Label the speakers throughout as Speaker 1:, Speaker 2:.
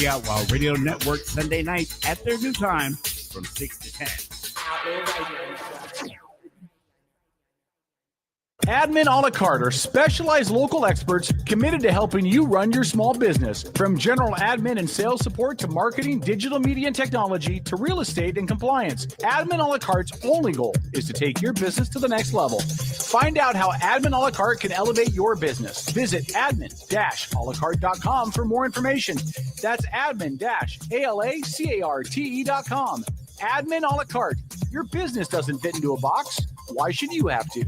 Speaker 1: the Outlaw Radio Network Sunday nights at their new time from 6 to 10.
Speaker 2: Admin a la carte are specialized local experts committed to helping you run your small business. From general admin and sales support to marketing, digital media and technology to real estate and compliance, Admin a la carte's only goal is to take your business to the next level. Find out how Admin a la carte can elevate your business. Visit admin-alacarte.com for more information. That's admin-alacarte.com. Admin a la carte. Your business doesn't fit into a box. Why should you have to?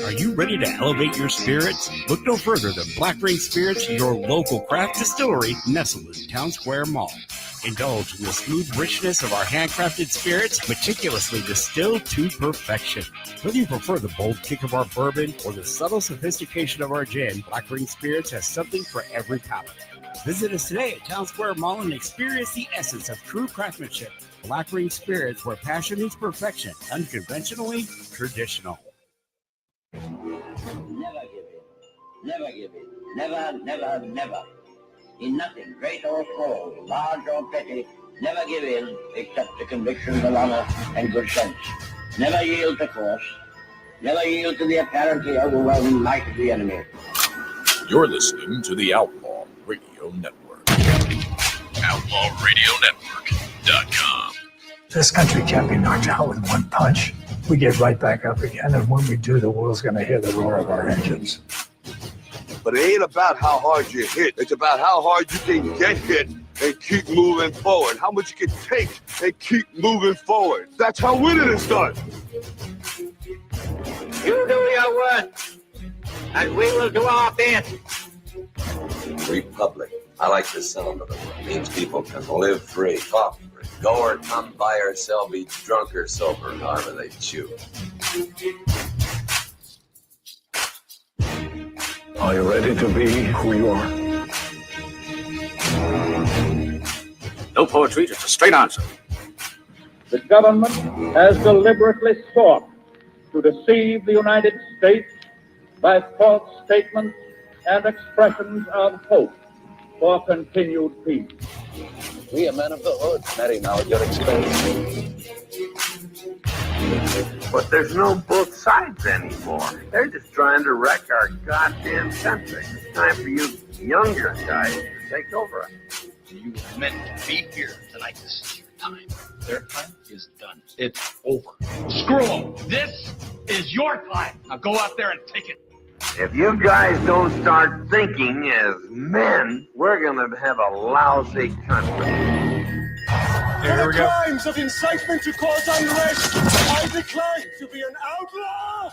Speaker 1: Are you ready to elevate your spirits? Look no further than Black Ring Spirits, your local craft distillery nestled in Town Square Mall. Indulge in the smooth richness of our handcrafted spirits, meticulously distilled to perfection. Whether you prefer the bold kick of our bourbon or the subtle sophistication of our gin, Black Ring Spirits has something for every palate. Visit us today at Town Square Mall and experience the essence of true craftsmanship. Black Ring Spirits, where passion meets perfection, unconventionally traditional.
Speaker 3: Never give in. Never give in. Never, never, never. In nothing, great or small, large or petty, never give in except to convictions of honor and good sense. Never yield to force. Never yield to the apparently overwhelming might of the enemy.
Speaker 4: You're listening to the Outlaw Radio Network. OutlawRadioNetwork.com.
Speaker 5: This country can't be knocked out with one punch. We get right back up again, and when we do, the world's going to hear the roar of our engines.
Speaker 6: But it ain't about how hard you hit. It's about how hard you can get hit and keep moving forward. How much you can take and keep moving forward. That's how winning is done.
Speaker 3: You do your work, and we will do our bit.
Speaker 7: Republic. I like the sound of it. It means people can live free, talk free, go or come, buy or sell, be drunk or sober, however they choose.
Speaker 5: Are you ready to be who you are?
Speaker 1: No poetry, just a straight answer.
Speaker 8: The government has deliberately sought to deceive the United States by false statements and expressions of hope for continued peace.
Speaker 7: We are men of the hood. Matty, now at your expense.
Speaker 9: But there's no both sides anymore. They're just trying to wreck our goddamn country. It's time for you younger guys to take over.
Speaker 10: You were meant to be here tonight. This is your time. Their time is done. It's over. Screw them. This is your time. Now go out there and take it.
Speaker 9: If you guys don't start thinking as men, we're going to have a lousy country.
Speaker 6: For the crimes of incitement to cause unrest, I declare to be an outlaw.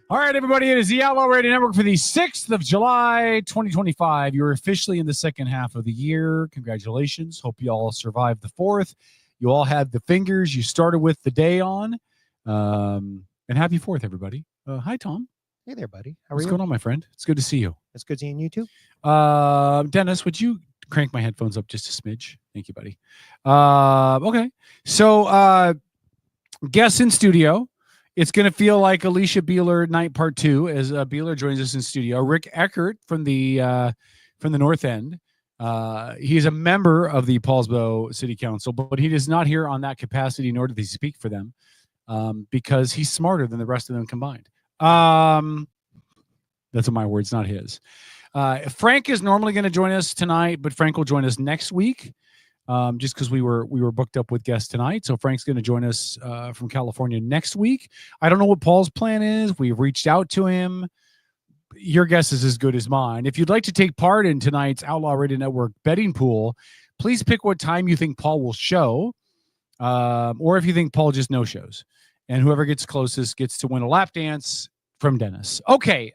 Speaker 2: All right, everybody, it is the Outlaw Radio Network for the 6th of July, 2025. You're officially in the second half of the year. Congratulations. Hope you all survived the 4th. You all had the fingers you started with the day on. And happy 4th, everybody. Hi, Tom.
Speaker 11: Hey there, buddy. How are
Speaker 2: What's
Speaker 11: you?
Speaker 2: going on, my friend? It's good to see you.
Speaker 11: It's good seeing you too.
Speaker 2: Dennis, would you crank my headphones up just a smidge? Thank you, buddy. Okay. So guests in studio. It's going to feel like Alisha Beeler night part 2 as Beeler joins us in studio. Rick Eckert from the North End. He's a member of the Paulsbo City Council, but he is not here on that capacity, nor did he speak for them, because he's smarter than the rest of them combined. That's my words, not his. Frank is normally going to join us tonight, but Frank will join us next week, just because we were booked up with guests tonight. So Frank's going to join us from California next week. I don't know what Paul's plan is. We've reached out to him. Your guess is as good as mine. If you'd like to take part in tonight's Outlaw Radio Network betting pool, please pick what time you think Paul will show, or if you think Paul just no shows. And whoever gets closest gets to win a lap dance from Dennis. Okay.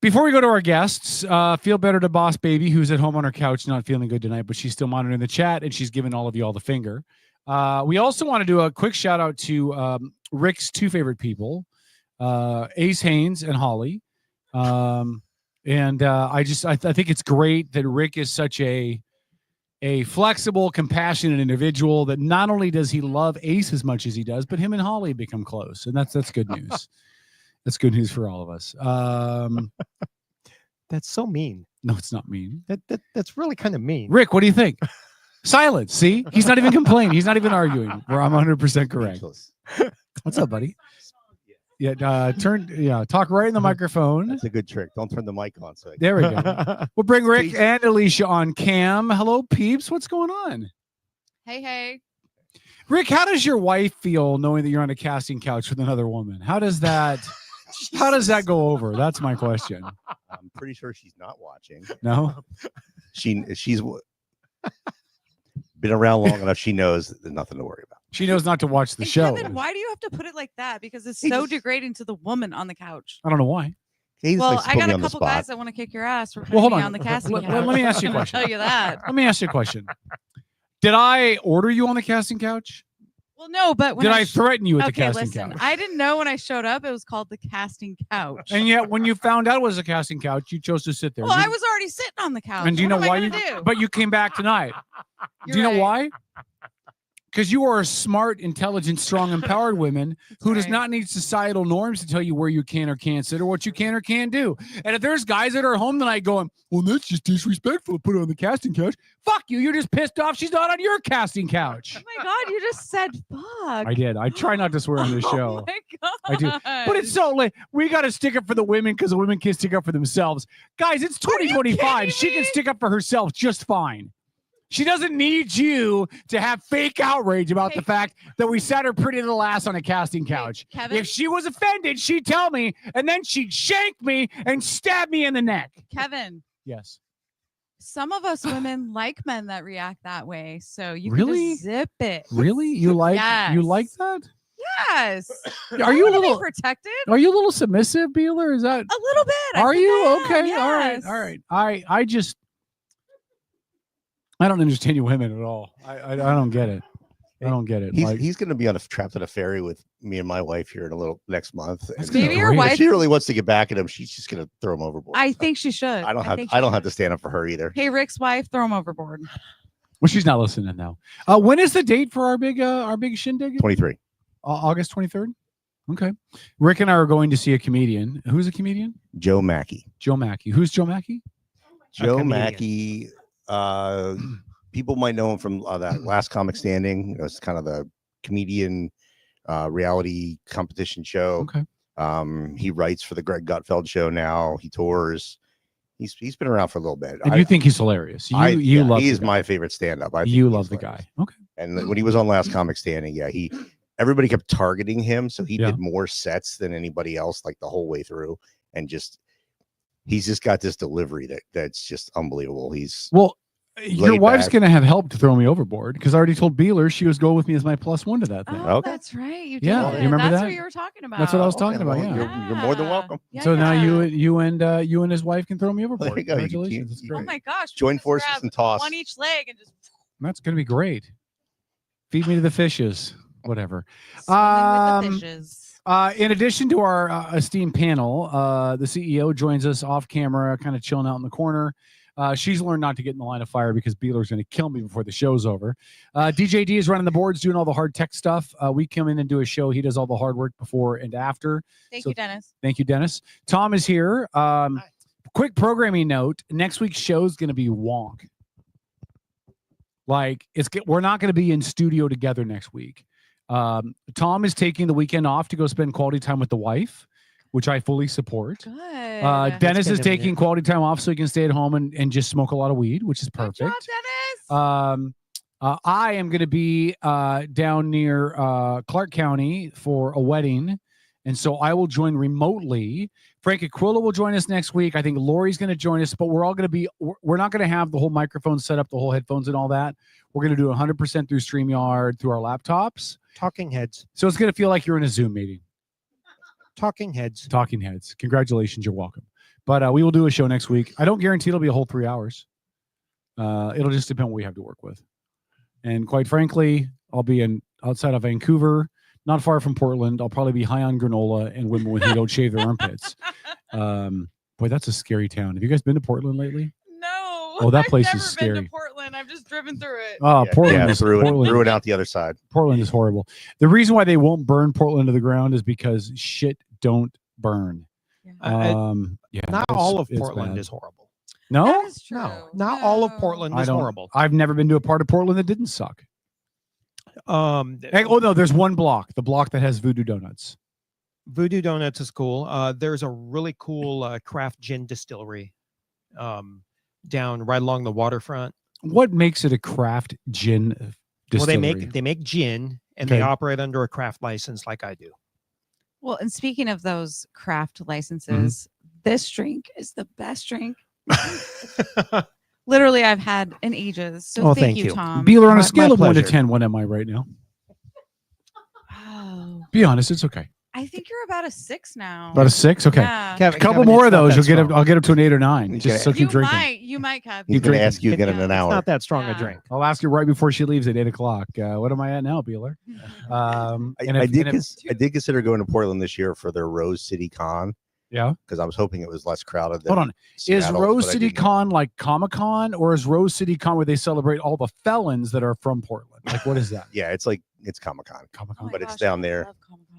Speaker 2: Before we go to our guests, feel better to Boss Baby, who's at home on her couch, not feeling good tonight, but she's still monitoring the chat, and she's giving all of you all the finger. We also want to do a quick shout out to Rick's two favorite people, Ace Haynes and Holly. I think it's great that Rick is such a flexible, compassionate individual that not only does he love Ace as much as he does, but him and Holly become close. And that's good news. That's good news for all of us.
Speaker 11: That's so mean.
Speaker 2: No, it's not mean.
Speaker 11: That's really kind of mean.
Speaker 2: Rick, what do you think? Silence. See, he's not even complaining. He's not even arguing. Where I'm 100% correct. What's up, buddy? Yeah, talk right in the microphone.
Speaker 12: That's a good trick. Don't turn the mic on.
Speaker 2: There we go. We'll bring Rick and Alisha on cam. Hello, peeps. What's going on?
Speaker 13: Hey.
Speaker 2: Rick, how does your wife feel knowing that you're on a casting couch with another woman? How does that go over? That's my question.
Speaker 12: I'm pretty sure she's not watching.
Speaker 2: No?
Speaker 12: She's been around long enough. She knows there's nothing to worry about.
Speaker 2: She knows not to watch the show.
Speaker 13: Kevin, why do you have to put it like that? Because it's so degrading to the woman on the couch.
Speaker 2: I don't know why.
Speaker 13: Well, I got a couple guys that want to kick your ass for putting
Speaker 2: hold
Speaker 13: me
Speaker 2: on.
Speaker 13: on the casting couch.
Speaker 2: Let me ask you a
Speaker 13: I'm gonna
Speaker 2: question.
Speaker 13: tell you that.
Speaker 2: Let me ask you a question. Did I order you on the casting couch?
Speaker 13: Well, no, but when
Speaker 2: Did I threaten you at the casting
Speaker 13: listen,
Speaker 2: couch?
Speaker 13: I didn't know when I showed up it was called the casting couch.
Speaker 2: And yet, when you found out it was a casting couch, you chose to sit there.
Speaker 13: Well, I was already sitting on the couch.
Speaker 2: And do you know
Speaker 13: What am
Speaker 2: why
Speaker 13: I
Speaker 2: you?
Speaker 13: gonna do?
Speaker 2: But you came back tonight. Do you know why? Because you are a smart, intelligent, strong, empowered woman who does not need societal norms to tell you where you can or can't sit or what you can or can't do. And if there's guys that are home tonight going, well, that's just disrespectful to put her on the casting couch. Fuck you. You're just pissed off she's not on your casting couch.
Speaker 13: Oh my God, you just said fuck.
Speaker 2: I did. I try not to swear on this show.
Speaker 13: Oh my God.
Speaker 2: I do. But it's so late. We got to stick up for the women because the women can stick up for themselves. Guys, it's 2025. She can stick up for herself just fine. She doesn't need you to have fake outrage about the fact that we sat her pretty little ass on a casting couch.
Speaker 13: Kevin?
Speaker 2: If she was offended, she'd tell me, and then she'd shank me and stab me in the neck.
Speaker 13: Kevin.
Speaker 2: Yes.
Speaker 13: Some of us women like men that react that way, so you
Speaker 2: Really?
Speaker 13: can just zip it.
Speaker 2: Really? You like
Speaker 13: Yes.
Speaker 2: you like that?
Speaker 13: Yes.
Speaker 2: Are you a
Speaker 13: I wanna be
Speaker 2: little
Speaker 13: protected?
Speaker 2: Are you a little submissive, Beeler? Is that
Speaker 13: A little bit. I
Speaker 2: Are
Speaker 13: think
Speaker 2: you?
Speaker 13: I am,
Speaker 2: Okay.
Speaker 13: yes.
Speaker 2: All right. I just I don't understand you women at all. I don't get it. I don't get it.
Speaker 12: He's going to be trapped on a ferry with me and my wife here in a little next month. And
Speaker 13: Maybe your
Speaker 12: if
Speaker 13: wife-
Speaker 12: she really wants to get back at him, she's just going to throw him overboard.
Speaker 13: I think she should.
Speaker 12: I don't
Speaker 13: think
Speaker 12: have
Speaker 13: she
Speaker 12: to stand up for her either.
Speaker 13: Hey, Rick's wife, throw him overboard.
Speaker 2: Well, she's not listening now. When is the date for our big shindig?
Speaker 12: 23.
Speaker 2: August 23rd. Okay. Rick and I are going to see a comedian. Who's a comedian?
Speaker 12: Joe Mackey.
Speaker 2: Joe Mackey. Who's Joe Mackey?
Speaker 12: Joe Mackey. People might know him from that Last Comic Standing. It's kind of the comedian reality competition show.
Speaker 2: Okay.
Speaker 12: He writes for the Greg Gutfeld show now. He tours. He's been around for a little bit.
Speaker 2: And you think he's hilarious. You love
Speaker 12: he is
Speaker 2: the guy.
Speaker 12: my favorite stand-up.
Speaker 2: You love the guy. Okay.
Speaker 12: And when he was on Last Comic Standing, everybody kept targeting him, so he did more sets than anybody else, like the whole way through, and he's just got this delivery that's just unbelievable.
Speaker 2: Your wife's going to have help to throw me overboard because I already told Beeler she was going with me as my +1 to that thing.
Speaker 13: Oh, that's right. You did.
Speaker 2: Yeah, you remember
Speaker 13: that's
Speaker 2: that?
Speaker 13: what you were talking about.
Speaker 2: That's what I was talking about.
Speaker 12: Well,
Speaker 2: Yeah.
Speaker 12: you're more than welcome.
Speaker 2: So now you and his wife can throw me overboard.
Speaker 12: There you go. You can
Speaker 2: Congratulations. That's great.
Speaker 13: Oh my gosh.
Speaker 12: Join
Speaker 13: just
Speaker 12: forces
Speaker 13: grab
Speaker 12: and toss.
Speaker 13: one each leg and just
Speaker 2: That's going to be great. Feed me to the fishes. Whatever.
Speaker 13: swimming with the fishes.
Speaker 2: In addition to our esteemed panel, the CEO joins us off camera, kind of chilling out in the corner. She's learned not to get in the line of fire because Beeler's going to kill me before the show's over. DJD is running the boards, doing all the hard tech stuff. We come in and do a show. He does all the hard work before and after.
Speaker 13: Thank you, Dennis.
Speaker 2: Thank you, Dennis. Tom is here. Quick programming note. Next week's show is going to be wonk. We're not going to be in studio together next week. Tom is taking the weekend off to go spend quality time with the wife, which I fully support.
Speaker 13: Good.
Speaker 2: Dennis is taking quality time off so he can stay at home and just smoke a lot of weed, which is perfect.
Speaker 13: Good job, Dennis.
Speaker 2: I am going to be down near Clark County for a wedding, and so I will join remotely. Frank Aquila will join us next week. I think Lori's going to join us, but we're not going to have the whole microphone set up, the whole headphones and all that. We're going to do 100% through StreamYard, through our laptops.
Speaker 11: Talking heads.
Speaker 2: So it's going to feel like you're in a Zoom meeting.
Speaker 11: Talking heads.
Speaker 2: Talking heads. Congratulations. You're welcome. But we will do a show next week. I don't guarantee it'll be a whole 3 hours. It'll just depend what we have to work with. And quite frankly, I'll be outside of Vancouver, not far from Portland. I'll probably be high on granola and women who don't shave their armpits. Boy, that's a scary town. Have you guys been to Portland lately?
Speaker 13: No.
Speaker 2: Oh, that place
Speaker 13: I've
Speaker 2: is
Speaker 13: never
Speaker 2: scary.
Speaker 13: been to Portland. I've just driven through it.
Speaker 2: Oh, Portland
Speaker 12: threw it out the other side.
Speaker 2: Portland is horrible. The reason why they won't burn Portland to the ground is because shit don't burn.
Speaker 11: Not all of Portland is horrible.
Speaker 2: No,
Speaker 13: That is true.
Speaker 11: No, not all of Portland is horrible.
Speaker 2: I've never been to a part of Portland that didn't suck.
Speaker 11: Hey,
Speaker 2: oh no, there's one block, the block that has Voodoo Donuts.
Speaker 11: Voodoo Donuts is cool. There's a really cool craft gin distillery down right along the waterfront.
Speaker 2: What makes it a craft gin distillery?
Speaker 11: Well, they make gin and they operate under a craft license like I do.
Speaker 13: Well, and speaking of those craft licenses, this drink is the best drink. Literally, I've had in ages. So thank you, Tom.
Speaker 2: Beeler, on a scale of 1 to 10, what am I right now?
Speaker 13: Oh,
Speaker 2: Be honest, it's okay.
Speaker 13: I think you're about a 6 now.
Speaker 2: About a 6? Okay.
Speaker 13: Yeah.
Speaker 2: A couple more of those, you'll get up. I'll get up to an 8 or 9. Just so keep
Speaker 13: You
Speaker 2: drinking.
Speaker 13: you might, Kev.
Speaker 12: He's going to ask you again in an hour.
Speaker 11: It's not that strong a drink.
Speaker 2: I'll ask you right before she leaves at 8 o'clock. What am I at now, Beeler?
Speaker 12: I did consider going to Portland this year for their Rose City Con.
Speaker 2: Yeah,
Speaker 12: because I was hoping it was less crowded.
Speaker 2: Hold on, is Rose City Con like Comic-Con, or is Rose City Con where they celebrate all the felons that are from Portland? Like, what is that?
Speaker 12: Yeah, it's Comic-Con.
Speaker 2: Comic-Con,
Speaker 12: but it's down there.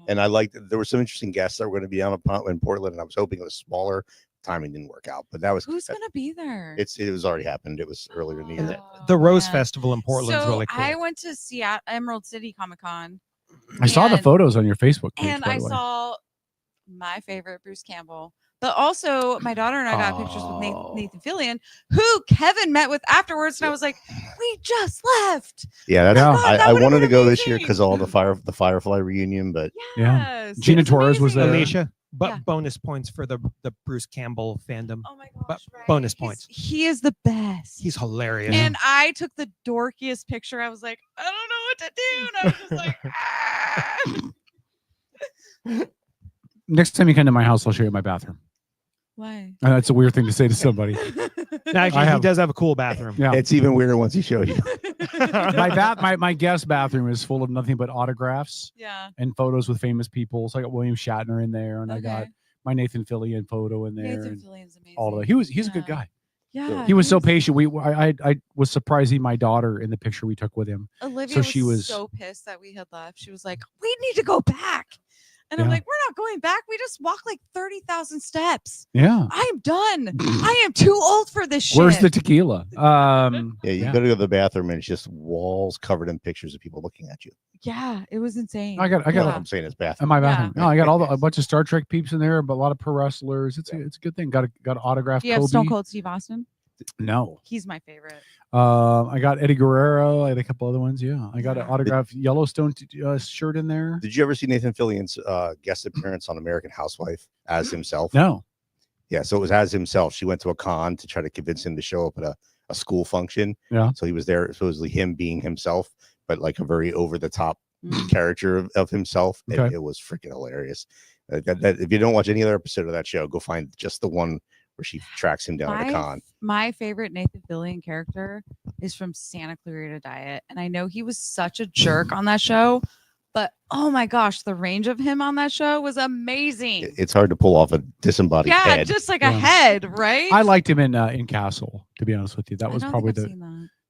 Speaker 12: And I liked there were some interesting guests that were going to be on in Portland, and I was hoping it was smaller. Timing didn't work out, but that was
Speaker 13: who's going to be there?
Speaker 12: It was already happened. It was earlier in the year.
Speaker 11: The Rose Festival in Portland is
Speaker 13: So
Speaker 11: really cool.
Speaker 13: I went to Seattle Emerald City Comic-Con.
Speaker 2: I saw the photos on your Facebook page,
Speaker 13: And
Speaker 2: by
Speaker 13: I
Speaker 2: the way.
Speaker 13: saw my favorite, Bruce Campbell. But also, my daughter and I got pictures with Nathan Fillion, who Kevin met with afterwards. And I was like, we just left.
Speaker 12: Yeah, I
Speaker 13: would've
Speaker 12: wanted to
Speaker 13: been
Speaker 12: go this year because all the Firefly reunion, but
Speaker 2: yeah, Gina Torres was there.
Speaker 11: Alisha, but bonus points for the Bruce Campbell fandom.
Speaker 13: Oh my gosh,
Speaker 11: bonus points.
Speaker 13: He is the best.
Speaker 11: He's hilarious.
Speaker 13: And I took the dorkiest picture. I was like, I don't know what to do. And I was just like,
Speaker 2: Next time you come to my house, I'll show you my bathroom.
Speaker 13: Why?
Speaker 2: That's a weird thing to say to somebody.
Speaker 11: Actually, he does have a cool bathroom.
Speaker 2: Yeah,
Speaker 12: it's even weirder once he shows you.
Speaker 2: my guest bathroom is full of nothing but autographs.
Speaker 13: Yeah.
Speaker 2: And photos with famous people. So I got William Shatner in there, and I got my Nathan Fillion photo in there.
Speaker 13: Nathan Fillion's amazing.
Speaker 2: All of that. He's a good guy.
Speaker 13: Yeah.
Speaker 2: He was so patient. I was surprising my daughter in the picture we took with him.
Speaker 13: Olivia
Speaker 2: so she was
Speaker 13: so pissed that we had left. She was like, we need to go back. And I'm like, we're not going back. We just walked like 30,000 steps.
Speaker 2: Yeah.
Speaker 13: I am done. I am too old for this shit.
Speaker 2: Where's the tequila?
Speaker 12: You go to go to the bathroom and it's just walls covered in pictures of people looking at you.
Speaker 13: Yeah, it was insane.
Speaker 2: I got
Speaker 12: I'm saying it's bathroom.
Speaker 2: In my bathroom. No, I got a bunch of Star Trek peeps in there, but a lot of pro wrestlers. It's a good thing. Got an autograph.
Speaker 13: Do you have
Speaker 2: Kobe.
Speaker 13: Stone Cold Steve Austin?
Speaker 2: No.
Speaker 13: He's my favorite.
Speaker 2: I got Eddie Guerrero. I had a couple other ones. Yeah, I got an autographed Yellowstone shirt in there.
Speaker 12: Did you ever see Nathan Fillion's guest appearance on American Housewife as himself?
Speaker 2: No.
Speaker 12: Yeah, so it was as himself. She went to a con to try to convince him to show up at a school function.
Speaker 2: Yeah.
Speaker 12: So he was there, supposedly him being himself, but like a very over the top character of himself.
Speaker 2: Okay.
Speaker 12: And it was freaking hilarious. That if you don't watch any other episode of that show, go find just the one where she tracks him down at a con.
Speaker 13: My favorite Nathan Fillion character is from Santa Clarita Diet. And I know he was such a jerk on that show, but oh my gosh, the range of him on that show was amazing.
Speaker 12: It's hard to pull off a disembodied head.
Speaker 13: Just like a head, right?
Speaker 2: I liked him in Castle, to be honest with you. That was probably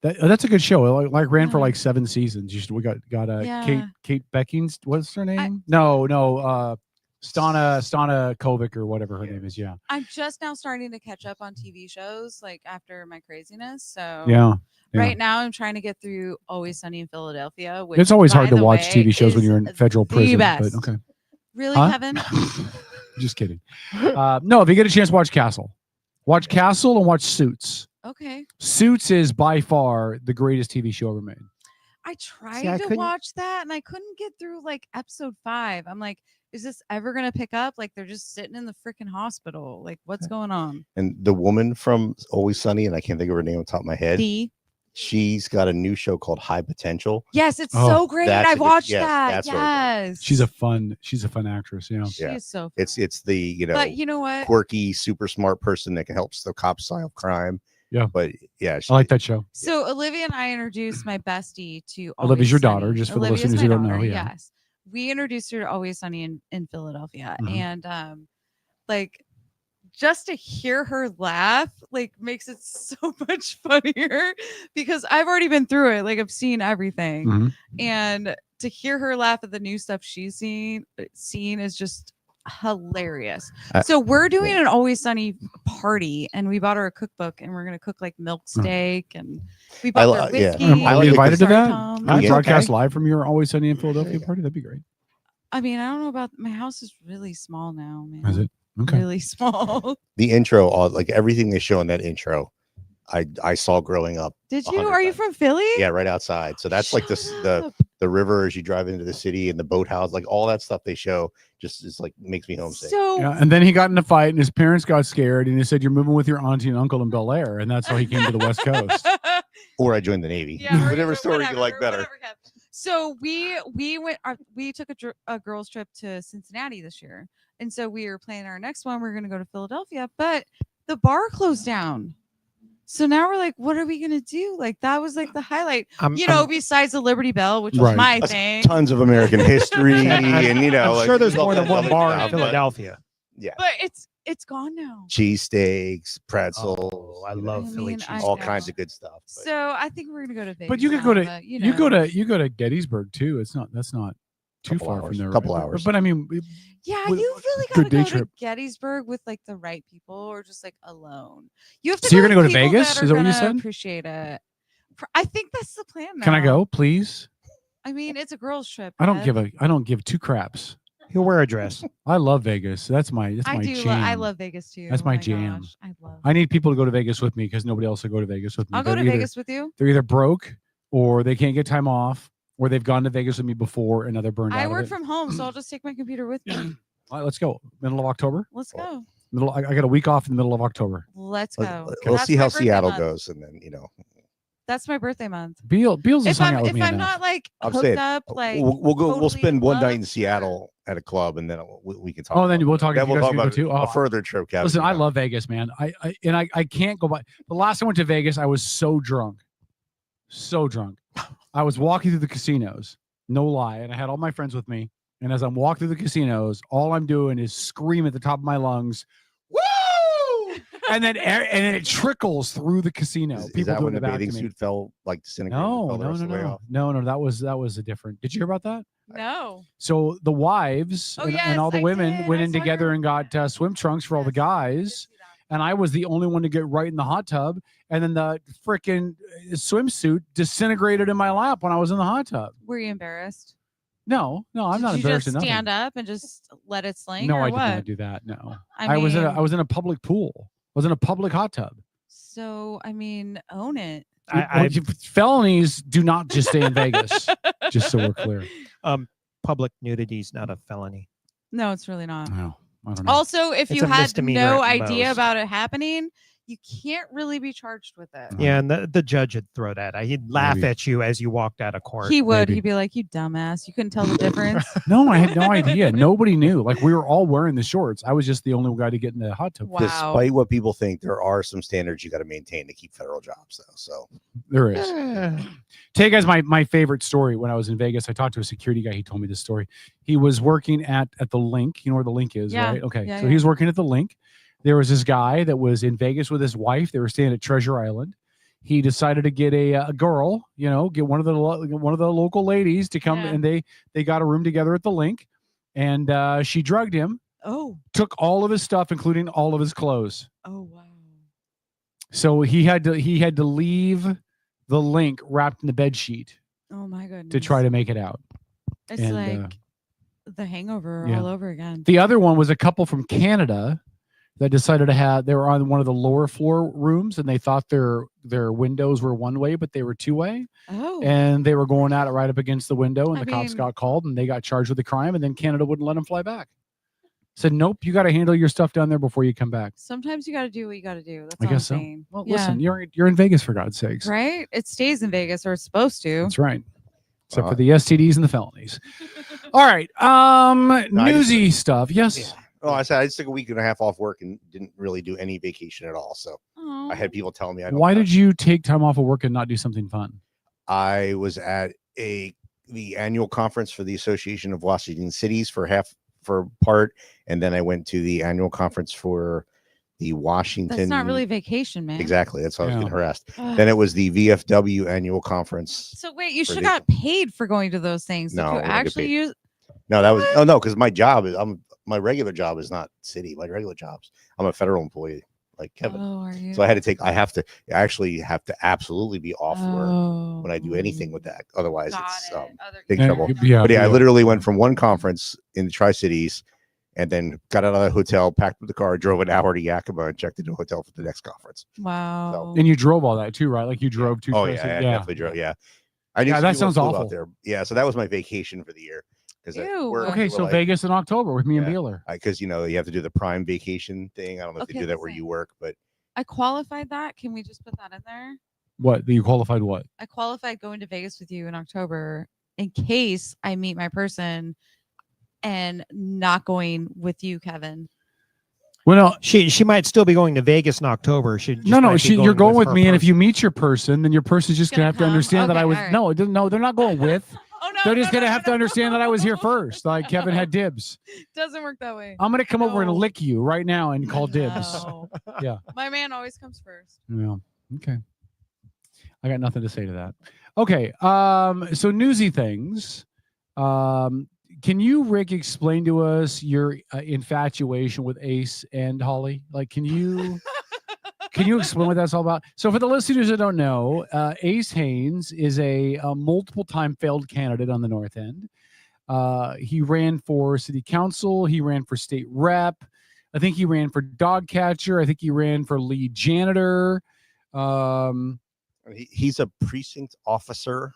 Speaker 2: that's a good show. It like ran for like 7 seasons. We got Kate Beckings. What's her name? No. Stana Kovic or whatever her name is. Yeah.
Speaker 13: I'm just now starting to catch up on TV shows like after my craziness. So
Speaker 2: Yeah.
Speaker 13: Right now I'm trying to get through Always Sunny in Philadelphia. Which,
Speaker 2: it's always
Speaker 13: by
Speaker 2: hard to
Speaker 13: the
Speaker 2: watch
Speaker 13: way,
Speaker 2: TV shows when you're in federal prison. But
Speaker 13: best.
Speaker 2: okay.
Speaker 13: Really,
Speaker 2: Huh?
Speaker 13: Kevin?
Speaker 2: Just kidding. No, if you get a chance, watch Castle. Watch Castle and watch Suits.
Speaker 13: Okay.
Speaker 2: Suits is by far the greatest TV show ever made.
Speaker 13: I tried to watch that and I couldn't get through like episode 5. I'm like, is this ever gonna pick up? Like they're just sitting in the freaking hospital. Like what's going on?
Speaker 12: And the woman from Always Sunny, and I can't think of her name on top of my head. She's got a new show called High Potential.
Speaker 13: Yes, it's so great. I've watched that.
Speaker 12: That's really
Speaker 13: Yes.
Speaker 2: She's a fun actress. Yeah.
Speaker 13: She is so fun.
Speaker 12: It's the
Speaker 13: But you know what?
Speaker 12: quirky, super smart person that can help the cops solve crime.
Speaker 2: Yeah.
Speaker 12: But yeah,
Speaker 2: I like that show.
Speaker 13: So Olivia and I introduced my bestie to
Speaker 2: Olivia's
Speaker 13: Always
Speaker 2: your
Speaker 13: Sunny.
Speaker 2: daughter, just for the
Speaker 13: Olivia's
Speaker 2: listeners
Speaker 13: my
Speaker 2: who don't know.
Speaker 13: daughter,
Speaker 2: Yeah.
Speaker 13: Yes. We introduced her to Always Sunny in Philadelphia.
Speaker 2: Mhm.
Speaker 13: And like just to hear her laugh like makes it so much funnier because I've already been through it. Like I've seen everything.
Speaker 2: Mhm.
Speaker 13: And to hear her laugh at the new stuff she's seen is just hilarious. So we're doing an Always Sunny party, and we bought her a cookbook, and we're gonna cook like milk steak, and we bought their whiskey.
Speaker 2: Are we invited to that?
Speaker 13: Tom.
Speaker 2: Can we broadcast live from your Always Sunny in Philadelphia party? That'd be great.
Speaker 13: I mean, I don't know about my house is really small now, man.
Speaker 2: Is it? Okay.
Speaker 13: Really small.
Speaker 12: The intro, like everything they show in that intro, I saw growing up.
Speaker 13: Did you? Are you from Philly?
Speaker 12: Yeah, right outside. So that's like the river as you drive into the city and the boathouse, like all that stuff they show just is like makes me homesick.
Speaker 13: So
Speaker 2: yeah, and then he got in a fight and his parents got scared and he said, "You're moving with your auntie and uncle in Bel Air," and that's how he came to the West Coast.
Speaker 12: Or I joined the Navy.
Speaker 13: Yeah,
Speaker 12: whatever story you like better.
Speaker 13: So we went. We took a girls trip to Cincinnati this year, and so we were planning our next one. We're going to go to Philadelphia, but the bar closed down. So now we're like, what are we gonna do? Like that was like the highlight, besides the Liberty Bell, which was my thing.
Speaker 12: Tons of American history, and
Speaker 11: I'm sure there's more than one bar in
Speaker 12: stuff,
Speaker 11: Philadelphia.
Speaker 12: Yeah,
Speaker 13: but it's gone now.
Speaker 12: Cheesesteaks, pretzels.
Speaker 11: Oh, I love Philly cheese.
Speaker 12: All kinds of good stuff.
Speaker 13: So I think we're gonna go to Vegas.
Speaker 2: But you could go to you go to Gettysburg too. That's not too far from there.
Speaker 12: Couple hours.
Speaker 2: But I mean,
Speaker 13: yeah, you really
Speaker 2: good
Speaker 13: gotta
Speaker 2: day
Speaker 13: go
Speaker 2: trip.
Speaker 13: to Gettysburg with like the right people, or just like alone. You have to.
Speaker 2: So you're gonna go to
Speaker 13: people
Speaker 2: Vegas?
Speaker 13: that
Speaker 2: Is that what you
Speaker 13: are gonna
Speaker 2: said?
Speaker 13: Appreciate it. I think that's the plan. Now.
Speaker 2: Can I go, please?
Speaker 13: I mean, it's a girls' trip.
Speaker 2: I don't
Speaker 13: Ed.
Speaker 2: give two craps.
Speaker 11: He'll wear a dress.
Speaker 2: I love Vegas. That's my jam.
Speaker 13: I love Vegas too.
Speaker 2: That's
Speaker 13: Oh
Speaker 2: my jam.
Speaker 13: gosh, I love.
Speaker 2: I need people to go to Vegas with me because nobody else will go to Vegas with me.
Speaker 13: I'll go to Vegas with you.
Speaker 2: They're either broke or they can't get time off, or they've gone to Vegas with me before and now they're burned out.
Speaker 13: I
Speaker 2: of
Speaker 13: work
Speaker 2: it.
Speaker 13: from home, so I'll just take my computer with me.
Speaker 2: All right, let's go. Middle of October.
Speaker 13: Let's go.
Speaker 2: I got a week off in the middle of October.
Speaker 13: Let's go.
Speaker 12: We'll
Speaker 13: That's
Speaker 12: see
Speaker 13: my
Speaker 12: how
Speaker 13: birthday
Speaker 12: Seattle
Speaker 13: month.
Speaker 12: goes, and then
Speaker 13: That's my birthday month.
Speaker 2: Beals is hung out with
Speaker 13: If
Speaker 2: me
Speaker 13: I'm
Speaker 2: enough.
Speaker 13: not like
Speaker 12: I'm
Speaker 13: hooked
Speaker 12: saying
Speaker 13: up, like
Speaker 12: we'll go. We'll
Speaker 13: totally
Speaker 12: spend one night in
Speaker 13: love,
Speaker 12: Seattle at a club, and then we can talk.
Speaker 2: Oh, then we'll talk.
Speaker 12: Then
Speaker 2: If
Speaker 12: we'll
Speaker 2: you guys
Speaker 12: talk
Speaker 2: can go
Speaker 12: about
Speaker 2: too.
Speaker 12: a
Speaker 2: Oh,
Speaker 12: further trip, Kevin.
Speaker 2: Listen, I love Vegas, man. I can't go by. The last time I went to Vegas, I was so drunk. I was walking through the casinos, no lie, and I had all my friends with me. And as I'm walking through the casinos, all I'm doing is scream at the top of my lungs, "Woo!" and then it trickles through the casino.
Speaker 12: Is that when the bathing suit fell like disintegrated?
Speaker 2: No. That was a different. Did you hear about that?
Speaker 13: No.
Speaker 2: So the wives and all the women went in together and got swim trunks for all the guys. And I was the only one to get right in the hot tub. And then the freaking swimsuit disintegrated in my lap when I was in the hot tub.
Speaker 13: Were you embarrassed?
Speaker 2: No, I'm not
Speaker 13: Did
Speaker 2: embarrassed.
Speaker 13: you just
Speaker 2: Nothing.
Speaker 13: stand up and just let it sling?
Speaker 2: No,
Speaker 13: or
Speaker 2: I did
Speaker 13: what?
Speaker 2: not do that. No,
Speaker 13: I
Speaker 2: was
Speaker 13: mean-
Speaker 2: in a public pool. I was in a public hot tub.
Speaker 13: So I mean, own it.
Speaker 2: Felonies do not just stay in Vegas. Just so we're clear.
Speaker 11: Public nudity is not a felony.
Speaker 13: No, it's really not.
Speaker 2: No, I don't know.
Speaker 13: Also, if
Speaker 11: It's
Speaker 13: you
Speaker 11: a
Speaker 13: had
Speaker 11: misdemeanor
Speaker 13: no
Speaker 11: at
Speaker 13: idea
Speaker 11: most.
Speaker 13: about it happening, you can't really be charged with it.
Speaker 11: Yeah, and the judge would throw that. He'd laugh at you as you walked out of court.
Speaker 13: He would.
Speaker 2: Maybe.
Speaker 13: He'd be like, "You dumbass! You couldn't tell the difference."
Speaker 2: No, I had no idea. Nobody knew. Like we were all wearing the shorts. I was just the only guy to get in the hot tub.
Speaker 13: Wow.
Speaker 12: Despite what people think, there are some standards you got to maintain to keep federal jobs, though. So
Speaker 2: There is. Tell you guys my favorite story. When I was in Vegas, I talked to a security guy. He told me this story. He was working at the Link. You know where the Link is,
Speaker 13: Yeah.
Speaker 2: right? Okay.
Speaker 13: Yeah,
Speaker 2: So he was working at the Link. There was this guy that was in Vegas with his wife. They were staying at Treasure Island. He decided to get a girl, get one of the local ladies to come, and they got a room together at the Link, and she drugged him.
Speaker 13: Oh.
Speaker 2: Took all of his stuff, including all of his clothes.
Speaker 13: Oh wow.
Speaker 2: So he had to leave the Link wrapped in the bed sheet
Speaker 13: Oh my goodness.
Speaker 2: to try to make it out.
Speaker 13: It's
Speaker 2: And,
Speaker 13: like The Hangover
Speaker 2: yeah.
Speaker 13: all over again.
Speaker 2: The other one was a couple from Canada that decided they were on one of the lower floor rooms and they thought their windows were one way, but they were two way.
Speaker 13: Oh.
Speaker 2: And they were going at it right up against the window and
Speaker 13: I
Speaker 2: the cops
Speaker 13: mean-
Speaker 2: got called and they got charged with the crime and then Canada wouldn't let them fly back. Said, nope, you got to handle your stuff down there before you come back.
Speaker 13: Sometimes you got to do what you got to do. That's
Speaker 2: I
Speaker 13: all
Speaker 2: guess
Speaker 13: I'm
Speaker 2: so.
Speaker 13: saying.
Speaker 2: Well,
Speaker 13: Yeah.
Speaker 2: listen, you're in Vegas for God's sakes.
Speaker 13: Right? It stays in Vegas, or it's supposed to.
Speaker 2: That's right. Except for the STDs and the felonies. All right. Newsy stuff. Yes.
Speaker 12: Oh, I said I just took a week and a half off work and didn't really do any vacation at all. So I had people telling me,
Speaker 2: Why did you take time off of work and not do something fun?
Speaker 12: I was at the annual conference for the Association of Washington Cities for part, and then I went to the annual conference for the Washington.
Speaker 13: That's not really vacation, man.
Speaker 12: Exactly. That's why I was getting harassed.
Speaker 13: Ugh.
Speaker 12: Then it was the VFW annual conference.
Speaker 13: So wait, you
Speaker 12: for
Speaker 13: should
Speaker 12: the-
Speaker 13: have got paid for going to those things.
Speaker 12: No,
Speaker 13: Did
Speaker 12: we
Speaker 13: you
Speaker 12: don't get
Speaker 13: actually
Speaker 12: paid.
Speaker 13: use?
Speaker 12: No, that was no, because my job is I'm my regular job is not city. My regular job's I'm a federal employee like Kevin.
Speaker 13: Oh, are you?
Speaker 12: So I actually have to absolutely be off work when I do anything with that. Otherwise, it's big trouble. But I literally went from one conference in the Tri-Cities and then got out of the hotel, packed up the car, drove an hour to Yakima, and checked into a hotel for the next conference.
Speaker 13: Wow.
Speaker 2: And you drove all that too, right? Like you drove to.
Speaker 12: Oh, yeah, I definitely drove. Yeah. I knew
Speaker 2: that sounds awful.
Speaker 12: out there. Yeah. So that was my vacation for the year.
Speaker 2: Okay, so Vegas in October with me and Beeler.
Speaker 12: Because, you have to do the prime vacation thing. I don't know if they do that where you work, but.
Speaker 13: I qualified that. Can we just put that in there?
Speaker 2: What? You qualified what?
Speaker 13: I qualified going to Vegas with you in October in case I meet my person and not going with you, Kevin.
Speaker 2: Well, no,
Speaker 11: she might still be going to Vegas in October.
Speaker 2: You're going with me, and if you meet your person, then your person's just gonna have to understand that I was.
Speaker 13: Right.
Speaker 2: No, they're not going with.
Speaker 13: Oh, no,
Speaker 2: they're just gonna have to understand that I was here first. Like Kevin had dibs.
Speaker 13: Doesn't work that way.
Speaker 2: I'm gonna come over and lick you right now and call dibs. Yeah.
Speaker 13: My man always comes first.
Speaker 2: Yeah. Okay. I got nothing to say to that. Okay. So newsy things. Can you, Rick, explain to us your infatuation with Ace and Holly? Like, can you explain what that's all about? So for the listeners that don't know, Ace Haynes is a multiple-time failed candidate on the North End. He ran for city council. He ran for state rep. I think he ran for dog catcher. I think he ran for lead janitor.
Speaker 12: He's a precinct officer.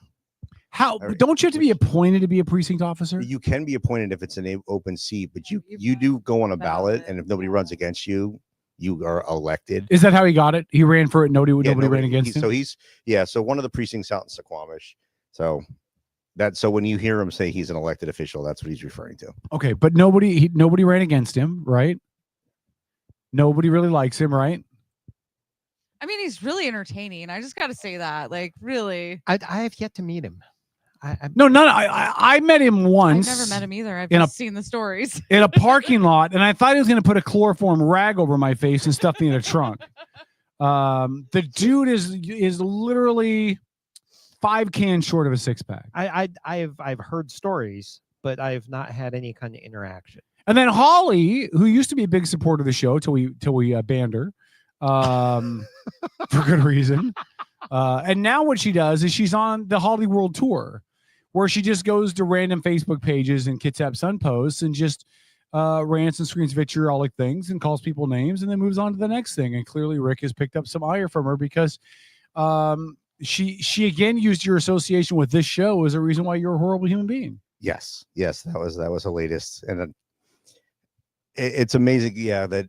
Speaker 2: How don't you have to be appointed to be a precinct officer?
Speaker 12: You can be appointed if it's an open seat, but you do go on a ballot, and if nobody runs against you, you are elected.
Speaker 2: Is that how he got it? He ran for it. Nobody ran against him.
Speaker 12: So one of the precincts out in Suquamish. So when you hear him say he's an elected official, that's what he's referring to.
Speaker 2: Okay, but nobody ran against him, right? Nobody really likes him, right?
Speaker 13: I mean, he's really entertaining. I just got to say that, like, really.
Speaker 11: I have yet to meet him.
Speaker 2: I met him once.
Speaker 13: I've never met him either. I've just seen the stories.
Speaker 2: In a parking lot, and I thought he was going to put a chloroform rag over my face and stuff me in a trunk. The dude is literally 5 cans short of a 6-pack.
Speaker 11: I've heard stories, but I've not had any kind of interaction.
Speaker 2: And then Holly, who used to be a big supporter of the show till we banned her, for good reason. And now what she does is she's on the Holly World Tour, where she just goes to random Facebook pages and Kitsap Sun posts and just rants and screens vitriolic things and calls people names and then moves on to the next thing. And clearly Rick has picked up some ire from her because she again used your association with this show as a reason why you're a horrible human being.
Speaker 12: Yes, that was the latest, and it's amazing, that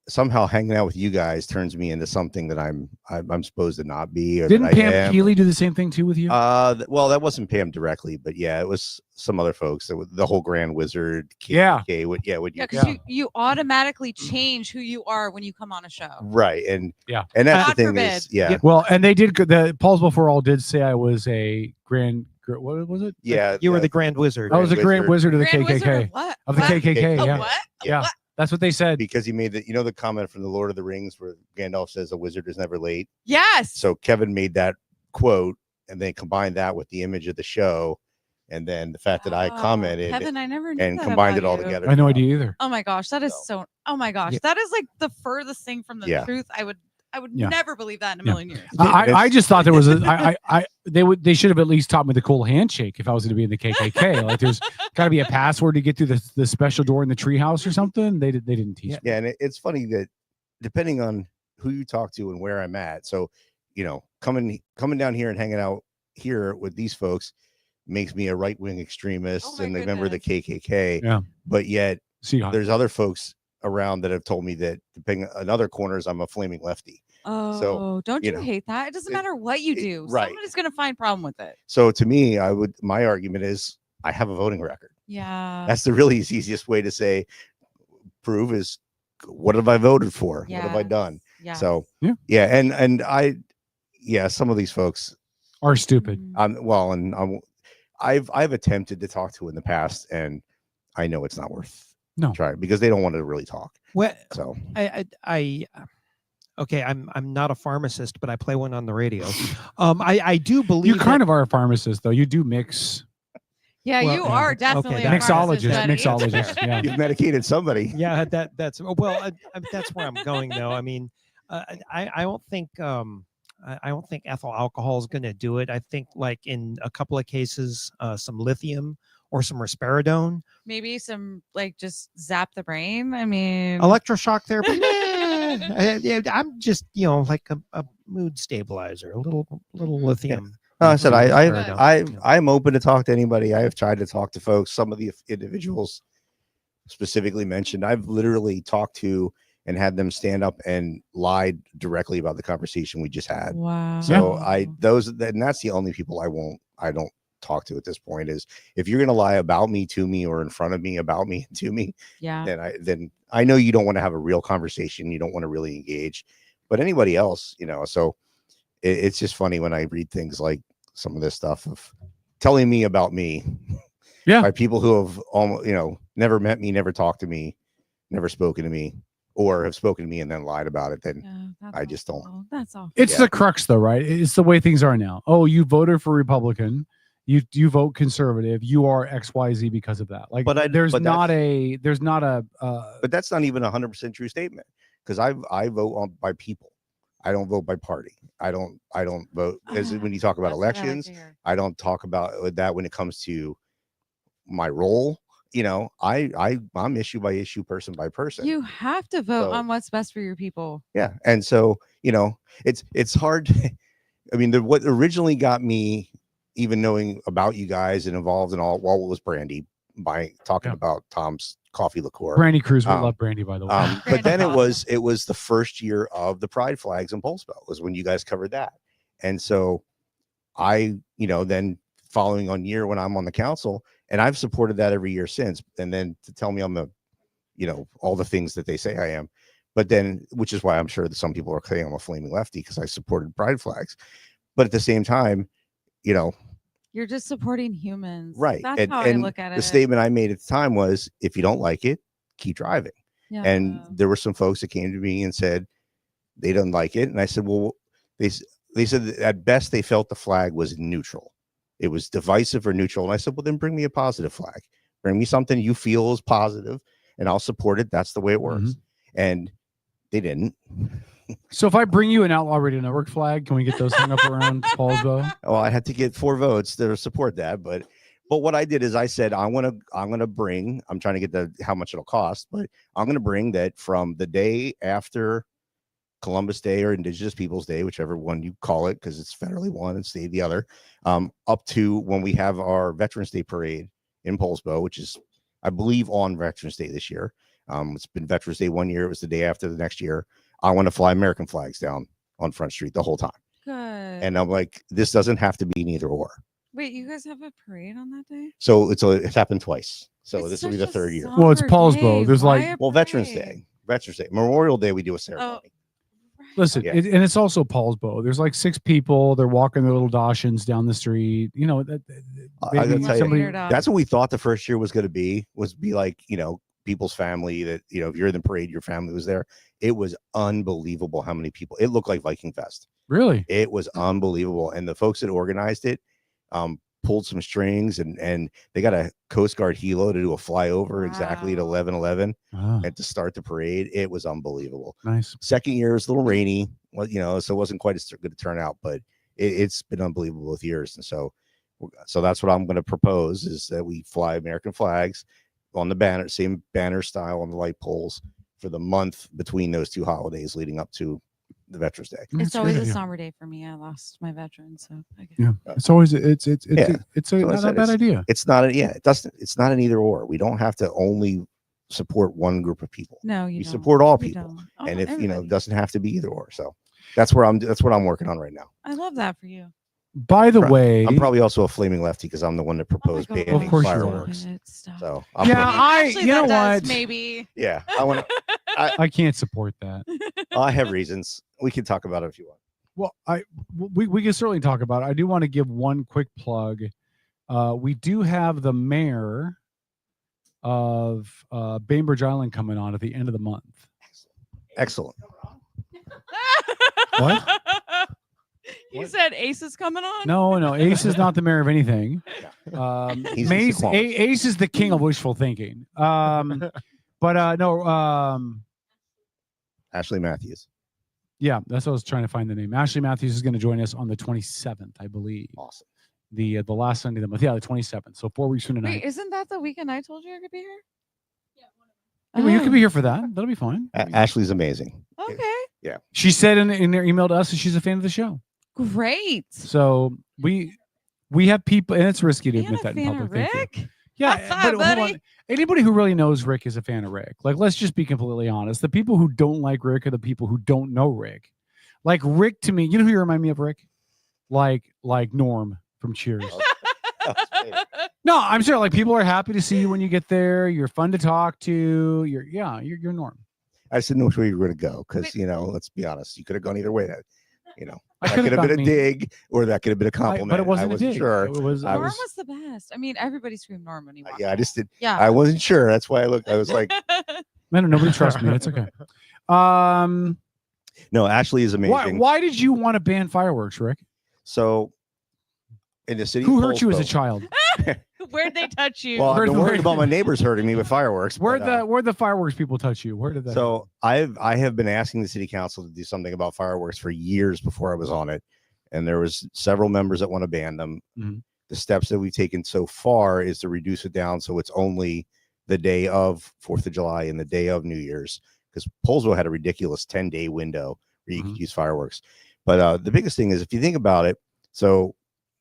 Speaker 12: somehow hanging out with you guys turns me into something that I'm supposed to not be. Or
Speaker 2: didn't Pam Keeley do the same thing too with you?
Speaker 12: Well, that wasn't Pam directly, but yeah, it was some other folks. The whole Grand Wizard, KKK,
Speaker 13: you automatically change who you are when you come on a show,
Speaker 12: right? And that's the thing is,
Speaker 2: Well, and they did. The Paul's Before All did say I was a grand. What was it?
Speaker 12: Yeah,
Speaker 11: you were the Grand Wizard.
Speaker 2: I was a Grand Wizard of the KKK.
Speaker 13: Of
Speaker 2: the KKK.
Speaker 13: Oh,
Speaker 2: Yeah.
Speaker 13: what?
Speaker 2: Yeah.
Speaker 13: What?
Speaker 2: That's what they said.
Speaker 12: Because he made the comment from the Lord of the Rings where Gandalf says a wizard is never late.
Speaker 13: Yes.
Speaker 12: So Kevin made that quote and then combined that with the image of the show, and then the fact that I commented
Speaker 13: Kevin, I never knew
Speaker 12: and
Speaker 13: that
Speaker 12: combined it
Speaker 13: about
Speaker 12: all
Speaker 13: you.
Speaker 12: together.
Speaker 2: I had no idea either.
Speaker 13: Oh my gosh, that is so. Oh my gosh, that is like the furthest thing from the truth. I would never believe that in a million years.
Speaker 2: I just thought there was they should have at least taught me the cool handshake if I was going to be in the KKK. Like there's got to be a password to get through the special door in the treehouse or something. They didn't teach me.
Speaker 12: Yeah, and it's funny that depending on who you talk to and where I'm at, so coming down here and hanging out here with these folks makes me a right-wing extremist and a member of the KKK.
Speaker 2: Yeah,
Speaker 12: but yet there's other folks around that have told me that depending on other corners, I'm a flaming lefty.
Speaker 13: Oh,
Speaker 12: so,
Speaker 13: don't you hate that? It doesn't matter what you do.
Speaker 12: Right.
Speaker 13: Somebody's going to find problem with it.
Speaker 12: So to me, my argument is I have a voting record.
Speaker 13: Yeah.
Speaker 12: That's the really easiest way to say prove is what have I voted for?
Speaker 13: Yes.
Speaker 12: What have I done?
Speaker 13: Yes.
Speaker 12: So and some of these folks
Speaker 2: are stupid.
Speaker 12: I've attempted to talk to in the past, and I know it's not worth trying because they don't want to really talk.
Speaker 11: Well,
Speaker 12: so
Speaker 11: okay, I'm not a pharmacist, but I play one on the radio. I do believe
Speaker 2: you kind of are a pharmacist though. You do mix.
Speaker 13: Yeah,
Speaker 11: Well,
Speaker 13: you
Speaker 11: yeah,
Speaker 13: are
Speaker 11: okay,
Speaker 13: definitely
Speaker 11: that's-
Speaker 13: a pharmacist.
Speaker 2: Mixologist. Yeah.
Speaker 12: You've medicated somebody.
Speaker 11: Yeah, that's well, that's where I'm going though. I mean, I don't think I don't think ethyl alcohol is going to do it. I think like in a couple of cases, some lithium or some risperidone,
Speaker 13: Maybe some like just zap the brain. I mean,
Speaker 11: electroshock therapy. Yeah, I'm just like a mood stabilizer, a little lithium.
Speaker 12: I said
Speaker 11: Risperidone.
Speaker 12: I'm open to talk to anybody. I have tried to talk to folks. Some of the individuals specifically mentioned, I've literally talked to and had them stand up and lied directly about the conversation we just had.
Speaker 13: Wow.
Speaker 12: So and that's the only people I don't talk to at this point. Is if you're going to lie about me, to me, or in front of me, about me, to me, then I know you don't want to have a real conversation. You don't want to really engage. But anybody else, so it's just funny when I read things like some of this stuff of telling me about me by people who have almost, never met me, never talked to me, never spoken to me, or have spoken to me and then lied about it. Then I just don't.
Speaker 13: That's all.
Speaker 2: It's the crux, though, right? It's the way things are now. Oh, you voted for Republican. You vote conservative. You are XYZ because of that. Like, but there's not a.
Speaker 12: But that's not even 100% true statement, because I vote by people. I don't vote by party. I don't vote as when you talk about elections. I don't talk about that when it comes to my role. I'm issue by issue, person by person.
Speaker 13: You have to vote on what's best for your people.
Speaker 12: Yeah, and so it's hard. I mean, what originally got me even knowing about you guys and involved in all was Brandy, by talking about Tom's coffee liqueur.
Speaker 2: Brandy Cruz would love Brandy, by the way.
Speaker 12: But then it was the first year of the Pride flags in Polsbell was when you guys covered that, and so I then following on year when I'm on the council, and I've supported that every year since. And then to tell me I'm all the things that they say I am, but then, which is why I'm sure that some people are saying I'm a flaming lefty because I supported Pride flags, but at the same time,
Speaker 13: you're just supporting humans,
Speaker 12: right?
Speaker 13: That's how I look at it.
Speaker 12: The statement I made at the time was, if you don't like it, keep driving.
Speaker 13: Yeah.
Speaker 12: And there were some folks that came to me and said they didn't like it, and I said, well, they said that at best they felt the flag was neutral. It was divisive or neutral. And I said, well, then bring me a positive flag. Bring me something you feel is positive, and I'll support it. That's the way it works. And they didn't.
Speaker 2: So if I bring you an Outlaw Radio Network flag, can we get those hung up around Paulsville?
Speaker 12: Well, I had to get 4 votes to support that, but what I did is I said, I'm gonna bring. I'm trying to get how much it'll cost, but I'm gonna bring that from the day after Columbus Day or Indigenous Peoples Day, whichever one you call it, because it's federally one and state the other, up to when we have our Veterans Day parade in Polsbo, which is, I believe, on Veterans Day this year. It's been Veterans Day one year. It was the day after the next year. I want to fly American flags down on Front Street the whole time.
Speaker 13: Good.
Speaker 12: And I'm like, this doesn't have to be an either or.
Speaker 13: Wait, you guys have a parade on that day?
Speaker 12: So it's happened twice. So this will be the 3rd year.
Speaker 2: Well, it's Paulsbo. There's
Speaker 12: Veterans Day, Memorial Day, we do a ceremony.
Speaker 2: Listen, and it's also Paulsbo. There's like 6 people. They're walking their little Dachshunds down the street. I
Speaker 12: gotta tell you, that's what we thought the first year was going to be like, people's family that, if you're in the parade, your family was there. It was unbelievable how many people. It looked like Viking Fest.
Speaker 2: Really?
Speaker 12: It was unbelievable. And the folks that organized it pulled some strings, and they got a Coast Guard helo to do a flyover exactly at 11:11 and to start the parade. It was unbelievable.
Speaker 2: Nice.
Speaker 12: Second year was a little rainy, so it wasn't quite as good a turnout, but it's been unbelievable with years. And so that's what I'm going to propose, is that we fly American flags on the banner, same banner style on the light poles, for the month between those 2 holidays leading up to the Veterans Day.
Speaker 13: It's always a somber day for me. I lost my veteran, so I guess.
Speaker 2: It's always it's not a bad idea.
Speaker 12: It's not it's not an either or. We don't have to only support one group of people.
Speaker 13: No,
Speaker 12: you support all people, and if it doesn't have to be either or. So that's what I'm working on right now.
Speaker 13: I love that for you.
Speaker 2: By the way,
Speaker 12: I'm probably also a flaming lefty because I'm the one that proposed banning fireworks. So
Speaker 2: you know what?
Speaker 13: Maybe.
Speaker 12: Yeah, I want to.
Speaker 2: I can't support that.
Speaker 12: I have reasons. We can talk about it if you want.
Speaker 2: Well, we can certainly talk about it. I do want to give one quick plug. We do have the mayor of Bainbridge Island coming on at the end of the month.
Speaker 12: Excellent.
Speaker 2: What?
Speaker 13: You said Ace is coming on?
Speaker 2: No, Ace is not the mayor of anything.
Speaker 12: He's
Speaker 2: Mace,
Speaker 12: the
Speaker 2: Ace is the king of wishful thinking. But no.
Speaker 12: Ashley Matthews.
Speaker 2: Yeah, that's what I was trying to find the name. Ashley Matthews is going to join us on the 27th, I believe.
Speaker 12: Awesome.
Speaker 2: The last Sunday of the month. Yeah, the 27th. So 4 weeks from tonight.
Speaker 13: Wait, isn't that the weekend I told you I could be here?
Speaker 2: Yeah, well, you could be here for that. That'll be fine.
Speaker 12: Ashley's amazing.
Speaker 13: Okay.
Speaker 12: Yeah.
Speaker 2: She said in their email to us that she's a fan of the show.
Speaker 13: Great.
Speaker 2: So we have people, and it's risky to admit that in
Speaker 13: fan
Speaker 2: public.
Speaker 13: of
Speaker 2: Thank you.
Speaker 13: Rick?
Speaker 2: Yeah,
Speaker 13: High
Speaker 2: but
Speaker 13: five,
Speaker 2: hold on. Anybody who really knows Rick is a fan of Rick. Like, let's just be completely honest. The people who don't like Rick are the people who don't know Rick. Like Rick to me, you know who you remind me of, Rick? Like Norm from Cheers. No, I'm sure. Like people are happy to see you when you get there. You're fun to talk to. You're Norm.
Speaker 12: I just didn't know which way you were going to go because let's be honest, you could have gone either way. That
Speaker 2: I
Speaker 12: could have been a dig or that could have been a compliment.
Speaker 2: But it wasn't
Speaker 12: I
Speaker 2: a dig.
Speaker 12: sure.
Speaker 2: It was.
Speaker 13: Norm was the best. I mean, everybody screamed Norm when he walked.
Speaker 12: Yeah, I just did.
Speaker 13: Yeah.
Speaker 12: I wasn't sure. That's why I looked. I was like,
Speaker 2: man, nobody trusts me. It's okay.
Speaker 12: No, Ashley is amazing.
Speaker 2: Why did you want to ban fireworks, Rick?
Speaker 12: So, in the city,
Speaker 2: who hurt you as a child?
Speaker 13: Where'd they touch you?
Speaker 12: Well, I've been worried about my neighbors hurting me with fireworks.
Speaker 2: Where'd the fireworks people touch you? Where did that?
Speaker 12: So I have been asking the city council to do something about fireworks for years before I was on it, and there was several members that want to ban them.
Speaker 2: Mm-hmm.
Speaker 12: The steps that we've taken so far is to reduce it down so it's only the day of 4th of July and the day of New Year's, because Polesville had a ridiculous 10-day window where you could use fireworks. But the biggest thing is, if you think about it, so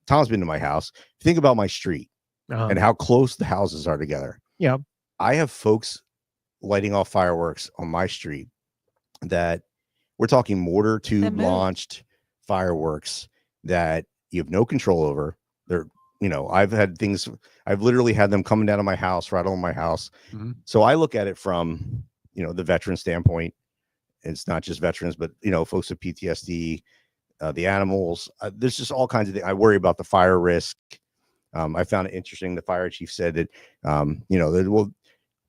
Speaker 12: Tom's been to my house. If you think about my street and how close the houses are together.
Speaker 11: Yeah.
Speaker 12: I have folks lighting off fireworks on my street that we're talking mortar tube launched fireworks that you have no control over. They're, I've literally had them coming down to my house, right on my house.
Speaker 2: Mm-hmm.
Speaker 12: So I look at it from, the veteran standpoint. It's not just veterans, but, folks with PTSD, the animals. There's just all kinds of things. I worry about the fire risk. I found it interesting. The fire chief said that,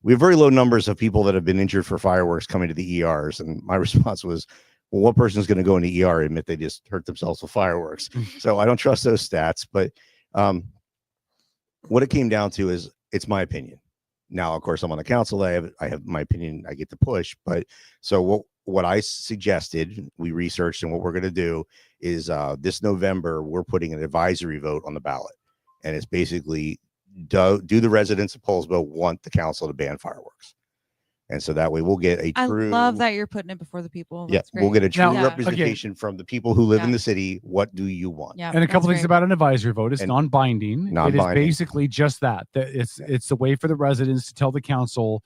Speaker 12: we have very low numbers of people that have been injured for fireworks coming to the ERs. And my response was, well, what person's going to go in the ER and admit they just hurt themselves with fireworks? So I don't trust those stats. But what it came down to is it's my opinion. Now, of course, I'm on the council. I have my opinion. I get to push. But so what I suggested, we researched, and what we're going to do is this November, we're putting an advisory vote on the ballot. And it's basically, do the residents of Polesville want the council to ban fireworks? And so that way we'll get a true.
Speaker 13: I love that you're putting it before the people.
Speaker 12: Yeah,
Speaker 13: That's great.
Speaker 12: we'll get a true
Speaker 13: Yeah.
Speaker 12: representation from the people who live in the city. What do you want?
Speaker 13: Yeah,
Speaker 2: and a couple things about an advisory vote. It's non-binding. It is
Speaker 12: Non-binding.
Speaker 2: basically just that. It's a way for the residents to tell the council,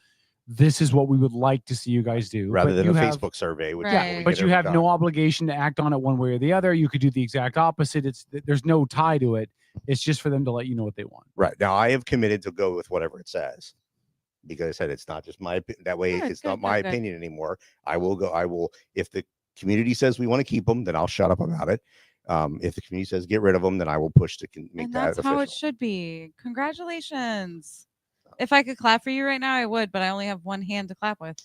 Speaker 2: this is what we would like to see you guys do.
Speaker 12: Rather
Speaker 2: But
Speaker 12: than a
Speaker 2: you have-
Speaker 12: Facebook survey. Which
Speaker 2: Yeah, but you have no obligation to act on it one way or the other. You could do the exact opposite. There's no tie to it. It's just for them to let you know what they want.
Speaker 12: Right. Now, I have committed to go with whatever it says, because I said it's not just my that way. It's not my opinion anymore. I will go. If the community says we want to keep them, then I'll shut up about it. If the community says get rid of them, then I will push to make
Speaker 13: And
Speaker 12: that
Speaker 13: that's
Speaker 12: official.
Speaker 13: how it should be. Congratulations. If I could clap for you right now, I would, but I only have one hand to clap with.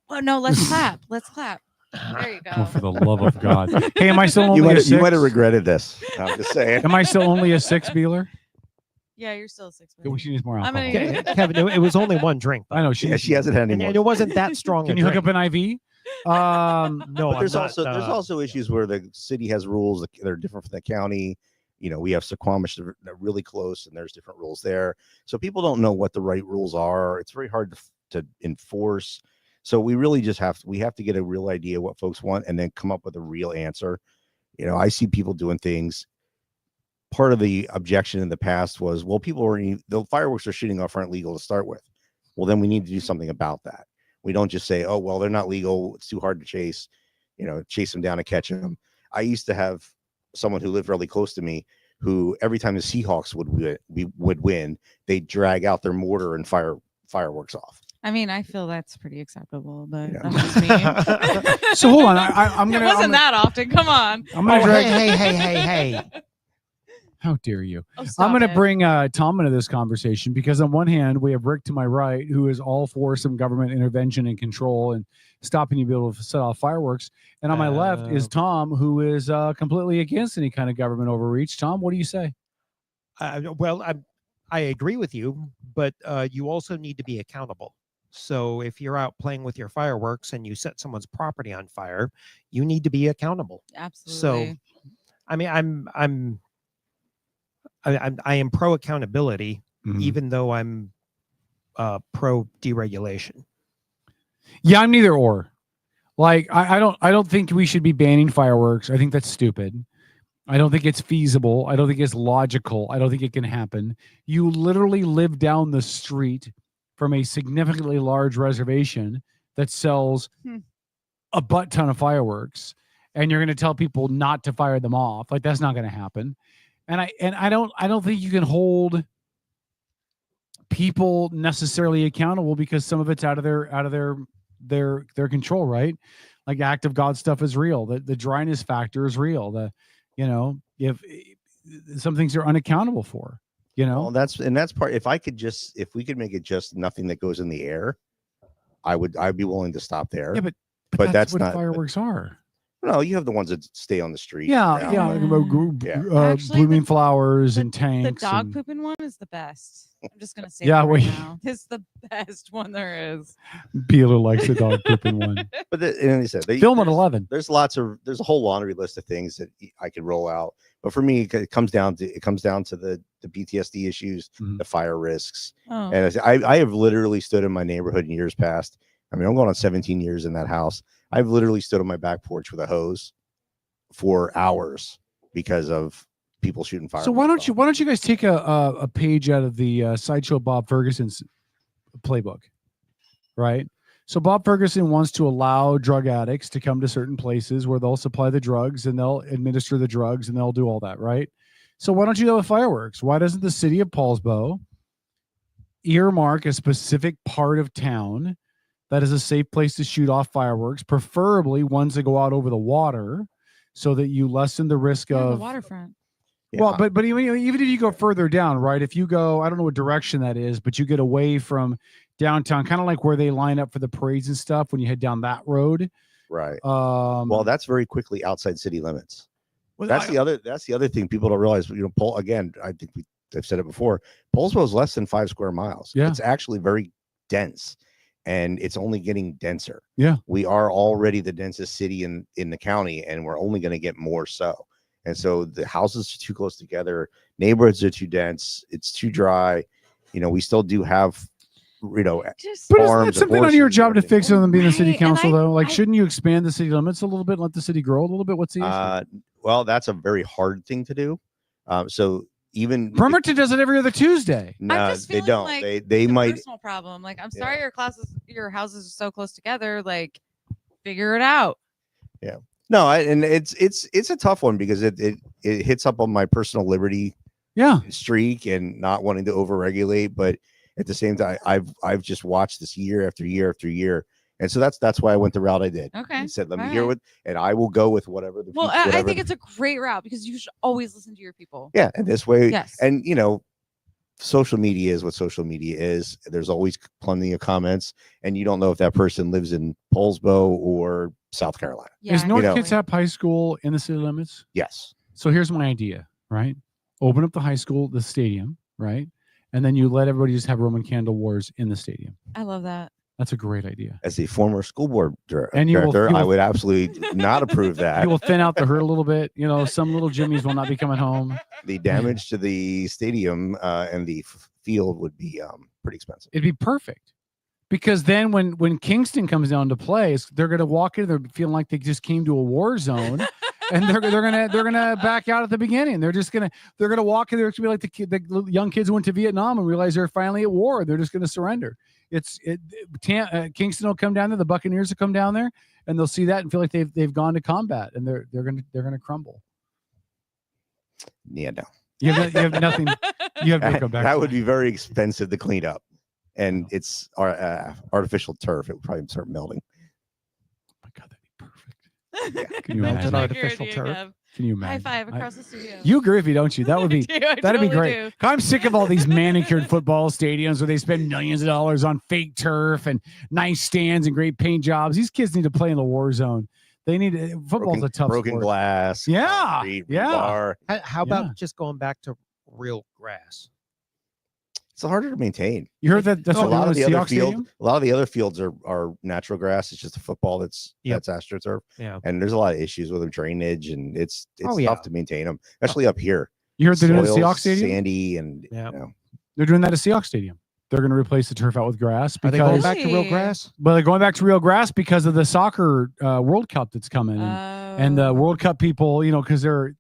Speaker 13: Oh no, let's clap. Let's clap. There you go.
Speaker 2: Oh, for the love of God. Hey, am I still only a 6?
Speaker 12: You might have regretted this. I'm just saying.
Speaker 2: Am I still only a 6, Beeler?
Speaker 13: Yeah, you're still a 6.
Speaker 2: She needs more
Speaker 13: I'm
Speaker 2: alcohol.
Speaker 13: gonna-
Speaker 11: Kevin, it was only one drink.
Speaker 2: I know
Speaker 12: she hasn't had any more.
Speaker 11: And it wasn't that strong.
Speaker 2: Can
Speaker 11: a
Speaker 2: you hook
Speaker 11: drink.
Speaker 2: up an IV?
Speaker 11: No,
Speaker 12: But there's
Speaker 11: I'm not,
Speaker 12: there's also issues where the city has rules that are different from the county. We have Suquamish that are really close, and there's different rules there. So people don't know what the right rules are. It's very hard to enforce. So we really just have to get a real idea what folks want, and then come up with a real answer. I see people doing things. Part of the objection in the past was, well, the fireworks are shooting off aren't legal to start with. Well, then we need to do something about that. We don't just say, oh, well, they're not legal. It's too hard to chase them down and catch them. I used to have someone who lived really close to me who every time the Seahawks would win, they'd drag out their mortar and fire fireworks off.
Speaker 13: I mean, I feel that's pretty acceptable, but that's just me.
Speaker 2: So hold on. I'm gonna.
Speaker 13: It wasn't that often. Come on.
Speaker 2: I'm gonna drag.
Speaker 11: Hey.
Speaker 2: How dare you?
Speaker 13: Oh, stop
Speaker 2: I'm going to
Speaker 13: it.
Speaker 2: bring Tom into this conversation because on one hand, we have Rick to my right, who is all for some government intervention and control and stopping you be able to set off fireworks. And on my left is Tom, who is completely against any kind of government overreach. Tom, what do you say?
Speaker 11: Well, I agree with you, but you also need to be accountable. So if you're out playing with your fireworks and you set someone's property on fire, you need to be accountable.
Speaker 13: Absolutely.
Speaker 11: So, I mean, I am pro accountability, even though I'm pro deregulation.
Speaker 2: Yeah, I'm neither or. Like, I don't think we should be banning fireworks. I think that's stupid. I don't think it's feasible. I don't think it's logical. I don't think it can happen. You literally live down the street from a significantly large reservation that sells a butt ton of fireworks, and you're going to tell people not to fire them off. Like, that's not going to happen. And I don't think you can hold people necessarily accountable because some of it's out of their control, right? Like, act of God stuff is real. The dryness factor is real. If some things are unaccountable for,
Speaker 12: well, that's part. If we could make it just nothing that goes in the air, I'd be willing to stop there.
Speaker 2: Yeah, but that's what
Speaker 12: not
Speaker 2: fireworks are.
Speaker 12: No, you have the ones that stay on the street.
Speaker 2: Blooming flowers and
Speaker 13: The
Speaker 2: tanks.
Speaker 13: dog pooping one is the best. I'm just gonna say
Speaker 2: Yeah,
Speaker 13: that right
Speaker 2: well,
Speaker 13: now. It's the best one there is.
Speaker 2: Beeler likes the dog pooping one.
Speaker 12: But and I said,
Speaker 2: Film at 11.
Speaker 12: There's a whole laundry list of things that I could roll out. But for me, it comes down to the PTSD issues, the fire risks.
Speaker 13: Oh.
Speaker 12: And I have literally stood in my neighborhood in years past. I mean, I'm going on 17 years in that house. I've literally stood on my back porch with a hose for hours because of people shooting fire.
Speaker 2: So why don't you guys take a page out of the Sideshow Bob Ferguson's playbook, right? So Bob Ferguson wants to allow drug addicts to come to certain places where they'll supply the drugs and they'll administer the drugs and they'll do all that, right? So why don't you do that with fireworks? Why doesn't the city of Paulsbo earmark a specific part of town that is a safe place to shoot off fireworks, preferably ones that go out over the water, so that you lessen the risk of
Speaker 13: the waterfront.
Speaker 2: Well, but even if you go further down, right? If you go, I don't know what direction that is, but you get away from downtown, kind of like where they line up for the parades and stuff when you head down that road.
Speaker 12: Right. Well, that's very quickly outside city limits.
Speaker 2: Well,
Speaker 12: That's the other thing people don't realize. Again, I think I've said it before. Paulsbo is less than 5 square miles.
Speaker 2: Yeah.
Speaker 12: It's actually very dense, and it's only getting denser.
Speaker 2: Yeah.
Speaker 12: We are already the densest city in the county, and we're only going to get more so. And so the houses are too close together. Neighborhoods are too dense. It's too dry. We still do have,
Speaker 2: But isn't
Speaker 12: farms,
Speaker 2: that something on your job to fix other than being the city
Speaker 13: Right,
Speaker 2: council,
Speaker 13: and
Speaker 2: though? Like, shouldn't you expand the city limits a little bit, let the city grow a little bit? What's the issue?
Speaker 12: Well, that's a very hard thing to do. So even
Speaker 2: Bremerton does it every other Tuesday.
Speaker 12: No,
Speaker 13: just
Speaker 12: they
Speaker 13: feeling
Speaker 12: don't.
Speaker 13: like
Speaker 12: They
Speaker 13: it's a
Speaker 12: might.
Speaker 13: personal problem. Like, I'm sorry, your houses are so close together. Like, figure it out.
Speaker 12: Yeah. No, and it's a tough one because it hits up on my personal liberty streak and not wanting to overregulate, but at the same time I've just watched this year after year after year. And so that's why I went the route I did.
Speaker 13: Okay.
Speaker 12: I said, let me
Speaker 13: All
Speaker 12: hear
Speaker 13: right.
Speaker 12: and I will go with whatever the
Speaker 13: Well, I think it's a great route because you should always listen to your people.
Speaker 12: Yeah, and this way,
Speaker 13: Yes.
Speaker 12: and social media is what social media is. There's always plenty of comments, and you don't know if that person lives in Paulsbo or South Carolina.
Speaker 13: Yeah,
Speaker 2: Is North Kitsap High School in the city limits?
Speaker 12: Yes.
Speaker 2: So here's my idea, right? Open up the high school, the stadium, right? And then you let everybody just have Roman candle wars in the stadium.
Speaker 13: I love that.
Speaker 2: That's a great idea.
Speaker 12: As a former school board director,
Speaker 2: And you will-
Speaker 12: I would absolutely not approve that.
Speaker 2: You will thin out the herd a little bit. Some little Jimmies will not be coming home.
Speaker 12: The damage to the stadium and the field would be pretty expensive.
Speaker 2: It'd be perfect. Because then when Kingston comes down to play, they're going to walk in, they're feeling like they just came to a war zone, and they're gonna back out at the beginning. They're gonna walk in. They're gonna be like the young kids who went to Vietnam and realize they're finally at war. They're just gonna surrender. Kingston will come down there. The Buccaneers will come down there, and they'll see that and feel like they've gone to combat, and they're gonna crumble.
Speaker 12: Yeah, no.
Speaker 2: You have nothing. You have to go back.
Speaker 12: That would be very expensive to clean up, and it's artificial turf. It would probably start melting.
Speaker 2: Can you
Speaker 11: Melted
Speaker 2: imagine?
Speaker 11: artificial turf.
Speaker 2: Can you
Speaker 13: High
Speaker 2: imagine?
Speaker 13: five across the studio.
Speaker 2: You agree with me, don't you? That would be
Speaker 13: I do, I
Speaker 2: that'd be
Speaker 13: totally
Speaker 2: great.
Speaker 13: do.
Speaker 2: I'm sick of all these manicured football stadiums where they spend millions of dollars on fake turf and nice stands and great paint jobs. These kids need to play in the war zone. They need football's a tough
Speaker 12: broken
Speaker 2: sport.
Speaker 12: glass.
Speaker 2: Yeah,
Speaker 12: concrete,
Speaker 2: yeah.
Speaker 12: rebar.
Speaker 11: How about just going back to real grass?
Speaker 12: It's harder to maintain.
Speaker 2: You heard that? That's
Speaker 12: a
Speaker 2: what
Speaker 12: lot of the other field.
Speaker 2: Stadium?
Speaker 12: A lot of the other fields are natural grass. It's just a football that's AstroTurf.
Speaker 11: Yeah.
Speaker 12: And there's a lot of issues with drainage, and it's
Speaker 11: Oh,
Speaker 12: tough to maintain them, especially up here.
Speaker 2: You heard they're doing
Speaker 12: Soil's
Speaker 2: the Seahawks Stadium?
Speaker 12: sandy, and
Speaker 2: they're doing that at Seahawks Stadium. They're going to replace the turf out with grass.
Speaker 11: Are they going back to real grass?
Speaker 2: Well, they're going back to real grass because of the soccer World Cup that's coming, and the World Cup people, because they're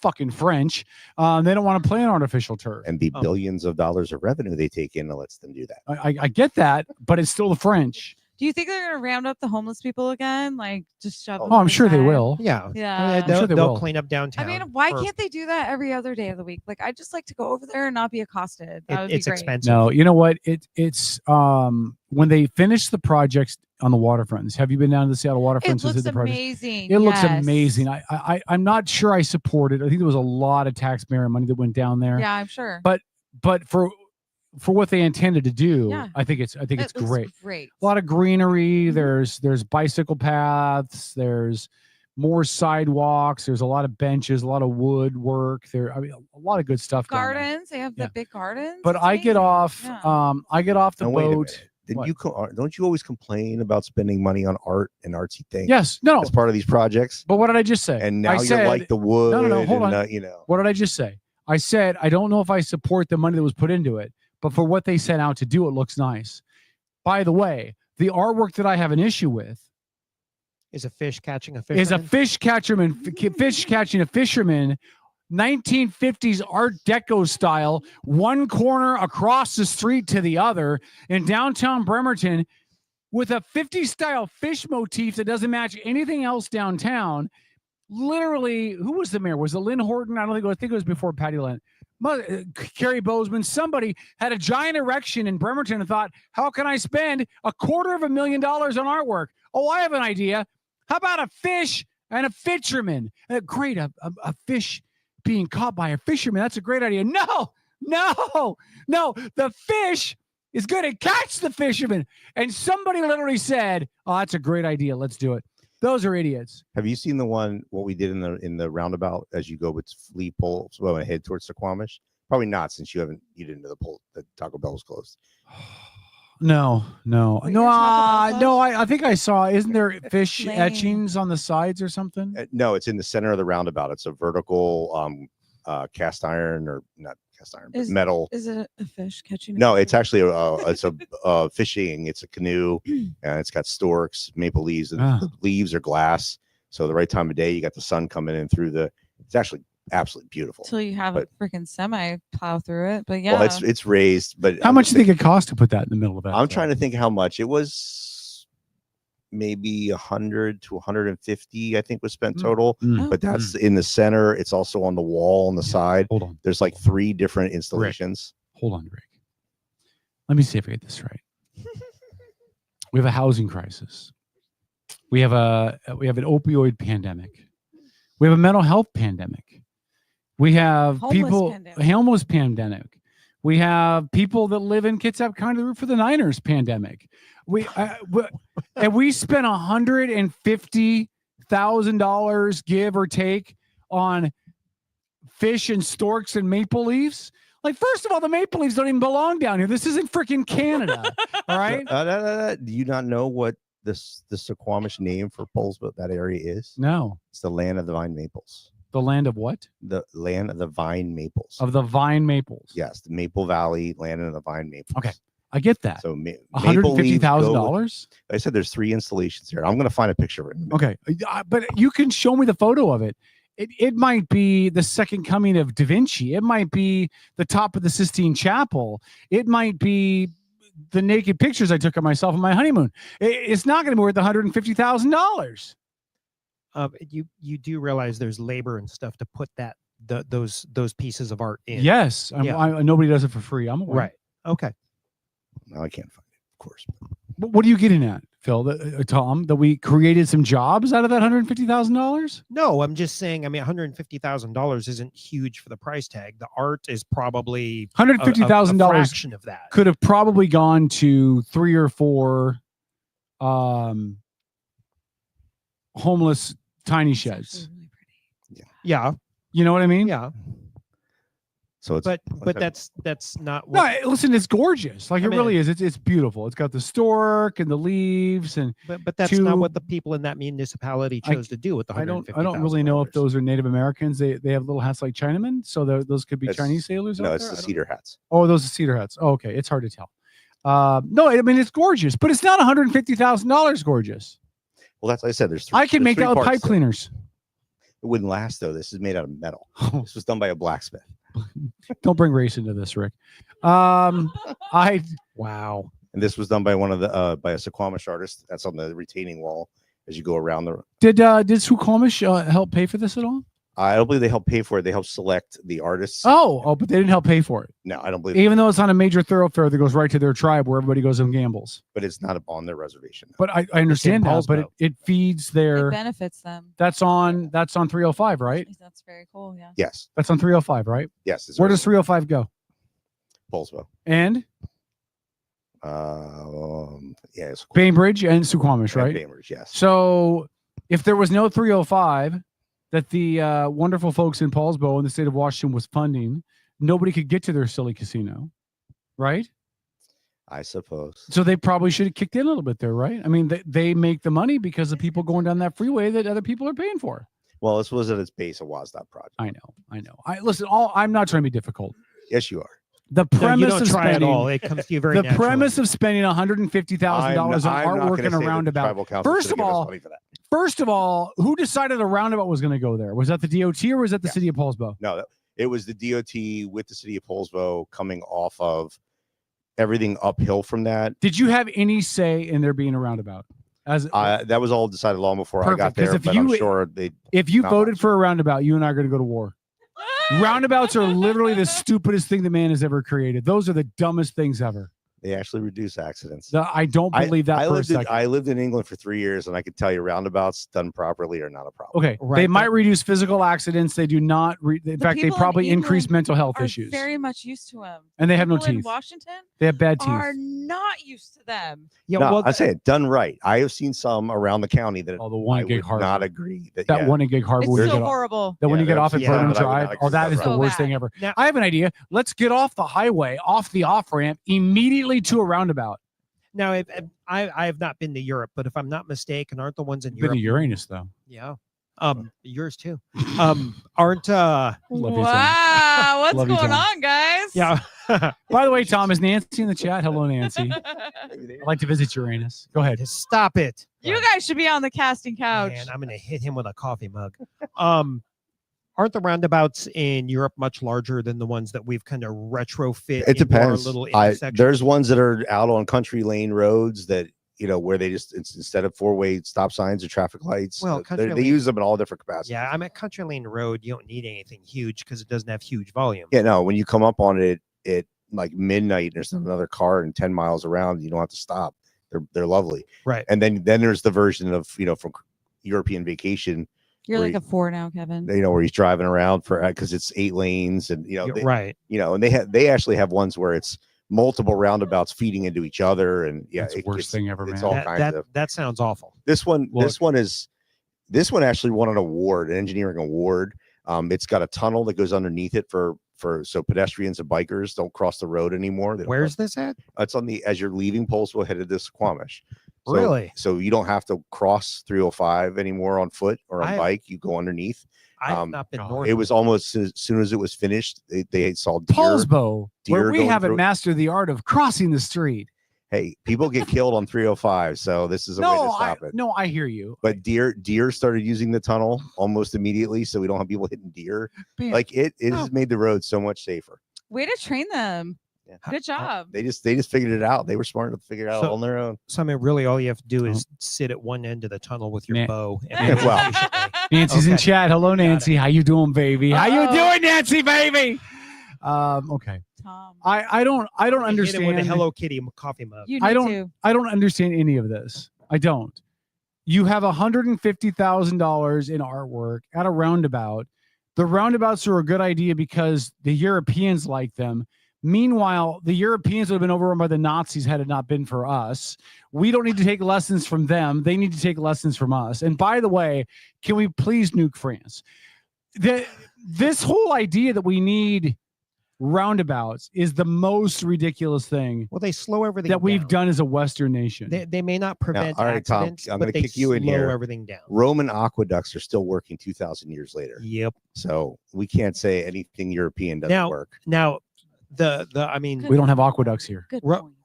Speaker 2: fucking French, they don't want to play on artificial turf.
Speaker 12: And the billions of dollars of revenue they take in lets them do that.
Speaker 2: I get that, but it's still the French.
Speaker 13: Do you think they're going to round up the homeless people again? Like just shove them
Speaker 2: I'm sure they will.
Speaker 11: Yeah.
Speaker 13: Yeah.
Speaker 11: They'll clean up downtown.
Speaker 13: I mean, why can't they do that every other day of the week? Like, I just like to go over there and not be accosted. That would be
Speaker 11: It's
Speaker 13: great.
Speaker 11: expensive.
Speaker 2: No, you know what? It's when they finish the projects on the waterfronts. Have you been down to the Seattle waterfronts?
Speaker 13: It looks
Speaker 2: the project?
Speaker 13: amazing.
Speaker 2: It looks amazing. I'm not sure I support it. I think there was a lot of taxpayer money that went down there.
Speaker 13: Yeah, I'm sure.
Speaker 2: But for what they intended to do,
Speaker 13: Yeah.
Speaker 2: I think it's
Speaker 13: looks
Speaker 2: great.
Speaker 13: Great.
Speaker 2: A lot of greenery. There's bicycle paths. There's more sidewalks. There's a lot of benches, a lot of wood work. A lot of good stuff. down there.
Speaker 13: Gardens. They have the big gardens.
Speaker 2: But
Speaker 13: It's
Speaker 2: I get
Speaker 13: amazing.
Speaker 2: off.
Speaker 13: Yeah.
Speaker 2: I get off the
Speaker 12: Now, wait a
Speaker 2: boat.
Speaker 12: minute. Don't you always complain about spending money on art and artsy things?
Speaker 2: Yes. No.
Speaker 12: As part of these projects.
Speaker 2: But what did I just say?
Speaker 12: And now
Speaker 2: I
Speaker 12: you're
Speaker 2: said,
Speaker 12: like the wood.
Speaker 2: No. Hold on.
Speaker 12: And,
Speaker 2: What did I just say? I said I don't know if I support the money that was put into it, but for what they set out to do, it looks nice. By the way, the artwork that I have an issue with
Speaker 11: is a fish catching a fisherman.
Speaker 2: Is a fish catching a fisherman. 1950s Art Deco style, one corner across the street to the other in downtown Bremerton, with a 50s style fish motif that doesn't match anything else downtown. Literally, who was the mayor? Was it Lynn Horton? I think it was before Patty Lynn. Kerry Bozeman. Somebody had a giant erection in Bremerton and thought, how can I spend $250,000 on artwork? Oh, I have an idea. How about a fish and a fisherman? Great, a fish being caught by a fisherman. That's a great idea. No. The fish is going to catch the fisherman. And somebody literally said, oh, that's a great idea. Let's do it. Those are idiots.
Speaker 12: Have you seen what we did in the roundabout as you go with Lee Pole and head towards Suquamish? Probably not, since you didn't know the Taco Bell was closed.
Speaker 2: No. I think I saw. Isn't there fish
Speaker 13: Lame.
Speaker 2: etchings on the sides or something?
Speaker 12: No, it's in the center of the roundabout. It's a vertical cast iron, or not cast iron, but metal.
Speaker 13: Is it a fish catching?
Speaker 12: No, it's actually it's a fishing. It's a canoe, and it's got storks, maple leaves, and the leaves are glass. So the right time of day, you got the sun coming in through it's actually absolutely beautiful.
Speaker 13: Until you have a freaking semi plow through it. But yeah.
Speaker 12: Well, it's raised, but
Speaker 2: how much do you think it cost to put that in the middle of that?
Speaker 12: I'm trying to think how much it was. Maybe 100 to 150, I think, was spent total. But that's in the center. It's also on the wall on the side.
Speaker 2: Hold on.
Speaker 12: There's like 3 different installations.
Speaker 2: Rick. Hold on, Rick. Let me see if I get this right. We have a housing crisis. We have an opioid pandemic. We have a mental health pandemic. We have homeless pandemic. We have people that live in Kitsap County, root for the Niners pandemic. We spent $150,000, give or take, on fish and storks and maple leaves. Like, first of all, the maple leaves don't even belong down here. This isn't freaking Canada. All right.
Speaker 12: Do you not know what the Suquamish name for Polesville, that area, is?
Speaker 2: No.
Speaker 12: It's the land of the vine maples.
Speaker 2: The land of what?
Speaker 12: The land of the vine maples.
Speaker 2: Of the vine maples.
Speaker 12: Yes, the Maple Valley, land of the vine maples.
Speaker 2: Okay, I get that.
Speaker 12: So
Speaker 2: $150,000.
Speaker 12: I said there's 3 installations here. I'm going to find a picture of it.
Speaker 2: Okay, but you can show me the photo of it. It might be the second coming of Da Vinci. It might be the top of the Sistine Chapel. It might be the naked pictures I took of myself on my honeymoon. It's not going to be worth $150,000.
Speaker 11: You do realize there's labor and stuff to put those pieces of art in.
Speaker 2: Yes, nobody does it for free. I'm aware.
Speaker 11: Right. Okay.
Speaker 12: No, I can't find it, of course.
Speaker 2: But what are you getting at, Phil? Tom, that we created some jobs out of that $150,000?
Speaker 11: No, I'm just saying. I mean, $150,000 isn't huge for the price tag. The art is probably
Speaker 2: $150,000.
Speaker 11: Fraction of that
Speaker 2: could have probably gone to 3 or 4 homeless tiny sheds.
Speaker 11: Yeah.
Speaker 2: You know what I mean?
Speaker 11: Yeah.
Speaker 12: So it's
Speaker 11: but that's not
Speaker 2: No,
Speaker 11: what.
Speaker 2: listen, it's gorgeous. Like
Speaker 11: I
Speaker 2: it
Speaker 11: mean-
Speaker 2: really is. It's beautiful. It's got the stork and the leaves and.
Speaker 11: But that's not what the people in that municipality chose to do with the
Speaker 2: I don't
Speaker 11: $150,000.
Speaker 2: really know if those are Native Americans. They have little hats like Chinamen, so those could be Chinese sailors.
Speaker 12: No,
Speaker 2: out
Speaker 12: it's
Speaker 2: there?
Speaker 12: the
Speaker 2: I don't
Speaker 12: cedar
Speaker 2: know.
Speaker 12: hats.
Speaker 2: Oh, those are cedar hats. Oh, okay, it's hard to tell. No, I mean it's gorgeous, but it's not $150,000 gorgeous.
Speaker 12: Well, that's like I said. There's
Speaker 2: I can make that with pipe cleaners.
Speaker 12: It wouldn't last though. This is made out of metal. This was done by a blacksmith.
Speaker 2: Don't bring race into this, Rick. Wow.
Speaker 12: And this was done by one of the by a Suquamish artist. That's on the retaining wall as you go around the.
Speaker 2: Did Suquamish help pay for this at all?
Speaker 12: I don't believe they help pay for it. They help select the artists.
Speaker 2: Oh, but they didn't help pay for it.
Speaker 12: No, I don't believe.
Speaker 2: Even though it's on a major thoroughfare that goes right to their tribe where everybody goes and gambles.
Speaker 12: But it's not on their reservation.
Speaker 2: But I understand that. But it feeds their.
Speaker 13: It benefits them.
Speaker 2: That's on 305, right?
Speaker 13: That's very cool. Yeah.
Speaker 12: Yes.
Speaker 2: That's on 305, right?
Speaker 12: Yes.
Speaker 2: Where does 305 go?
Speaker 12: Paulsville.
Speaker 2: And
Speaker 12: yes.
Speaker 2: Bainbridge and Suquamish,
Speaker 12: And
Speaker 2: right?
Speaker 12: Bainbridge, yes.
Speaker 2: So if there was no 305 that the wonderful folks in Paulsbo in the state of Washington was funding, nobody could get to their silly casino, right?
Speaker 12: I suppose.
Speaker 2: So they probably should have kicked in a little bit there, right? I mean, they make the money because of people going down that freeway that other people are paying for.
Speaker 12: Well, this was at its base a WASDOT project.
Speaker 2: I know. Listen. I'm not trying to be difficult.
Speaker 12: Yes, you are.
Speaker 2: The premise
Speaker 11: you don't
Speaker 2: of
Speaker 11: try
Speaker 2: spending
Speaker 11: at all. It comes to you very
Speaker 2: the
Speaker 11: naturally.
Speaker 2: premise of spending $150,000 on artwork in a roundabout. First of all, who decided a roundabout was going to go there? Was that the DOT or was that the city of Paulsbo?
Speaker 12: No, it was the DOT with the city of Paulsbo coming off of everything uphill from that.
Speaker 2: Did you have any say in there being a roundabout?
Speaker 12: That was all decided long before I got
Speaker 2: Perfect, 'cause
Speaker 12: there,
Speaker 2: if
Speaker 12: but
Speaker 2: you-
Speaker 12: I'm sure
Speaker 2: If you
Speaker 12: not
Speaker 2: voted for a roundabout, you and I are going to go to war. Roundabouts are literally the stupidest thing that man has ever created. Those are the dumbest things ever.
Speaker 12: They actually reduce accidents.
Speaker 2: I don't believe that for a second.
Speaker 12: I lived in England for 3 years, and I could tell you roundabouts done properly are not a problem.
Speaker 2: Okay, they might reduce physical accidents. They do not. In fact, they
Speaker 13: people in
Speaker 2: probably increase
Speaker 13: England
Speaker 2: mental health
Speaker 13: are
Speaker 2: issues.
Speaker 13: Very much used to them.
Speaker 2: And they have no
Speaker 13: People in
Speaker 2: teeth.
Speaker 13: Washington
Speaker 2: They have bad teeth.
Speaker 13: are not used to them.
Speaker 11: Yeah,
Speaker 12: no,
Speaker 11: well,
Speaker 12: I say it done right. I have seen some around the county that
Speaker 2: the one
Speaker 12: I
Speaker 2: at Gig
Speaker 12: would
Speaker 2: Harbor.
Speaker 12: not agree that
Speaker 2: That one in Gig Harbor.
Speaker 13: It's
Speaker 2: where you
Speaker 13: so
Speaker 2: get off-
Speaker 13: horrible.
Speaker 2: That when you get
Speaker 12: Yeah,
Speaker 2: off at
Speaker 12: yeah,
Speaker 2: Burnham
Speaker 12: but I would
Speaker 2: Drive,
Speaker 12: not
Speaker 2: oh, that
Speaker 12: accept
Speaker 2: is
Speaker 12: that
Speaker 2: the
Speaker 12: route.
Speaker 2: worst thing ever. I have an idea. Let's get off the highway, off the off ramp, immediately to a roundabout.
Speaker 11: Now, I have not been to Europe, but if I'm not mistaken, aren't the ones in
Speaker 2: Been
Speaker 11: Europe?
Speaker 2: to Uranus though.
Speaker 11: Yeah. Yours too. Aren't
Speaker 2: Love you, Tom.
Speaker 13: Wow, what's
Speaker 2: Love you,
Speaker 13: going
Speaker 2: Tom.
Speaker 13: on, guys?
Speaker 11: Yeah.
Speaker 2: By the way, Tom, is Nancy in the chat? Hello, Nancy. I'd like to visit Uranus. Go ahead.
Speaker 11: Stop it.
Speaker 13: You guys should be on the casting couch.
Speaker 11: Man, I'm gonna hit him with a coffee mug. Aren't the roundabouts in Europe much larger than the ones that we've kind of retrofit?
Speaker 12: It
Speaker 11: into our
Speaker 12: depends.
Speaker 11: little intersections?
Speaker 12: There's ones that are out on country lane roads that where they just instead of 4-way stop signs or traffic lights.
Speaker 11: Well, country
Speaker 12: they
Speaker 11: lane-
Speaker 12: use them in all different capacities.
Speaker 11: Yeah, I'm at Country Lane Road. You don't need anything huge because it doesn't have huge volume.
Speaker 12: Yeah, no. When you come up on it at like midnight, there's another car and 10 miles around. You don't have to stop. They're lovely.
Speaker 11: Right.
Speaker 12: And then there's the version of from European Vacation.
Speaker 13: You're
Speaker 12: where
Speaker 13: like a 4 now, Kevin.
Speaker 12: where he's driving around for because it's 8 lanes and
Speaker 11: right.
Speaker 12: And they actually have ones where it's multiple roundabouts feeding into each other and
Speaker 2: That's the worst thing ever,
Speaker 12: it's
Speaker 2: man.
Speaker 12: all kinds of
Speaker 11: That sounds awful.
Speaker 12: this one actually won an award, an engineering award. It's got a tunnel that goes underneath it for so pedestrians and bikers don't cross the road anymore. They don't
Speaker 11: Where's this at?
Speaker 12: It's on as you're leaving Polsville headed to Suquamish. So,
Speaker 11: Really?
Speaker 12: So you don't have to cross 305 anymore on foot or on bike. You go underneath.
Speaker 11: I've not been north.
Speaker 12: It was almost as soon as it was finished, they saw deer.
Speaker 2: Paulsbo, where we
Speaker 12: going
Speaker 2: haven't
Speaker 12: through-
Speaker 2: mastered the art of crossing the street.
Speaker 12: Hey, people get killed on 305, so this is a way to stop it.
Speaker 2: No, I hear you.
Speaker 12: But deer started using the tunnel almost immediately, so we don't have people hitting deer.
Speaker 2: Man.
Speaker 12: Like it has made the road so much safer.
Speaker 13: Way to train them.
Speaker 12: Yeah.
Speaker 13: Good job.
Speaker 12: They just figured it out. They were smart enough to figure it out
Speaker 11: So-
Speaker 12: on their own.
Speaker 11: So I mean, really, all you have to do is sit at one end of the tunnel with your
Speaker 2: Nah.
Speaker 11: bow.
Speaker 12: Well,
Speaker 2: Nancy's in
Speaker 11: Okay.
Speaker 2: chat. Hello, Nancy. How you doing, baby? How you
Speaker 13: Uh-oh.
Speaker 2: doing, Nancy, baby? Okay.
Speaker 13: Tom.
Speaker 2: I don't
Speaker 11: Hit him
Speaker 2: understand.
Speaker 11: with a Hello Kitty coffee mug.
Speaker 13: You need
Speaker 2: I don't
Speaker 13: to.
Speaker 2: I don't understand any of this. I don't. You have $150,000 in artwork at a roundabout. The roundabouts are a good idea because the Europeans like them. Meanwhile, the Europeans would have been overrun by the Nazis had it not been for us. We don't need to take lessons from them. They need to take lessons from us. And by the way, can we please nuke France? This whole idea that we need roundabouts is the most ridiculous thing.
Speaker 11: Well, they slow everything
Speaker 2: that we've
Speaker 11: down.
Speaker 2: done as a Western nation.
Speaker 11: They may not prevent
Speaker 12: all right, Tom,
Speaker 11: accidents,
Speaker 12: I'm
Speaker 11: but
Speaker 12: going to
Speaker 11: they
Speaker 12: kick you in
Speaker 11: slow
Speaker 12: here.
Speaker 11: everything down.
Speaker 12: Roman aqueducts are still working 2,000 years later.
Speaker 11: Yep.
Speaker 12: So we can't say anything European doesn't work.
Speaker 11: Now, I mean,
Speaker 2: we don't have aqueducts here.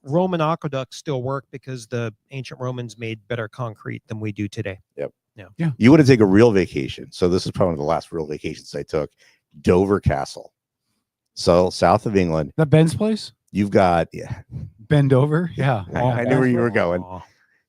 Speaker 11: Roman aqueducts still work because the ancient Romans made better concrete than we do today.
Speaker 12: Yep.
Speaker 11: Yeah.
Speaker 12: You want to take a real vacation. So this is probably one of the last real vacations I took. Dover Castle. So south of England.
Speaker 2: That Ben's place?
Speaker 12: You've got
Speaker 2: Ben Dover? Yeah.
Speaker 12: I knew where you were going.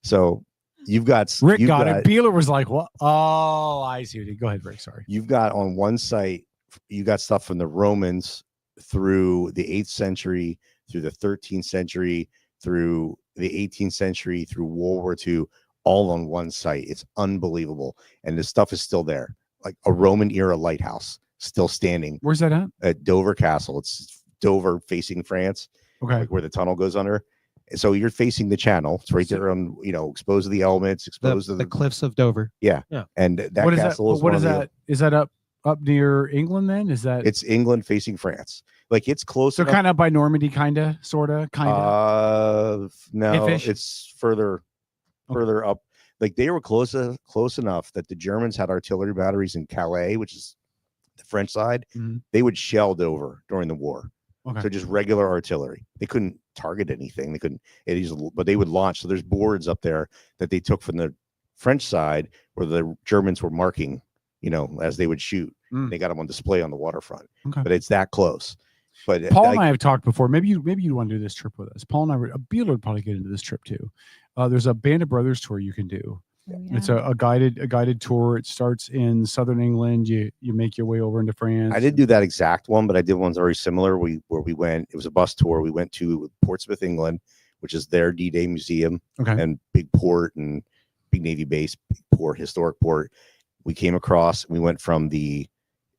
Speaker 12: So you've got
Speaker 2: Rick got it. Beeler was like, what? Oh, I see. Go ahead, Rick. Sorry.
Speaker 12: You've got on one site, you got stuff from the Romans through the 8th century, through the 13th century, through the 18th century, through World War II, all on one site. It's unbelievable. And this stuff is still there. Like a Roman era lighthouse still standing.
Speaker 2: Where's that at?
Speaker 12: At Dover Castle. It's Dover facing France.
Speaker 2: Okay.
Speaker 12: Like where the tunnel goes under. So you're facing the channel. It's right there on, exposed to the elements, exposed to
Speaker 11: the cliffs of Dover.
Speaker 12: Yeah. And that
Speaker 2: what is
Speaker 12: castle is
Speaker 2: what is
Speaker 12: one of
Speaker 2: that? Is that up near England then? Is that
Speaker 12: it's England facing France? Like it's close.
Speaker 2: So kind of by Normandy, kind of,
Speaker 12: no,
Speaker 2: If-ish?
Speaker 12: it's further up. Like they were close enough that the Germans had artillery batteries in Calais, which is the French side. They would shell Dover during the war.
Speaker 2: Okay.
Speaker 12: So just regular artillery. They couldn't target anything. They couldn't. But they would launch. So there's boards up there that they took from the French side where the Germans were marking, as they would shoot. They got them on display on the waterfront.
Speaker 2: Okay.
Speaker 12: But it's that close. But
Speaker 2: Paul and I have talked before. Maybe you want to do this trip with us. Paul and I Beeler would probably get into this trip too. There's a Band of Brothers tour you can do. It's a guided tour. It starts in southern England. You make your way over into France.
Speaker 12: I didn't do that exact one, but I did ones very similar. Where we went. It was a bus tour. We went to Portsmouth, England, which is their D-Day museum.
Speaker 2: Okay.
Speaker 12: And big port and big Navy base, big port, historic port. We came across. We went from the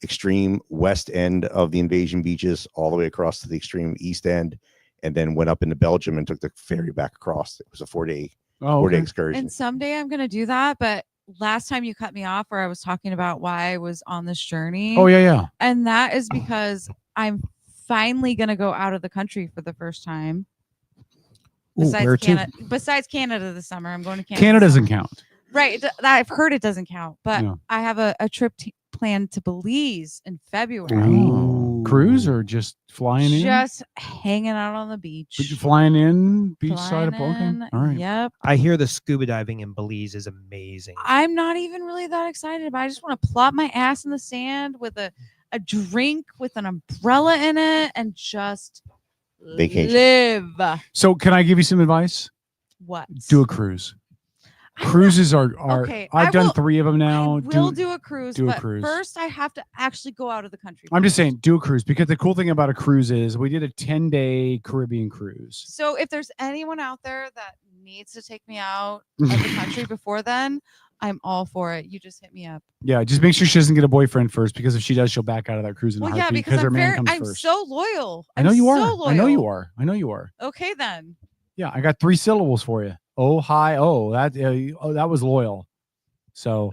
Speaker 12: extreme west end of the invasion beaches all the way across to the extreme east end, and then went up into Belgium and took the ferry back across. It was a 4-day. Four-day excursion.
Speaker 13: And someday I'm going to do that. But last time you cut me off where I was talking about why I was on this journey.
Speaker 2: Oh, yeah.
Speaker 13: And that is because I'm finally going to go out of the country for the first time. Besides Canada this summer. I'm going to Canada.
Speaker 2: Canada doesn't count.
Speaker 13: Right. I've heard it doesn't count. But
Speaker 2: No.
Speaker 13: I have a trip planned to Belize in February.
Speaker 2: Ooh. Cruise or just flying in?
Speaker 13: Just hanging out on the beach.
Speaker 2: But you flying in beachside of okay. All right.
Speaker 13: Yep.
Speaker 11: I hear the scuba diving in Belize is amazing.
Speaker 13: I'm not even really that excited, but I just want to plop my ass in the sand with a drink with an umbrella in it and just
Speaker 12: Vacation.
Speaker 13: live.
Speaker 2: So can I give you some advice?
Speaker 13: What?
Speaker 2: Do a cruise. Cruises are
Speaker 13: okay.
Speaker 2: I've done 3 of them now.
Speaker 13: We'll do a cruise,
Speaker 2: do a
Speaker 13: but
Speaker 2: cruise.
Speaker 13: first I have to actually go out of the country.
Speaker 2: I'm just saying, do a cruise, because the cool thing about a cruise is we did a 10-day Caribbean cruise.
Speaker 13: So if there's anyone out there that needs to take me out of the country before then, I'm all for it. You just hit me up.
Speaker 2: Yeah, just make sure she doesn't get a boyfriend first, because if she does, she'll back out of that cruise in a
Speaker 13: Well, yeah,
Speaker 2: heartbeat,
Speaker 13: because
Speaker 2: her man comes
Speaker 13: I'm
Speaker 2: first.
Speaker 13: so loyal.
Speaker 2: I know you are.
Speaker 13: So
Speaker 2: I know you
Speaker 13: loyal.
Speaker 2: are. I know you are.
Speaker 13: Okay, then.
Speaker 2: Yeah, I got 3 syllables for you. Oh, hi. Oh, that was loyal. So,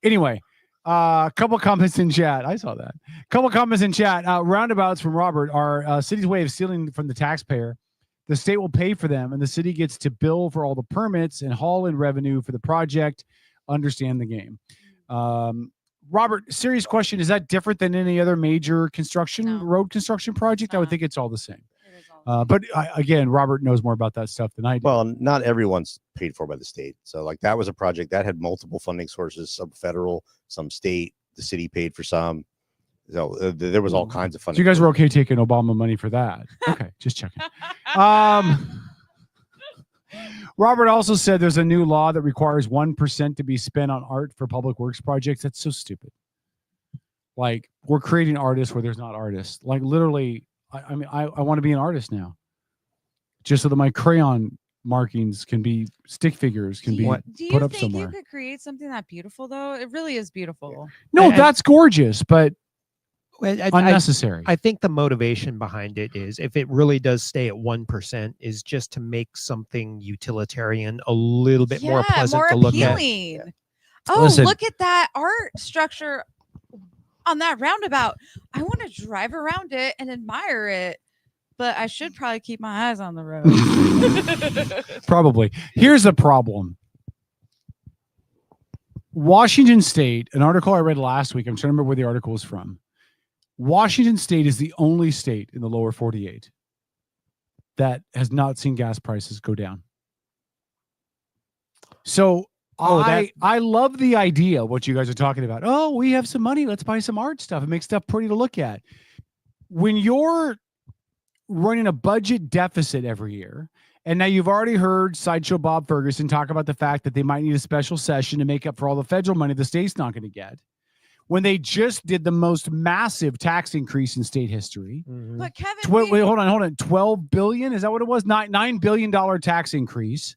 Speaker 2: anyway, couple comments in chat. I saw that. Couple comments in chat. Roundabouts from Robert are city's way of stealing from the taxpayer. The state will pay for them, and the city gets to bill for all the permits and haul in revenue for the project. Understand the game. Robert, serious question. Is that different than any other major road construction project? I would think it's all the same. But again, Robert knows more about that stuff than I do.
Speaker 12: Well, not everyone's paid for by the state. So like that was a project that had multiple funding sources, some federal, some state. The city paid for some. So there was all kinds of funding.
Speaker 2: So you guys were okay taking Obama money for that? Okay, just checking. Robert also said there's a new law that requires 1% to be spent on art for public works projects. That's so stupid. Like, we're creating artists where there's not artists. Like, literally, I mean, I want to be an artist now, just so that my crayon markings can be stick figures, can be put up somewhere.
Speaker 13: Do you think you could create something that beautiful, though? It really is beautiful.
Speaker 2: No, that's gorgeous, but unnecessary.
Speaker 11: I think the motivation behind it is, if it really does stay at 1%, is just to make something utilitarian a little bit more pleasant
Speaker 13: more
Speaker 11: to look at.
Speaker 13: appealing. Oh,
Speaker 2: Listen.
Speaker 13: look at that art structure on that roundabout. I want to drive around it and admire it, but I should probably keep my eyes on the road.
Speaker 2: Probably. Here's the problem. Washington State, an article I read last week, I'm trying to remember where the article was from. Washington State is the only state in the lower 48 that has not seen gas prices go down. So I love the idea, what you guys are talking about. Oh, we have some money. Let's buy some art stuff and make stuff pretty to look at. When you're running a budget deficit every year, and now you've already heard Sideshow Bob Ferguson talk about the fact that they might need a special session to make up for all the federal money the state's not going to get. When they just did the most massive tax increase in state history.
Speaker 13: But Kevin,
Speaker 2: wait, hold on. 12 billion. Is that what it was? $9 billion tax increase.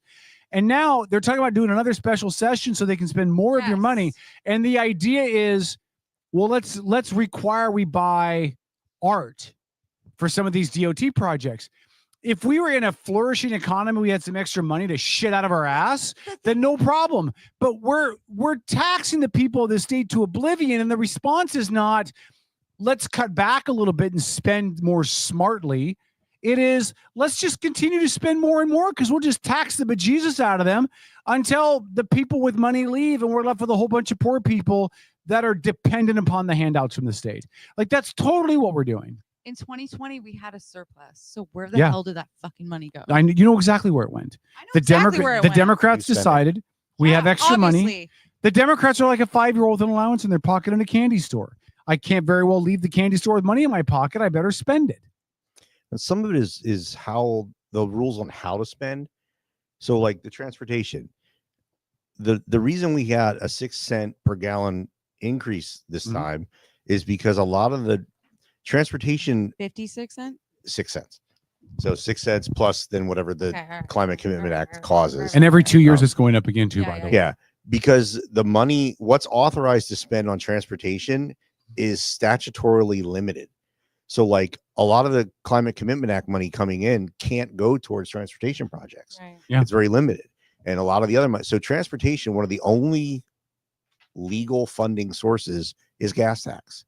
Speaker 2: And now they're talking about doing another special session so they can spend more of your money. And the idea is, well, let's require we buy art for some of these DOT projects. If we were in a flourishing economy, we had some extra money to shit out of our ass, then no problem. But we're taxing the people of the state to oblivion, and the response is not, let's cut back a little bit and spend more smartly. It is, let's just continue to spend more and more because we'll just tax the bejesus out of them until the people with money leave and we're left with a whole bunch of poor people that are dependent upon the handouts from the state. Like, that's totally what we're doing.
Speaker 13: In 2020, we had a surplus. So where the hell did that fucking money go?
Speaker 2: You know exactly where it went.
Speaker 13: I know exactly where it went.
Speaker 2: Democrats decided we have extra money.
Speaker 13: Obviously.
Speaker 2: The Democrats are like a 5-year-old with an allowance in their pocket in a candy store. I can't very well leave the candy store with money in my pocket. I better spend it.
Speaker 12: And some of it is how the rules on how to spend. So like the transportation, the reason we got a 6 cent per gallon increase this time is because a lot of the transportation
Speaker 13: 56 cents,
Speaker 12: 6 cents. So 6 cents plus then whatever the Climate Commitment Act causes.
Speaker 2: And every 2 years it's going up again too, by the way.
Speaker 12: Yeah, because the money, what's authorized to spend on transportation is statutorily limited. So like a lot of the Climate Commitment Act money coming in can't go towards transportation projects.
Speaker 13: Right.
Speaker 2: Yeah.
Speaker 12: It's very limited. And a lot of the other money. So transportation, one of the only legal funding sources is gas tax.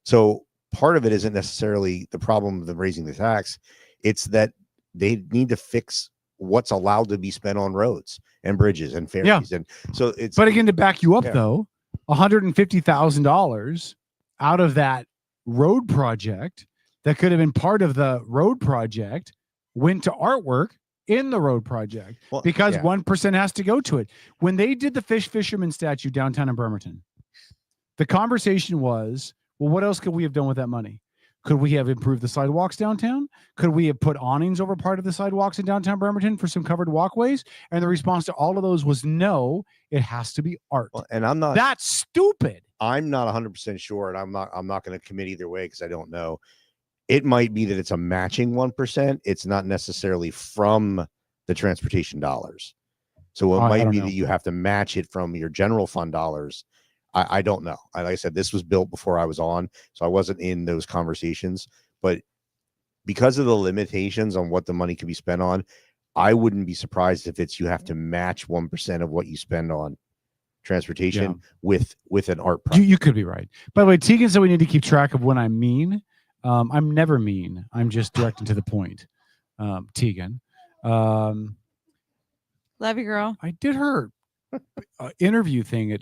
Speaker 12: So part of it isn't necessarily the problem of them raising the tax. It's that they need to fix what's allowed to be spent on roads and bridges and ferries.
Speaker 2: Yeah.
Speaker 12: And so it's,
Speaker 2: but again, to back you up though, $150,000 out of that road project that could have been part of the road project went to artwork in the road project because 1% has to go to it. When they did the fisherman statue downtown in Bremerton, the conversation was, well, what else could we have done with that money? Could we have improved the sidewalks downtown? Could we have put awnings over part of the sidewalks in downtown Bremerton for some covered walkways? And the response to all of those was no, it has to be art.
Speaker 12: And I'm not,
Speaker 2: that's stupid.
Speaker 12: I'm not 100% sure. And I'm not going to commit either way because I don't know. It might be that it's a matching 1%. It's not necessarily from the transportation dollars. So it might be that you have to match it from your general fund dollars. I don't know. Like I said, this was built before I was on, so I wasn't in those conversations. But because of the limitations on what the money could be spent on, I wouldn't be surprised if it's you have to match 1% of what you spend on transportation with an art project.
Speaker 2: You could be right. By the way, Tegan said we need to keep track of when I'm mean. I'm never mean. I'm just directing to the point. Tegan.
Speaker 13: Love you, girl.
Speaker 2: I did her interview thing at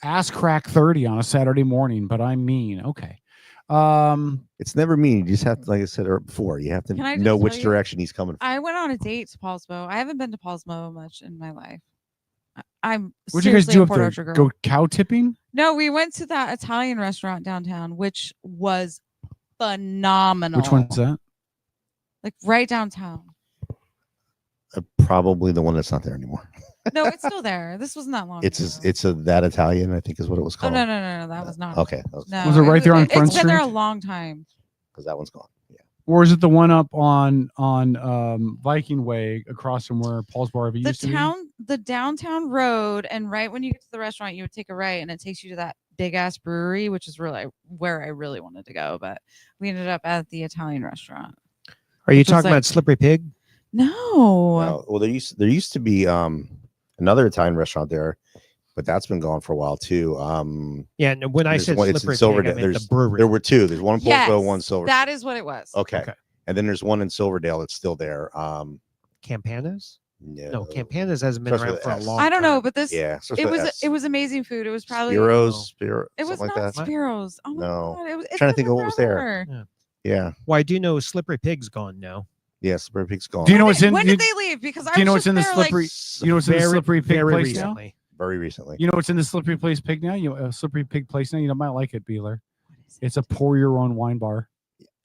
Speaker 2: ass crack 30 on a Saturday morning, but I'm mean. Okay.
Speaker 12: It's never mean. You just have to, like I said before, you have to know which direction he's coming from.
Speaker 13: I went on a date to Paulsbo. I haven't been to Paulsbo much in my life. I'm
Speaker 2: What'd you guys do up there?
Speaker 13: girl.
Speaker 2: Go cow tipping?
Speaker 13: No, we went to that Italian restaurant downtown, which was phenomenal.
Speaker 2: Which one's that?
Speaker 13: Like right downtown.
Speaker 12: Probably the one that's not there anymore.
Speaker 13: No, it's still there. This wasn't that long
Speaker 12: ago. It's that Italian, I think is what it was called.
Speaker 13: Oh, no, that was not.
Speaker 12: Okay.
Speaker 13: No,
Speaker 2: was it right there on Front
Speaker 13: Street? It's been there a
Speaker 2: Street?
Speaker 13: long time.
Speaker 12: Because that one's gone. Yeah.
Speaker 2: Or is it the one up on Viking Way across from where Paul's Bar used to be?
Speaker 13: The downtown road, and right when you get to the restaurant, you would take a right, and it takes you to that big ass brewery, which is really where I really wanted to go, but we ended up at the Italian restaurant.
Speaker 11: Are you talking about Slippery Pig?
Speaker 13: No.
Speaker 12: Well, there used to be another Italian restaurant there, but that's been gone for a while too.
Speaker 11: Yeah, and when I
Speaker 12: there's
Speaker 11: said
Speaker 12: one- it's in
Speaker 11: Slippery Pig, I
Speaker 12: Silverdale.
Speaker 11: meant the brewery.
Speaker 12: There were two. There's one in Polsville, one in Silverdale.
Speaker 13: That is what it was.
Speaker 12: Okay. And then there's one in Silverdale that's still there.
Speaker 11: Campanas?
Speaker 12: No,
Speaker 11: Campanas hasn't been
Speaker 12: Starts
Speaker 11: around
Speaker 12: with
Speaker 11: for a
Speaker 12: S.
Speaker 11: long
Speaker 13: I don't
Speaker 11: time.
Speaker 13: know, but this
Speaker 12: starts
Speaker 13: it
Speaker 12: with
Speaker 13: was
Speaker 12: S.
Speaker 13: it was amazing food. It was probably
Speaker 12: Spiro,
Speaker 13: It was
Speaker 12: something
Speaker 13: not
Speaker 12: like that.
Speaker 13: Spiro's. Oh my
Speaker 12: No.
Speaker 13: god! It was,
Speaker 12: Trying to think of what was there.
Speaker 13: forever.
Speaker 12: Yeah.
Speaker 11: Well, I do know Slippery Pig's gone now.
Speaker 12: Yeah, Slippery Pig's gone.
Speaker 2: Do you know what's in?
Speaker 13: When did they leave? Because I
Speaker 2: Do you know
Speaker 13: was
Speaker 2: what's in the
Speaker 13: just there,
Speaker 2: slippery?
Speaker 13: Like,
Speaker 2: You know what's in the
Speaker 11: Very-
Speaker 2: slippery pig
Speaker 11: very
Speaker 2: place
Speaker 11: recently.
Speaker 12: Very recently.
Speaker 2: now? You know what's in the slippery place pig now? Slippery pig place now. You might like it, Beeler. It's a pour your own wine bar.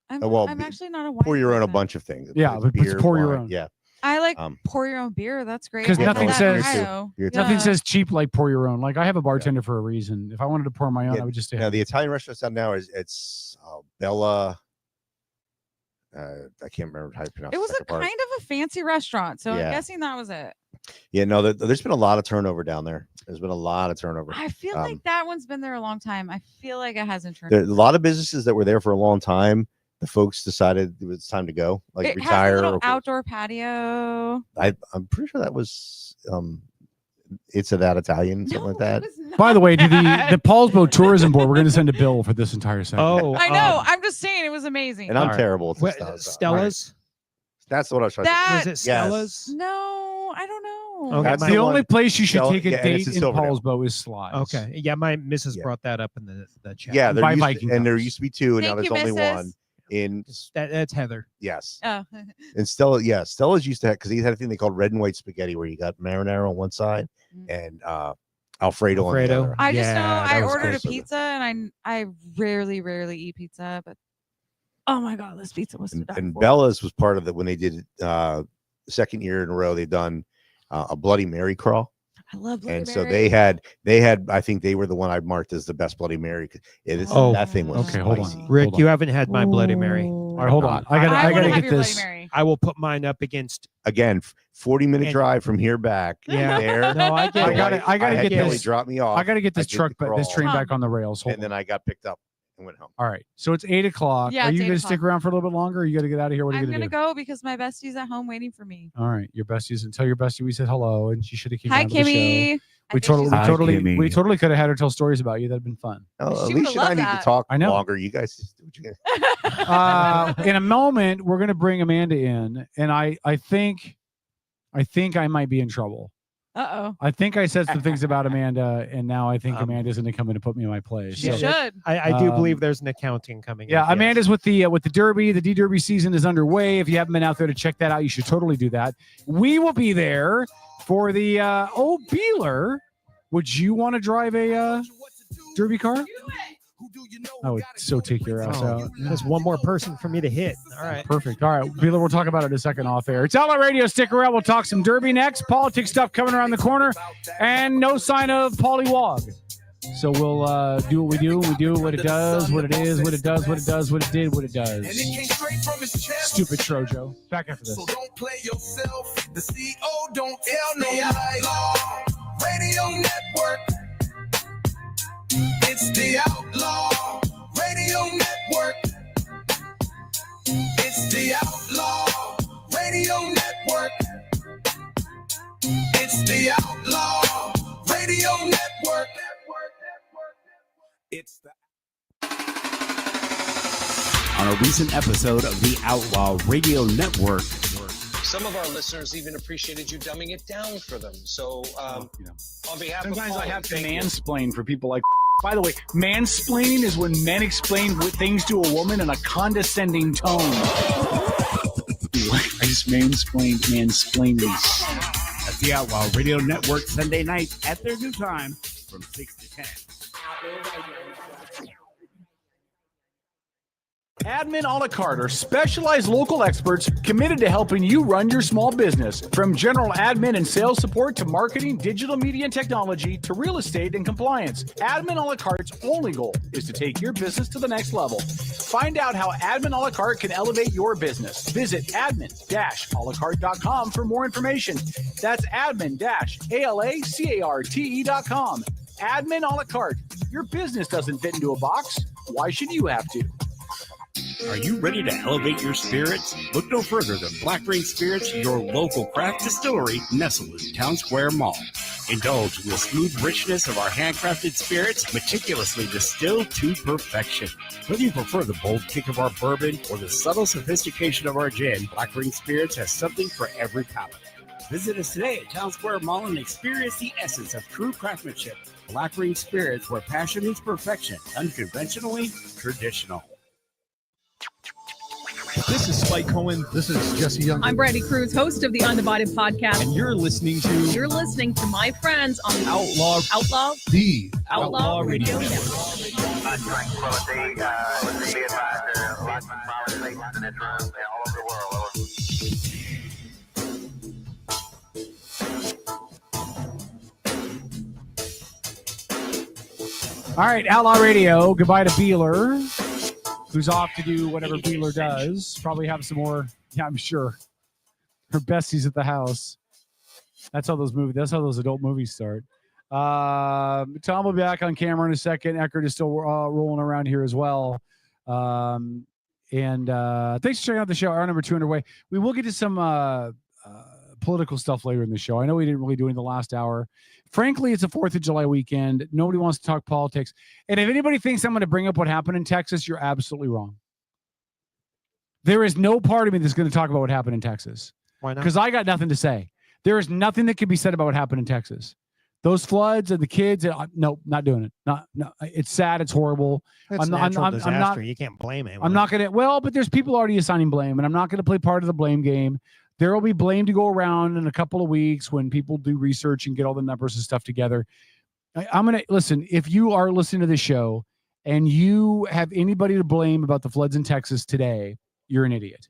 Speaker 13: I'm actually not a wine
Speaker 12: Pour your own a
Speaker 13: person.
Speaker 12: bunch of things.
Speaker 2: Yeah,
Speaker 12: It's
Speaker 2: but
Speaker 12: beer,
Speaker 2: pour your
Speaker 12: wine,
Speaker 2: own.
Speaker 12: Yeah.
Speaker 13: I like pour your own beer. That's great.
Speaker 2: Because
Speaker 13: I
Speaker 2: nothing
Speaker 13: love that in
Speaker 2: says
Speaker 13: Ohio.
Speaker 2: nothing says cheap like pour your own. Like I have a bartender for a reason. If I wanted to pour my own, I would just say.
Speaker 12: Now the Italian restaurant down now it's Bella. I can't remember how to pronounce
Speaker 13: It was
Speaker 12: the
Speaker 13: a
Speaker 12: second part.
Speaker 13: kind of a fancy restaurant, so
Speaker 12: Yeah.
Speaker 13: I'm guessing that was it.
Speaker 12: Yeah, no, there's been a lot of turnover down there. There's been a lot of turnover.
Speaker 13: I feel like that one's been there a long time. I feel like it hasn't turned.
Speaker 12: There a lot of businesses that were there for a long time. The folks decided it was time to go, like
Speaker 13: It
Speaker 12: retire.
Speaker 13: has a little
Speaker 12: or-
Speaker 13: outdoor patio.
Speaker 12: I'm pretty sure that was it's that Italian, something like that.
Speaker 2: By the way, to the Paulsbo Tourism Board, we're going to send a bill for this entire segment.
Speaker 11: Oh,
Speaker 13: I know. I'm just saying it was amazing.
Speaker 12: And I'm terrible at this
Speaker 11: Wait,
Speaker 12: stuff.
Speaker 11: Stella's?
Speaker 12: That's what I was trying
Speaker 13: That
Speaker 12: to
Speaker 11: Was it
Speaker 12: Yes.
Speaker 11: Stella's?
Speaker 13: No, I don't know.
Speaker 11: Okay,
Speaker 12: That's
Speaker 11: my-
Speaker 2: the only place you should
Speaker 12: Stella-
Speaker 2: take a
Speaker 12: yeah, and it's
Speaker 2: date
Speaker 12: in
Speaker 2: in
Speaker 12: Silverdale.
Speaker 2: Paulsbo is Slides.
Speaker 11: Okay. Yeah, my missus brought that up in the chat.
Speaker 12: Yeah, there
Speaker 2: By
Speaker 12: used
Speaker 2: Viking
Speaker 12: and there
Speaker 2: Cups.
Speaker 12: used to be two, and now
Speaker 13: Thank
Speaker 12: there's
Speaker 13: you,
Speaker 12: only
Speaker 13: Mrs.
Speaker 12: one. In
Speaker 11: That's Heather.
Speaker 12: yes,
Speaker 13: Oh.
Speaker 12: and Stella's used to have because he had a thing they called red and white spaghetti where you got marinara on one side and Alfredo on the other.
Speaker 13: I just know
Speaker 11: Yeah,
Speaker 13: I
Speaker 11: that was
Speaker 13: ordered a
Speaker 11: cool.
Speaker 13: pizza and I rarely eat pizza, but oh my god, this pizza was to die
Speaker 12: And
Speaker 13: for.
Speaker 12: Bella's was part of it when they did second year in a row. They've done a Bloody Mary crawl.
Speaker 13: I love Bloody
Speaker 12: And so
Speaker 13: Mary.
Speaker 12: they had I think they were the one I marked as the best Bloody Mary. That thing was
Speaker 2: Okay, hold on.
Speaker 12: spicy.
Speaker 11: Rick,
Speaker 2: Hold
Speaker 11: you
Speaker 2: on.
Speaker 11: haven't had my Bloody Mary.
Speaker 2: All right, hold on. I
Speaker 13: wanna
Speaker 2: gotta
Speaker 13: have
Speaker 2: get
Speaker 13: your
Speaker 2: this.
Speaker 13: Bloody Mary.
Speaker 11: I will put mine up against.
Speaker 12: Again, 40-minute
Speaker 11: And-
Speaker 12: drive from here back.
Speaker 11: Yeah.
Speaker 12: there.
Speaker 11: No, I get
Speaker 2: I
Speaker 11: it.
Speaker 2: gotta
Speaker 12: I had
Speaker 2: get
Speaker 12: Kelly
Speaker 2: this.
Speaker 12: drop me off.
Speaker 2: I gotta get this
Speaker 12: did
Speaker 2: truck,
Speaker 12: the
Speaker 2: this
Speaker 12: crawl,
Speaker 2: train back on the rails. Hold
Speaker 12: and then
Speaker 2: on.
Speaker 12: I got picked up and went home.
Speaker 2: All right, so it's 8:00.
Speaker 13: Yeah,
Speaker 2: Are
Speaker 13: it's
Speaker 2: you
Speaker 13: 8
Speaker 2: gonna stick
Speaker 13: o'clock.
Speaker 2: around for a little bit longer? Or you got to get out of here. What are you
Speaker 13: I'm
Speaker 2: gonna
Speaker 13: gonna
Speaker 2: do?
Speaker 13: go because my bestie's at home waiting for me.
Speaker 2: All right, your besties, and tell your bestie we said hello, and she should have came
Speaker 13: Hi,
Speaker 2: down to the show.
Speaker 13: Kimmy.
Speaker 2: We totally
Speaker 1: Kimmy.
Speaker 2: could have had her tell stories about you. That'd been fun.
Speaker 12: Oh,
Speaker 13: She would've
Speaker 12: Alicia and I
Speaker 13: loved
Speaker 12: need
Speaker 13: that.
Speaker 12: to talk
Speaker 2: I know.
Speaker 12: longer. You guys just do what you can.
Speaker 2: In a moment, we're gonna bring Amanda in, and I think I might be in trouble.
Speaker 13: Uh-oh.
Speaker 2: I think I said some things about Amanda, and now I think Amanda's going to come in and put me in my place.
Speaker 13: She should.
Speaker 11: I do believe there's an accounting coming.
Speaker 2: Yeah,
Speaker 11: in, yes.
Speaker 2: Amanda's with the Derby. The D Derby season is underway. If you haven't been out there to check that out, you should totally do that. We will be there for the Beeler. Would you want to drive a Derby car? I would so take your ass out.
Speaker 11: There's one more person for me to hit. All right.
Speaker 2: Perfect. All right, Beeler, we'll talk about it in a second off air. It's Outlaw Radio. Stick around. We'll talk some Derby next. Politics stuff coming around the corner, and no sign of Paulie Wog. So we'll do what we do. We do what it does, what it is, what it does, what it does, what it did, what it does. Stupid Trojo. Back after this.
Speaker 14: So don't play yourself. The CO don't tell no lie. Radio Network. It's the Outlaw Radio Network. It's the Outlaw Radio Network. It's the Outlaw Radio Network. It's the
Speaker 1: On a recent episode of the Outlaw Radio Network,
Speaker 15: Some of our listeners even appreciated you dumbing it down for them. So, on behalf
Speaker 2: Sometimes
Speaker 15: of
Speaker 2: I have to
Speaker 15: thank you.
Speaker 2: mansplain for people like. By the way, mansplaining is when men explain things to a woman in a condescending tone. I just mansplained mansplaining.
Speaker 1: at the Outlaw Radio Network Sunday night at their new time from 6 to 10.
Speaker 2: Admin a la carte are specialized local experts committed to helping you run your small business. From general admin and sales support to marketing, digital media and technology to real estate and compliance, Admin a la carte's only goal is to take your business to the next level. Find out how Admin a la carte can elevate your business. Visit admin-alacarte.com for more information. That's admin-alacarte.com. Admin a la carte. Your business doesn't fit into a box. Why should you have to?
Speaker 1: Are you ready to elevate your spirits? Look no further than Black Rain Spirits, your local craft distillery nestled in Town Square Mall. Indulge in the smooth richness of our handcrafted spirits, meticulously distilled to perfection. Whether you prefer the bold kick of our bourbon or the subtle sophistication of our gin, Black Ring Spirits has something for every palate. Visit us today at Town Square Mall and experience the essence of true craftsmanship. Black Ring Spirits, where passion meets perfection, unconventionally traditional.
Speaker 16: This is Spike Cohen.
Speaker 17: This is Jesse Young.
Speaker 18: I'm Brandy Cruz, host of the Undivided Podcast.
Speaker 16: And you're listening
Speaker 18: to my friends on
Speaker 16: Outlaw
Speaker 17: the
Speaker 18: Outlaw Radio Network.
Speaker 2: All right, Outlaw Radio. Goodbye to Beeler, who's off to do whatever Beeler does. Probably have some more. Yeah, I'm sure. Her bestie's at the house. That's how those movies. That's how those adult movies start. Tom will be back on camera in a second. Eckert is still rolling around here as well. And thanks for checking out the show. Our number 2 underway. We will get to some political stuff later in the show. I know we didn't really do it in the last hour. Frankly, it's a 4th of July weekend. Nobody wants to talk politics. And if anybody thinks I'm going to bring up what happened in Texas, you're absolutely wrong. There is no part of me that's going to talk about what happened in Texas.
Speaker 11: Why not?
Speaker 2: Because I got nothing to say. There is nothing that can be said about what happened in Texas. Those floods and the kids. No, not doing it. No. It's sad. It's horrible.
Speaker 11: It's natural disaster. You can't blame anyone.
Speaker 2: I'm not going to. Well, but there's people already assigning blame, and I'm not going to play part of the blame game. There will be blame to go around in a couple of weeks when people do research and get all the numbers and stuff together. I'm going to listen. If you are listening to this show and you have anybody to blame about the floods in Texas today, you're an idiot.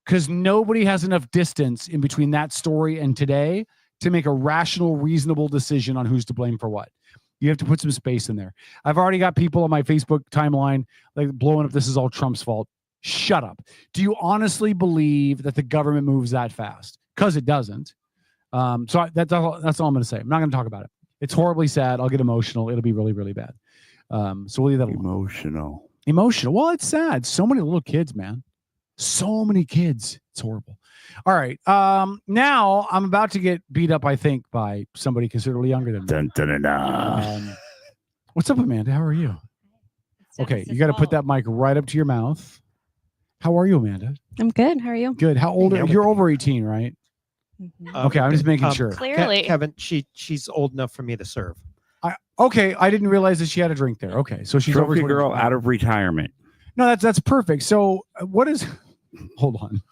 Speaker 2: Because nobody has enough distance in between that story and today to make a rational, reasonable decision on who's to blame for what. You have to put some space in there. I've already got people on my Facebook timeline like blowing up this is all Trump's fault. Shut up. Do you honestly believe that the government moves that fast? Because it doesn't. That's all I'm going to say. I'm not going to talk about it. It's horribly sad. I'll get emotional. It'll be really, really bad. So we'll leave that alone. Emotional. Well, it's sad. So many little kids, man. So many kids. It's horrible. All right. Now I'm about to get beat up, I think, by somebody considerably younger than me.
Speaker 1: Dun, dun, dun, dun.
Speaker 2: What's up, Amanda? How are you? Okay, you got to put that mic right up to your mouth. How are you, Amanda?
Speaker 19: I'm good. How are you?
Speaker 2: Good. How old are you? You're over 18, right?
Speaker 19: Mm-hmm.
Speaker 2: Okay, I'm just making sure.
Speaker 19: Clearly.
Speaker 11: Kevin, she's old enough for me to serve.
Speaker 2: Okay, I didn't realize that she had a drink there. Okay, so she's
Speaker 1: Trophy
Speaker 2: over
Speaker 1: girl out of retirement.
Speaker 2: No, that's perfect. So what is? Hold on.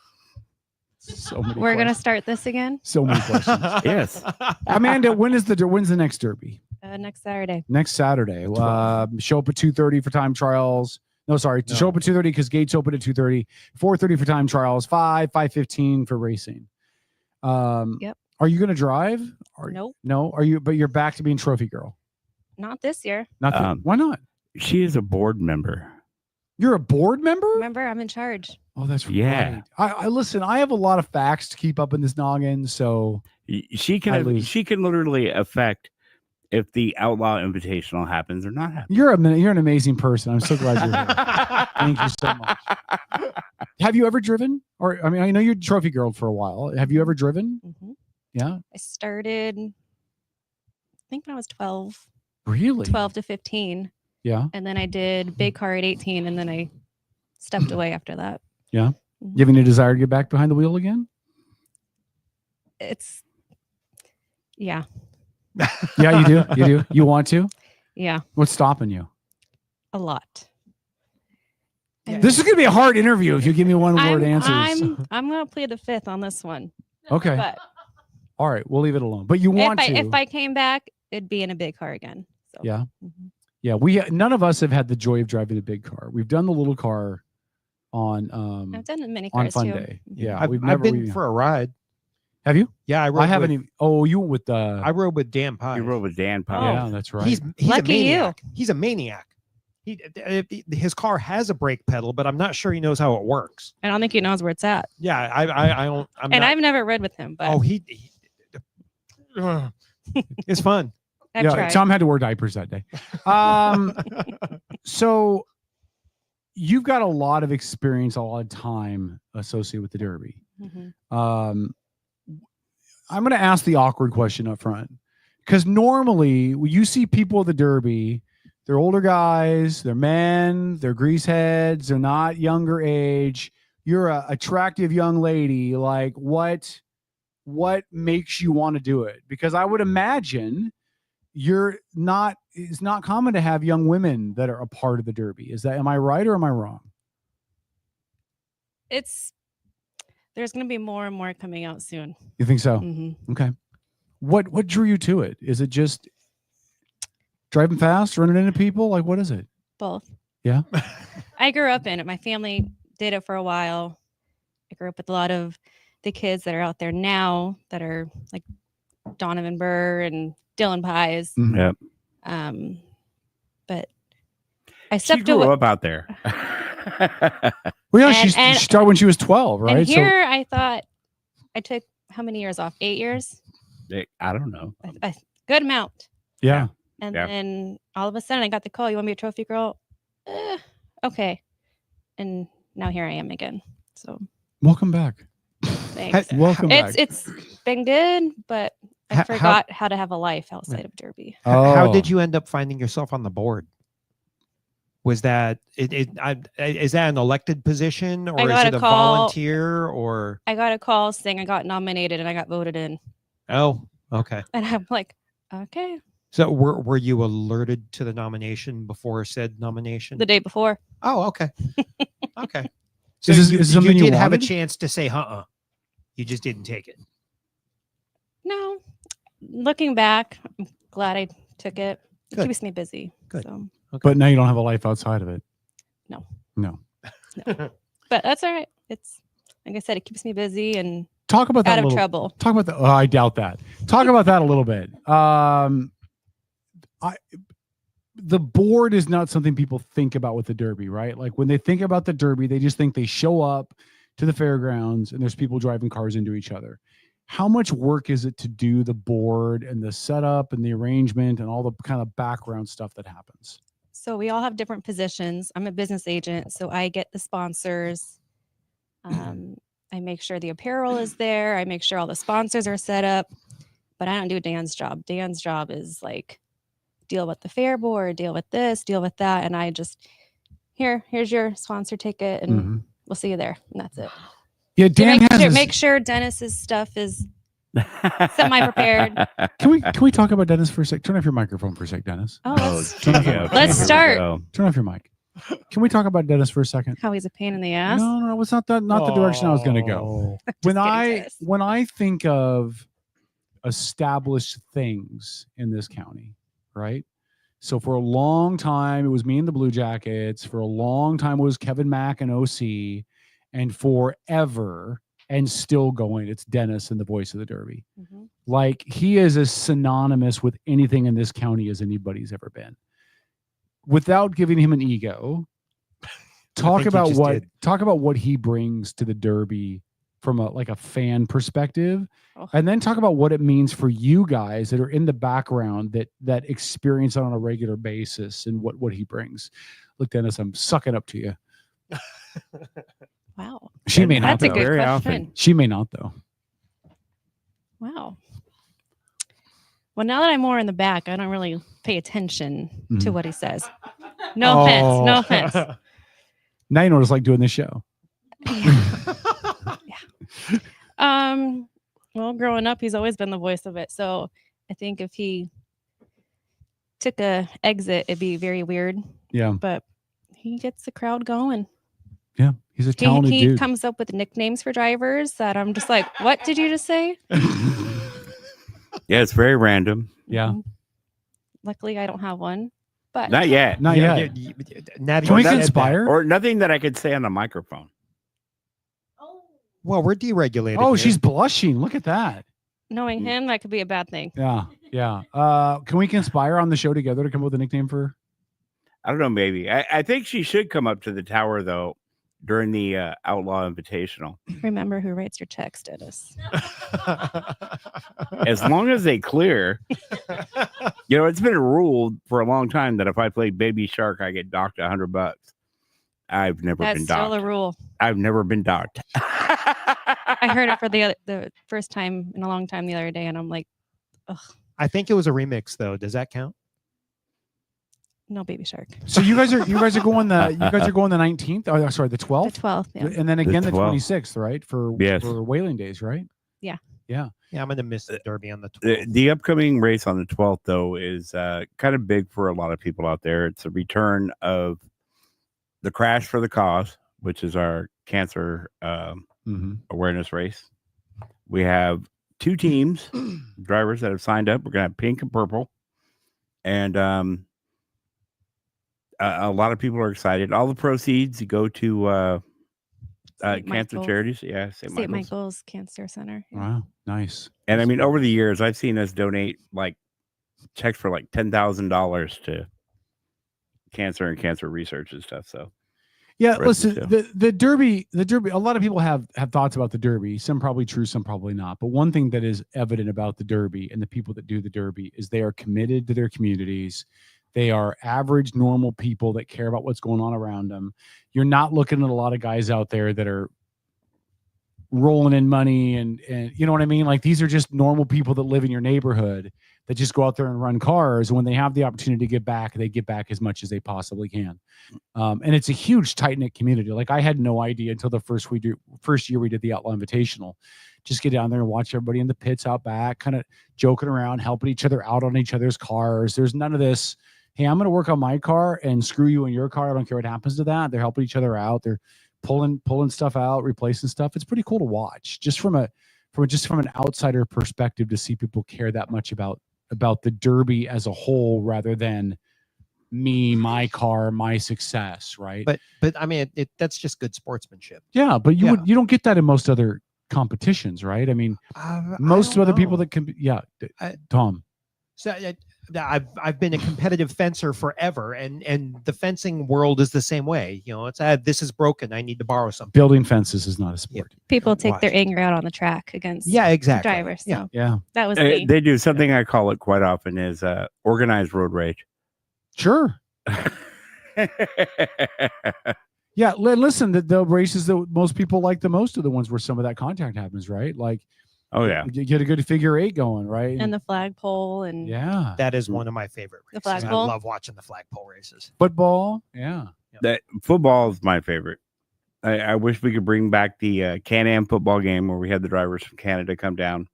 Speaker 2: So many.
Speaker 19: We're gonna start this again.
Speaker 2: So many questions.
Speaker 1: Yes,
Speaker 2: Amanda. When's the next derby?
Speaker 19: Next Saturday.
Speaker 2: Next Saturday. Show up at 2:30 for time trials. No, sorry. Show up at 2:30 because gates open at 2:30. 4:30 for time trials. 5:15 for racing.
Speaker 19: Yep.
Speaker 2: Are you gonna drive?
Speaker 19: Nope.
Speaker 2: No. Are you? But you're back to being trophy girl.
Speaker 19: Not this year.
Speaker 2: Why not?
Speaker 1: She is a board member.
Speaker 2: You're a board member?
Speaker 19: Remember, I'm in charge.
Speaker 2: Oh, that's
Speaker 1: Yeah.
Speaker 2: right. I listen. I have a lot of facts to keep up in this noggin, so
Speaker 1: She can literally affect if the Outlaw Invitational happens or not happens.
Speaker 2: You're an amazing person. I'm so glad you're here. Thank you so much. Have you ever driven? Or I know you're trophy girl for a while. Have you ever driven?
Speaker 19: Mm-hmm.
Speaker 2: Yeah.
Speaker 19: I started, I think when I was 12.
Speaker 2: Really?
Speaker 19: 12 to 15.
Speaker 2: Yeah.
Speaker 19: And then I did big car at 18, and then I stepped away after that.
Speaker 2: Yeah. You have any desire to get back behind the wheel again?
Speaker 19: Yeah.
Speaker 2: Yeah, you do. You do. You want to?
Speaker 19: Yeah.
Speaker 2: What's stopping you?
Speaker 19: A lot.
Speaker 2: This is going to be a hard interview if you give me one-word answers.
Speaker 19: I'm going to plead the fifth on this one.
Speaker 2: Okay.
Speaker 19: But
Speaker 2: all right, we'll leave it alone. But you want to?
Speaker 19: If I came back, it'd be in a big car again. So.
Speaker 2: Yeah. Mm-hmm. Yeah. None of us have had the joy of driving a big car. We've done the little car on.
Speaker 19: I've done the mini
Speaker 2: on
Speaker 19: cars
Speaker 2: Fun
Speaker 19: too.
Speaker 2: Day. Yeah,
Speaker 11: I've been for a ride.
Speaker 2: Have you?
Speaker 11: Yeah, I rode.
Speaker 2: I haven't even. Oh, you went with
Speaker 11: I rode with Dan Pye.
Speaker 1: You rode with Dan Pye.
Speaker 2: Yeah, that's right.
Speaker 11: He's
Speaker 19: Lucky
Speaker 11: a maniac. He's a maniac. His car has a brake pedal, but I'm not sure he knows how it works.
Speaker 19: I don't think he knows where it's at.
Speaker 11: Yeah, I don't.
Speaker 19: I've never rid with him, but
Speaker 11: it's fun.
Speaker 19: I've tried.
Speaker 2: Tom had to wear diapers that day. So you've got a lot of experience, a lot of time associated with the Derby.
Speaker 19: Mm-hmm.
Speaker 2: I'm going to ask the awkward question up front, because normally when you see people at the Derby, they're older guys, they're men, they're grease heads, they're not younger age. You're a attractive young lady. Like what makes you want to do it? Because I would imagine it's not common to have young women that are a part of the Derby. Am I right or am I wrong?
Speaker 19: There's going to be more and more coming out soon.
Speaker 2: You think so?
Speaker 19: Mm-hmm.
Speaker 2: Okay. What drew you to it? Is it just driving fast, running into people? Like, what is it?
Speaker 19: Both.
Speaker 2: Yeah.
Speaker 19: I grew up in it. My family did it for a while. I grew up with a lot of the kids that are out there now that are like Donovan Burr and Dylan Pies.
Speaker 1: Yep.
Speaker 19: But I
Speaker 1: She
Speaker 19: stepped
Speaker 1: grew
Speaker 19: away.
Speaker 1: up out there.
Speaker 2: Well, yeah, she started when she was 12, right?
Speaker 19: And here I thought I took how many years off? 8 years?
Speaker 1: I don't know.
Speaker 19: A good amount.
Speaker 2: Yeah.
Speaker 19: And then all of a sudden I got the call, you want to be a trophy girl? Okay. And now here I am again. So
Speaker 2: welcome back.
Speaker 19: Thanks.
Speaker 2: Welcome back.
Speaker 19: It's been good, but I forgot how to have a life outside of Derby.
Speaker 11: How did you end up finding yourself on the board? Was that is that an elected position, or is it a volunteer, or?
Speaker 19: I got a call saying I got nominated and I got voted in.
Speaker 11: Oh, okay.
Speaker 19: And I'm like, okay.
Speaker 11: So were you alerted to the nomination before said nomination?
Speaker 19: The day before.
Speaker 11: Oh, okay. Okay. So
Speaker 2: Is
Speaker 11: you
Speaker 2: something you
Speaker 11: did have a
Speaker 2: wanted?
Speaker 11: chance to say, you just didn't take it.
Speaker 19: No. Looking back, I'm glad I took it. It
Speaker 2: Good.
Speaker 19: keeps me busy.
Speaker 2: Good.
Speaker 19: So.
Speaker 2: But now you don't have a life outside of it.
Speaker 19: No.
Speaker 2: No.
Speaker 19: But that's all right. It's like I said, it keeps me busy and
Speaker 2: Talk about that
Speaker 19: out
Speaker 2: a
Speaker 19: of
Speaker 2: little.
Speaker 19: trouble.
Speaker 2: Talk about that. Oh, I doubt that. Talk about that a little bit. The board is not something people think about with the Derby, right? Like when they think about the Derby, they just think they show up to the fairgrounds and there's people driving cars into each other. How much work is it to do the board and the setup and the arrangement and all the kind of background stuff that happens?
Speaker 19: So we all have different positions. I'm a business agent, so I get the sponsors. I make sure the apparel is there. I make sure all the sponsors are set up, but I don't do Dan's job. Dan's job is like deal with the fair board, deal with this, deal with that. And I just, here's your sponsor ticket and we'll see you there. And that's it.
Speaker 2: Yeah, Dan
Speaker 19: make sure Dennis's stuff is semi-prepared.
Speaker 2: Can we talk about Dennis for a sec? Turn off your microphone for a sec, Dennis.
Speaker 19: Oh,
Speaker 2: Let's
Speaker 19: start.
Speaker 2: Turn off your mic. Can we talk about Dennis for a second?
Speaker 19: How he's a pain in the ass.
Speaker 2: No, it's not the direction I was going to go. When I think of established things in this county, right? So for a long time, it was me and the Blue Jackets. For a long time, it was Kevin Mack and OC. And forever, and still going, it's Dennis and the voice of the Derby. Like he is as synonymous with anything in this county as anybody's ever been. Without giving him an ego, talk about what he brings to the Derby from a fan perspective, and then talk about what it means for you guys that are in the background that experience it on a regular basis and what he brings. Look, Dennis, I'm sucking up to you.
Speaker 19: Wow.
Speaker 2: She may not.
Speaker 19: That's a
Speaker 2: though.
Speaker 19: good
Speaker 1: Very
Speaker 19: question.
Speaker 1: often.
Speaker 2: She may not, though.
Speaker 19: Wow. Well, now that I'm more in the back, I don't really pay attention to what he says. No offense. No offense.
Speaker 2: Now you know what it's like doing this show.
Speaker 19: Well, growing up, he's always been the voice of it. So I think if he took a exit, it'd be very weird.
Speaker 2: Yeah.
Speaker 19: But he gets the crowd going.
Speaker 2: Yeah, he's a talented
Speaker 19: He
Speaker 2: dude.
Speaker 19: comes up with nicknames for drivers that I'm just like, what did you just say?
Speaker 1: Yeah, it's very random.
Speaker 2: Yeah.
Speaker 19: Luckily, I don't have one. But
Speaker 1: Not yet.
Speaker 2: Not yet. Can we conspire?
Speaker 1: Or nothing that I could say on a microphone.
Speaker 11: Well, we're deregulated.
Speaker 2: Oh,
Speaker 11: here.
Speaker 2: she's blushing. Look at that.
Speaker 19: knowing him, that could be a bad thing.
Speaker 2: Yeah. Yeah. Can we conspire on the show together to come up with a nickname for her?
Speaker 1: I don't know, maybe. I think she should come up to the tower, though, during the Outlaw Invitational.
Speaker 19: Remember who writes your checks, Dennis.
Speaker 1: As long as they clear. You know, it's been a rule for a long time that if I play Baby Shark, I get docked $100. I've never
Speaker 19: That's
Speaker 1: been
Speaker 19: still
Speaker 1: docked.
Speaker 19: a rule.
Speaker 1: I've never been docked.
Speaker 19: I I heard it for the first time in a long time the other day, and I'm like, ugh,
Speaker 11: I think it was a remix though. Does that count?
Speaker 19: no Baby Shark.
Speaker 2: So you guys are going the 19th. Oh, sorry, the 12th.
Speaker 19: The 12th, yeah.
Speaker 2: And then again the
Speaker 16: 12th.
Speaker 2: 26th, right? For
Speaker 16: Yes.
Speaker 2: Whaling Days, right?
Speaker 19: Yeah.
Speaker 2: Yeah.
Speaker 11: Yeah, I'm gonna miss the Derby on the 12th.
Speaker 16: The upcoming race on the 12th, though, is kind of big for a lot of people out there. It's a return of the Crash for the Cause, which is our cancer awareness race. We have 2 teams, drivers that have signed up. We're going to have pink and purple. And a lot of people are excited. All the proceeds go to cancer
Speaker 19: Michael's.
Speaker 16: charities. Yeah,
Speaker 19: St. Michael's Cancer Center. Yeah.
Speaker 2: Wow, nice.
Speaker 16: And I mean, over the years, I've seen us donate like checks for like $10,000 to cancer and cancer research and stuff. So,
Speaker 2: yeah,
Speaker 16: rest
Speaker 2: listen,
Speaker 16: is
Speaker 2: the Derby. A lot of people have thoughts about the Derby. Some probably true, some probably not. But one thing that is evident about the Derby and the people that do the Derby is they are committed to their communities. They are average, normal people that care about what's going on around them. You're not looking at a lot of guys out there that are rolling in money and you know what I mean? Like, these are just normal people that live in your neighborhood that just go out there and run cars. When they have the opportunity to give back, they give back as much as they possibly can. And it's a huge, tight-knit community. Like, I had no idea until the first year we did the Outlaw Invitational. Just get down there and watch everybody in the pits out back, kind of joking around, helping each other out on each other's cars. There's none of this, hey, I'm going to work on my car and screw you in your car. I don't care what happens to that. They're helping each other out. They're pulling stuff out, replacing stuff. It's pretty cool to watch, just from an outsider perspective, to see people care that much about the Derby as a whole, rather than me, my car, my success, right?
Speaker 11: But I mean, that's just good sportsmanship.
Speaker 2: Yeah, but you don't get that in most other competitions, right? I mean, most other people that can, Tom.
Speaker 11: So I've been a competitive fencer forever, and the fencing world is the same way. You know, it's this is broken. I need to borrow something.
Speaker 2: Building fences is not a sport.
Speaker 19: People take their anger out on the track against
Speaker 11: exactly.
Speaker 19: drivers. So
Speaker 2: Yeah.
Speaker 19: that was me.
Speaker 16: They do something I call it quite often is organized road rage.
Speaker 2: Sure. Yeah, listen, the races that most people like the most are the ones where some of that contact happens, right? Like,
Speaker 16: oh yeah,
Speaker 2: you get a good figure 8 going, right?
Speaker 19: And the flagpole, and
Speaker 2: yeah,
Speaker 11: that is one of my favorite races.
Speaker 19: The flagpole.
Speaker 11: I love watching the flagpole races.
Speaker 2: Football, yeah.
Speaker 16: That football is my favorite. I wish we could bring back the Can-Am football game where we had the drivers from Canada come down.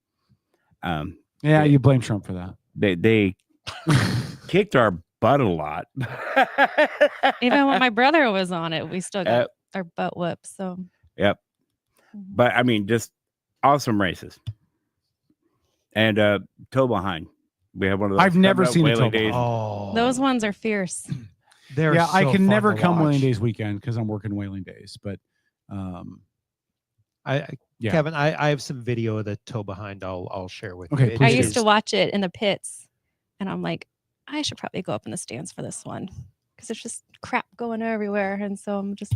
Speaker 2: Yeah, you blame Trump for that.
Speaker 16: They kicked our butt a lot.
Speaker 19: Even when my brother was on it, we still got our butt whipped. So
Speaker 16: yep. But I mean, just awesome races. And toe behind. We have one of those.
Speaker 2: I've never seen a
Speaker 16: Whaling
Speaker 2: toe
Speaker 16: Days.
Speaker 2: behind.
Speaker 19: those ones are fierce.
Speaker 11: They're
Speaker 2: I
Speaker 11: so
Speaker 2: can
Speaker 11: fun
Speaker 2: never
Speaker 11: to
Speaker 2: come
Speaker 11: watch.
Speaker 2: Whaling Days weekend because I'm working Whaling Days. But
Speaker 11: Kevin, I have some video of the toe behind. I'll share with
Speaker 2: Okay,
Speaker 11: you.
Speaker 19: I used to watch it in the pits, and I'm like, I should probably go up in the stands for this one because there's just crap going everywhere, and so I'm just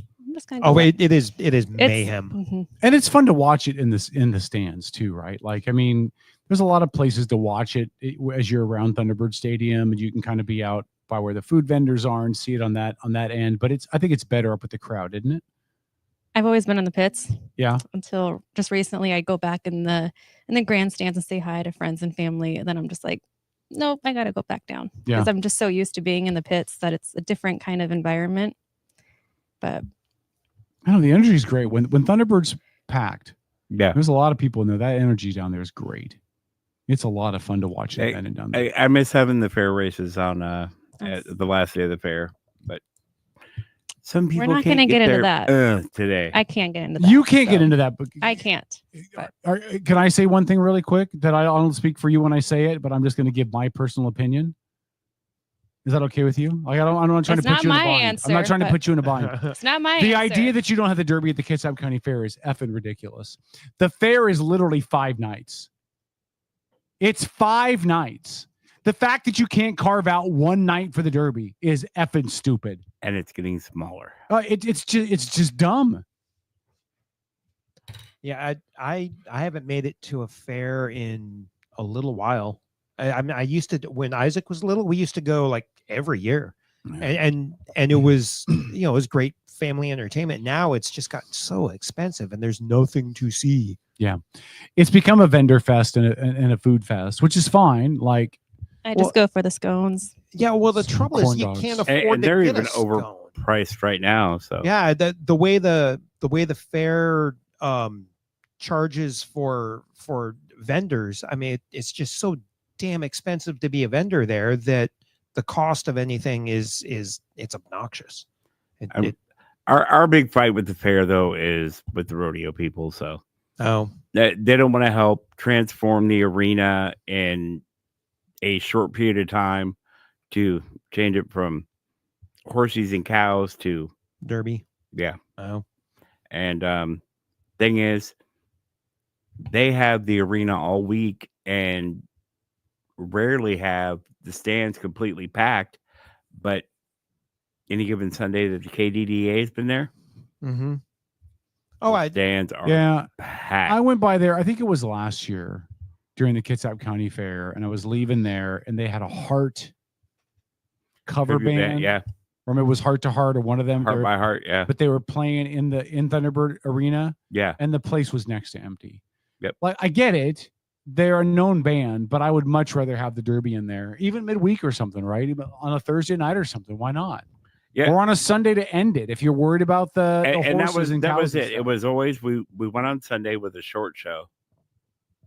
Speaker 19: kind of.
Speaker 11: Oh wait, it is mayhem.
Speaker 2: And it's fun to watch it in the stands too, right? Like, I mean, there's a lot of places to watch it as you're around Thunderbird Stadium, and you can kind of be out by where the food vendors are and see it on that end. But I think it's better up with the crowd, isn't it?
Speaker 19: I've always been in the pits.
Speaker 2: Yeah.
Speaker 19: Until just recently, I go back in the grandstands and say hi to friends and family, and then I'm just like, nope, I got to go back down because I'm just so used to being in the pits that it's a different kind of environment. But
Speaker 2: I know the energy is great when Thunderbird's packed.
Speaker 16: Yeah,
Speaker 2: there's a lot of people in there. That energy down there is great. It's a lot of fun to watch it down there.
Speaker 16: I miss having the fair races on at the last day of the fair, but some people
Speaker 19: we're not
Speaker 16: can't
Speaker 19: going to get into
Speaker 16: there,
Speaker 19: that
Speaker 16: today.
Speaker 19: I can't get into that.
Speaker 2: You can't get into that. But
Speaker 19: I can't. But.
Speaker 2: Can I say one thing really quick that I don't speak for you when I say it, but I'm just going to give my personal opinion? Is that okay with you? Like, I'm not trying to put you in a bind.
Speaker 19: Answer,
Speaker 2: I'm not trying to put you in a bind.
Speaker 19: It's not my
Speaker 2: The
Speaker 19: answer.
Speaker 2: idea that you don't have the Derby at the Kitsap County Fair is effing ridiculous. The fair is literally 5 nights. It's 5 nights. The fact that you can't carve out one night for the Derby is effing stupid.
Speaker 16: And it's getting smaller.
Speaker 2: It's just dumb.
Speaker 11: Yeah, I haven't made it to a fair in a little while. I mean, I used to, when Isaac was little, we used to go like every year, and it was it was great family entertainment. Now it's just gotten so expensive and there's nothing to see.
Speaker 2: Yeah. It's become a vendor fest and a food fest, which is fine. Like,
Speaker 19: I just go for the scones.
Speaker 11: Yeah, well, the trouble is
Speaker 2: corn
Speaker 11: you
Speaker 2: dogs.
Speaker 11: can't
Speaker 16: And,
Speaker 11: afford
Speaker 16: and
Speaker 11: to
Speaker 16: they're
Speaker 11: get
Speaker 16: even
Speaker 11: a scone.
Speaker 16: overpriced right now. So
Speaker 11: Yeah, the way the fair charges for vendors, I mean, it's just so damn expensive to be a vendor there that the cost of anything is it's obnoxious.
Speaker 16: Our big fight with the fair though is with the rodeo people. So they don't want to help transform the arena in a short period of time to change it from horses and cows to
Speaker 11: derby.
Speaker 16: Yeah.
Speaker 11: Oh.
Speaker 16: And thing is, they have the arena all week and rarely have the stands completely packed. But any given Sunday that the KDDA has been there,
Speaker 11: Mm-hmm. Oh,
Speaker 16: stands are packed.
Speaker 2: I went by there. I think it was last year during the Kitsap County Fair, and I was leaving there, and they had a Heart cover
Speaker 16: Tribute band,
Speaker 2: band.
Speaker 16: yeah.
Speaker 2: Or it was Heart to Heart, or one of them.
Speaker 16: Heart
Speaker 2: They were-
Speaker 16: by Heart, yeah.
Speaker 2: But they were playing in Thunderbird Arena.
Speaker 16: Yeah.
Speaker 2: And the place was next to empty.
Speaker 16: Yep.
Speaker 2: Like, I get it. They're a known band, but I would much rather have the Derby in there, even midweek or something, right? Even on a Thursday night or something. Why not?
Speaker 16: Yeah.
Speaker 2: Or on a Sunday to end it if you're worried about the
Speaker 16: And that
Speaker 2: horses
Speaker 16: was
Speaker 2: and
Speaker 16: that
Speaker 2: cows
Speaker 16: was
Speaker 2: and
Speaker 16: it.
Speaker 2: stuff.
Speaker 16: It was always we went on Sunday with a short show.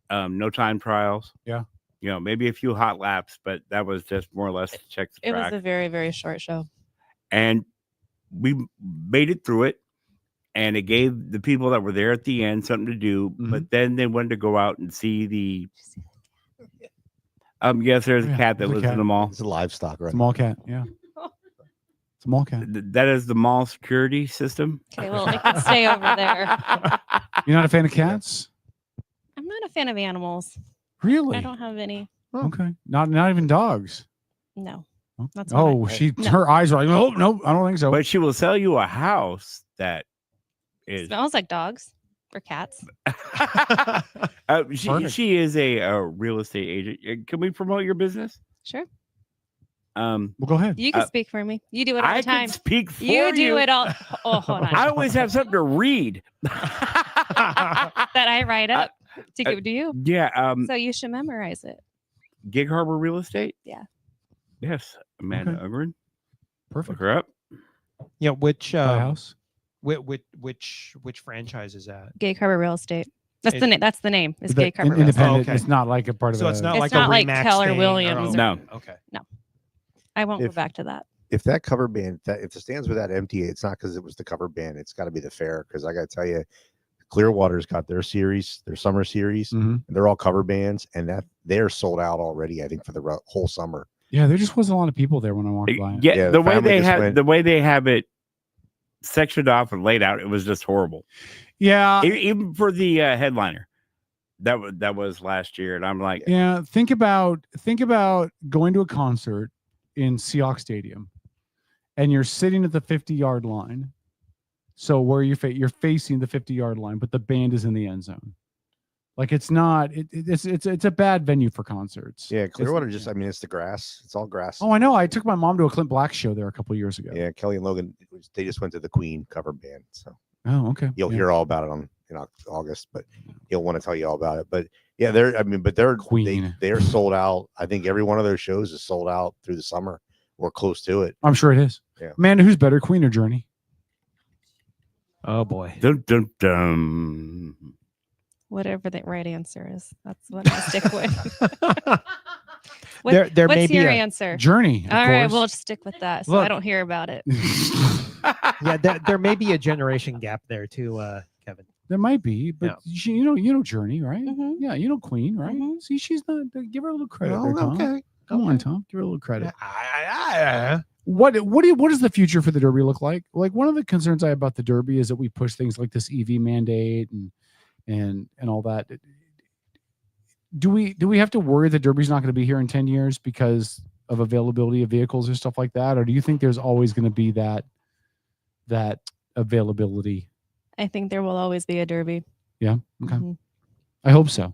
Speaker 16: No time trials.
Speaker 2: Yeah.
Speaker 16: You know, maybe a few hot laps, but that was just more or less to check the
Speaker 19: It was
Speaker 16: track.
Speaker 19: a very, very short show.
Speaker 16: And we made it through it, and it gave the people that were there at the end something to do. But then they wanted to go out and see the. Yes, there's a cat that
Speaker 2: there's a
Speaker 16: lives
Speaker 2: cat.
Speaker 16: in the mall.
Speaker 12: It's a livestock, right?
Speaker 2: Small cat, yeah. It's a mall cat.
Speaker 16: That is the mall security system.
Speaker 19: Okay, well, it can stay over there.
Speaker 2: You're not a fan of cats?
Speaker 19: I'm not a fan of animals.
Speaker 2: Really?
Speaker 19: I don't have any.
Speaker 2: Okay. Not even dogs.
Speaker 19: No. That's
Speaker 2: Oh, her eyes are like, oh no, I don't think so.
Speaker 16: But she will sell you a house that is.
Speaker 19: Smells like dogs or cats.
Speaker 16: She is a real estate agent. Can we promote your business?
Speaker 19: Sure.
Speaker 2: Well, go ahead.
Speaker 19: You can speak for me. You do it all
Speaker 16: I
Speaker 19: the time.
Speaker 16: can speak for
Speaker 19: you. Do
Speaker 16: you.
Speaker 19: it all. Oh, hold on.
Speaker 16: I always have something to read.
Speaker 19: that I write up to give to you.
Speaker 16: Yeah.
Speaker 19: So you should memorize it.
Speaker 16: Gig Harbor Real Estate.
Speaker 19: Yeah.
Speaker 16: Yes, Amanda Ugrin.
Speaker 2: Perfect.
Speaker 16: Look her up.
Speaker 11: Yeah, which
Speaker 2: house?
Speaker 11: Which franchise is that?
Speaker 19: Gig Harbor Real Estate. That's
Speaker 11: It-
Speaker 19: the name. That's the name. It's
Speaker 2: The
Speaker 19: Gig Harbor Real Estate.
Speaker 2: independent.
Speaker 11: Oh, okay.
Speaker 2: It's not like a part of
Speaker 11: So
Speaker 2: a.
Speaker 11: it's not
Speaker 19: It's
Speaker 11: like
Speaker 19: not
Speaker 11: a
Speaker 19: like
Speaker 11: Remax
Speaker 19: Keller
Speaker 11: thing or-
Speaker 19: Williams.
Speaker 16: No.
Speaker 11: Okay.
Speaker 19: No. I won't go
Speaker 12: If-
Speaker 19: back to that.
Speaker 12: If that cover band, if the stands were that empty, it's not because it was the cover band. It's got to be the fair. Because I got to tell you, Clearwater's got their series, their summer series, and they're all cover bands, and that they're sold out already. I think for the whole summer.
Speaker 2: Yeah, there just wasn't a lot of people there when I walked by.
Speaker 16: Yeah,
Speaker 12: the
Speaker 16: the way
Speaker 12: family
Speaker 16: they
Speaker 12: just
Speaker 16: have
Speaker 12: went-
Speaker 16: the way they have it sectioned off and laid out, it was just horrible.
Speaker 2: Yeah.
Speaker 16: Even for the headliner, that was last year, and I'm like,
Speaker 2: Yeah, think about going to a concert in Seahawks Stadium, and you're sitting at the 50-yard line. So where you're facing the 50-yard line, but the band is in the end zone. Like it's not. It's a bad venue for concerts.
Speaker 12: Yeah, Clearwater
Speaker 2: It's-
Speaker 12: just. I mean, it's the grass. It's all grass.
Speaker 2: Oh, I know. I took my mom to a Clint Black show there a couple years ago.
Speaker 12: Yeah, Kelly and Logan. They just went to the Queen cover band. So
Speaker 2: Oh, okay.
Speaker 12: you'll
Speaker 2: Yeah.
Speaker 12: hear all about it in August, but he'll want to tell you all about it. But yeah, they're
Speaker 2: Queen.
Speaker 12: they're sold out. I think every one of those shows is sold out through the summer or close to it.
Speaker 2: I'm sure it is.
Speaker 12: Yeah.
Speaker 2: Amanda, who's better, Queen or Journey?
Speaker 11: Oh boy.
Speaker 16: dum dum dum.
Speaker 19: Whatever the right answer is, that's what I stick with.
Speaker 11: There may
Speaker 19: what's
Speaker 11: be
Speaker 19: your
Speaker 11: a-
Speaker 19: answer?
Speaker 2: Journey. of
Speaker 19: All right,
Speaker 2: course.
Speaker 19: we'll just stick with that, so I
Speaker 11: Look.
Speaker 19: don't hear about it.
Speaker 11: Yeah, there may be a generation gap there too, Kevin.
Speaker 2: There might be, but you know Journey, right?
Speaker 19: Mhm.
Speaker 2: Yeah, you know Queen, right?
Speaker 19: Mhm.
Speaker 2: See, she's not. Give her a little credit.
Speaker 12: Oh,
Speaker 2: there, Tom.
Speaker 12: okay.
Speaker 2: Come on, Tom. Give her a little credit.
Speaker 11: I-
Speaker 2: What does the future for the Derby look like? Like one of the concerns I have about the Derby is that we push things like this EV mandate and all that. Do we have to worry that Derby's not going to be here in 10 years because of availability of vehicles or stuff like that? Or do you think there's always going to be that availability?
Speaker 19: I think there will always be a Derby.
Speaker 2: Yeah. Okay.
Speaker 19: Mhm.
Speaker 2: I hope so.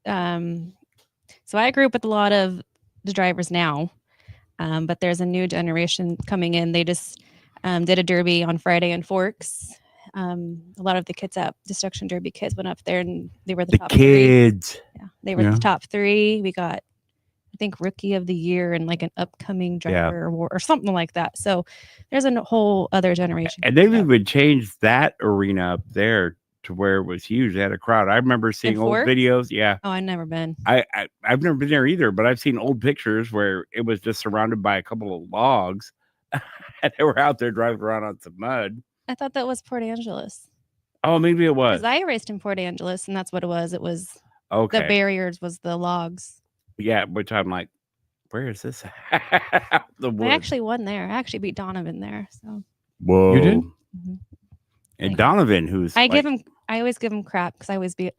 Speaker 19: So I grew up with a lot of the drivers now, but there's a new generation coming in. They just Did a derby on Friday in Forks. A lot of the kids at Destruction Derby kids went up there and they were the top
Speaker 16: kids.
Speaker 19: 3. Yeah, they were the top 3. We got, I think, Rookie of the Year and like an upcoming driver award or something like that. So there's a whole other generation.
Speaker 16: And they've even changed that arena up there to where it was huge. They had a crowd. I remember seeing old videos. Yeah.
Speaker 19: Oh, I've never been.
Speaker 16: I've never been there either, but I've seen old pictures where it was just surrounded by a couple of logs and they were out there driving around on some mud.
Speaker 19: I thought that was Port Angeles.
Speaker 16: Oh, maybe it was.
Speaker 19: Because I raced in Port Angeles and that's what it was. It was the
Speaker 16: Okay.
Speaker 19: barriers was the logs.
Speaker 16: Yeah, which I'm like, where is this?
Speaker 19: I actually won there. I actually beat Donovan there. So
Speaker 16: Whoa.
Speaker 2: You did?
Speaker 19: Mhm.
Speaker 16: And Donovan, who's
Speaker 19: I always give him crap because I be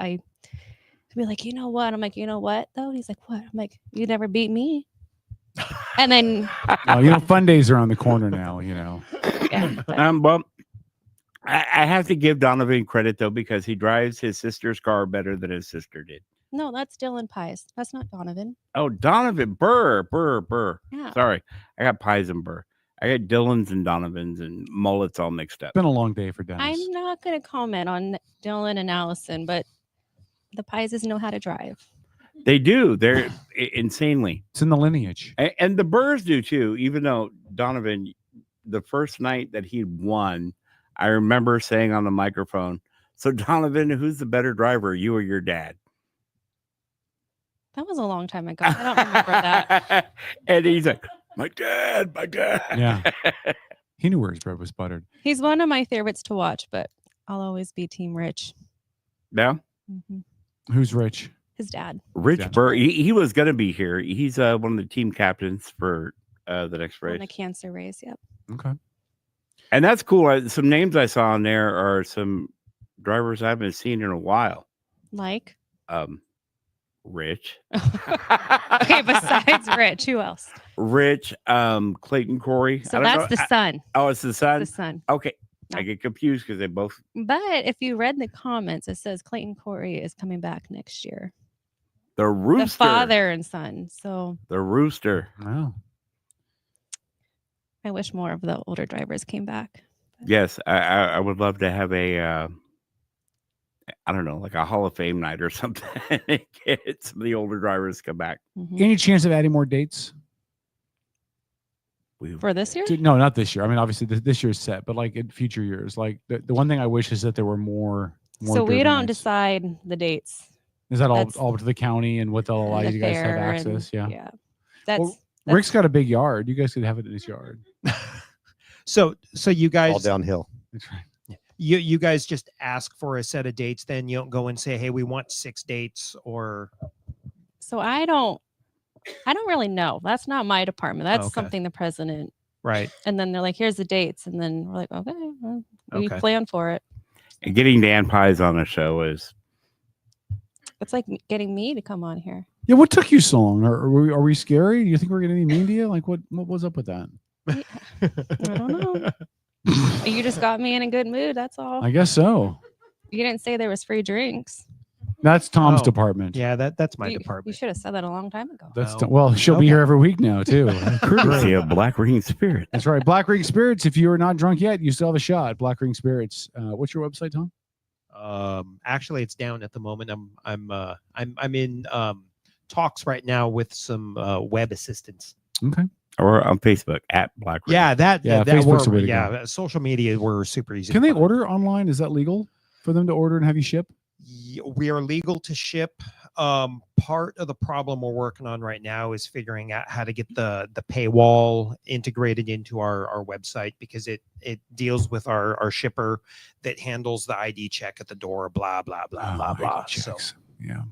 Speaker 19: like, you know what? I'm like, you know what though? And he's like, what? I'm like, you never beat me. And then
Speaker 2: Well, fun days are around the corner now,
Speaker 16: well, I have to give Donovan credit though, because he drives his sister's car better than his sister did.
Speaker 19: no, that's Dylan Pies. That's not Donovan.
Speaker 16: Oh, Donovan, Burr.
Speaker 19: Yeah.
Speaker 16: Sorry, I got Pies and Burr. I got Dylan's and Donovan's and mullets all mixed up.
Speaker 2: It's been a long day for Dennis.
Speaker 19: I'm not going to comment on Dylan and Allison, but the Pieses know how to drive.
Speaker 16: They do. They're insanely.
Speaker 2: It's in the lineage.
Speaker 16: And the Burrs do too, even though Donovan, the first night that he won, I remember saying on the microphone, so Donovan, who's the better driver, you or your dad?
Speaker 19: That was a long time ago. I don't remember that.
Speaker 16: And he's like, my dad.
Speaker 2: Yeah. He knew where his bread was buttered.
Speaker 19: He's one of my favorites to watch, but I'll always be Team Rich.
Speaker 16: Yeah.
Speaker 2: Who's Rich?
Speaker 19: His dad.
Speaker 16: Rich Burr. He was going to be here. He's one of the team captains for the next race.
Speaker 19: On the cancer race, yep.
Speaker 2: Okay.
Speaker 16: And that's cool. Some names I saw on there are some drivers I haven't seen in a while.
Speaker 19: Like?
Speaker 16: Rich.
Speaker 19: Okay, besides Rich, who else?
Speaker 16: Rich, Clayton Corey.
Speaker 19: So that's the son.
Speaker 16: Oh, it's the son?
Speaker 19: The son.
Speaker 16: Okay. I get confused because they both.
Speaker 19: But if you read the comments, it says Clayton Corey is coming back next year.
Speaker 16: The Rooster.
Speaker 19: The father and son. So
Speaker 16: The Rooster.
Speaker 2: Wow.
Speaker 19: I wish more of the older drivers came back.
Speaker 16: Yes, I would love to have a, I don't know, like a Hall of Fame night or something. Get some of the older drivers to come back.
Speaker 2: Any chance of adding more dates?
Speaker 19: For this year?
Speaker 2: No, not this year. I mean, obviously this year's set, but like in future years. Like the one thing I wish is that there were more
Speaker 19: So we
Speaker 2: derby
Speaker 19: don't
Speaker 2: nights.
Speaker 19: decide the dates.
Speaker 2: Is that all
Speaker 19: That's-
Speaker 2: up to the county and what they'll allow
Speaker 19: the
Speaker 2: you guys to have
Speaker 19: fair and-
Speaker 2: access? Yeah.
Speaker 19: yeah. That's,
Speaker 2: Well, Rick's got a big yard. You guys could have it in his yard.
Speaker 11: So you guys
Speaker 12: all downhill.
Speaker 2: That's right.
Speaker 11: You guys just ask for a set of dates, then you don't go and say, hey, we want 6 dates or
Speaker 19: So I don't really know. That's not my department. That's
Speaker 11: Okay.
Speaker 19: something the president.
Speaker 11: Right.
Speaker 19: And then they're like, here's the dates. And then we're like, okay, well, we
Speaker 16: Okay.
Speaker 19: plan for it.
Speaker 16: And getting Dan Pies on the show is
Speaker 19: It's like getting me to come on here.
Speaker 2: Yeah. What took you so long? Are we scary? Do you think we're going to be mean to you? Like what was up with that?
Speaker 19: I don't know. You just got me in a good mood. That's all.
Speaker 2: I guess so.
Speaker 19: You didn't say there was free drinks.
Speaker 2: That's Tom's
Speaker 11: Oh,
Speaker 2: department.
Speaker 11: Yeah, that's my
Speaker 19: You
Speaker 11: department.
Speaker 19: should have said that a long time ago.
Speaker 2: That's well, she'll be here every week now too.
Speaker 16: courtesy of Black Ring Spirit.
Speaker 2: That's right. Black Ring Spirits. If you are not drunk yet, you still have a shot. Black Ring Spirits. What's your website, Tom?
Speaker 11: Actually, it's down at the moment. I'm in talks right now with some web assistants.
Speaker 2: Okay.
Speaker 16: Or on Facebook at Black Ring.
Speaker 11: Yeah, that
Speaker 2: Facebook's the way to go.
Speaker 11: yeah, social media were super easy.
Speaker 2: Can
Speaker 11: to
Speaker 2: they
Speaker 11: find.
Speaker 2: order online? Is that legal for them to order and have you ship?
Speaker 11: We are legal to ship. Part of the problem we're working on right now is figuring out how to get the paywall integrated into our website, because it deals with our shipper that handles the ID check at the door, blah blah blah blah blah. So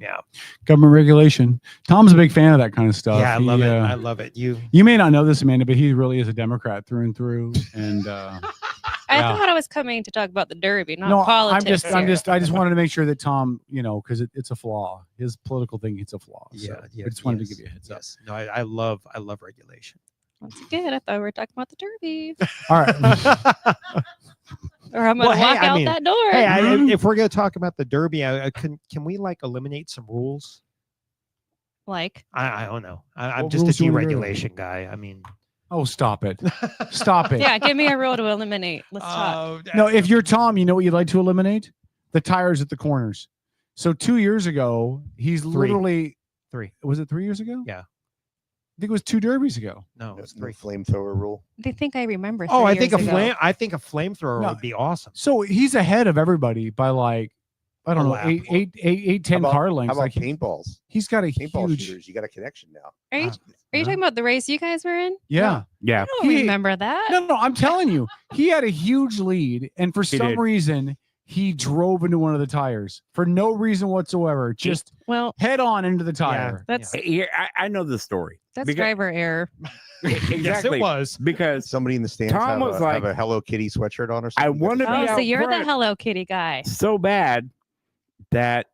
Speaker 11: yeah.
Speaker 2: Government regulation. Tom's a big fan of that kind of stuff.
Speaker 11: Yeah, I love it. I love it. You
Speaker 2: may not know this, Amanda, but he really is a Democrat through and through. And
Speaker 19: I thought I was coming to talk about the Derby, not
Speaker 2: no,
Speaker 19: politics.
Speaker 2: I just wanted to make sure that Tom, because it's a flaw. His political thinking, it's a flaw. So I just wanted to give you a heads up.
Speaker 11: No, I love regulation.
Speaker 19: That's good. I thought we were talking about the Derby.
Speaker 2: All right.
Speaker 19: Or I'm going to walk out that door.
Speaker 11: Hey, if we're going to talk about the Derby, can we like eliminate some rules?
Speaker 19: Like?
Speaker 11: I don't know. I'm
Speaker 2: What
Speaker 11: just a
Speaker 2: rules do you wanna do?
Speaker 11: deregulation guy. I mean,
Speaker 2: Oh, stop it. Stop it.
Speaker 19: Yeah, give me a rule to eliminate. Let's talk.
Speaker 2: No, if you're Tom, you know what you'd like to eliminate? The tires at the corners. So 2 years ago, he's literally
Speaker 11: 3.
Speaker 2: Was it 3 years ago?
Speaker 11: Yeah.
Speaker 2: I think it was 2 derbies ago.
Speaker 11: No, it's
Speaker 12: No flamethrower rule.
Speaker 19: They think I remember.
Speaker 11: Oh,
Speaker 19: 3
Speaker 11: I think
Speaker 19: years ago.
Speaker 11: I think a flamethrower
Speaker 2: No.
Speaker 11: would be awesome.
Speaker 2: So he's ahead of everybody by like, I don't
Speaker 11: A
Speaker 2: know,
Speaker 11: lap.
Speaker 2: 10 car lengths.
Speaker 12: How about
Speaker 2: Like
Speaker 12: paintballs?
Speaker 2: he's got a
Speaker 12: Paintball
Speaker 2: huge.
Speaker 12: shooters. You got a connection now.
Speaker 19: Are you talking about the race you guys were in?
Speaker 2: Yeah.
Speaker 16: Yeah.
Speaker 19: I don't remember that.
Speaker 2: No, I'm telling you, he had a huge lead, and for some
Speaker 16: did.
Speaker 2: reason, he drove into one of the tires for no reason whatsoever. Just head on into the tire.
Speaker 19: That's
Speaker 16: Here, I know the story.
Speaker 19: that's
Speaker 16: Because-
Speaker 19: driver error.
Speaker 16: Exactly.
Speaker 11: Yes, it was.
Speaker 16: Because
Speaker 12: Somebody in the stands
Speaker 16: Tom was
Speaker 12: have
Speaker 16: like,
Speaker 12: a Hello Kitty sweatshirt on or something.
Speaker 16: I want to be
Speaker 19: Oh, so
Speaker 16: out
Speaker 19: you're the
Speaker 16: front
Speaker 19: Hello Kitty guy.
Speaker 16: so bad that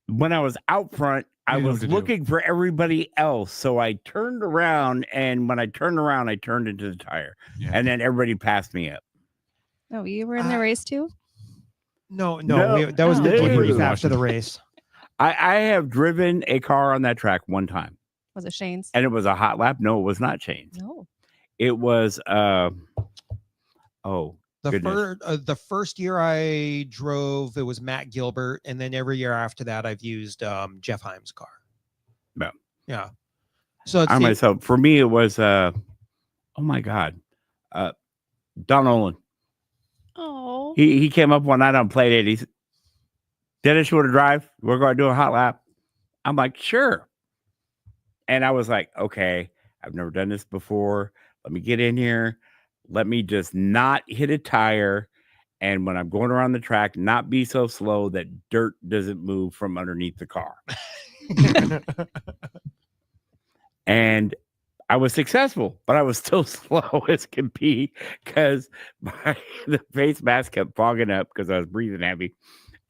Speaker 16: when I was out front, I
Speaker 2: You know
Speaker 16: was
Speaker 2: what to do.
Speaker 16: looking for everybody else. So I turned around, and when I turned around, I turned into the tire, and then everybody passed me up.
Speaker 19: Oh, you were in the race too?
Speaker 11: No,
Speaker 16: No.
Speaker 11: that was the
Speaker 16: No.
Speaker 11: debrief after the race.
Speaker 16: I have driven a car on that track one time,
Speaker 19: Was it Shane's?
Speaker 16: and it was a hot lap. No, it was not Shane's.
Speaker 19: No.
Speaker 16: It was
Speaker 11: The first year I drove, it was Matt Gilbert, and then every year after that, I've used Jeff Himes' car.
Speaker 16: No.
Speaker 11: Yeah. So it's
Speaker 16: I myself, for me, it was oh my god, Don Olin.
Speaker 19: Oh.
Speaker 16: He came up one night on play date. He said, "Dennis, you want to drive? We're going to do a hot lap." I'm like, "Sure." And I was like, "Okay, I've never done this before. Let me get in here. Let me just not hit a tire. And when I'm going around the track, not be so slow that dirt doesn't move from underneath the car." And I was successful, but I was still slow as can be because the face mask kept fogging up because I was breathing heavy.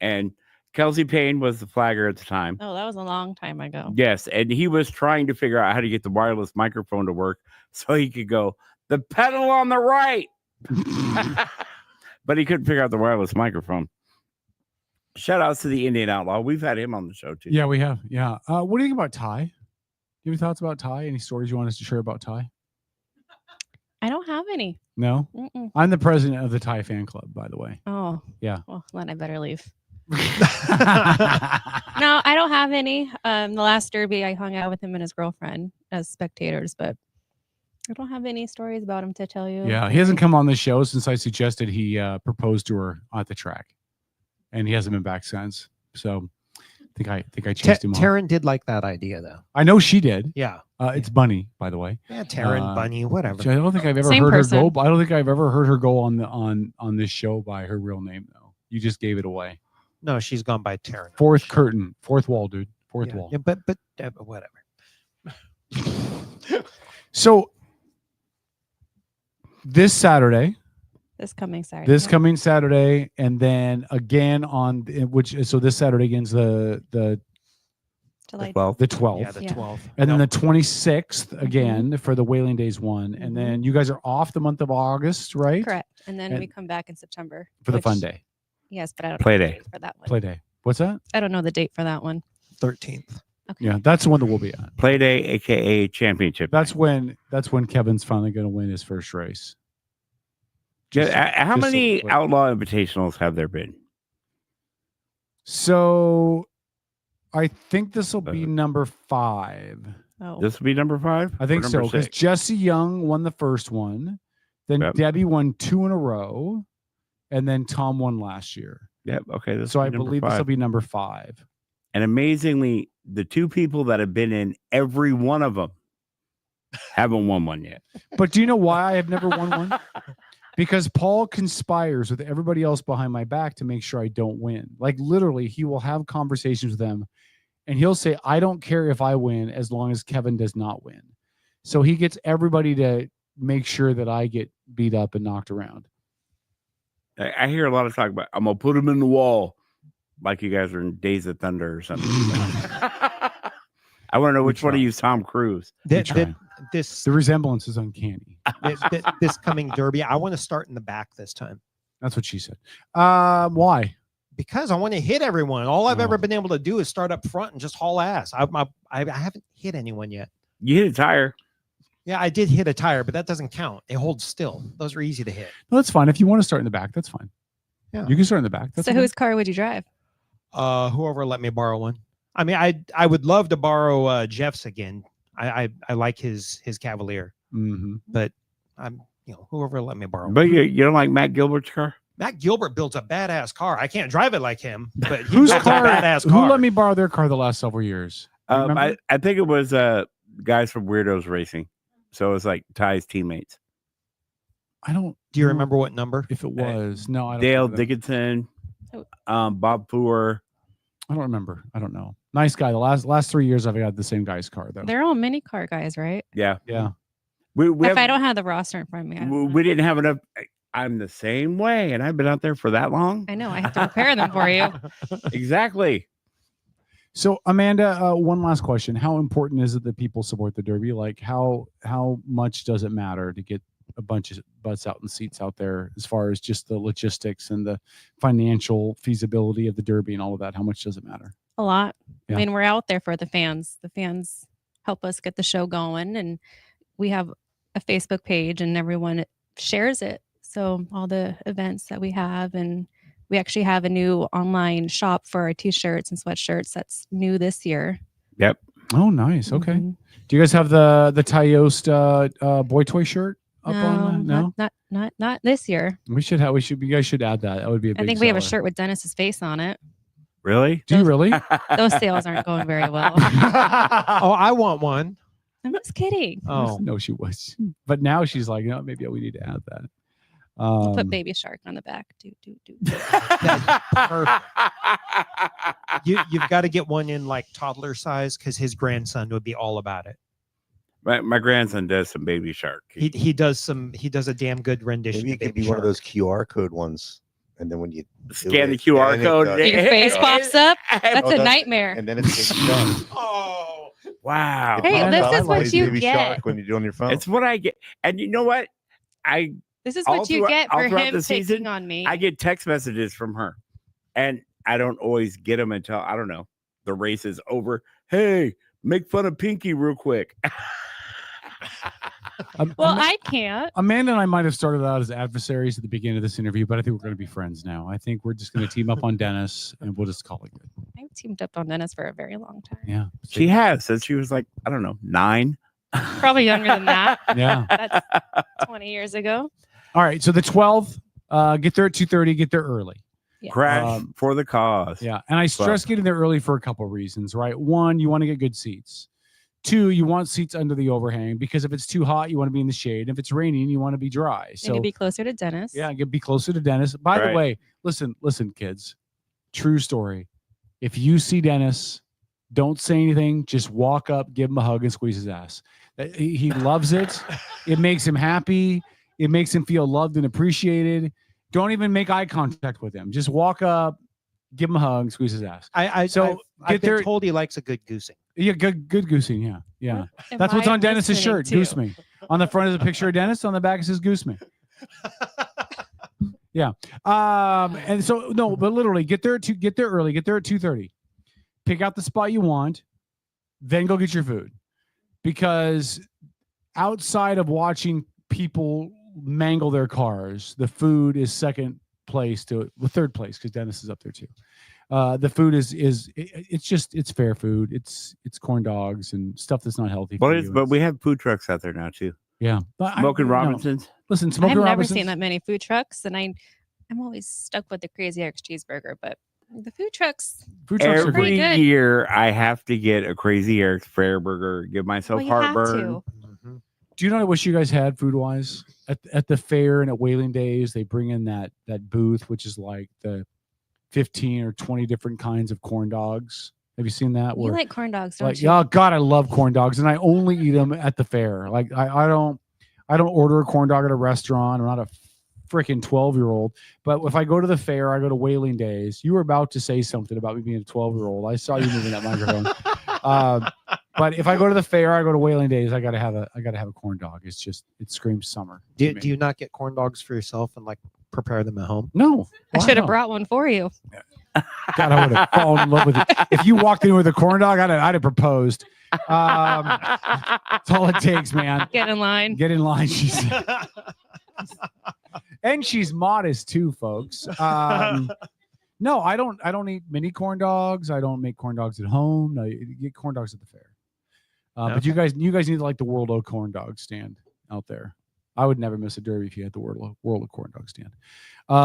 Speaker 16: And Kelsey Payne was the flagger at the time.
Speaker 19: Oh, that was a long time ago.
Speaker 16: Yes, and he was trying to figure out how to get the wireless microphone to work so he could go, "The pedal on the right." But he couldn't figure out the wireless microphone. Shout outs to the Indian Outlaw. We've had him on the show too.
Speaker 2: Yeah, we have. Yeah. What do you think about Ty? Do you have any thoughts about Ty? Any stories you want us to share about Ty?
Speaker 19: I don't have any.
Speaker 2: No?
Speaker 19: Mm-mm.
Speaker 2: I'm the president of the Ty fan club, by the way.
Speaker 19: Oh.
Speaker 2: Yeah.
Speaker 19: Well, then I better leave. No, I don't have any. The last derby, I hung out with him and his girlfriend as spectators, but I don't have any stories about him to tell you.
Speaker 2: Yeah, he hasn't come on the show since I suggested he proposed to her at the track, and he hasn't been back since. So I think I chased him off.
Speaker 11: Taryn did like that idea, though.
Speaker 2: I know she did.
Speaker 11: Yeah.
Speaker 2: It's Bunny, by the way.
Speaker 11: Yeah, Taryn, Bunny, whatever.
Speaker 2: I don't think I've ever
Speaker 19: Same
Speaker 2: heard
Speaker 19: person.
Speaker 2: her go. I don't think I've ever heard her go on this show by her real name though. You just gave it away.
Speaker 11: No, she's gone by Taryn.
Speaker 2: Fourth curtain, fourth wall, dude. Fourth
Speaker 11: Yeah,
Speaker 2: wall.
Speaker 11: yeah, but whatever.
Speaker 2: So this Saturday,
Speaker 19: This coming Saturday.
Speaker 2: this
Speaker 19: yeah.
Speaker 2: coming Saturday, and then again on so this Saturday against the
Speaker 19: July
Speaker 16: 12th.
Speaker 2: the 12th.
Speaker 11: Yeah, the 12th.
Speaker 2: And then the 26th again for the Whaling Days one. And then you guys are off the month of August, right?
Speaker 19: Correct. And then
Speaker 2: And-
Speaker 19: we come back in September.
Speaker 2: For the
Speaker 19: which-
Speaker 2: fun day.
Speaker 19: Yes, but I don't
Speaker 16: Play
Speaker 19: know the
Speaker 16: day.
Speaker 19: date for that one.
Speaker 2: Play day. What's that?
Speaker 19: I don't know the date for that one.
Speaker 11: 13th.
Speaker 2: Yeah, that's the one that we'll be at.
Speaker 16: Play day, aka championship.
Speaker 2: That's when Kevin's finally going to win his first race.
Speaker 16: How
Speaker 2: just
Speaker 16: many
Speaker 2: so-
Speaker 16: Outlaw Invitationals have there been?
Speaker 2: So I think this will be number 5.
Speaker 19: Oh.
Speaker 16: This will be number 5?
Speaker 2: I think
Speaker 16: Or
Speaker 2: so
Speaker 16: number
Speaker 2: because
Speaker 16: 6?
Speaker 2: Jesse Young won the first one, then
Speaker 16: Yep.
Speaker 2: Debbie won 2 in a row, and then Tom won last year.
Speaker 16: Yep. Okay. This
Speaker 2: So
Speaker 16: will
Speaker 2: I
Speaker 16: be number
Speaker 2: believe this will
Speaker 16: 5.
Speaker 2: be number 5.
Speaker 16: And amazingly, the 2 people that have been in every one of them haven't won one yet.
Speaker 2: But do you know why I have never won one? Because Paul conspires with everybody else behind my back to make sure I don't win. Like literally, he will have conversations with them and he'll say, "I don't care if I win as long as Kevin does not win." So he gets everybody to make sure that I get beat up and knocked around.
Speaker 16: I hear a lot of talk about, "I'm going to put him in the wall," like you guys are in Days of Thunder or something. I want to know which one of you is Tom Cruise.
Speaker 11: This
Speaker 2: The resemblance is uncanny.
Speaker 11: this coming derby, I want to start in the back this time.
Speaker 2: That's what she said. Why?
Speaker 11: Because I want to hit everyone. All I've ever been able to do is start up front and just haul ass. I haven't hit anyone yet.
Speaker 16: You hit a tire.
Speaker 11: Yeah, I did hit a tire, but that doesn't count. It holds still. Those are easy to hit.
Speaker 2: No, that's fine. If you want to start in the back, that's fine.
Speaker 11: Yeah.
Speaker 2: You can start in the back. That's
Speaker 19: So
Speaker 2: okay.
Speaker 19: whose car would you drive?
Speaker 11: Whoever let me borrow one. I mean, I would love to borrow Jeff's again. I like his Cavalier, but I'm whoever let me borrow.
Speaker 16: But you don't like Matt Gilbert's car?
Speaker 11: Matt Gilbert builds a badass car. I can't drive it like him, but he
Speaker 2: Whose
Speaker 11: builds a
Speaker 2: car?
Speaker 11: badass
Speaker 2: Who
Speaker 11: car.
Speaker 2: let me borrow their car the last several years? You remember?
Speaker 16: I think it was guys from Weirdos Racing. So it was like Ty's teammates.
Speaker 2: I don't.
Speaker 11: Do you remember what number?
Speaker 2: If it was no, I don't.
Speaker 16: Dale
Speaker 2: remember that.
Speaker 16: Dickinson, Bob Poor.
Speaker 2: I don't remember. I don't know. Nice guy. The last 3 years I've had the same guy's car though.
Speaker 19: They're all mini car guys, right?
Speaker 16: Yeah.
Speaker 2: Yeah.
Speaker 16: We
Speaker 19: If I don't have the roster in front of me, I don't
Speaker 16: we didn't have enough. I'm the same way, and I've been out there for that long.
Speaker 19: I know. I have to prepare them for you.
Speaker 16: Exactly.
Speaker 2: So Amanda, one last question: how important is it that people support the Derby? Like, how much does it matter to get a bunch of butts out and seats out there, as far as just the logistics and the financial feasibility of the Derby and all of that? How much does it matter?
Speaker 19: A lot.
Speaker 2: Yeah.
Speaker 19: I mean, we're out there for the fans. The fans help us get the show going, and we have a Facebook page, and everyone shares it. So all the events that we have, and we actually have a new online shop for our t-shirts and sweatshirts that's new this year.
Speaker 16: Yep.
Speaker 2: Oh, nice. Okay. Do you guys have the Tyost boy toy shirt up on? No,
Speaker 19: not this year.
Speaker 2: You guys should add that. That would be a big
Speaker 19: I think we have a
Speaker 2: seller.
Speaker 19: shirt with Dennis's face on it.
Speaker 16: Really?
Speaker 2: Do you really?
Speaker 19: Those sales aren't going very well.
Speaker 11: Oh, I want one.
Speaker 19: I'm just kidding.
Speaker 11: Oh
Speaker 2: no, she was. But now she's like, no, maybe we need to add that.
Speaker 19: Put Baby Shark on the back.
Speaker 11: Perfect. You've got to get one in like toddler size because his grandson would be all about it.
Speaker 16: My grandson does some Baby Shark.
Speaker 11: He does a damn good rendition.
Speaker 12: Maybe it
Speaker 11: of
Speaker 12: could
Speaker 11: Baby
Speaker 12: be one
Speaker 11: Shark.
Speaker 12: of those QR code ones, and then when you
Speaker 16: Scan the QR code,
Speaker 19: Your face pops up. That's
Speaker 12: Oh,
Speaker 19: a nightmare.
Speaker 12: and then it's done.
Speaker 11: Oh,
Speaker 16: wow!
Speaker 19: Hey, this is what you
Speaker 12: Baby
Speaker 19: get.
Speaker 12: Shark when you do it on your phone.
Speaker 16: It's what I get, and you know what?
Speaker 19: This is
Speaker 16: all
Speaker 19: what you
Speaker 16: throughout-
Speaker 19: get
Speaker 16: all
Speaker 19: for
Speaker 16: throughout
Speaker 19: him
Speaker 16: the season,
Speaker 19: picking on me.
Speaker 16: I get text messages from her, and I don't always get them until I don't know the race is over. Hey, make fun of Pinky real quick.
Speaker 19: Well, I can't.
Speaker 2: Amanda and I might have started out as adversaries at the beginning of this interview, but I think we're going to be friends now. I think we're just going to team up on Dennis, and we'll just call it good.
Speaker 19: I've teamed up on Dennis for a very long time.
Speaker 2: Yeah,
Speaker 16: She has since she was like I don't know 9.
Speaker 19: Probably younger than that.
Speaker 2: Yeah.
Speaker 19: That's 20 years ago.
Speaker 2: All right, so the 12th, get there at 2:30. Get there early.
Speaker 19: Yeah.
Speaker 16: Crash for the cause.
Speaker 2: Yeah, and I stress getting there early for a couple of reasons, right? One, you want to get good seats. 2, you want seats under the overhang because if it's too hot, you want to be in the shade. If it's raining, you want to be dry. So
Speaker 19: Maybe be closer to Dennis.
Speaker 2: yeah, be closer to Dennis. By the
Speaker 16: Right.
Speaker 2: way, listen, kids. True story. If you see Dennis, don't say anything. Just walk up, give him a hug, and squeeze his ass. He loves it. It makes him happy. It makes him feel loved and appreciated. Don't even make eye contact with him. Just walk up, give him a hug, squeeze his ass.
Speaker 11: I've been told he likes a good goosing.
Speaker 2: Yeah, good goosing. Yeah.
Speaker 19: am
Speaker 2: That's what's
Speaker 19: I
Speaker 2: on Dennis's
Speaker 19: listening
Speaker 2: shirt.
Speaker 19: to?
Speaker 2: Goose me. On the front is a picture of Dennis. On the back it says Goose me. Yeah. And so no, but literally get there early. Get there at 2:30. Pick out the spot you want, then go get your food. Because outside of watching people mangle their cars, the food is third place because Dennis is up there too. The food it's fair food. It's corn dogs and stuff that's not healthy.
Speaker 16: But
Speaker 2: for you.
Speaker 16: we have food trucks out there now too.
Speaker 2: Yeah,
Speaker 16: Smoking Robinsons.
Speaker 2: Listen,
Speaker 19: I've
Speaker 2: Smoking
Speaker 19: never
Speaker 2: Robinsons.
Speaker 19: seen that many food trucks, and I'm always stuck with the Crazy Eric's cheeseburger. But the food trucks,
Speaker 2: Food trucks are
Speaker 16: Every
Speaker 2: good.
Speaker 16: year I have to get a Crazy Eric's Fair Burger. Give myself
Speaker 19: well, you have
Speaker 16: heartburn.
Speaker 19: to.
Speaker 2: Do you know what you guys had food wise at the fair and at Whaling Days? They bring in that booth, which is like the 15 or 20 different kinds of corn dogs. Have you seen that?
Speaker 19: You like corn dogs, don't
Speaker 2: Like,
Speaker 19: you?
Speaker 2: oh God, I love corn dogs, and I only eat them at the fair. Like I don't order a corn dog at a restaurant. I'm not a freaking 12-year-old. But if I go to the fair, I go to Whaling Days. You were about to say something about me being a 12-year-old. I saw you moving that microphone. But if I go to the fair, I go to Whaling Days. I gotta have a corn dog. It screams summer.
Speaker 11: Do you not get corn dogs for yourself and like prepare them at home?
Speaker 2: No.
Speaker 19: I
Speaker 2: Why
Speaker 19: should have
Speaker 2: not?
Speaker 19: brought one for you.
Speaker 2: God, I would have fallen in love with it. If you walked in with a corn dog, I'd have proposed. That's all it takes, man.
Speaker 19: Get in line.
Speaker 2: Get in line, she said. And she's modest too, folks. No, I don't eat mini corn dogs. I don't make corn dogs at home. No, you get corn dogs at the fair. But you guys need to like the World of Corn Dog stand out there. I would never miss a derby if you had the World of Corn Dog stand.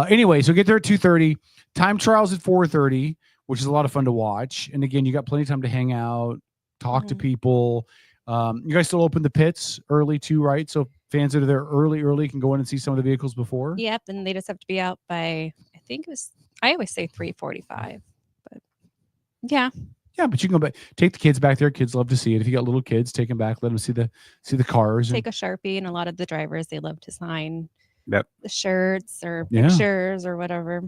Speaker 2: Anyway, so get there at 2:30. Time trials at 4:30, which is a lot of fun to watch. And again, you got plenty of time to hang out, talk to people. You guys still open the pits early too, right? So fans that are there early can go in and see some of the vehicles before.
Speaker 19: Yep, and they just have to be out by, I think it was, I always say 3:45, but yeah.
Speaker 2: Yeah, but you can go back, take the kids back there. Kids love to see it. If you got little kids, take them back, let them see the cars.
Speaker 19: Take a Sharpie, and a lot of the drivers, they love to sign
Speaker 16: Yep.
Speaker 19: the shirts or
Speaker 2: Yeah.
Speaker 19: pictures or whatever.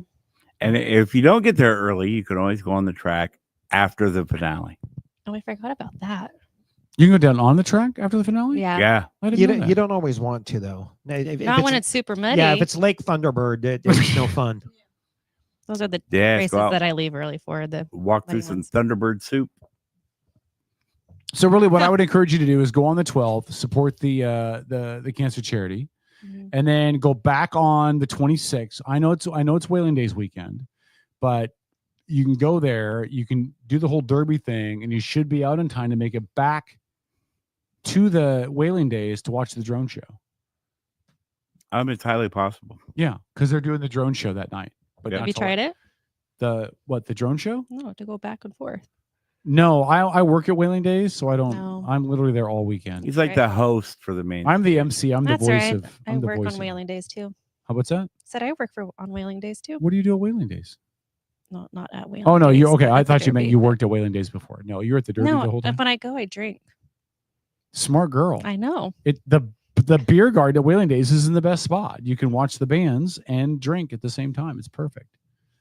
Speaker 16: And if you don't get there early, you can always go on the track after the finale.
Speaker 19: Oh, I forgot about that.
Speaker 2: You can go down on the track after the finale?
Speaker 19: Yeah.
Speaker 16: Yeah.
Speaker 2: I didn't
Speaker 11: You
Speaker 2: know
Speaker 11: don't,
Speaker 2: that.
Speaker 11: you don't always want to, though. If
Speaker 19: Not when it's super muddy.
Speaker 11: Yeah, if it's Lake Thunderbird, it's no fun.
Speaker 19: Those are the
Speaker 16: Yeah,
Speaker 19: races
Speaker 16: go out.
Speaker 19: that I leave early for. The
Speaker 16: Walk through
Speaker 19: muddy
Speaker 16: some
Speaker 19: ones.
Speaker 16: Thunderbird soup.
Speaker 2: So really what I would encourage you to do is go on the 12th, support the cancer charity, and then go back on the 26th. I know it's Whaling Days weekend, but you can go there, you can do the whole derby thing, and you should be out in time to make it back to the Whaling Days to watch the drone show.
Speaker 16: It's highly possible.
Speaker 2: Yeah, because they're doing the drone show that night. But
Speaker 19: Have you
Speaker 2: that's all-
Speaker 19: tried it?
Speaker 2: The drone show?
Speaker 19: No, to go back and forth.
Speaker 2: No, I work at Whaling Days, so I don't.
Speaker 19: No.
Speaker 2: I'm literally there all weekend.
Speaker 16: He's like the host for the main.
Speaker 2: I'm the MC. I'm
Speaker 19: That's
Speaker 2: the voice
Speaker 19: right.
Speaker 2: of.
Speaker 19: I
Speaker 2: I'm the
Speaker 19: work
Speaker 2: voice
Speaker 19: on
Speaker 2: of-
Speaker 19: Whaling Days too.
Speaker 2: What's that?
Speaker 19: Said I work on Whaling Days too.
Speaker 2: What do you do at Whaling Days?
Speaker 19: No, not at Whaling.
Speaker 2: Oh no,
Speaker 19: Days,
Speaker 2: you okay?
Speaker 19: but
Speaker 2: I
Speaker 19: at the
Speaker 2: thought you meant
Speaker 19: Derby,
Speaker 2: you
Speaker 19: but-
Speaker 2: worked at Whaling Days before. No, you're at the Derby
Speaker 19: No,
Speaker 2: the whole time.
Speaker 19: when I go, I drink.
Speaker 2: Smart girl.
Speaker 19: I know.
Speaker 2: The beer garden at Whaling Days is in the best spot. You can watch the bands and drink at the same time. It's perfect.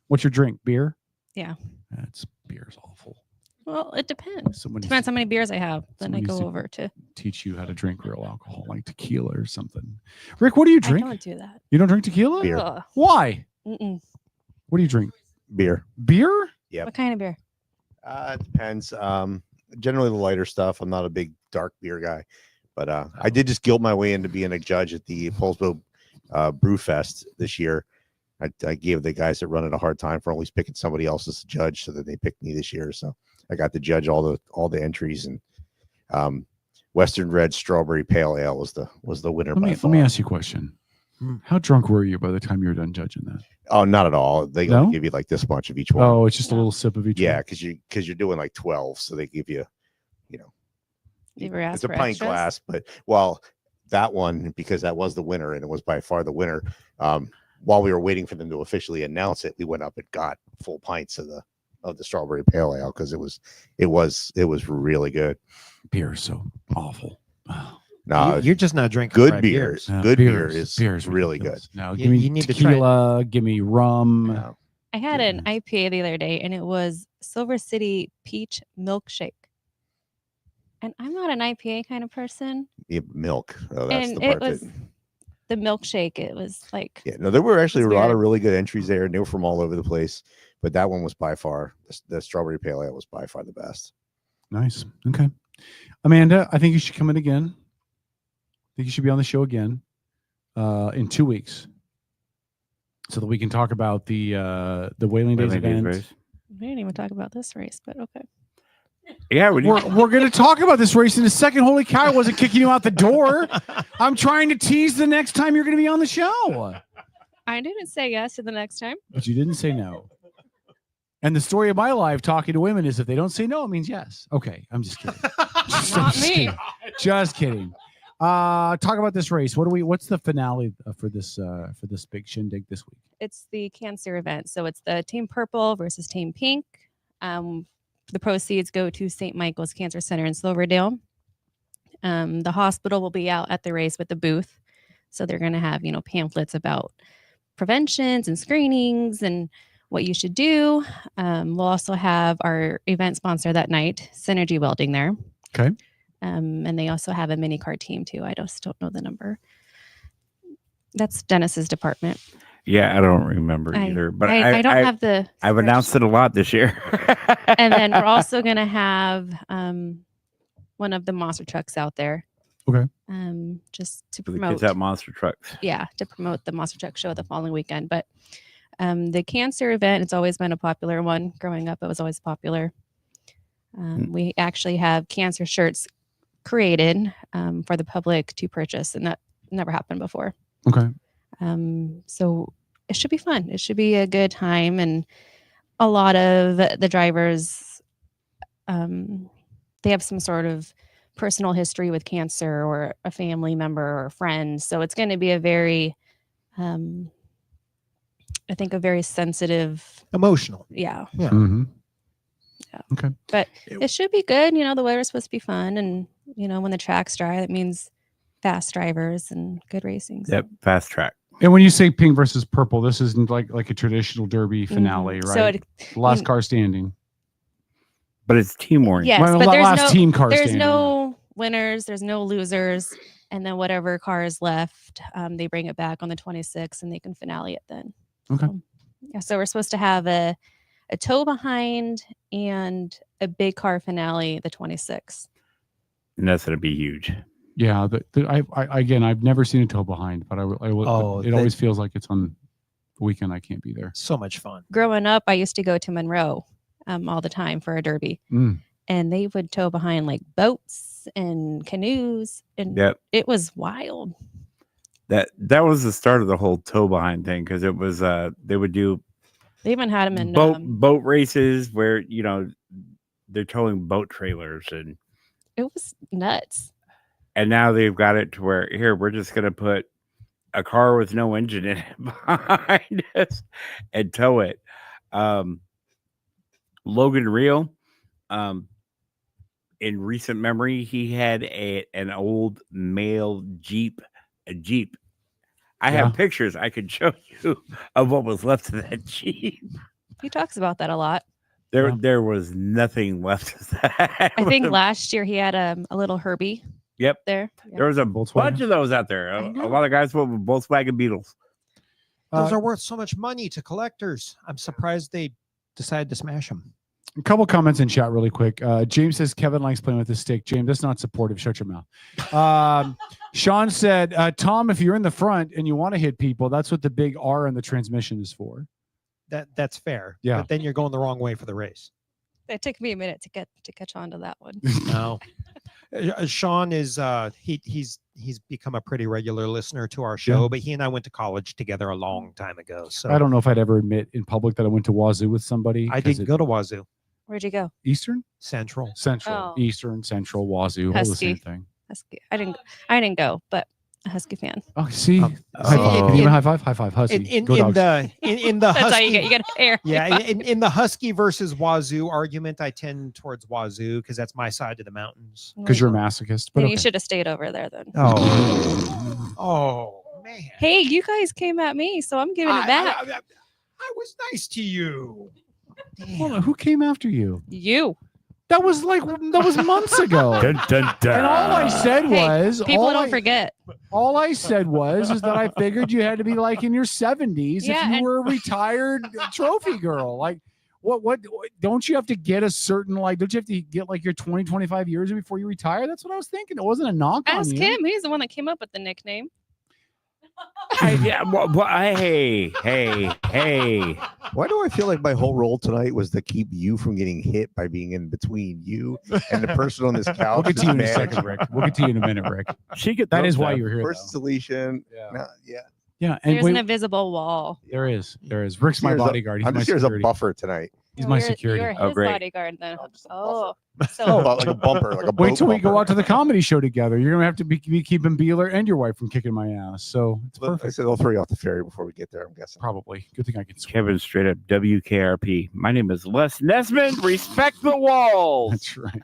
Speaker 2: What's your drink? Beer?
Speaker 19: Yeah.
Speaker 2: That's beer's awful.
Speaker 19: Well, it depends.
Speaker 2: Someone needs
Speaker 19: Depends how many beers I have. Then I
Speaker 2: someone needs
Speaker 19: go
Speaker 2: to
Speaker 19: over to.
Speaker 2: Teach you how to drink real alcohol, like tequila or something. Rick, what do you drink?
Speaker 19: I don't do that.
Speaker 2: You don't drink tequila?
Speaker 12: Beer.
Speaker 19: Ugh.
Speaker 2: Why?
Speaker 19: Mm-mm.
Speaker 2: What do you drink?
Speaker 12: Beer.
Speaker 2: Beer?
Speaker 12: Yep.
Speaker 19: What kind of beer?
Speaker 12: It depends. Generally the lighter stuff. I'm not a big dark beer guy, but I did just guilt my way into being a judge at the Polsbo Brew Fest this year. I gave the guys that run it a hard time for always picking somebody else as a judge, so that they picked me this year. So I got to judge all the entries, and Western Red Strawberry Pale Ale was the winner.
Speaker 2: Let me ask you a question. How drunk were you by the time you were done judging that?
Speaker 12: Oh, not at all. They
Speaker 2: No?
Speaker 12: only give you like this much of each one.
Speaker 2: Oh, it's just a little sip of each
Speaker 12: Yeah,
Speaker 2: one.
Speaker 12: because you're doing like 12, so they give you,
Speaker 19: You ever asked
Speaker 12: it's a
Speaker 19: for
Speaker 12: pint
Speaker 19: extras?
Speaker 12: glass. But well, that one, because that was the winner and it was by far the winner. While we were waiting for them to officially announce it, we went up and got full pints of the strawberry pale ale because it was really good.
Speaker 2: Beer is so awful.
Speaker 12: No,
Speaker 11: You're just not drinking
Speaker 12: good
Speaker 11: right
Speaker 12: beer.
Speaker 11: beers.
Speaker 12: Good beer is really good.
Speaker 2: No,
Speaker 11: You-
Speaker 2: give me
Speaker 11: you need to try it.
Speaker 2: tequila, give me rum.
Speaker 19: I had an IPA the other day, and it was Silver City Peach Milkshake. And I'm not an IPA kind of person.
Speaker 12: Yeah, milk. Oh, that's
Speaker 19: And
Speaker 12: the part
Speaker 19: it was
Speaker 12: that.
Speaker 19: the milkshake. It was like
Speaker 12: Yeah, no, there were actually a
Speaker 19: It's
Speaker 12: lot
Speaker 19: weird.
Speaker 12: of really good entries there, and they were from all over the place. But that one was by far the strawberry pale ale was by far the best.
Speaker 2: Nice. Okay. Amanda, I think you should come in again. I think you should be on the show again in 2 weeks, so that we can talk about the Whaling Days
Speaker 16: Whaling Days
Speaker 2: event.
Speaker 16: race.
Speaker 19: we didn't even talk about this race, but okay.
Speaker 16: Yeah,
Speaker 2: We're going to talk about this race in a second. Holy cow, I wasn't kicking you out the door. I'm trying to tease the next time you're going to be on the show.
Speaker 19: I didn't say yes to the next time.
Speaker 2: But you didn't say no. And the story of my life talking to women is if they don't say no, it means yes. Okay, I'm just kidding.
Speaker 19: Not me.
Speaker 2: Kidding. Just kidding. Talk about this race. What's the finale for this big shindig this week?
Speaker 19: It's the cancer event. So it's the Team Purple versus Team Pink. The proceeds go to St. Michael's Cancer Center in Silverdale. The hospital will be out at the race with the booth. So they're going to have, pamphlets about preventions and screenings and what you should do. We'll also have our event sponsor that night, Synergy Welding, there.
Speaker 2: Okay.
Speaker 19: And they also have a mini car team too. I just don't know the number. That's Dennis's department.
Speaker 16: Yeah, I don't remember
Speaker 19: I-
Speaker 16: either. But
Speaker 19: I don't have the
Speaker 16: I've announced it a lot this year.
Speaker 19: And then we're also gonna have one of the monster trucks out there.
Speaker 2: Okay.
Speaker 19: Just to
Speaker 16: For the
Speaker 19: promote.
Speaker 16: kids at Monster Trucks.
Speaker 19: Yeah, to promote the monster truck show the following weekend. But the cancer event, it's always been a popular one. Growing up, it was always popular. We actually have cancer shirts created for the public to purchase, and that never happened before.
Speaker 2: Okay.
Speaker 19: So it should be fun. It should be a good time, and a lot of the drivers, they have some sort of personal history with cancer, or a family member or a friend. So it's going to be a very, I think, a very sensitive,
Speaker 11: emotional.
Speaker 19: Yeah.
Speaker 11: Yeah.
Speaker 2: Mm-hmm.
Speaker 19: Yeah.
Speaker 2: Okay.
Speaker 19: But it should be good. The weather's supposed to be fun, and when the track's dry, that means fast drivers and good racing. So.
Speaker 16: Yep, fast track.
Speaker 2: And when you say pink versus purple, this isn't like a traditional Derby finale,
Speaker 19: Mhm.
Speaker 2: right?
Speaker 19: So
Speaker 2: Last car standing.
Speaker 16: But it's team oriented.
Speaker 19: Yes,
Speaker 2: Well,
Speaker 19: but
Speaker 2: last team car
Speaker 19: there's
Speaker 2: standing.
Speaker 19: no winners, there's no losers, and then whatever car is left, they bring it back on the 26th, and they can finale it then.
Speaker 2: Okay.
Speaker 19: Yeah, so we're supposed to have a tow behind and a big car finale the 26th.
Speaker 16: And that's going to be huge.
Speaker 2: Yeah. I've never seen a tow behind, but it always feels like it's on the weekend. I can't be there.
Speaker 11: So much fun.
Speaker 19: Growing up, I used to go to Monroe all the time for a derby, and they would tow behind like boats and canoes, and
Speaker 16: Yep.
Speaker 19: it was wild.
Speaker 16: That was the start of the whole tow behind thing, because it was they would do
Speaker 19: They even had them in
Speaker 16: boat races where they're towing boat trailers, and
Speaker 19: it was nuts.
Speaker 16: And now they've got it to where here we're just going to put a car with no engine in it behind us and tow it. Logan Real, in recent memory, he had an old male Jeep, a Jeep. I have pictures I could show you of what was left of that Jeep.
Speaker 19: He talks about that a lot.
Speaker 16: There was nothing left of that.
Speaker 19: I think last year he had a little Herbie.
Speaker 16: Yep.
Speaker 19: There.
Speaker 16: There was a bunch of those out there. A lot of guys with Volkswagen Beetles.
Speaker 11: Those are worth so much money to collectors. I'm surprised they decided to smash them.
Speaker 2: A couple comments in chat really quick. James says Kevin likes playing with the stick. James, that's not supportive. Shut your mouth. Sean said, Tom, if you're in the front and you want to hit people, that's what the big R in the transmission is for.
Speaker 11: That's fair.
Speaker 2: Yeah.
Speaker 11: But then you're going the wrong way for the race.
Speaker 19: It took me a minute to catch on to that one.
Speaker 11: No. Sean is he's become a pretty regular listener to our show, but he and I went to college together a long time ago. So
Speaker 2: I don't know if I'd ever admit in public that I went to Wazoo with somebody.
Speaker 11: I didn't go to Wazoo.
Speaker 19: Where'd you go?
Speaker 2: Eastern?
Speaker 11: Central.
Speaker 19: Oh.
Speaker 2: Eastern, Central, Wazoo, all the
Speaker 19: Husky.
Speaker 2: same thing.
Speaker 19: Husky. I didn't go, but a Husky fan.
Speaker 2: Oh, see, high five. Give me a high five. High five. Husky.
Speaker 11: In
Speaker 2: Go Dogs.
Speaker 11: the
Speaker 19: That's
Speaker 11: Husky,
Speaker 19: how you get air.
Speaker 11: yeah, in the Husky versus Wazoo argument, I tend towards Wazoo because that's my side of the mountains.
Speaker 2: Because you're a masochist. But
Speaker 19: Then
Speaker 2: okay.
Speaker 19: you should have stayed over there then.
Speaker 11: Oh, man.
Speaker 19: Hey, you guys came at me, so I'm giving it back.
Speaker 11: I was nice to you.
Speaker 2: Hold on, who came after you?
Speaker 19: You.
Speaker 2: That was months ago.
Speaker 16: Dun, dun, dun.
Speaker 2: And all I said was,
Speaker 19: People don't forget.
Speaker 2: All I said was is that I figured you had to be like in your 70s
Speaker 19: Yeah,
Speaker 2: if you
Speaker 19: and-
Speaker 2: were a retired trophy girl. Like, what? Don't you have to get a certain don't you have to get like your 20, 25 years before you retire? That's what I was thinking. It wasn't a knock
Speaker 19: Ask
Speaker 2: on you.
Speaker 19: him. He's the one that came up with the nickname.
Speaker 16: Hey.
Speaker 12: Why do I feel like my whole role tonight was to keep you from getting hit by being in between you and the person on this couch?
Speaker 2: We'll get to you in a
Speaker 12: that's
Speaker 2: second,
Speaker 12: managing-
Speaker 2: Rick. We'll get to you in a minute, Rick.
Speaker 16: She
Speaker 2: That is why you're here.
Speaker 12: Versus Alisha.
Speaker 2: Yeah.
Speaker 12: Yeah.
Speaker 2: Yeah, and
Speaker 19: There's an invisible wall.
Speaker 2: there is. Rick's my bodyguard. He's
Speaker 12: I'm
Speaker 2: my
Speaker 12: just here as a
Speaker 2: security.
Speaker 12: buffer tonight.
Speaker 2: He's my
Speaker 19: You're-
Speaker 2: security.
Speaker 19: You're his
Speaker 16: Oh, great.
Speaker 19: bodyguard then. Oh,
Speaker 12: Oh,
Speaker 19: so
Speaker 12: like a bumper, like a
Speaker 2: Wait
Speaker 12: boat
Speaker 2: till we go
Speaker 12: bumper.
Speaker 2: out to the comedy show together. You're gonna have to be keeping Beeler and your wife from kicking my ass. So it's
Speaker 12: I
Speaker 2: perfect.
Speaker 12: said they'll throw you off the ferry before we get there, I'm guessing.
Speaker 2: Probably. Good thing I can swim.
Speaker 16: Kevin straight up WKRP. My name is Les Nesman. Respect the walls.
Speaker 2: That's right.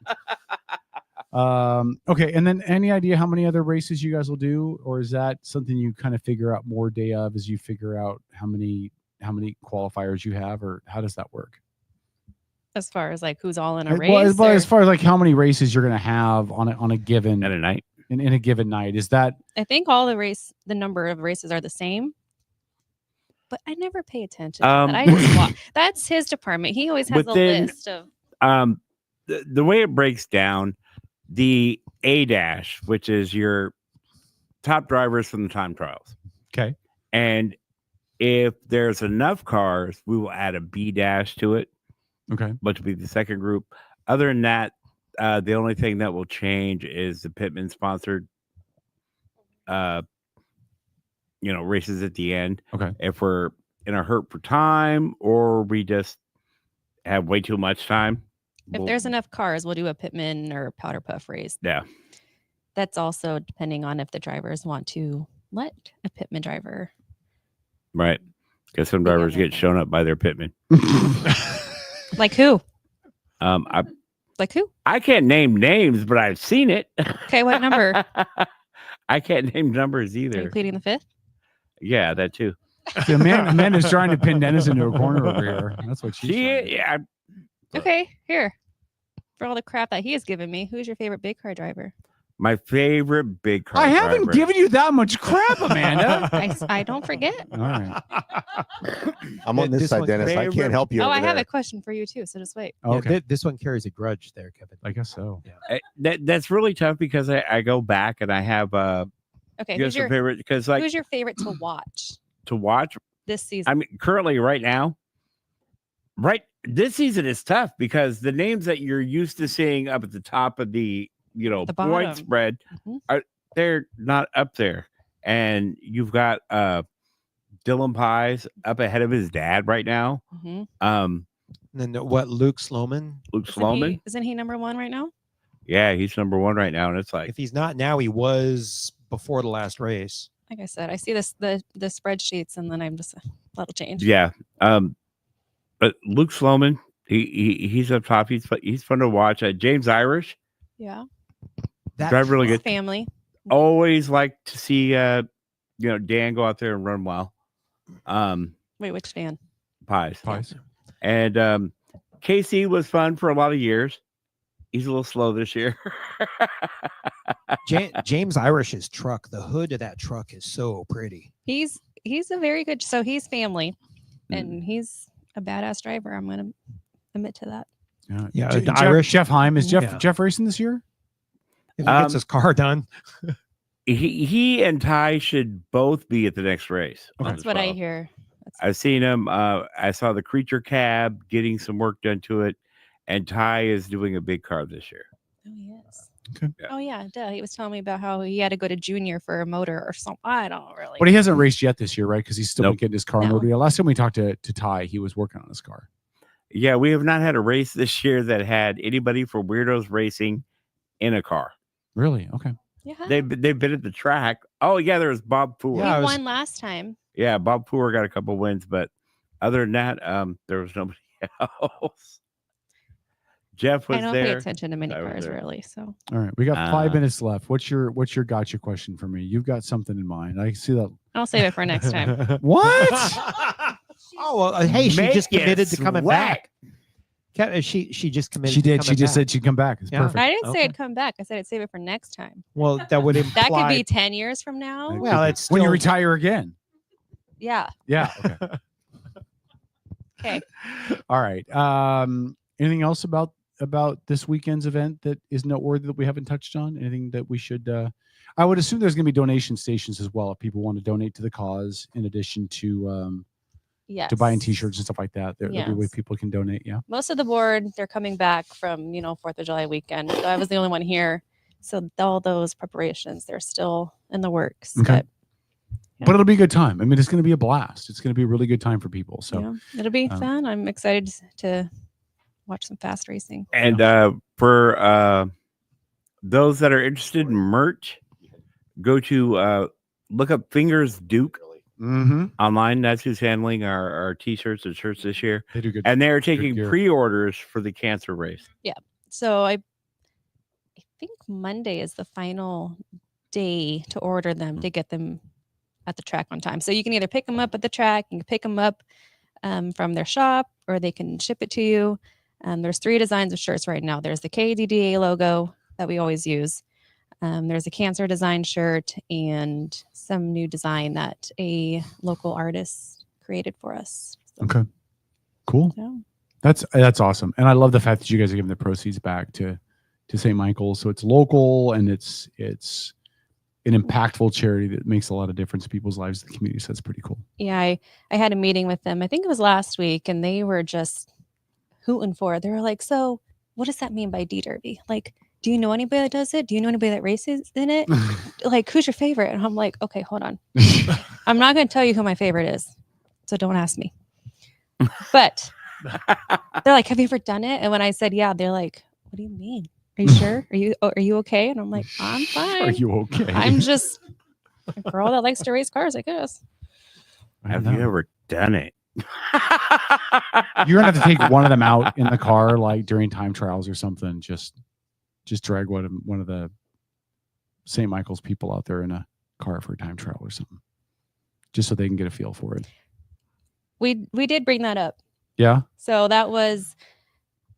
Speaker 2: Okay, and then any idea how many other races you guys will do, or is that something you kind of figure out more day of as you figure out how many qualifiers you have, or how does that work?
Speaker 19: as far as like who's all in a race.
Speaker 2: Well,
Speaker 19: or-
Speaker 2: as far as like how many races you're going to have on a given
Speaker 16: at a night
Speaker 2: in a given night, is that
Speaker 19: I think all the number of races are the same. but I never pay attention to that. I just walk. That's his department. He always has a list of.
Speaker 16: The way it breaks down, the A-dash, which is your top drivers from the time trials.
Speaker 2: Okay.
Speaker 16: And if there's enough cars, we will add a B-dash to it.
Speaker 2: Okay.
Speaker 16: Which will be the second group. Other than that, the only thing that will change is the Pittman sponsored races at the end.
Speaker 2: Okay.
Speaker 16: If we're in a hurt for time or we just have way too much time.
Speaker 19: If there's enough cars, we'll do a Pittman or powder puff race.
Speaker 16: Yeah.
Speaker 19: That's also depending on if the drivers want to let a Pittman driver.
Speaker 16: Right. Because some drivers get shown up by their Pittman.
Speaker 19: Like who?
Speaker 16: Like
Speaker 19: who?
Speaker 16: I can't name names, but I've seen it.
Speaker 19: Okay, what number?
Speaker 16: I can't name numbers
Speaker 19: Are you
Speaker 16: either.
Speaker 19: pleading the fifth?
Speaker 16: Yeah, that too.
Speaker 2: See, Amanda's trying to pin Dennis into a corner over here. That's what she's trying to do.
Speaker 16: Yeah.
Speaker 19: Okay, here. For all the crap that he has given me, who's your favorite big car driver?
Speaker 16: My favorite big car
Speaker 2: I haven't
Speaker 16: driver.
Speaker 2: given you that much crap, Amanda.
Speaker 19: I don't forget.
Speaker 2: All right.
Speaker 12: I'm on this side, Dennis. I can't help you.
Speaker 19: Oh,
Speaker 12: over
Speaker 19: I have
Speaker 12: there.
Speaker 19: a question for you too, so just wait.
Speaker 11: Yeah, this one carries a grudge there, Kevin.
Speaker 2: I guess so.
Speaker 16: That's really tough because I go back and I have
Speaker 19: Okay,
Speaker 16: who's your favorite? Because
Speaker 19: who's your favorite to watch
Speaker 16: to watch
Speaker 19: this season?
Speaker 16: I mean, currently right now, this season is tough because the names that you're used to seeing up at the top of the point
Speaker 19: bottom.
Speaker 16: spread they're not up there, and you've got Dylan Pies up ahead of his dad right now.
Speaker 19: Mm-hmm.
Speaker 11: And then what? Luke Sloman.
Speaker 19: Isn't he number one right now?
Speaker 16: Yeah, he's number one right now, and it's like
Speaker 11: if he's not now, he was before the last race.
Speaker 19: Like I said, I see the spreadsheets, and then I'm just that'll change.
Speaker 16: Yeah. But Luke Sloman, he's up top. He's fun to watch. James Irish.
Speaker 19: Yeah.
Speaker 16: Drive really good.
Speaker 19: Family.
Speaker 16: Always like to see Dan go out there and run well.
Speaker 19: Wait, which Dan?
Speaker 16: Pies. And Casey was fun for a lot of years. He's a little slow this year.
Speaker 11: James Irish's truck, the hood of that truck is so pretty.
Speaker 19: He's a very good. So he's family, and he's a badass driver. I'm gonna admit to that.
Speaker 11: Yeah, Irish
Speaker 2: Jeff Heim is
Speaker 11: Yeah.
Speaker 2: Jeff racing this year.
Speaker 11: If he gets his car done.
Speaker 16: He and Ty should both be at the next race.
Speaker 19: That's what I hear.
Speaker 16: I've seen him. I saw the Creature Cab getting some work done to it, and Ty is doing a big car this year.
Speaker 19: Oh yes.
Speaker 2: Okay.
Speaker 19: Oh yeah, duh. He was telling me about how he had to go to junior for a motor or something. I don't really.
Speaker 2: But he hasn't raced yet this year, right? Because he's still
Speaker 16: Nope.
Speaker 2: getting his car
Speaker 19: No.
Speaker 2: motor. Last time we talked to Ty, he was working on his car.
Speaker 16: Yeah, we have not had a race this year that had anybody for Weirdos Racing in a car.
Speaker 2: Really? Okay.
Speaker 19: Yeah.
Speaker 16: They've been at the track. Oh yeah, there was Bob Poor.
Speaker 19: He won last time.
Speaker 16: Yeah, Bob Poor got a couple wins, but other than that, there was nobody else. Jeff was
Speaker 19: I don't
Speaker 16: there.
Speaker 19: pay attention to mini
Speaker 16: I was
Speaker 19: cars
Speaker 16: there.
Speaker 19: really. So
Speaker 2: All right. We got 5 minutes left. What's your gotcha question for me? You've got something in mind. I see that.
Speaker 19: I'll save it for next time.
Speaker 2: What?
Speaker 11: Oh, well, hey, she
Speaker 2: Make
Speaker 11: just committed
Speaker 2: it
Speaker 11: to coming
Speaker 2: sweat.
Speaker 11: back. She just committed.
Speaker 2: She
Speaker 11: to
Speaker 2: did. She
Speaker 11: coming
Speaker 2: just
Speaker 11: back.
Speaker 2: said she'd come back. It's
Speaker 11: Yeah.
Speaker 2: perfect.
Speaker 19: I didn't say I'd come back. I said I'd save it for next time.
Speaker 11: Well, that would imply.
Speaker 19: That could be 10 years from now.
Speaker 11: Well, it's
Speaker 2: when you
Speaker 11: still-
Speaker 2: retire again.
Speaker 19: Yeah.
Speaker 2: Yeah. Okay.
Speaker 19: Okay.
Speaker 2: All right. Anything else about this weekend's event that is noteworthy that we haven't touched on? Anything that we should? I would assume there's going to be donation stations as well if people want to donate to the cause, in addition to
Speaker 19: Yes.
Speaker 2: to buying T-shirts and stuff like that. There'll be a way
Speaker 19: Yes.
Speaker 2: people can donate. Yeah.
Speaker 19: Most of the board, they're coming back from 4th of July weekend. So I was the only one here. So all those preparations, they're still in the works.
Speaker 2: Okay.
Speaker 19: But
Speaker 2: But it'll be a good time. I mean, it's going to be a blast. It's going to be a really good time for people. So
Speaker 19: yeah, it'll be fun. I'm excited to watch some fast racing.
Speaker 16: And for those that are interested in merch, go to look up Fingers Duke online. That's who's handling our T-shirts and shirts this year.
Speaker 2: They do good.
Speaker 16: And they're
Speaker 2: good
Speaker 16: taking
Speaker 2: gear.
Speaker 16: pre-orders for the cancer race.
Speaker 19: Yeah. So I think Monday is the final day to order them to get them at the track on time. So you can either pick them up at the track, you can pick them up from their shop, or they can ship it to you. There's 3 designs of shirts right now. There's the KDDA logo that we always use. There's a cancer design shirt and some new design that a local artist created for us.
Speaker 2: Okay. Cool.
Speaker 19: Yeah.
Speaker 2: That's awesome. And I love the fact that you guys are giving the proceeds back to St. Michael's. So it's local and it's an impactful charity that makes a lot of difference in people's lives in the community. So that's pretty cool.
Speaker 19: Yeah, I had a meeting with them. I think it was last week, and they were just hooting for it. They were like, "So, what does that mean by D-Derby? Like, do you know anybody that does it? Do you know anybody that races in it? Like, who's your favorite?" And I'm like, "Okay, hold on. I'm not going to tell you who my favorite is, so don't ask me." But they're like, "Have you ever done it?" And when I said, "Yeah," they're like, "What do you mean? Are you sure? Are you okay?" And I'm like, "I'm fine.
Speaker 2: Are you okay?
Speaker 19: I'm just a girl that likes to race cars, I guess."
Speaker 16: Have you ever done it?
Speaker 2: You're gonna have to take one of them out in the car, like during time trials or something. Just drag one of the St. Michael's people out there in a car for a time trial or something, just so they can get a feel for it.
Speaker 19: We did bring that up.
Speaker 2: Yeah.
Speaker 19: So that was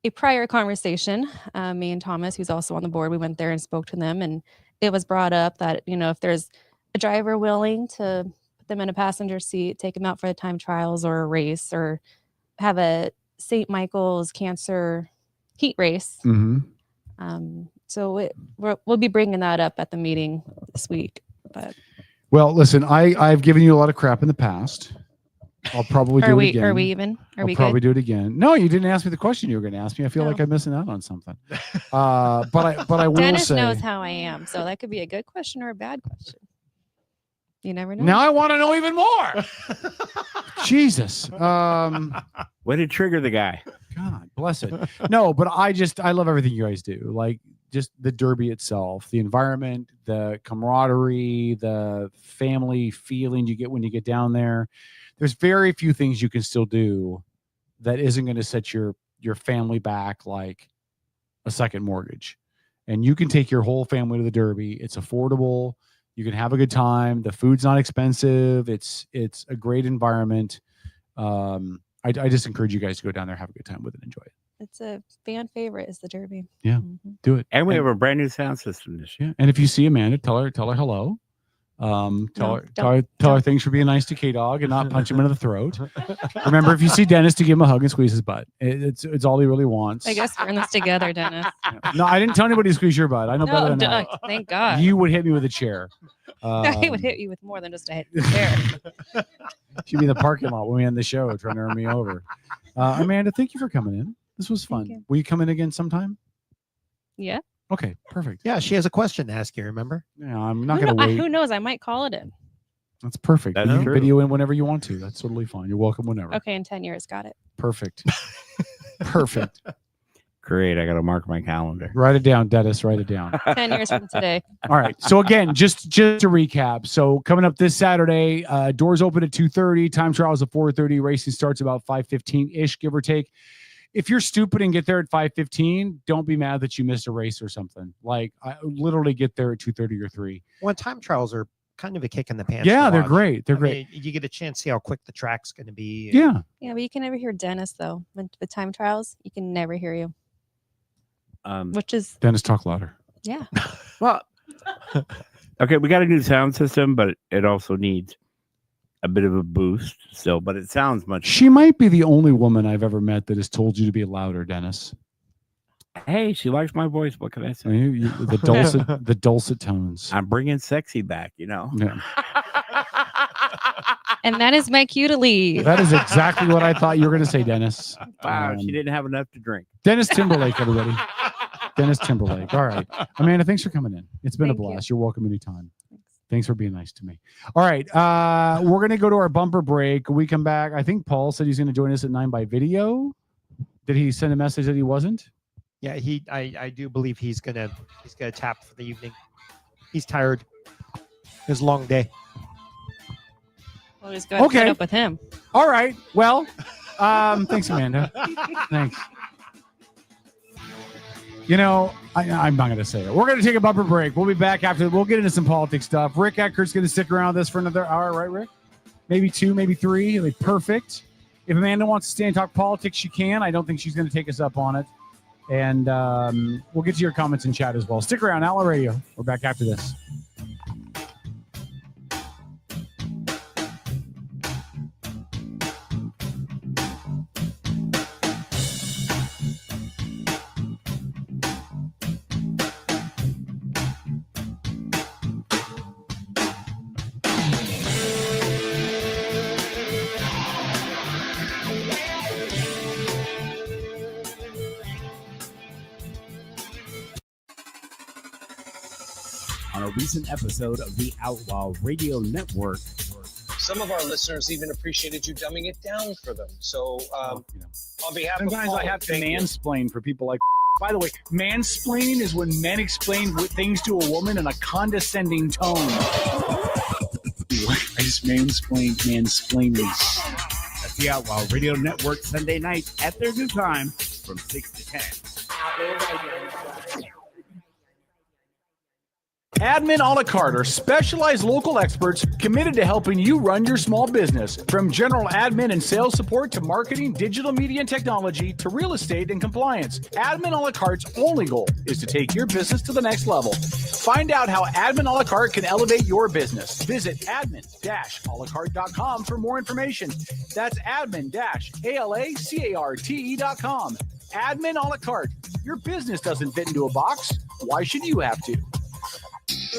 Speaker 19: a prior conversation. Me and Thomas, who's also on the board, we went there and spoke to them, and it was brought up that, if there's a driver willing to put them in a passenger seat, take them out for the time trials or a race, or have a St. Michael's cancer heat race.
Speaker 2: Mm-hmm.
Speaker 19: So we'll be bringing that up at the meeting this week. But
Speaker 2: Well, listen, I've given you a lot of crap in the past. I'll probably do it again.
Speaker 19: Are we even? Are we
Speaker 2: probably
Speaker 19: good?
Speaker 2: do it again. No, you didn't ask me the question you were going to ask me. I feel like I'm missing out on something. But I will
Speaker 19: Dennis
Speaker 2: say,
Speaker 19: knows how I am, so that could be a good question or a bad question. You never know.
Speaker 2: now I want to know even more. Jesus.
Speaker 16: Way to trigger the guy.
Speaker 2: God bless it. No, but I love everything you guys do. Like just the Derby itself, the environment, the camaraderie, the family feeling you get when you get down there. There's very few things you can still do that isn't going to set your family back like a second mortgage. And you can take your whole family to the Derby. It's affordable. You can have a good time. The food's not expensive. It's a great environment. I just encourage you guys to go down there, have a good time with it, enjoy it.
Speaker 19: It's a fan favorite is the Derby.
Speaker 2: Yeah, do it.
Speaker 16: And we have a brand new sound system this year.
Speaker 2: Yeah, and if you see Amanda, tell her hello. Tell her thanks for being nice to K-Dog and not punch him into the throat. Remember, if you see Dennis, to give him a hug and squeeze his butt. It's all he really wants.
Speaker 19: I guess we're in this together, Dennis.
Speaker 2: No, I didn't tell anybody to squeeze your butt. I know better than that.
Speaker 19: Thank God.
Speaker 2: You would hit me with a chair.
Speaker 19: I would hit you with more than just a chair.
Speaker 2: She'd be in the parking lot when we end the show trying to run me over. Amanda, thank you for coming in. This was fun. Will you come in again sometime?
Speaker 19: Yeah.
Speaker 2: Okay, perfect.
Speaker 11: Yeah, she has a question to ask you, remember?
Speaker 2: Yeah, I'm not going to wait.
Speaker 19: Who knows? I might call it in.
Speaker 2: That's perfect.
Speaker 16: That's
Speaker 2: You can
Speaker 16: true.
Speaker 2: video in whenever you want to. That's totally fine. You're welcome whenever.
Speaker 19: Okay, in 10 years. Got it.
Speaker 2: Perfect. Perfect.
Speaker 16: Great. I got to mark my calendar.
Speaker 2: Write it down, Dennis. Write it down.
Speaker 19: 10 years from today.
Speaker 2: All right. So again, just to recap. So coming up this Saturday, doors open at 2:30. Time trials at 4:30. Racing starts about 5:15-ish, give or take. If you're stupid and get there at 5:15, don't be mad that you missed a race or something. Like, I literally get there at 2:30 or 3.
Speaker 11: Well, time trials are kind of a kick in the pants.
Speaker 2: Yeah,
Speaker 11: to
Speaker 2: they're
Speaker 11: watch.
Speaker 2: great. They're
Speaker 11: I
Speaker 2: great.
Speaker 11: mean, you get a chance to see how quick the track's going to be.
Speaker 2: Yeah.
Speaker 19: Yeah, but you can never hear Dennis, though. With time trials, you can never hear you. Which is,
Speaker 2: Dennis, talk louder.
Speaker 19: yeah.
Speaker 16: Well, okay, we got a new sound system, but it also needs a bit of a boost still, but it sounds much.
Speaker 2: She might be the only woman I've ever met that has told you to be louder, Dennis.
Speaker 16: Hey, she likes my voice. What can I say?
Speaker 2: The dulcet tones.
Speaker 16: I'm bringing sexy back,
Speaker 2: Yeah.
Speaker 19: And that is my cue to leave.
Speaker 2: That is exactly what I thought you were going to say, Dennis.
Speaker 16: Wow, she didn't have enough to drink.
Speaker 2: Dennis Timberlake, everybody. Dennis Timberlake. All right. Amanda, thanks for coming in. It's been
Speaker 19: Thank
Speaker 2: a
Speaker 19: you.
Speaker 2: blast. You're welcome anytime. Thanks for being nice to me. All right. We're going to go to our bumper break. When we come back, I think Paul said he's going to join us at 9 by video. Did he send a message that he wasn't?
Speaker 11: Yeah, I do believe he's gonna tap for the evening. He's tired. His long day.
Speaker 19: Well, just go ahead and set up with him.
Speaker 2: All right. Well, thanks, Amanda. Thanks. You know, I'm not going to say it. We're going to take a bumper break. We'll be back after. We'll get into some politics stuff. Rick Eckert's going to stick around with us for another hour, right, Rick? Maybe 2, maybe 3. It'll be perfect. If Amanda wants to stay and talk politics, she can. I don't think she's going to take us up on it. And we'll get to your comments in chat as well. Stick around, Outlaw Radio. We're back after this.
Speaker 1: on a recent episode of the Outlaw Radio Network.
Speaker 15: Some of our listeners even appreciated you dumbing it down for them. So, on behalf
Speaker 2: Sometimes
Speaker 15: of Paul,
Speaker 2: I have to
Speaker 15: thank you.
Speaker 2: mansplain for people like. By the way, mansplaining is when men explain things to a woman in a condescending tone. I just mansplaining.
Speaker 1: That's the Outlaw Radio Network Sunday nights at their new time from 6 to 10.
Speaker 2: Admin a la carte are specialized local experts committed to helping you run your small business. From general admin and sales support to marketing, digital media and technology to real estate and compliance, Admin a la carte's only goal is to take your business to the next level. Find out how Admin a la carte can elevate your business. Visit admin-alacarte.com for more information. That's admin-alacarte.com. Admin a la carte. Your business doesn't fit into a box. Why should you have to?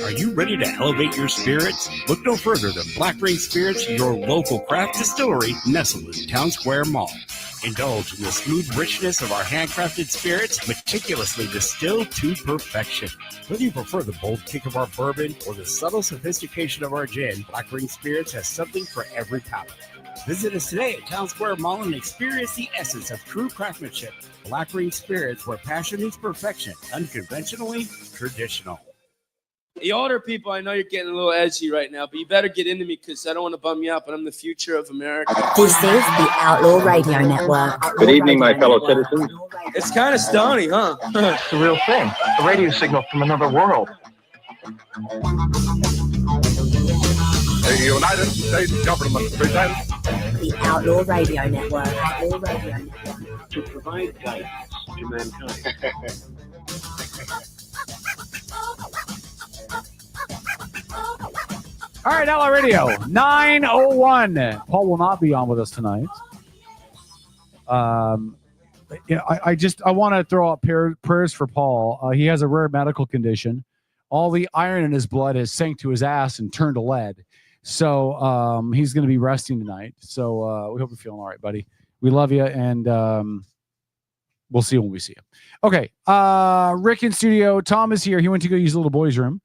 Speaker 1: Are you ready to elevate your spirits? Look no further than Black Rain Spirits, your local craft distillery nestled in Town Square Mall. Indulge in the smooth richness of our handcrafted spirits, meticulously distilled to perfection. Whether you prefer the bold kick of our bourbon or the subtle sophistication of our gin, Black Rain Spirits has something for every palate. Visit us today at Town Square Mall and experience the essence of true craftsmanship. Black Rain Spirits, where passion is perfection, unconventionally traditional.
Speaker 20: You older people, I know you're getting a little edgy right now, but you better get into me because I don't want to bum you out, but I'm the future of America.
Speaker 21: This is the Outlaw Radio Network.
Speaker 8: Good evening, my fellow citizens.
Speaker 20: It's kind of stony, huh?
Speaker 8: It's the real thing. A radio signal from another world.
Speaker 6: The United States government presents
Speaker 21: The Outlaw Radio Network. Outlaw Radio Network.
Speaker 8: To provide guidance to mankind.
Speaker 2: All right, Outlaw Radio 9:01. Paul will not be on with us tonight. I want to throw out prayers for Paul. He has a rare medical condition. All the iron in his blood has sank to his ass and turned to lead. So he's going to be resting tonight. So we hope you're feeling all right, buddy. We love you, and we'll see you when we see you. Okay, Rick in studio. Tom is here. He went to go use the little boy's room.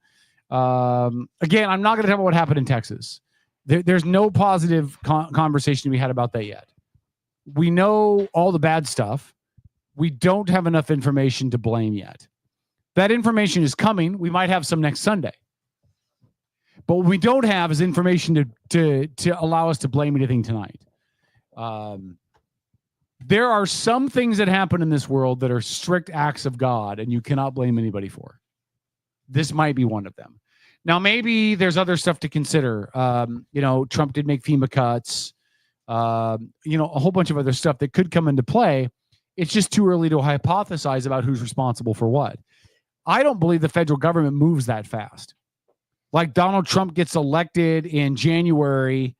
Speaker 2: Again, I'm not going to talk about what happened in Texas. There's no positive conversation to be had about that yet. We know all the bad stuff. We don't have enough information to blame yet. That information is coming. We might have some next Sunday. But what we don't have is information to allow us to blame anything tonight. There are some things that happen in this world that are strict acts of God, and you cannot blame anybody for. This might be one of them. Now, maybe there's other stuff to consider. Trump did make FEMA cuts. A whole bunch of other stuff that could come into play. It's just too early to hypothesize about who's responsible for what. I don't believe the federal government moves that fast. Like Donald Trump gets elected in January,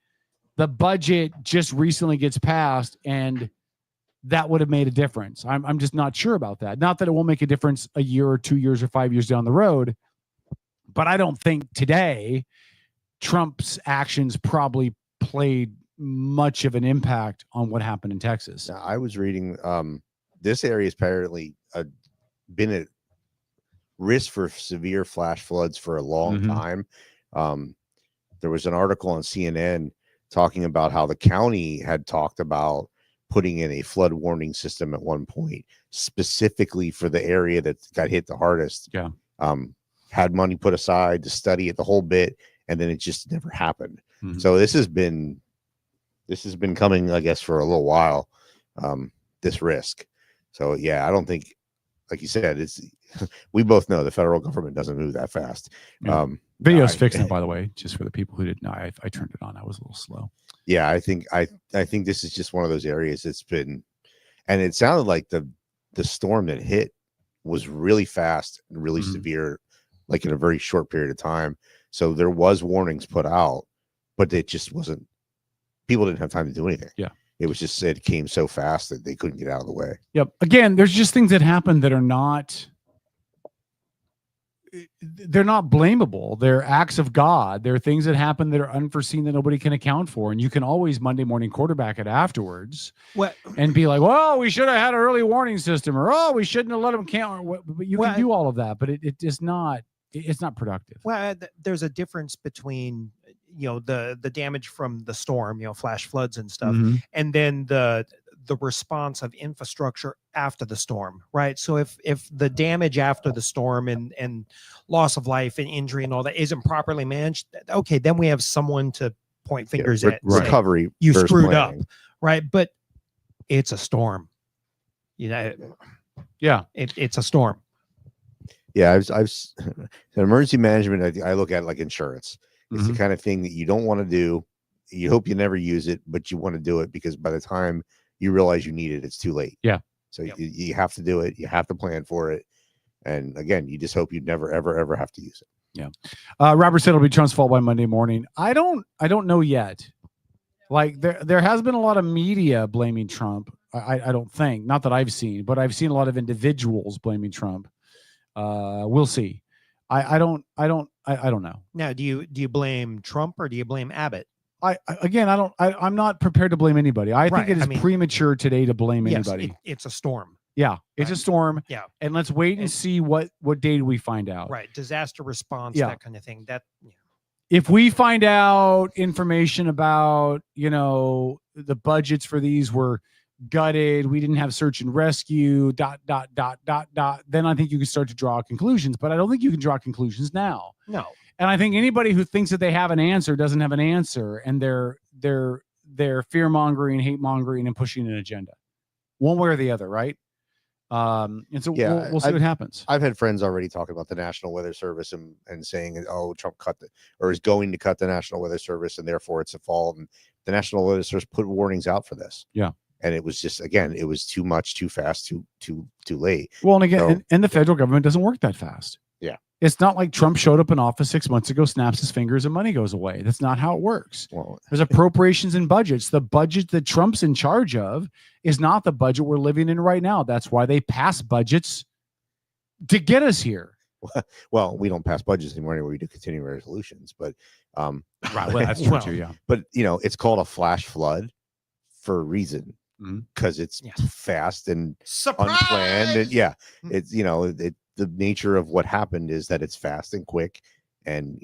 Speaker 2: the budget just recently gets passed, and that would have made a difference. I'm just not sure about that. Not that it won't make a difference a year or 2 years or 5 years down the road, but I don't think today Trump's actions probably played much of an impact on what happened in Texas.
Speaker 12: Now, I was reading this area has apparently been at risk for severe flash floods for a long time. There was an article on CNN talking about how the county had talked about putting in a flood warning system at one point, specifically for the area that got hit the hardest.
Speaker 2: Yeah.
Speaker 12: Had money put aside to study it the whole bit, and then it just never happened. So this has been coming, I guess, for a little while, this risk. So yeah, I don't think, like you said, it's we both know the federal government doesn't move that fast.
Speaker 2: Video's fixing it, by the way, just for the people who didn't know. I turned it on. I was a little slow.
Speaker 12: Yeah, I think this is just one of those areas that's been, and it sounded like the storm that hit was really fast and really severe, like in a very short period of time. So there was warnings put out, but it just wasn't, people didn't have time to do anything.
Speaker 2: Yeah.
Speaker 12: It was just, it came so fast that they couldn't get out of the way.
Speaker 2: Yep. Again, there's just things that happen that are not, they're not blamable. They're acts of God. There are things that happen that are unforeseen that nobody can account for. And you can always Monday morning quarterback it afterwards and be like, well, we should have had an early warning system, or, oh, we shouldn't have let them count. But you can do all of that, but it is not, it's not productive.
Speaker 11: Well, there's a difference between the damage from the storm, flash floods and stuff,
Speaker 2: Mhm.
Speaker 11: and then the response of infrastructure after the storm, right? So if the damage after the storm and loss of life and injury and all that isn't properly managed, okay, then we have someone to point fingers at. Say,
Speaker 12: recovery.
Speaker 11: You
Speaker 12: versus
Speaker 11: screwed
Speaker 12: planning.
Speaker 11: up, right? But it's a storm.
Speaker 2: Yeah,
Speaker 11: it's a storm.
Speaker 12: Yeah, I've emergency management. I look at it like insurance. It's the
Speaker 2: Mhm.
Speaker 12: kind of thing that you don't want to do. You hope you never use it, but you want to do it because by the time you realize you need it, it's too late.
Speaker 2: Yeah.
Speaker 12: So you have to do it. You have to plan for it. And again, you just hope you never, ever, ever have to use it.
Speaker 2: Yeah. Robert said it'll be Trump's fault by Monday morning. I don't know yet. Like there has been a lot of media blaming Trump. I don't think, not that I've seen, but I've seen a lot of individuals blaming Trump. We'll see. I don't know.
Speaker 11: Now, do you blame Trump or do you blame Abbott?
Speaker 2: I'm not prepared to blame anybody. I think it is premature today to blame anybody.
Speaker 11: It's a storm.
Speaker 2: Yeah, it's a storm.
Speaker 11: Yeah.
Speaker 2: And let's wait and see what date we find out.
Speaker 11: Right. Disaster response,
Speaker 2: Yeah.
Speaker 11: that kind of thing.
Speaker 2: If we find out information about, the budgets for these were gutted, we didn't have search and rescue, ... then I think you can start to draw conclusions. But I don't think you can draw conclusions now.
Speaker 11: No.
Speaker 2: And I think anybody who thinks that they have an answer doesn't have an answer, and they're fear mongering, hate mongering, and pushing an agenda, one way or the other, right? And so we'll see what happens.
Speaker 12: I've had friends already talking about the National Weather Service and saying, "Oh, Trump is going to cut the National Weather Service, and therefore it's a fault." And the National Weather Service put warnings out for this.
Speaker 2: Yeah.
Speaker 12: And it was just, again, it was too much, too fast, too late.
Speaker 2: Well, and again,
Speaker 12: So-
Speaker 2: and the federal government doesn't work that fast.
Speaker 12: Yeah.
Speaker 2: It's not like Trump showed up in office 6 months ago, snaps his fingers, and money goes away. That's not how it works.
Speaker 12: Well,
Speaker 2: there's appropriations and budgets. The budget that Trump's in charge of is not the budget we're living in right now. That's why they pass budgets to get us here.
Speaker 12: Well, we don't pass budgets anymore anyway. We do continuing resolutions, but
Speaker 2: right. Well, that's true too. Yeah.
Speaker 12: But it's called a flash flood for a reason, because it's fast and unplanned, and it's the nature of what happened is that it's fast and quick, and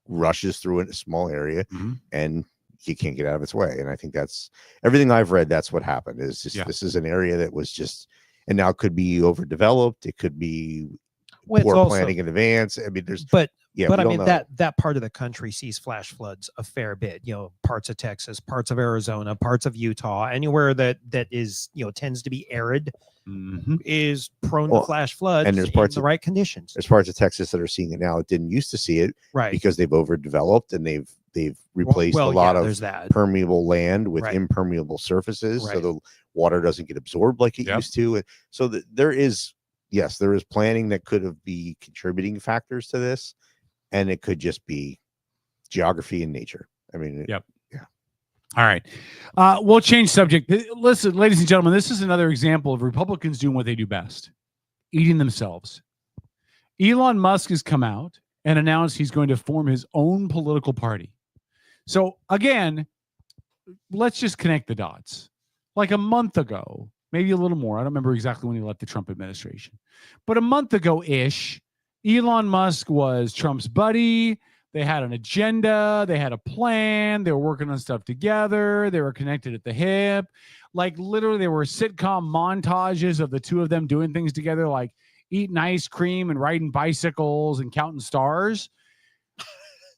Speaker 12: rushes through in a small area, and you can't get out of its way. And I think that's everything I've read. That's what happened. Is just this is an area that was just, and now it could be overdeveloped. It could be poor planning in advance. I mean,
Speaker 11: but
Speaker 12: we
Speaker 11: I
Speaker 12: don't
Speaker 11: mean
Speaker 12: know.
Speaker 11: that part of the country sees flash floods a fair bit. Parts of Texas, parts of Arizona, parts of Utah, anywhere that is tends to be arid is prone to flash floods.
Speaker 12: And there's parts
Speaker 11: in the right conditions.
Speaker 12: There's parts of Texas that are seeing it now. It didn't used to see it,
Speaker 11: right?
Speaker 12: Because they've overdeveloped and they've replaced a lot
Speaker 11: there's
Speaker 12: of
Speaker 11: that.
Speaker 12: permeable land with
Speaker 11: Right.
Speaker 12: impermeable surfaces, so
Speaker 11: Right.
Speaker 12: the water doesn't get absorbed like it used to. And so there is planning that could have be contributing factors to this, and it could just be geography and nature. I mean,
Speaker 2: Yep. All right. We'll change subject. Listen, ladies and gentlemen, this is another example of Republicans doing what they do best, eating themselves. Elon Musk has come out and announced he's going to form his own political party. So again, let's just connect the dots. Like a month ago, maybe a little more, I don't remember exactly when he left the Trump administration, but a month ago-ish, Elon Musk was Trump's buddy. They had an agenda. They had a plan. They were working on stuff together. They were connected at the hip. Like literally there were sitcom montages of the two of them doing things together, like eating ice cream and riding bicycles and counting stars.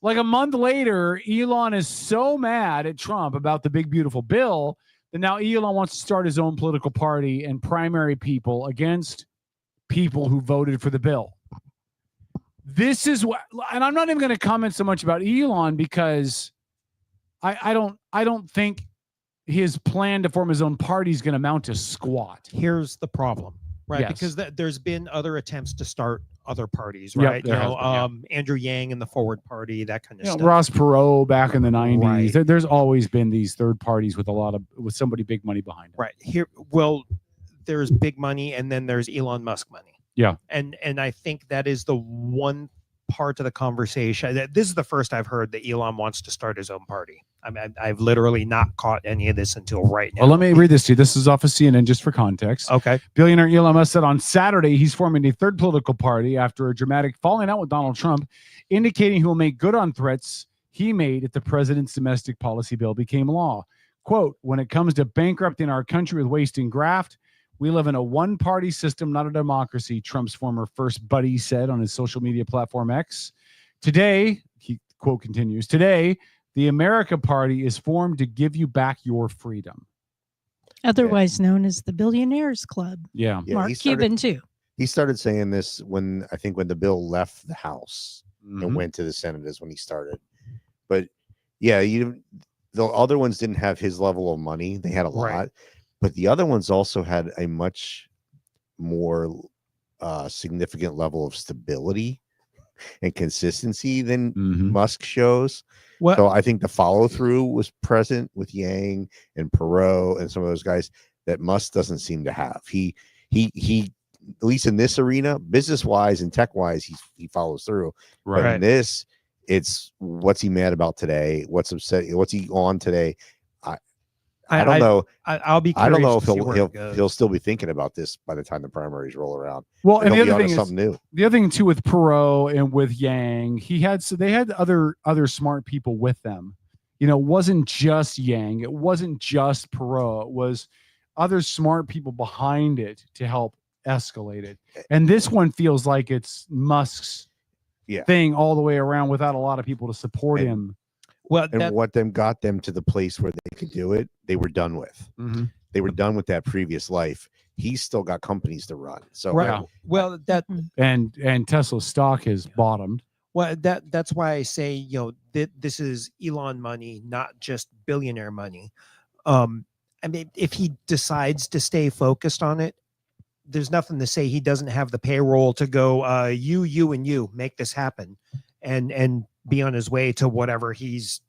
Speaker 2: Like a month later, Elon is so mad at Trump about the big, beautiful bill that now Elon wants to start his own political party and primary people against people who voted for the bill. This is what, and I'm not even going to comment so much about Elon because I don't think his plan to form his own party is going to amount to squat.
Speaker 11: Here's the problem, right?
Speaker 2: Yes.
Speaker 11: Because there's been other attempts to start other parties,
Speaker 2: Yep,
Speaker 11: right?
Speaker 2: there has been,
Speaker 11: Andrew Yang and the Forward Party, that kind of stuff.
Speaker 2: Ross Perot back in the 90s.
Speaker 11: Right.
Speaker 2: There's always been these third parties with somebody big money behind them.
Speaker 11: Right here, well, there's big money, and then there's Elon Musk money.
Speaker 2: Yeah,
Speaker 11: and I think that is the one part of the conversation. This is the first I've heard that Elon wants to start his own party. I mean, I've literally not caught any of this until right now.
Speaker 2: Well, let me read this to you. This is off of CNN just for context.
Speaker 11: Okay.
Speaker 2: Billionaire Elon Musk said on Saturday he's forming a third political party after a dramatic falling out with Donald Trump, indicating he will make good on threats he made if the president's domestic policy bill became law. Quote, when it comes to bankrupting our country with waste and graft, we live in a one-party system, not a democracy, Trump's former first buddy said on his social media platform X. Today, quote continues, today, the America Party is formed to give you back your freedom.
Speaker 4: Otherwise known as the Billionaires Club.
Speaker 2: Yeah.
Speaker 4: Mark
Speaker 12: he started-
Speaker 4: Cuban, too.
Speaker 12: He started saying this when the bill left the House
Speaker 2: Mm-hmm.
Speaker 12: and went to the Senate is when he started. But yeah, the other ones didn't have his level of money. They had a lot,
Speaker 11: Right.
Speaker 12: but the other ones also had a much more significant level of stability and consistency than Musk shows.
Speaker 11: What-
Speaker 12: So I think the follow through was present with Yang and Perot and some of those guys that Musk doesn't seem to have. He at least in this arena, business wise and tech wise, he follows through. But
Speaker 2: Right.
Speaker 12: in this, it's what's he mad about today? What's upset? What's he on today? I don't know.
Speaker 11: I'll be.
Speaker 12: I don't know
Speaker 11: curious
Speaker 12: if
Speaker 11: to see where it goes.
Speaker 12: he'll still be thinking about this by the time the primaries roll around.
Speaker 2: Well,
Speaker 12: Or
Speaker 2: and the
Speaker 12: he'll be
Speaker 2: other
Speaker 12: onto
Speaker 2: thing is
Speaker 12: something new.
Speaker 2: the other thing too with Perot and with Yang, they had other smart people with them. You know, it wasn't just Yang, it wasn't just Perot, it was other smart people behind it to help escalate it. And this one feels like it's Musk's thing all the way around without a lot of people to support him.
Speaker 11: Well,
Speaker 12: And what got them to the place where they could do it, they were done with.
Speaker 2: Mhm.
Speaker 12: They were done with that previous life. He's still got companies to run. So
Speaker 11: Right. Well, that
Speaker 2: and Tesla's stock has bottomed.
Speaker 11: Well, that's why I say, this is Elon money, not just billionaire money. I mean, if he decides to stay focused on it, there's nothing to say he doesn't have the payroll to go, you, and you make this happen, and be on his way to whatever he's,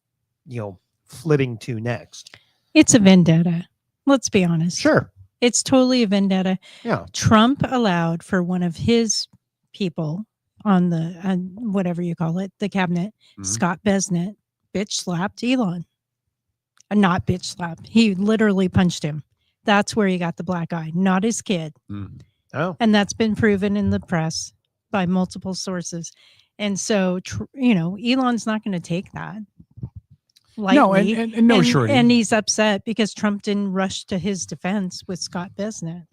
Speaker 11: flitting to next.
Speaker 4: It's a vendetta. Let's be honest.
Speaker 11: Sure.
Speaker 4: It's totally a vendetta.
Speaker 11: Yeah.
Speaker 4: Trump allowed for one of his people on the whatever you call it, the cabinet, Scott Besnett, bitch slapped Elon. Not bitch slap. He literally punched him. That's where he got the black eye, not his kid.
Speaker 11: Oh.
Speaker 4: And that's been proven in the press by multiple sources. And so, Elon's not going to take that lightly.
Speaker 2: No, and no surety.
Speaker 4: And he's upset because Trump didn't rush to his defense with Scott Besnett.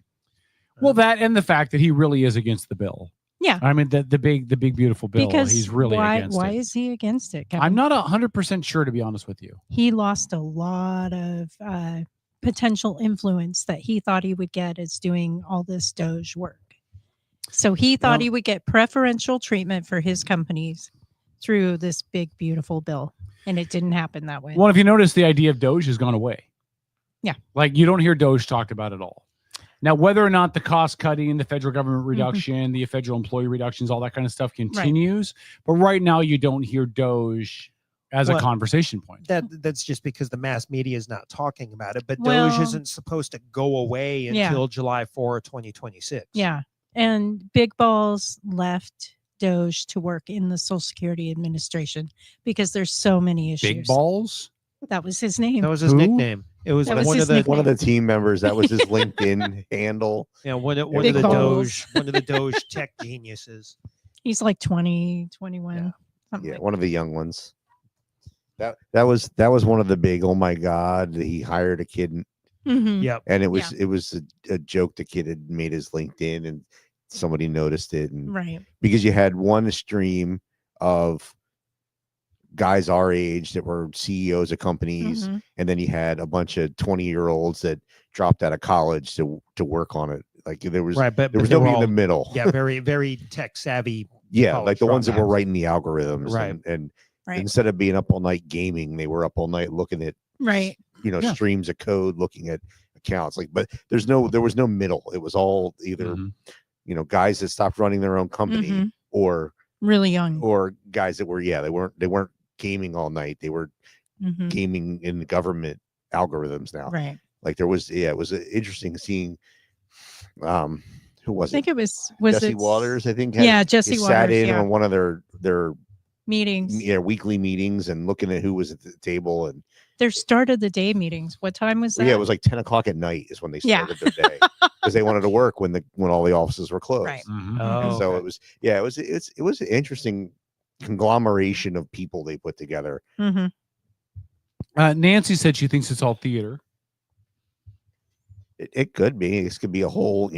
Speaker 2: Well, that and the fact that he really is against the bill.
Speaker 4: Yeah.
Speaker 2: I mean, the big beautiful bill.
Speaker 4: Because
Speaker 2: He's really against
Speaker 4: why
Speaker 2: it.
Speaker 4: is he against it, Kevin?
Speaker 2: I'm not 100% sure, to be honest with you.
Speaker 4: He lost a lot of potential influence that he thought he would get as doing all this Doge work. So he thought he would get preferential treatment for his companies through this big, beautiful bill. And it didn't happen that way.
Speaker 2: Well, if you notice, the idea of Doge has gone away.
Speaker 4: Yeah.
Speaker 2: Like you don't hear Doge talked about at all. Now, whether or not the cost cutting, the federal government reduction, the federal employee reductions, all that kind of stuff continues. But right now, you don't hear Doge as a conversation point.
Speaker 11: That's just because the mass media is not talking about it. But
Speaker 4: Well-
Speaker 11: Doge isn't supposed to go away
Speaker 4: Yeah.
Speaker 11: until July 4, 2026.
Speaker 4: Yeah. And Big Balls left Doge to work in the Social Security Administration because there's so many issues.
Speaker 2: Big Balls?
Speaker 4: That was his name.
Speaker 11: That was his nickname. It was
Speaker 4: That
Speaker 11: one
Speaker 4: his
Speaker 11: of the
Speaker 4: nickname.
Speaker 12: one of the team members. That was his LinkedIn handle.
Speaker 11: Yeah, one of
Speaker 4: Big
Speaker 11: the
Speaker 4: balls.
Speaker 11: Doge, one of the Doge tech geniuses.
Speaker 4: He's like 20, 21. something
Speaker 12: Yeah,
Speaker 4: like
Speaker 12: one of the young ones. That was one of the big. Oh my God! He hired a kid.
Speaker 4: Mhm.
Speaker 11: Yep.
Speaker 12: And it was a joke. The kid had made his LinkedIn, and somebody noticed it, and
Speaker 4: Right.
Speaker 12: because you had one stream of guys our age that were CEOs of companies,
Speaker 4: Mhm.
Speaker 12: and then you had a bunch of 20-year-olds that dropped out of college to work on it. Like there was
Speaker 11: Right, but
Speaker 12: there was
Speaker 11: they were
Speaker 12: nobody in the
Speaker 11: all-
Speaker 12: middle.
Speaker 11: Yeah, very, very tech savvy.
Speaker 12: Yeah,
Speaker 11: college
Speaker 12: like the ones that were
Speaker 11: dropouts.
Speaker 12: writing the algorithms,
Speaker 11: Right.
Speaker 12: and
Speaker 4: Right.
Speaker 12: instead of being up all night gaming, they were up all night looking at
Speaker 4: Right.
Speaker 2: Yeah.
Speaker 12: streams of code, looking at accounts. Like, but there was no middle. It was all either guys that stopped running their own company
Speaker 4: Mhm.
Speaker 12: or
Speaker 4: Really young.
Speaker 12: or guys that were they weren't gaming all night. They were
Speaker 4: Mhm.
Speaker 12: gaming in the government algorithms now.
Speaker 4: Right.
Speaker 12: Like it was interesting seeing who was
Speaker 4: I think
Speaker 12: it?
Speaker 4: it was
Speaker 12: Jesse
Speaker 4: it
Speaker 12: Waters, I think.
Speaker 4: Yeah, Jesse
Speaker 12: sat
Speaker 4: Waters,
Speaker 12: in
Speaker 4: yeah.
Speaker 12: on one of their
Speaker 4: meetings.
Speaker 12: weekly meetings and looking at who was at the table, and
Speaker 4: their start of the day meetings. What time was that?
Speaker 12: Yeah, it was like 10 o'clock at night is when they
Speaker 4: Yeah.
Speaker 12: started their day because they wanted to work when all the offices were closed.
Speaker 4: Right.
Speaker 12: And
Speaker 11: Oh,
Speaker 12: so
Speaker 11: okay.
Speaker 12: it was an interesting conglomeration of people they put together.
Speaker 4: Mm-hmm.
Speaker 2: Nancy said she thinks it's all theater.
Speaker 12: It could be. This could be a whole,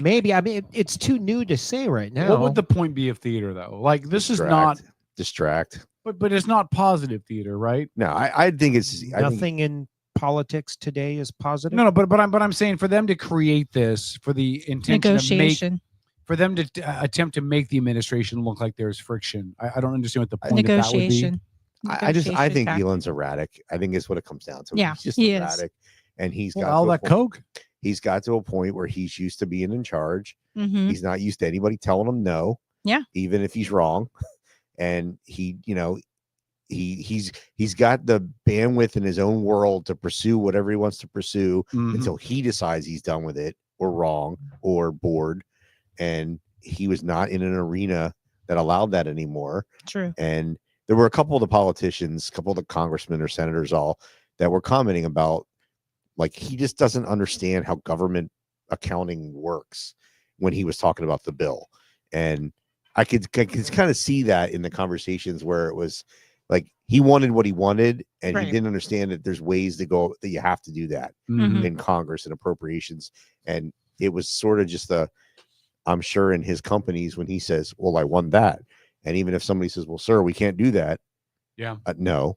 Speaker 11: Maybe. I mean, it's too new to say right now.
Speaker 2: What would the point be of theater though? Like this is not
Speaker 12: distract.
Speaker 2: But it's not positive theater, right?
Speaker 12: No, I think it's
Speaker 11: nothing in politics today is positive.
Speaker 2: No, but I'm saying for them to create this for the intention
Speaker 4: Negotiation.
Speaker 2: for them to attempt to make the administration look like there's friction. I don't understand what the point of that would be.
Speaker 4: Negotiation.
Speaker 12: I think Elon's erratic. I think it's what it comes down to.
Speaker 4: Yeah,
Speaker 12: he's just
Speaker 4: he is.
Speaker 12: erratic, and he's
Speaker 2: Well,
Speaker 12: got
Speaker 2: all
Speaker 12: to a
Speaker 2: that
Speaker 12: point-
Speaker 2: coke.
Speaker 12: He's got to a point where he's used to being in charge.
Speaker 4: Mhm.
Speaker 12: He's not used to anybody telling him no.
Speaker 4: Yeah.
Speaker 12: Even if he's wrong, and he's got the bandwidth in his own world to pursue whatever he wants to pursue until he decides he's done with it or wrong or bored, and he was not in an arena that allowed that anymore.
Speaker 4: True.
Speaker 12: And there were a couple of the politicians, a couple of the congressmen or senators all that were commenting about, like, he just doesn't understand how government accounting works when he was talking about the bill. And I could kind of see that in the conversations where it was like he wanted what he wanted, and
Speaker 4: Right.
Speaker 12: he didn't understand that there's ways to go that you have to do that
Speaker 2: Mhm.
Speaker 12: in Congress and appropriations. And it was sort of just I'm sure in his companies when he says, well, I want that. And even if somebody says, well, sir, we can't do that.
Speaker 2: Yeah.
Speaker 12: No,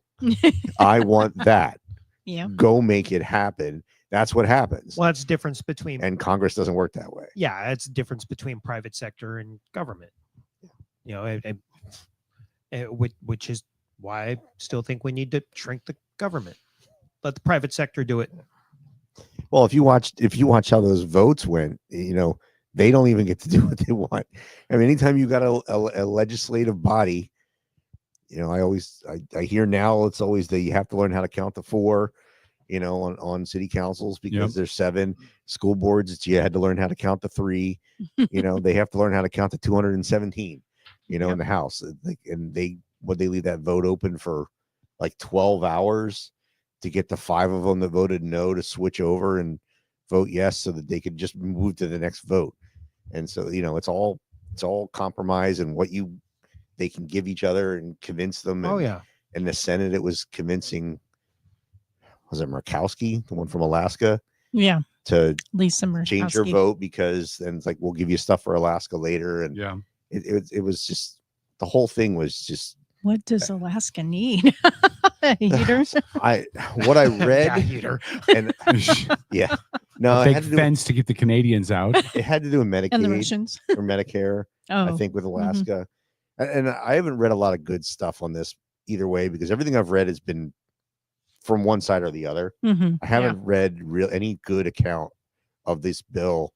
Speaker 12: I want that.
Speaker 4: Yeah.
Speaker 12: Go make it happen. That's what happens.
Speaker 11: Well, that's the difference between
Speaker 12: And Congress doesn't work that way.
Speaker 11: yeah, it's the difference between private sector and government. You know, which is why I still think we need to shrink the government. Let the private sector do it.
Speaker 12: Well, if you watch how those votes went, they don't even get to do what they want. I mean, anytime you got a legislative body, I hear now it's always that you have to learn how to count to 4, on city councils because there's 7 school boards. You had to learn how to count to 3. They have to learn how to count to 217. In the House, and they leave that vote open for like 12 hours to get the 5 of them that voted no to switch over and vote yes, so that they could just move to the next vote. And so it's all compromise and what they can give each other and convince them.
Speaker 11: Oh,
Speaker 12: and,
Speaker 11: yeah.
Speaker 12: In the Senate, it was convincing. Was it Murkowski, the one from Alaska?
Speaker 4: Yeah.
Speaker 12: To
Speaker 4: Lisa
Speaker 12: change her
Speaker 4: Murkowski.
Speaker 12: vote because then it's like we'll give you stuff for Alaska later. And
Speaker 2: yeah,
Speaker 12: it was just the whole thing was just.
Speaker 4: What does Alaska need? A heater?
Speaker 12: What I read
Speaker 11: Yeah, heater.
Speaker 12: and yeah, no,
Speaker 2: a
Speaker 12: it
Speaker 2: big
Speaker 12: had to do
Speaker 2: fence to keep the Canadians out.
Speaker 12: It had to do with Medicaid
Speaker 4: And the Russians.
Speaker 12: or Medicare. I
Speaker 4: Oh,
Speaker 12: think with
Speaker 4: mhm.
Speaker 12: Alaska, and I haven't read a lot of good stuff on this either way because everything I've read has been from one side or the other.
Speaker 4: Mhm,
Speaker 12: I haven't read any good account of this bill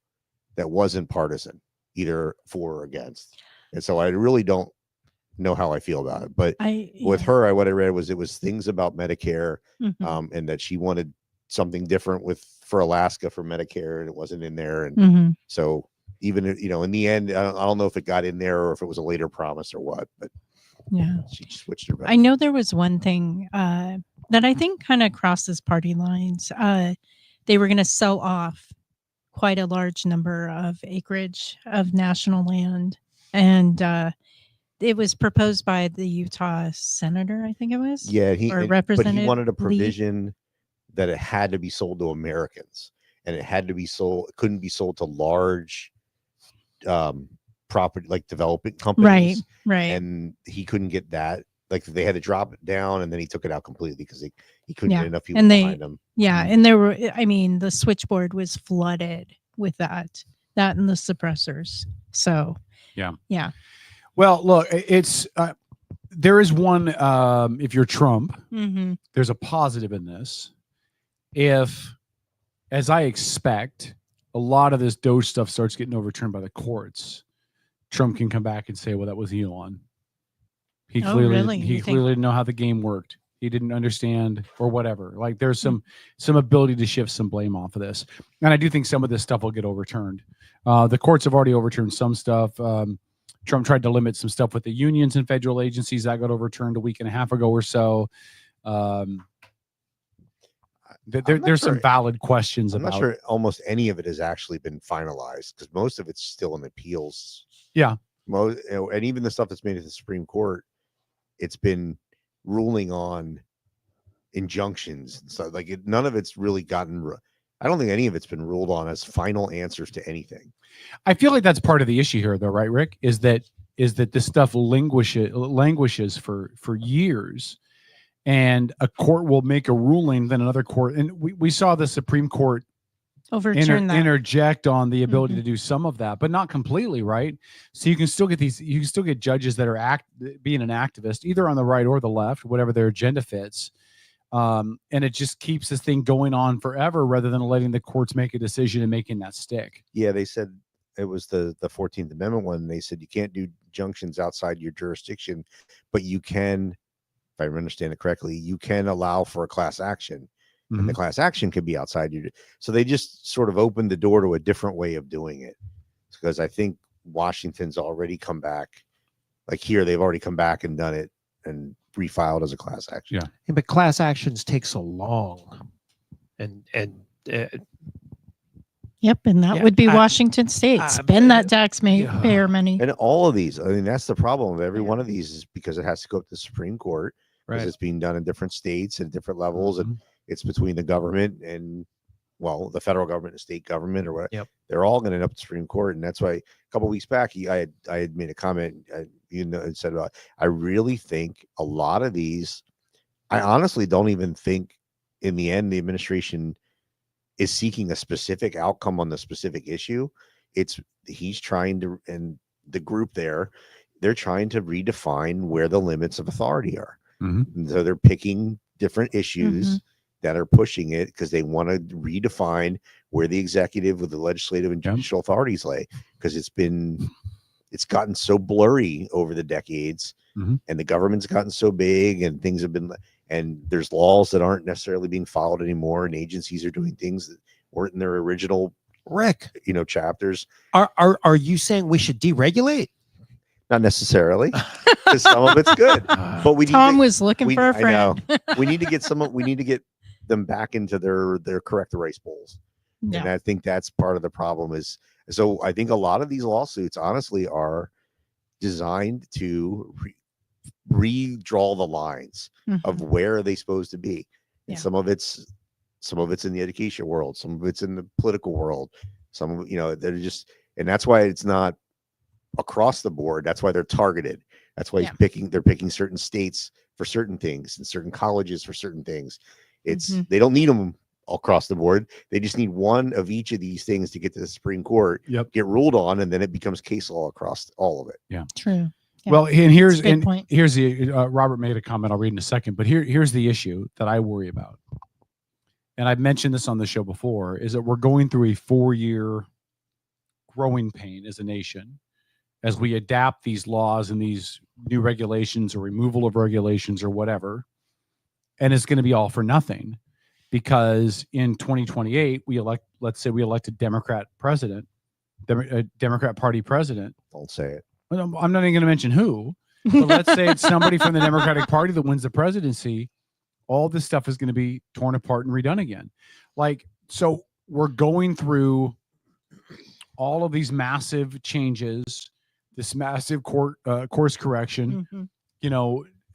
Speaker 12: that wasn't partisan, either for or against, and so I really don't know how I feel about it. But with her, what I read was it was things about Medicare,
Speaker 4: Mhm.
Speaker 12: and that she wanted something different for Alaska for Medicare, and it wasn't in there, and
Speaker 4: Mhm.
Speaker 12: so even in the end, I don't know if it got in there or if it was a later promise or what, but
Speaker 4: Yeah.
Speaker 12: she just switched her back.
Speaker 4: I know there was one thing that I think kind of crosses party lines. They were going to sell off quite a large number of acreage of national land. And it was proposed by the Utah senator, I think it was.
Speaker 12: Yeah,
Speaker 4: or
Speaker 12: but
Speaker 4: Representative
Speaker 12: he wanted a
Speaker 4: Lee.
Speaker 12: provision that it had to be sold to Americans, and it had to be sold. It couldn't be sold to large property like development companies.
Speaker 4: Right.
Speaker 12: And he couldn't get that. Like they had to drop it down, and then he took it out completely because he couldn't
Speaker 4: Yeah.
Speaker 12: get enough people
Speaker 4: And they,
Speaker 12: behind him.
Speaker 4: yeah. And there were, I mean, the switchboard was flooded with that and the suppressors. So,
Speaker 2: Yeah.
Speaker 4: yeah.
Speaker 2: Well, look, it's there is one. If you're Trump,
Speaker 4: Mhm.
Speaker 2: there's a positive in this. If, as I expect, a lot of this Doge stuff starts getting overturned by the courts, Trump can come back and say, "Well, that was Elon. He
Speaker 4: Oh,
Speaker 2: clearly
Speaker 4: really?
Speaker 2: he
Speaker 4: You think-
Speaker 2: clearly didn't know how the game worked. He didn't understand, or whatever." Like there's some ability to shift some blame off of this, and I do think some of this stuff will get overturned. The courts have already overturned some stuff. Trump tried to limit some stuff with the unions and federal agencies that got overturned a week and a half ago or so. There's some valid questions
Speaker 12: I'm
Speaker 2: about.
Speaker 12: not sure almost any of it has actually been finalized because most of it's still in appeals.
Speaker 2: Yeah.
Speaker 12: And even the stuff that's made it to the Supreme Court, it's been ruling on injunctions and stuff. Like none of it's really gotten. I don't think any of it's been ruled on as final answers to anything.
Speaker 2: I feel like that's part of the issue here, though, right, Rick? Is that this stuff languishes for years, and a court will make a ruling, then another court, and we saw the Supreme Court
Speaker 4: overturn that.
Speaker 2: Interject on the ability to do some of that, but not completely, right? So you can still get judges that are being an activist, either on the right or the left, whatever their agenda fits. And it just keeps this thing going on forever rather than letting the courts make a decision and making that stick.
Speaker 12: Yeah, they said it was the 14th Amendment one. They said you can't do injunctions outside your jurisdiction, but you can, if I understand it correctly, you can allow for a class action. And the class action could be outside your. So they just sort of opened the door to a different way of doing it. Because I think Washington's already come back. Like here, they've already come back and done it and refiled as a class action.
Speaker 2: Yeah,
Speaker 11: but class actions take so long, and
Speaker 4: Yep, and that would be Washington State. Spend that taxpayer money.
Speaker 12: And all of these, I mean, that's the problem of every one of these is because it has to go up to the Supreme Court. Because it's being done in different states and different levels, and it's between the government and, well, the federal government and state government or what.
Speaker 11: Yep.
Speaker 12: They're all going to end up at the Supreme Court, and that's why a couple of weeks back, I had made a comment, and said about I really think a lot of these, I honestly don't even think in the end the administration is seeking a specific outcome on the specific issue. He's trying to, and the group they're trying to redefine where the limits of authority are. And so they're picking different issues that are pushing it because they want to redefine where the executive with the legislative and judicial authorities lay, because it's gotten so blurry over the decades, and the government's gotten so big, and things have been, and there's laws that aren't necessarily being followed anymore, and agencies are doing things that weren't in their original chapters.
Speaker 11: Are you saying we should deregulate?
Speaker 12: Not necessarily, because some of it's good. But
Speaker 4: Tom was looking for a friend.
Speaker 12: I know. We need to get we need to get them back into their correct race bowls.
Speaker 4: Yeah.
Speaker 12: And I think that's part of the problem is, so I think a lot of these lawsuits honestly are designed to redraw the lines of where are they supposed to be. And some of it's in the education world, some of it's in the political world, some of, they're just, and that's why it's not across the board. That's why they're targeted. That's why they're picking certain states for certain things and certain colleges for certain things. They don't need them across the board. They just need one of each of these things to get to the Supreme Court, get ruled on, and then it becomes case law across all of it.
Speaker 2: Yeah,
Speaker 4: true. Yeah.
Speaker 2: Well, and here's the Robert made a comment I'll read in a second, but here's the issue that I worry about, and I've mentioned this on the show before, is that we're going through a 4-year growing pain as a nation as we adapt these laws and these new regulations or removal of regulations or whatever. And it's going to be all for nothing, because in 2028, let's say we elect a Democrat president, a Democrat Party president.
Speaker 12: Don't say it.
Speaker 2: I'm not even going to mention who, but let's say it's somebody from the Democratic Party that wins the presidency. All this stuff is going to be torn apart and redone again. So we're going through all of these massive changes, this massive course correction,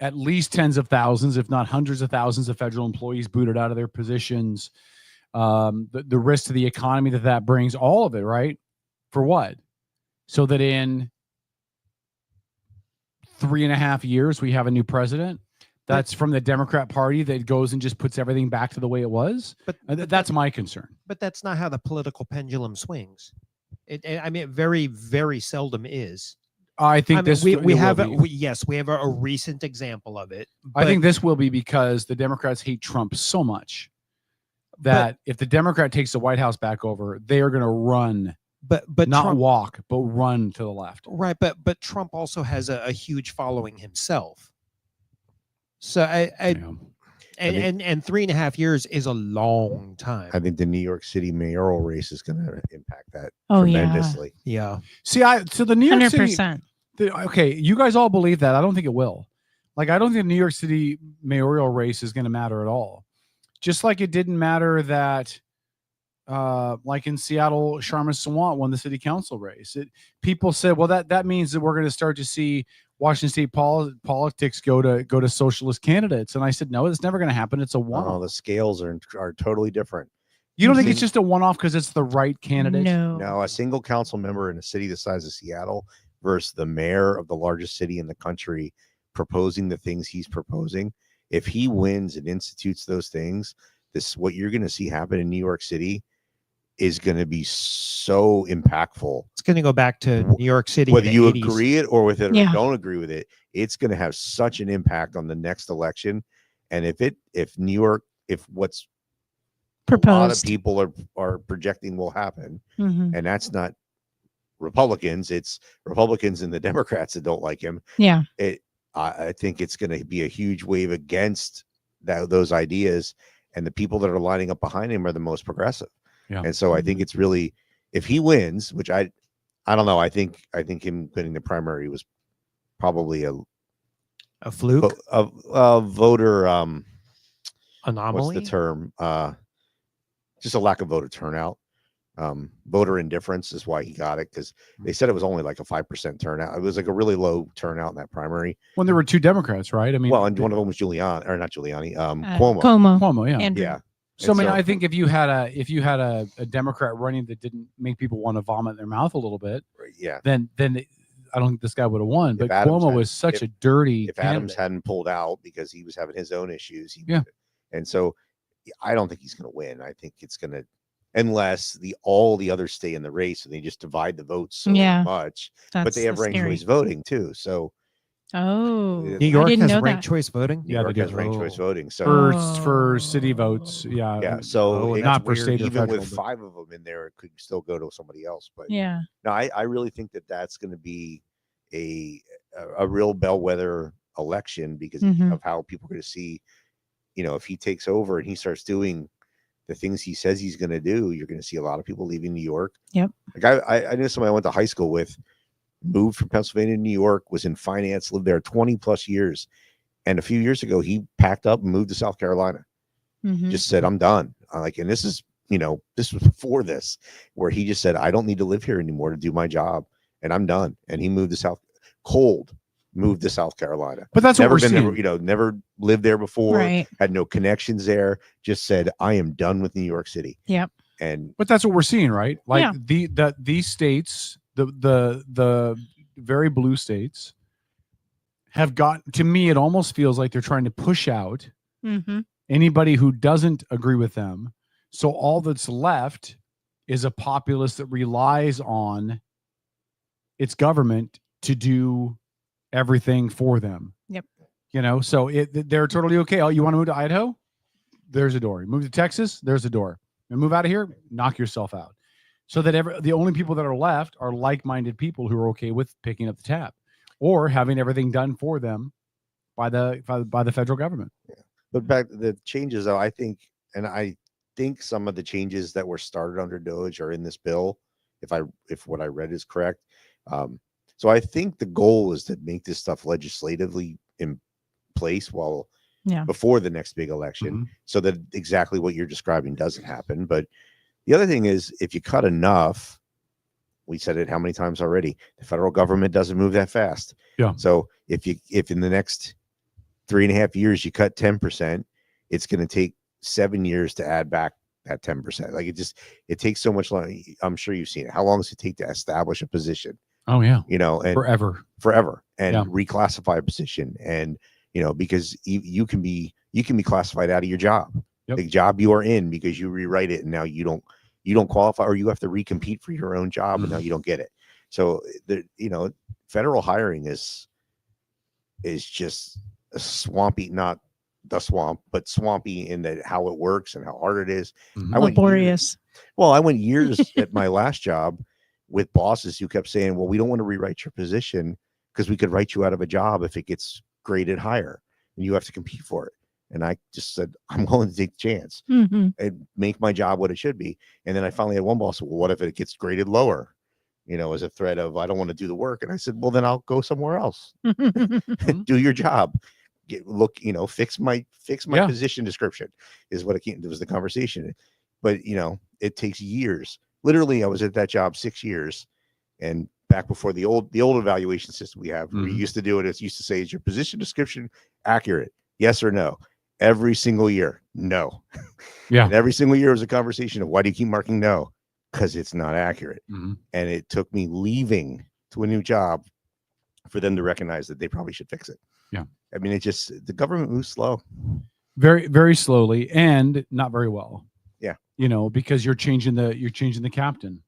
Speaker 2: at least tens of thousands, if not hundreds of thousands of federal employees booted out of their positions, the risk to the economy that brings, all of it, right? For what? So that in 3.5 years, we have a new president that's from the Democrat Party that goes and just puts everything back to the way it was. But that's my concern.
Speaker 11: But that's not how the political pendulum swings. It very, very seldom is.
Speaker 2: I think
Speaker 11: we have a recent example of it.
Speaker 2: I think this will be because the Democrats hate Trump so much that if the Democrat takes the White House back over, they are going to run, but not
Speaker 11: Trump,
Speaker 2: walk, but run to the left.
Speaker 11: Right, but Trump also has a huge following himself. So and 3.5 years is a long time.
Speaker 12: I think the New York City mayoral race is going to impact that
Speaker 4: tremendously.
Speaker 11: Yeah.
Speaker 2: See, so the New York
Speaker 4: 100%.
Speaker 2: City. Okay, you guys all believe that. I don't think it will. I don't think the New York City mayoral race is going to matter at all. Just like it didn't matter that, like in Seattle, Sharma Sawant won the city council race. People said, well, that means that we're going to start to see Washington State politics go to socialist candidates. And I said, no, it's never going to happen. It's a one-off.
Speaker 12: Oh, the scales are totally different.
Speaker 2: You don't think it's just a one-off because it's the right candidate?
Speaker 12: No, a single council member in a city the size of Seattle versus the mayor of the largest city in the country proposing the things he's proposing. If he wins and institutes those things, what you're going to see happen in New York City is going to be so impactful.
Speaker 11: It's going to go back to New York City.
Speaker 12: Whether
Speaker 11: in
Speaker 12: you
Speaker 11: the 80s.
Speaker 12: agree it or with it or don't agree with it, it's going to have such an impact on the next election. And if New York, if what's
Speaker 4: proposed,
Speaker 12: a lot of people are projecting will happen, and that's not Republicans, it's Republicans and the Democrats that don't like him.
Speaker 4: Yeah.
Speaker 12: I think it's going to be a huge wave against those ideas, and the people that are lining up behind him are the most progressive.
Speaker 2: Yeah.
Speaker 12: And so I think it's really, if he wins, which I don't know, I think him winning the primary was probably
Speaker 11: a fluke,
Speaker 12: a voter
Speaker 11: anomaly.
Speaker 12: What's the term? Just a lack of voter turnout. Voter indifference is why he got it, because they said it was only like a 5% turnout. It was like a really low turnout in that primary.
Speaker 2: When there were two Democrats, right? I mean,
Speaker 12: well, and one of them was Cuomo.
Speaker 4: Cuomo.
Speaker 2: Yeah.
Speaker 4: Andrew.
Speaker 12: Yeah.
Speaker 2: So I mean, I think if you had a Democrat running that didn't make people want to vomit in their mouth a little bit, then I don't think this guy would have won. But Cuomo was such a dirty.
Speaker 12: If Adams hadn't pulled out because he was having his own issues, and so I don't think he's going to win. I think it's going to, unless all the others stay in the race and they just divide the votes so much. But they have ranked choice voting too. So
Speaker 11: New York has ranked choice voting.
Speaker 12: New York has ranked choice voting. So
Speaker 2: for city votes,
Speaker 12: So
Speaker 2: not for
Speaker 12: weird.
Speaker 2: state or
Speaker 12: Even
Speaker 2: federal,
Speaker 12: with 5 of them in there, it could still go to somebody else. But
Speaker 4: yeah,
Speaker 12: no, I really think that's going to be a real bellwether election because of how people are going to see. If he takes over and he starts doing the things he says he's going to do, you're going to see a lot of people leaving New York.
Speaker 4: Yep.
Speaker 12: Like I knew somebody I went to high school with, moved from Pennsylvania to New York, was in finance, lived there 20 plus years. And a few years ago, he packed up and moved to South Carolina. Just said, I'm done. And this is, this was before this, where he just said, I don't need to live here anymore to do my job. And I'm done. And he moved to moved to South Carolina.
Speaker 2: But that's
Speaker 12: never
Speaker 2: what we're
Speaker 12: been
Speaker 2: seeing.
Speaker 12: there, never lived there before,
Speaker 4: Right.
Speaker 12: had no connections there, just said, I am done with New York City.
Speaker 4: Yep.
Speaker 12: And
Speaker 2: but that's what we're seeing, right? Like
Speaker 4: Yeah.
Speaker 2: these states, the very blue states have got, to me, it almost feels like they're trying to push out anybody who doesn't agree with them. So all that's left is a populace that relies on its government to do everything for them.
Speaker 4: Yep.
Speaker 2: So they're totally okay. Oh, you want to move to Idaho? There's a door. Move to Texas? There's a door. And move out of here? Knock yourself out. So that the only people that are left are like-minded people who are okay with picking up the tab or having everything done for them by the federal government.
Speaker 12: But back to the changes, though, I think some of the changes that were started under Doge are in this bill, if what I read is correct. So I think the goal is to make this stuff legislatively in place before the next big election, so that exactly what you're describing doesn't happen. But the other thing is, if you cut enough, we said it how many times already, the federal government doesn't move that fast.
Speaker 2: Yeah.
Speaker 12: So if in the next 3.5 years you cut 10%, it's going to take 7 years to add back that 10%. Like it takes so much long. I'm sure you've seen it. How long does it take to establish a position?
Speaker 2: Oh yeah.
Speaker 12: And forever and reclassify a position. And, because you can be classified out of your job, the job you are in, because you rewrite it and now you don't qualify, or you have to recompete for your own job and now you don't get it. So federal hiring is just a swampy, not the swamp, but swampy in that how it works and how hard it is.
Speaker 4: Laborious.
Speaker 12: I went years at my last job with bosses who kept saying, well, we don't want to rewrite your position because we could write you out of a job if it gets graded higher and you have to compete for it. And I just said, I'm willing to take the chance and make my job what it should be. And then I finally had one boss say, well, what if it gets graded lower? As a threat of, I don't want to do the work. And I said, well, then I'll go somewhere else. Do your job. fix my
Speaker 2: Yeah.
Speaker 12: position description is what it was the conversation. But it takes years. Literally, I was at that job 6 years, and back before the old evaluation system we have, we used to do it. It used to say, "Is your position description accurate? Yes or no?" Every single year, no.
Speaker 2: Yeah.
Speaker 12: And every single year was a conversation of, why do you keep marking no? Because it's not accurate. And it took me leaving to a new job for them to recognize that they probably should fix it.
Speaker 2: Yeah.
Speaker 12: I mean, the government moves slow.
Speaker 2: Very, very slowly and not very well.
Speaker 12: Yeah.
Speaker 2: Because you're changing the captain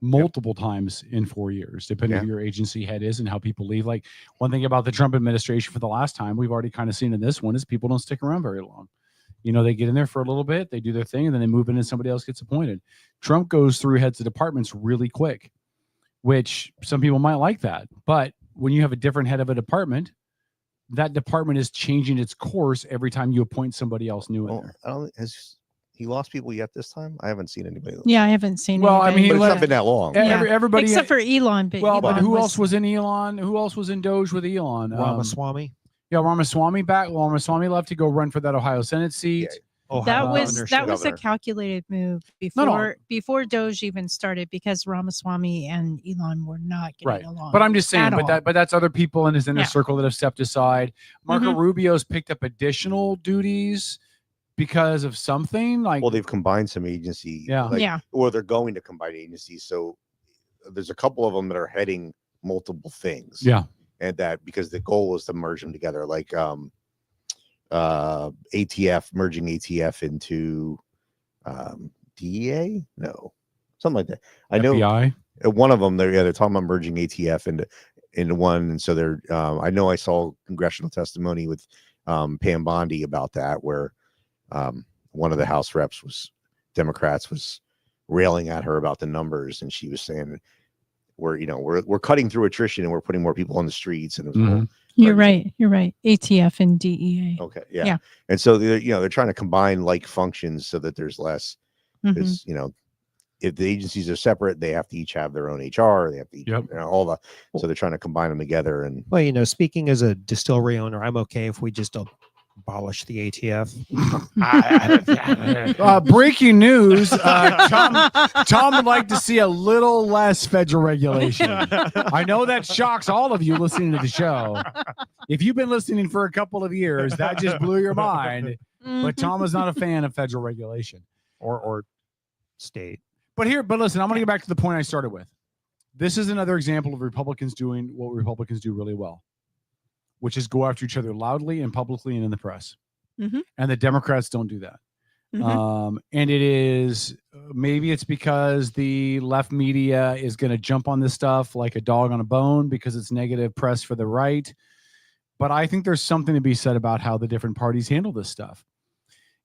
Speaker 2: multiple times in 4 years, depending who your agency head is and how people leave. Like, one thing about the Trump administration for the last time, we've already kind of seen in this one, is people don't stick around very long. They get in there for a little bit, they do their thing, and then they move in and somebody else gets appointed. Trump goes through heads of departments really quick, which some people might like that. But when you have a different head of a department, that department is changing its course every time you appoint somebody else new in there.
Speaker 12: Has he lost people yet this time? I haven't seen anybody.
Speaker 4: Yeah, I haven't seen.
Speaker 2: Well, I mean,
Speaker 12: but it's not been that long.
Speaker 2: Everybody
Speaker 4: except for Elon. But
Speaker 2: but
Speaker 4: Elon
Speaker 2: who else was in Elon? Who else was in Doge with Elon?
Speaker 11: Ramaswamy.
Speaker 2: Yeah, Ramaswamy back. Well, Ramaswamy left to go run for that Ohio Senate seat.
Speaker 4: That was a calculated move before Doge even started, because Ramaswamy and Elon were not getting along.
Speaker 2: But I'm just saying,
Speaker 4: at all.
Speaker 2: but that's other people in his inner circle that have stepped aside. Marco Rubio's picked up additional duties because of something like.
Speaker 12: Well, they've combined some agency. Or they're going to combine agencies. So there's a couple of them that are heading multiple things.
Speaker 2: Yeah.
Speaker 12: And that because the goal is to merge them together, like ATF, merging ATF into DEA, something like that. I
Speaker 2: FBI?
Speaker 12: know one of them. They're talking about merging ATF into one, and so they're. I know I saw congressional testimony with Pam Bondi about that, where one of the House reps Democrats was railing at her about the numbers, and she was saying, we're cutting through attrition and we're putting more people on the streets, and it was
Speaker 4: You're right. ATF and DEA.
Speaker 12: Okay. Yeah. And so they're trying to combine like functions so that there's less, because if the agencies are separate, they have to each have their own HR. They have to each, so they're trying to combine them together. And
Speaker 11: well, speaking as a distillery owner, I'm okay if we just abolish the ATF.
Speaker 2: Breaking news: Tom would like to see a little less federal regulation. I know that shocks all of you listening to the show. If you've been listening for a couple of years, that just blew your mind. But Tom is not a fan of federal regulation
Speaker 11: or state.
Speaker 2: But listen, I'm going to get back to the point I started with. This is another example of Republicans doing what Republicans do really well, which is go after each other loudly and publicly and in the press. And the Democrats don't do that. And it is, maybe it's because the left media is going to jump on this stuff like a dog on a bone because it's negative press for the right. But I think there's something to be said about how the different parties handle this stuff.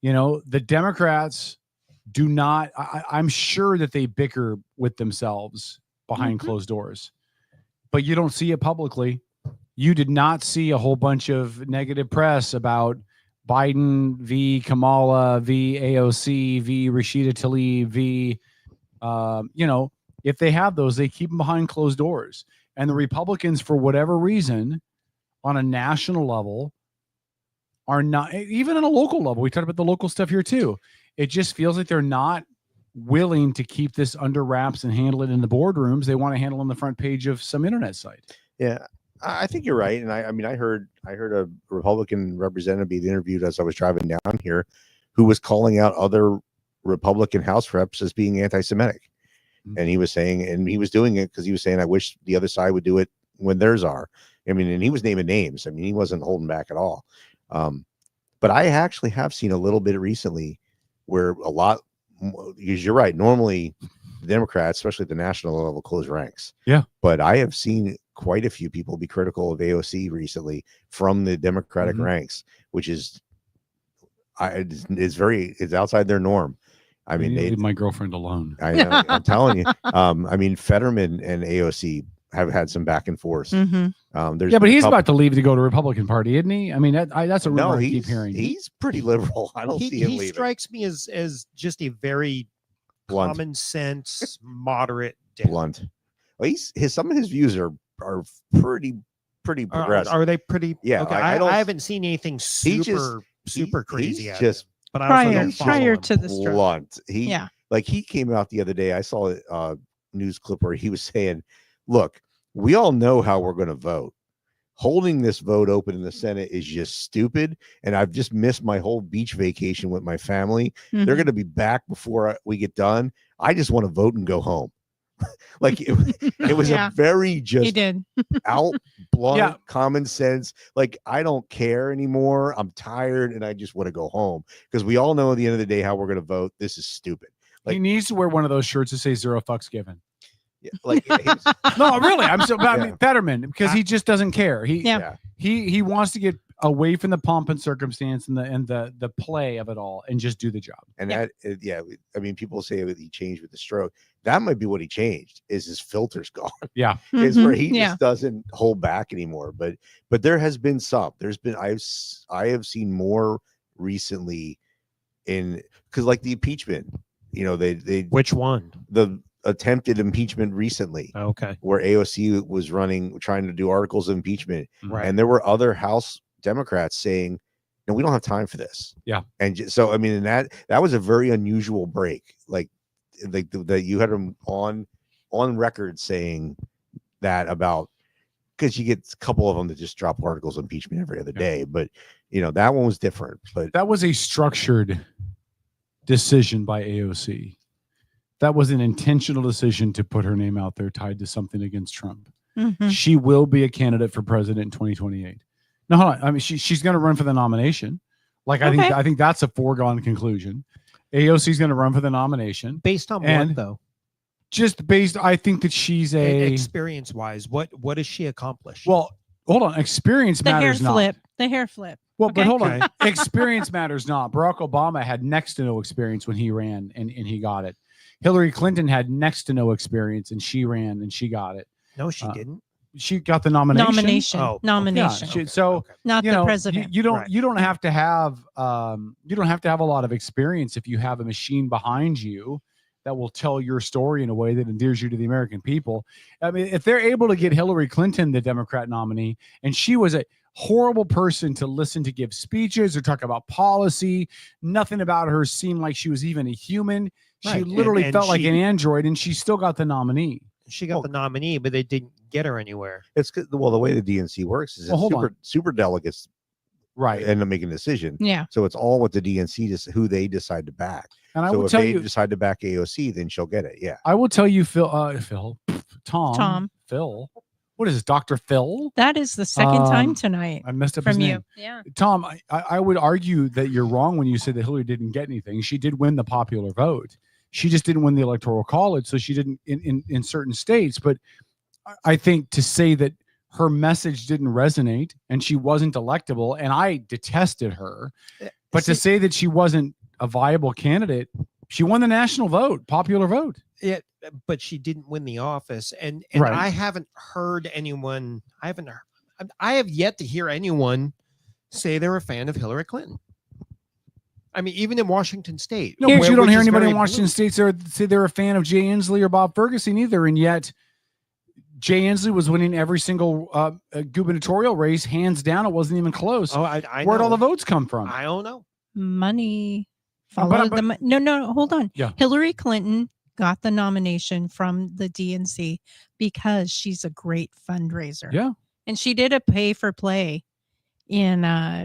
Speaker 2: The Democrats do not, I'm sure that they bicker with themselves behind closed doors, but you don't see it publicly. You did not see a whole bunch of negative press about Biden v. Kamala v. AOC v. Rashida Tlaib v. If they have those, they keep them behind closed doors. And the Republicans, for whatever reason, on a national level, are not, even on a local level. We talked about the local stuff here too. It just feels like they're not willing to keep this under wraps and handle it in the boardrooms. They want to handle it on the front page of some internet site.
Speaker 12: Yeah. I think you're right, and I heard a Republican representative being interviewed as I was driving down here, who was calling out other Republican House reps as being anti-Semitic, and he was saying, and he was doing it because he was saying, I wish the other side would do it when theirs are. I mean, and he was naming names. I mean, he wasn't holding back at all. But I actually have seen a little bit recently where a lot, because you're right. Normally, the Democrats, especially at the national level, close ranks.
Speaker 2: Yeah,
Speaker 12: but I have seen quite a few people be critical of AOC recently from the Democratic ranks, which is it's outside their norm. I mean, they
Speaker 2: leave my girlfriend alone.
Speaker 12: I know, I'm telling you. I mean, Fetterman and AOC have had some back and forth.
Speaker 2: But he's about to leave to go to Republican Party, isn't he? I mean, that's a rumor I keep hearing.
Speaker 12: He's pretty liberal. I don't see him leaving.
Speaker 11: He strikes me as just a very
Speaker 12: blunt,
Speaker 11: common sense, moderate,
Speaker 12: blunt. Well, some of his views are pretty pretty progressive.
Speaker 11: Are they pretty?
Speaker 12: Yeah,
Speaker 11: Okay.
Speaker 12: I don't.
Speaker 11: I haven't seen anything super crazy.
Speaker 12: He's
Speaker 11: out of
Speaker 12: just
Speaker 11: him, but I also don't follow
Speaker 4: prior
Speaker 11: him.
Speaker 4: to the stroke.
Speaker 12: blunt.
Speaker 4: Yeah.
Speaker 12: Like he came out the other day. I saw a news clip where he was saying, "Look, we all know how we're going to vote. Holding this vote open in the Senate is just stupid. And I've just missed my whole beach vacation with my family. They're
Speaker 4: Mhm.
Speaker 12: going to be back before we get done. I just want to vote and go home." Like it was
Speaker 4: Yeah.
Speaker 12: a very
Speaker 4: He
Speaker 12: just
Speaker 4: did.
Speaker 12: out blunt
Speaker 2: Yeah.
Speaker 12: common sense. Like, I don't care anymore. I'm tired and I just want to go home because we all know at the end of the day how we're going to vote. This is stupid.
Speaker 2: He needs to wear one of those shirts that say 0 fucks given.
Speaker 12: Yeah, like
Speaker 2: No, really. I
Speaker 12: Yeah.
Speaker 2: mean, Fetterman, because he just doesn't care.
Speaker 4: Yeah.
Speaker 2: He wants to get away from the pomp and circumstance and the play of it all and just do the job.
Speaker 12: And that, I mean, people say that he changed with the stroke. That might be what he changed. Is his filter's gone?
Speaker 2: Yeah,
Speaker 12: is where
Speaker 4: Mhm.
Speaker 12: he
Speaker 4: Yeah.
Speaker 12: just doesn't hold back anymore. But there has been some. There's been I have seen more recently in because like the impeachment. You know, they
Speaker 11: Which one?
Speaker 12: The attempted impeachment recently.
Speaker 11: Okay.
Speaker 12: Where AOC was trying to do articles of impeachment,
Speaker 11: Right.
Speaker 12: and there were other House Democrats saying, "No, we don't have time for this."
Speaker 2: Yeah.
Speaker 12: And so, I mean, that was a very unusual break. Like that you had him on record saying that about, because you get a couple of them that just drop articles of impeachment every other day. But you know, that one was different. But
Speaker 2: That was a structured decision by AOC. That was an intentional decision to put her name out there tied to something against Trump.
Speaker 4: Mhm.
Speaker 2: She will be a candidate for president in 2028. No, hold on. I mean, she's going to run for the nomination. Like,
Speaker 4: Okay.
Speaker 2: I think that's a foregone conclusion. AOC is going to run for the nomination.
Speaker 11: Based on
Speaker 2: And
Speaker 11: what though?
Speaker 2: Just based, I think that she's
Speaker 11: Experience wise, what does she accomplish?
Speaker 2: well, hold on. Experience
Speaker 4: The hair
Speaker 2: matters not.
Speaker 4: flip. The hair flip.
Speaker 2: Well, but
Speaker 4: Okay.
Speaker 2: hold on. Experience matters not. Barack Obama had next to no experience when he ran and he got it. Hillary Clinton had next to no experience and she ran and she got it.
Speaker 11: No, she didn't.
Speaker 2: She got the nomination.
Speaker 4: Nomination.
Speaker 11: Oh,
Speaker 4: Nomination.
Speaker 2: So
Speaker 4: Not
Speaker 2: you
Speaker 4: the
Speaker 2: know,
Speaker 4: president.
Speaker 2: You don't
Speaker 11: Right.
Speaker 2: you don't have to have a lot of experience if you have a machine behind you that will tell your story in a way that endears you to the American people. I mean, if they're able to get Hillary Clinton the Democrat nominee, and she was a horrible person to listen to give speeches or talk about policy, nothing about her seemed like she was even a human. She
Speaker 11: Right.
Speaker 2: literally
Speaker 11: And
Speaker 2: felt like
Speaker 11: she-
Speaker 2: an android, and she still got the nominee.
Speaker 11: She got the nominee, but they didn't get her anywhere.
Speaker 12: it's good. Well, the way the DNC works is
Speaker 2: Well, hold
Speaker 12: super delegates
Speaker 2: Right.
Speaker 12: end up making a decision.
Speaker 4: Yeah.
Speaker 12: So it's all what the DNC who they decide to back.
Speaker 2: And I
Speaker 12: so
Speaker 2: will
Speaker 12: if
Speaker 2: tell
Speaker 12: they
Speaker 2: you,
Speaker 12: decide to back AOC, then she'll get it. Yeah.
Speaker 2: I will tell you, Tom, Phil. What is this, Dr. Phil?
Speaker 4: That is the second time tonight
Speaker 2: I messed up his
Speaker 4: from you.
Speaker 2: name.
Speaker 4: Yeah.
Speaker 2: Tom, I would argue that you're wrong when you say that Hillary didn't get anything. She did win the popular vote. She just didn't win the electoral college, so she didn't in certain states. But I think to say that her message didn't resonate and she wasn't electable, and I detested her, but to say that she wasn't a viable candidate, she won the national vote, popular vote.
Speaker 11: Yeah, but she didn't win the office, and
Speaker 2: Right.
Speaker 11: I haven't heard anyone. I have yet to hear anyone say they're a fan of Hillary Clinton. I mean, even in Washington State.
Speaker 2: No, but you don't
Speaker 11: which
Speaker 2: hear
Speaker 11: is
Speaker 2: anybody
Speaker 11: very
Speaker 2: in Washington
Speaker 11: blue.
Speaker 2: State say they're a fan of Jay Inslee or Bob Ferguson either, and yet Jay Inslee was winning every single gubernatorial race, hands down. It wasn't even close.
Speaker 11: Oh, I
Speaker 2: Where'd all
Speaker 11: know.
Speaker 2: the votes come from?
Speaker 11: I don't know.
Speaker 4: Money.
Speaker 2: But-
Speaker 4: Follow
Speaker 2: but-
Speaker 4: the no, hold on.
Speaker 2: Yeah.
Speaker 4: Hillary Clinton got the nomination from the DNC because she's a great fundraiser.
Speaker 2: Yeah.
Speaker 4: And she did a pay for play in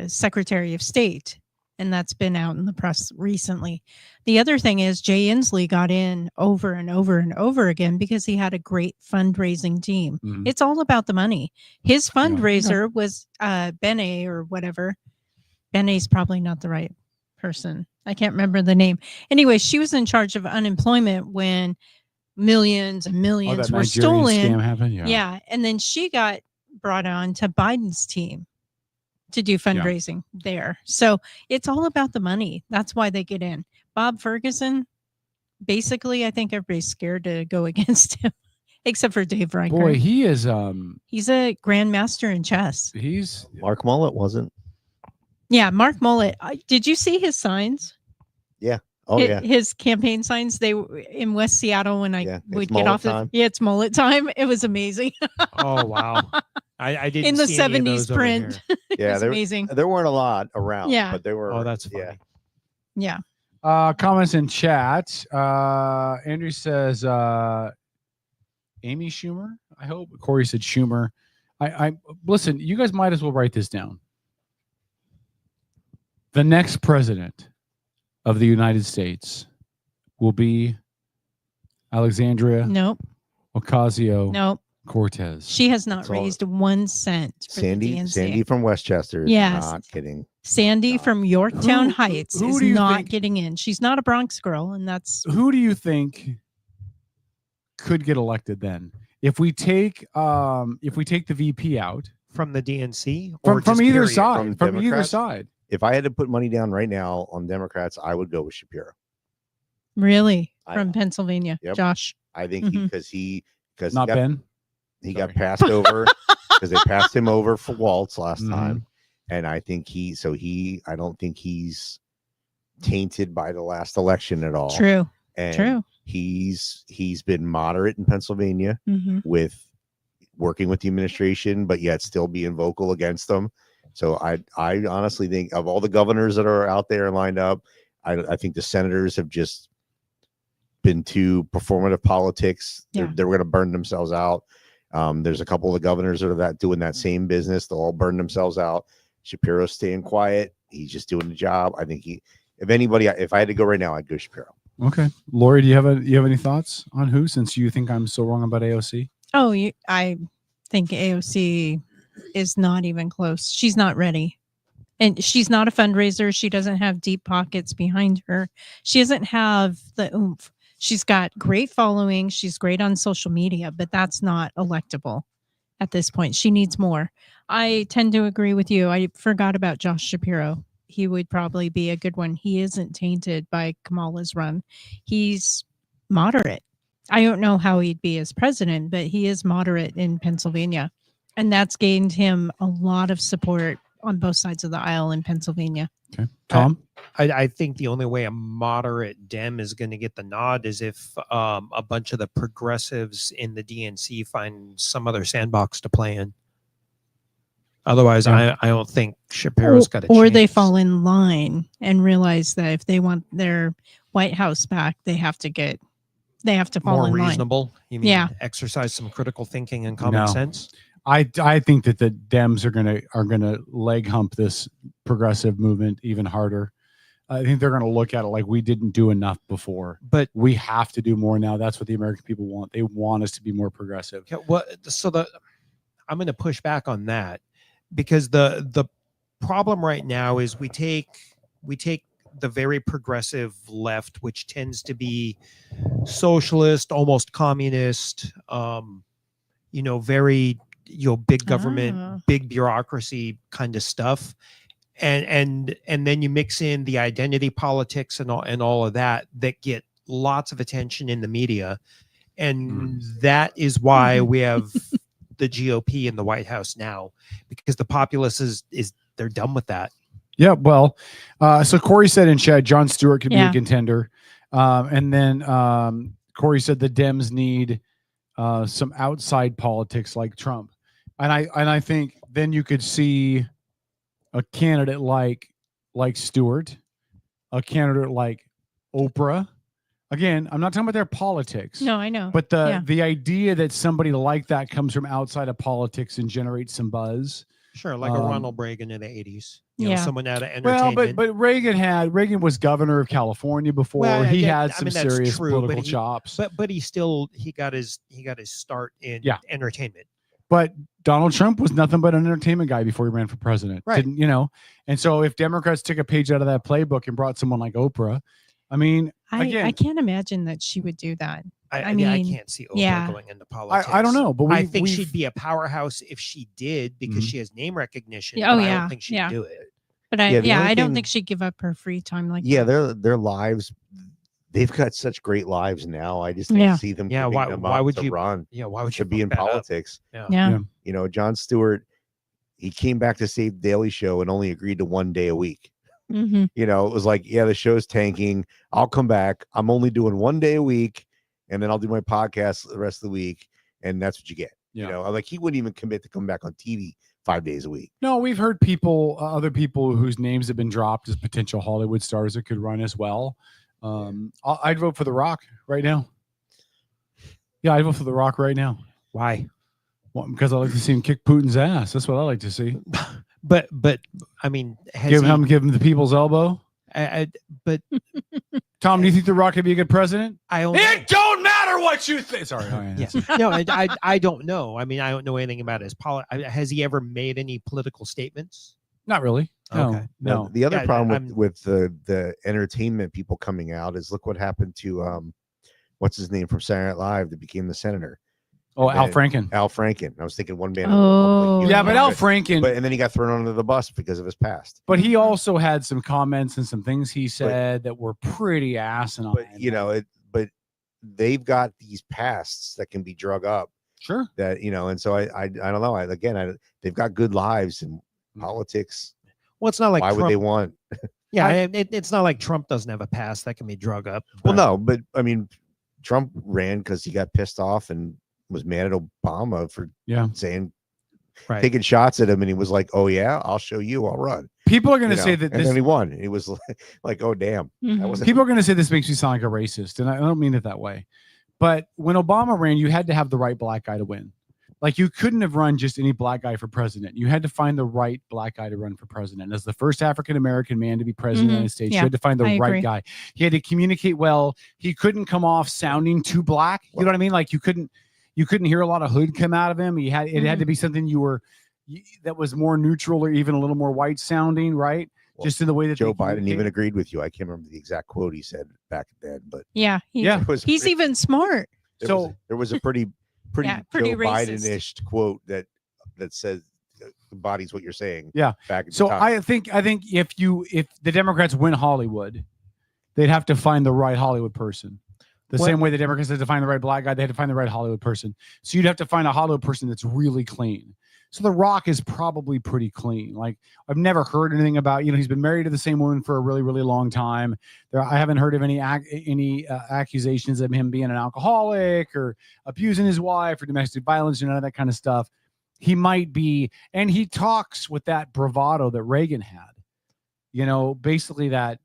Speaker 4: Secretary of State. And that's been out in the press recently. The other thing is Jay Inslee got in over and over and over again because he had a great fundraising team.
Speaker 2: Mhm.
Speaker 4: It's all about the money. His fundraiser was Benet or whatever. Benet's probably not the right person. I can't remember the name. Anyway, she was in charge of unemployment when millions and millions were
Speaker 2: Nigerian
Speaker 4: stolen.
Speaker 2: scam happened? Yeah.
Speaker 4: And then she got brought on to Biden's team to do fundraising there. So it's all about the money. That's why they get in. Bob Ferguson, basically, I think everybody's scared to go against him, except for Dave Reichert.
Speaker 2: Boy, he is.
Speaker 4: He's a grandmaster in chess.
Speaker 2: He's
Speaker 12: Mark Mullet wasn't.
Speaker 4: Yeah, Mark Mullet. Did you see his signs?
Speaker 12: Yeah. Oh
Speaker 4: Hi-
Speaker 12: yeah.
Speaker 4: His campaign signs. They were in West Seattle when I
Speaker 12: Yeah, it's
Speaker 4: would get
Speaker 12: mullet
Speaker 4: off.
Speaker 12: time.
Speaker 4: Yeah, it's mullet time. It was amazing.
Speaker 11: Oh wow. I didn't
Speaker 4: in the
Speaker 11: see any of
Speaker 4: 70s
Speaker 11: those over
Speaker 4: print.
Speaker 11: here.
Speaker 12: Yeah,
Speaker 4: It's amazing.
Speaker 12: There weren't a lot around,
Speaker 4: Yeah.
Speaker 12: but there were.
Speaker 11: Oh, that's funny.
Speaker 4: Yeah.
Speaker 2: Comments in chat. Andrew says Amy Schumer. I hope Corey said Schumer. I listen. You guys might as well write this down. The next president of the United States will be Alexandria
Speaker 4: Nope.
Speaker 2: Ocasio
Speaker 4: Nope.
Speaker 2: Cortez.
Speaker 4: She has not
Speaker 12: That's all.
Speaker 4: raised 1 cent for the DNC.
Speaker 12: Sandy from Westchester is
Speaker 4: Yes.
Speaker 12: not kidding.
Speaker 4: Sandy from Yorktown
Speaker 2: Who-
Speaker 4: Heights
Speaker 2: who
Speaker 4: is
Speaker 2: do you
Speaker 4: not
Speaker 2: think-
Speaker 4: getting in. She's not a Bronx girl, and that's
Speaker 2: Who do you think could get elected then? If we take the VP out
Speaker 11: From the DNC
Speaker 2: from
Speaker 11: or just
Speaker 2: either
Speaker 11: period?
Speaker 2: side, from either
Speaker 12: Democrats?
Speaker 2: side.
Speaker 12: If I had to put money down right now on Democrats, I would go with Shapiro.
Speaker 4: really
Speaker 12: I-
Speaker 4: from Pennsylvania.
Speaker 12: Yep.
Speaker 4: Josh.
Speaker 12: I think
Speaker 4: Mhm.
Speaker 12: because
Speaker 2: Not Ben.
Speaker 12: he got passed over because they passed him over for Waltz last
Speaker 2: Mhm.
Speaker 12: time, and I think I don't think he's tainted by the last election at all.
Speaker 4: True.
Speaker 12: And
Speaker 4: True.
Speaker 12: he's been moderate in Pennsylvania
Speaker 4: Mhm.
Speaker 12: with working with the administration, but yet still being vocal against them. So I honestly think of all the governors that are out there lined up, I think the senators have just been too performative politics.
Speaker 4: Yeah.
Speaker 12: They're going to burn themselves out. There's a couple of the governors that are doing that same business. They'll all burn themselves out. Shapiro's staying quiet. He's just doing the job. I think if I had to go right now, I'd go Shapiro.
Speaker 2: Okay, Lori, do you have any thoughts on who? Since you think I'm so wrong about AOC.
Speaker 4: Oh, I think AOC is not even close. She's not ready. And she's not a fundraiser. She doesn't have deep pockets behind her. She doesn't have the oomph. She's got great following. She's great on social media, but that's not electable at this point. She needs more. I tend to agree with you. I forgot about Josh Shapiro. He would probably be a good one. He isn't tainted by Kamala's run. He's moderate. I don't know how he'd be as president, but he is moderate in Pennsylvania. And that's gained him a lot of support on both sides of the aisle in Pennsylvania.
Speaker 2: Okay. Tom?
Speaker 11: I think the only way a moderate Dem is going to get the nod is if a bunch of the progressives in the DNC find some other sandbox to play in. Otherwise,
Speaker 2: Yeah.
Speaker 11: I don't think Shapiro's got a
Speaker 4: Or
Speaker 11: chance.
Speaker 4: they fall in line and realize that if they want their White House back, they have to fall
Speaker 11: more
Speaker 4: in line.
Speaker 11: reasonable. You mean
Speaker 4: Yeah.
Speaker 11: exercise some critical thinking and common
Speaker 2: No.
Speaker 11: sense?
Speaker 2: I think that the Dems are gonna leg hump this progressive movement even harder. I think they're gonna look at it like we didn't do enough before,
Speaker 11: but
Speaker 2: we have to do more now. That's what the American people want. They want us to be more progressive.
Speaker 11: Okay, I'm going to push back on that because the problem right now is we take the very progressive left, which tends to be socialist, almost communist, very big government, big bureaucracy kind of stuff, and then you mix in the identity politics and all of that get lots of attention in the media, and that is why we have the GOP in the White House now, because the populace is they're done with that.
Speaker 2: Yeah, well, so Corey said in chat, Jon Stewart could be
Speaker 4: Yeah.
Speaker 2: a contender, and then Corey said the Dems need some outside politics like Trump, and I think then you could see a candidate like Stewart, a candidate like Oprah. Again, I'm not talking about their politics.
Speaker 4: No, I know.
Speaker 2: But
Speaker 4: Yeah.
Speaker 2: the idea that somebody like that comes from outside of politics and generates some buzz.
Speaker 11: Sure, like a Ronald Reagan in the 80s.
Speaker 4: Yeah.
Speaker 11: Someone out of
Speaker 2: Well,
Speaker 11: entertainment.
Speaker 2: but Reagan was governor of California before.
Speaker 11: Well,
Speaker 2: He
Speaker 11: yeah,
Speaker 2: had
Speaker 11: I
Speaker 2: some
Speaker 11: mean, that's
Speaker 2: serious
Speaker 11: true,
Speaker 2: political
Speaker 11: but he-
Speaker 2: chops.
Speaker 11: But he got his start in entertainment.
Speaker 2: But Donald Trump was nothing but an entertainment guy before he ran for president.
Speaker 11: Right.
Speaker 2: Didn't. And so if Democrats took a page out of that playbook and brought someone like Oprah, I mean,
Speaker 4: I
Speaker 2: again,
Speaker 4: can't imagine that she would do that.
Speaker 11: I can't see Oprah
Speaker 4: yeah.
Speaker 11: going into politics.
Speaker 2: I don't know, but
Speaker 11: I think she'd be a powerhouse if she did because she has name recognition.
Speaker 4: Yeah, oh,
Speaker 11: but I
Speaker 4: yeah,
Speaker 11: don't think she'd
Speaker 4: yeah.
Speaker 11: do it.
Speaker 4: But
Speaker 12: Yeah, the only
Speaker 4: I don't
Speaker 12: thing-
Speaker 4: think she'd give up her free time like
Speaker 12: Yeah,
Speaker 4: that.
Speaker 12: their lives, they've got such great lives now. I just
Speaker 4: Yeah.
Speaker 12: don't see them
Speaker 11: Yeah,
Speaker 12: giving
Speaker 11: why-
Speaker 12: them
Speaker 11: why
Speaker 12: up
Speaker 11: would
Speaker 12: to
Speaker 11: you-
Speaker 12: run.
Speaker 11: yeah, why would
Speaker 12: to
Speaker 11: you
Speaker 12: be in
Speaker 11: fuck that up?
Speaker 12: politics?
Speaker 11: Yeah.
Speaker 4: Yeah.
Speaker 12: Jon Stewart, he came back to save Daily Show and only agreed to 1 day a week.
Speaker 4: Mhm.
Speaker 12: It was like, yeah, the show's tanking. I'll come back. I'm only doing 1 day a week, and then I'll do my podcast the rest of the week, and that's what you get. You know, like he wouldn't even commit to come back on TV 5 days a week.
Speaker 2: No, we've heard people, other people whose names have been dropped as potential Hollywood stars that could run as well. I'd vote for The Rock right now. Yeah, I'd vote for The Rock right now.
Speaker 11: Why?
Speaker 2: Well, because I like to see him kick Putin's ass. That's what I like to see.
Speaker 11: But I mean,
Speaker 2: Give him the people's elbow.
Speaker 11: But
Speaker 2: Tom, do you think The Rock could be a good president?
Speaker 11: It
Speaker 2: don't matter what you think. Sorry.
Speaker 11: No, I don't know. I mean, I don't know anything about his has he ever made any political statements?
Speaker 2: Not really.
Speaker 11: Okay.
Speaker 2: No.
Speaker 12: The other problem with the entertainment people coming out is look what happened to what's his name from Saturday Night Live that became the senator.
Speaker 2: Oh, Al Franken.
Speaker 12: Al Franken. I was thinking one man.
Speaker 2: Oh, yeah, but Al Franken.
Speaker 12: And then he got thrown under the bus because of his past.
Speaker 2: But he also had some comments and some things he said that were pretty asinine.
Speaker 12: But you know, but they've got these pasts that can be drug up.
Speaker 2: Sure.
Speaker 12: That and so I don't know. They've got good lives in politics.
Speaker 11: Well, it's not like
Speaker 12: why
Speaker 11: Trump,
Speaker 12: would they want?
Speaker 11: Yeah, it's not like Trump doesn't have a past that can be drug up.
Speaker 12: Well, no, but I mean, Trump ran because he got pissed off and was mad at Obama for saying taking shots at him, and he was like, "Oh yeah, I'll show you. I'll run."
Speaker 2: People are going to say that,
Speaker 12: and then he won. It was like, "Oh damn!" That wasn't.
Speaker 2: People are going to say this makes me sound like a racist, and I don't mean it that way. But when Obama ran, you had to have the right black guy to win. Like you couldn't have run just any black guy for president. You had to find the right black guy to run for president. As the first African American man to be president of the United States, you had to find the right guy. He had to communicate well. He couldn't come off sounding too black. You know what I mean? Like you couldn't hear a lot of hood come out of him. It had to be something that was more neutral or even a little more white sounding, right?
Speaker 12: Well,
Speaker 2: just in the way that
Speaker 12: Joe Biden even agreed with you. I can't remember the exact quote he said back then, but
Speaker 4: he's even smart.
Speaker 12: There was a pretty Joe Biden-ish quote that says embodies what you're saying.
Speaker 2: Yeah.
Speaker 12: Back at
Speaker 2: so
Speaker 12: the time.
Speaker 2: I think if the Democrats win Hollywood, they'd have to find the right Hollywood person. The same way the Democrats had to find the right black guy, they had to find the right Hollywood person. So you'd have to find a Hollywood person that's really clean. So The Rock is probably pretty clean. Like I've never heard anything about, he's been married to the same woman for a really, really long time. I haven't heard of any accusations of him being an alcoholic or abusing his wife or domestic violence and none of that kind of stuff. He might be, and he talks with that bravado that Reagan had, basically that,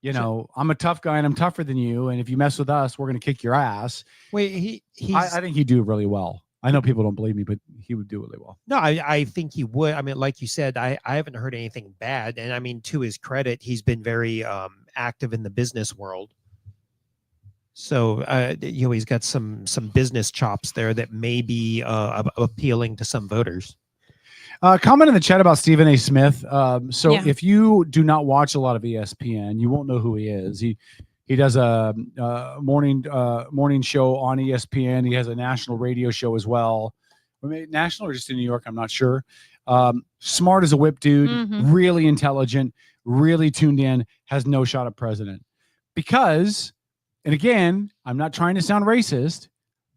Speaker 2: I'm a tough guy and I'm tougher than you. And if you mess with us, we're going to kick your ass.
Speaker 11: Wait,
Speaker 2: I think he'd do really well. I know people don't believe me, but he would do really well.
Speaker 11: No, I think he would. I mean, like you said, I haven't heard anything bad. And I mean, to his credit, he's been very active in the business world. So, he's got some business chops there that may be appealing to some voters.
Speaker 2: Comment in the chat about Stephen A. Smith. If you do not watch a lot of ESPN, you won't know who he is. He does a morning show on ESPN. He has a national radio show as well. National or just in New York, I'm not sure. Smart as a whip dude, really intelligent, really tuned in, has no shot at president. Because, and again, I'm not trying to sound racist.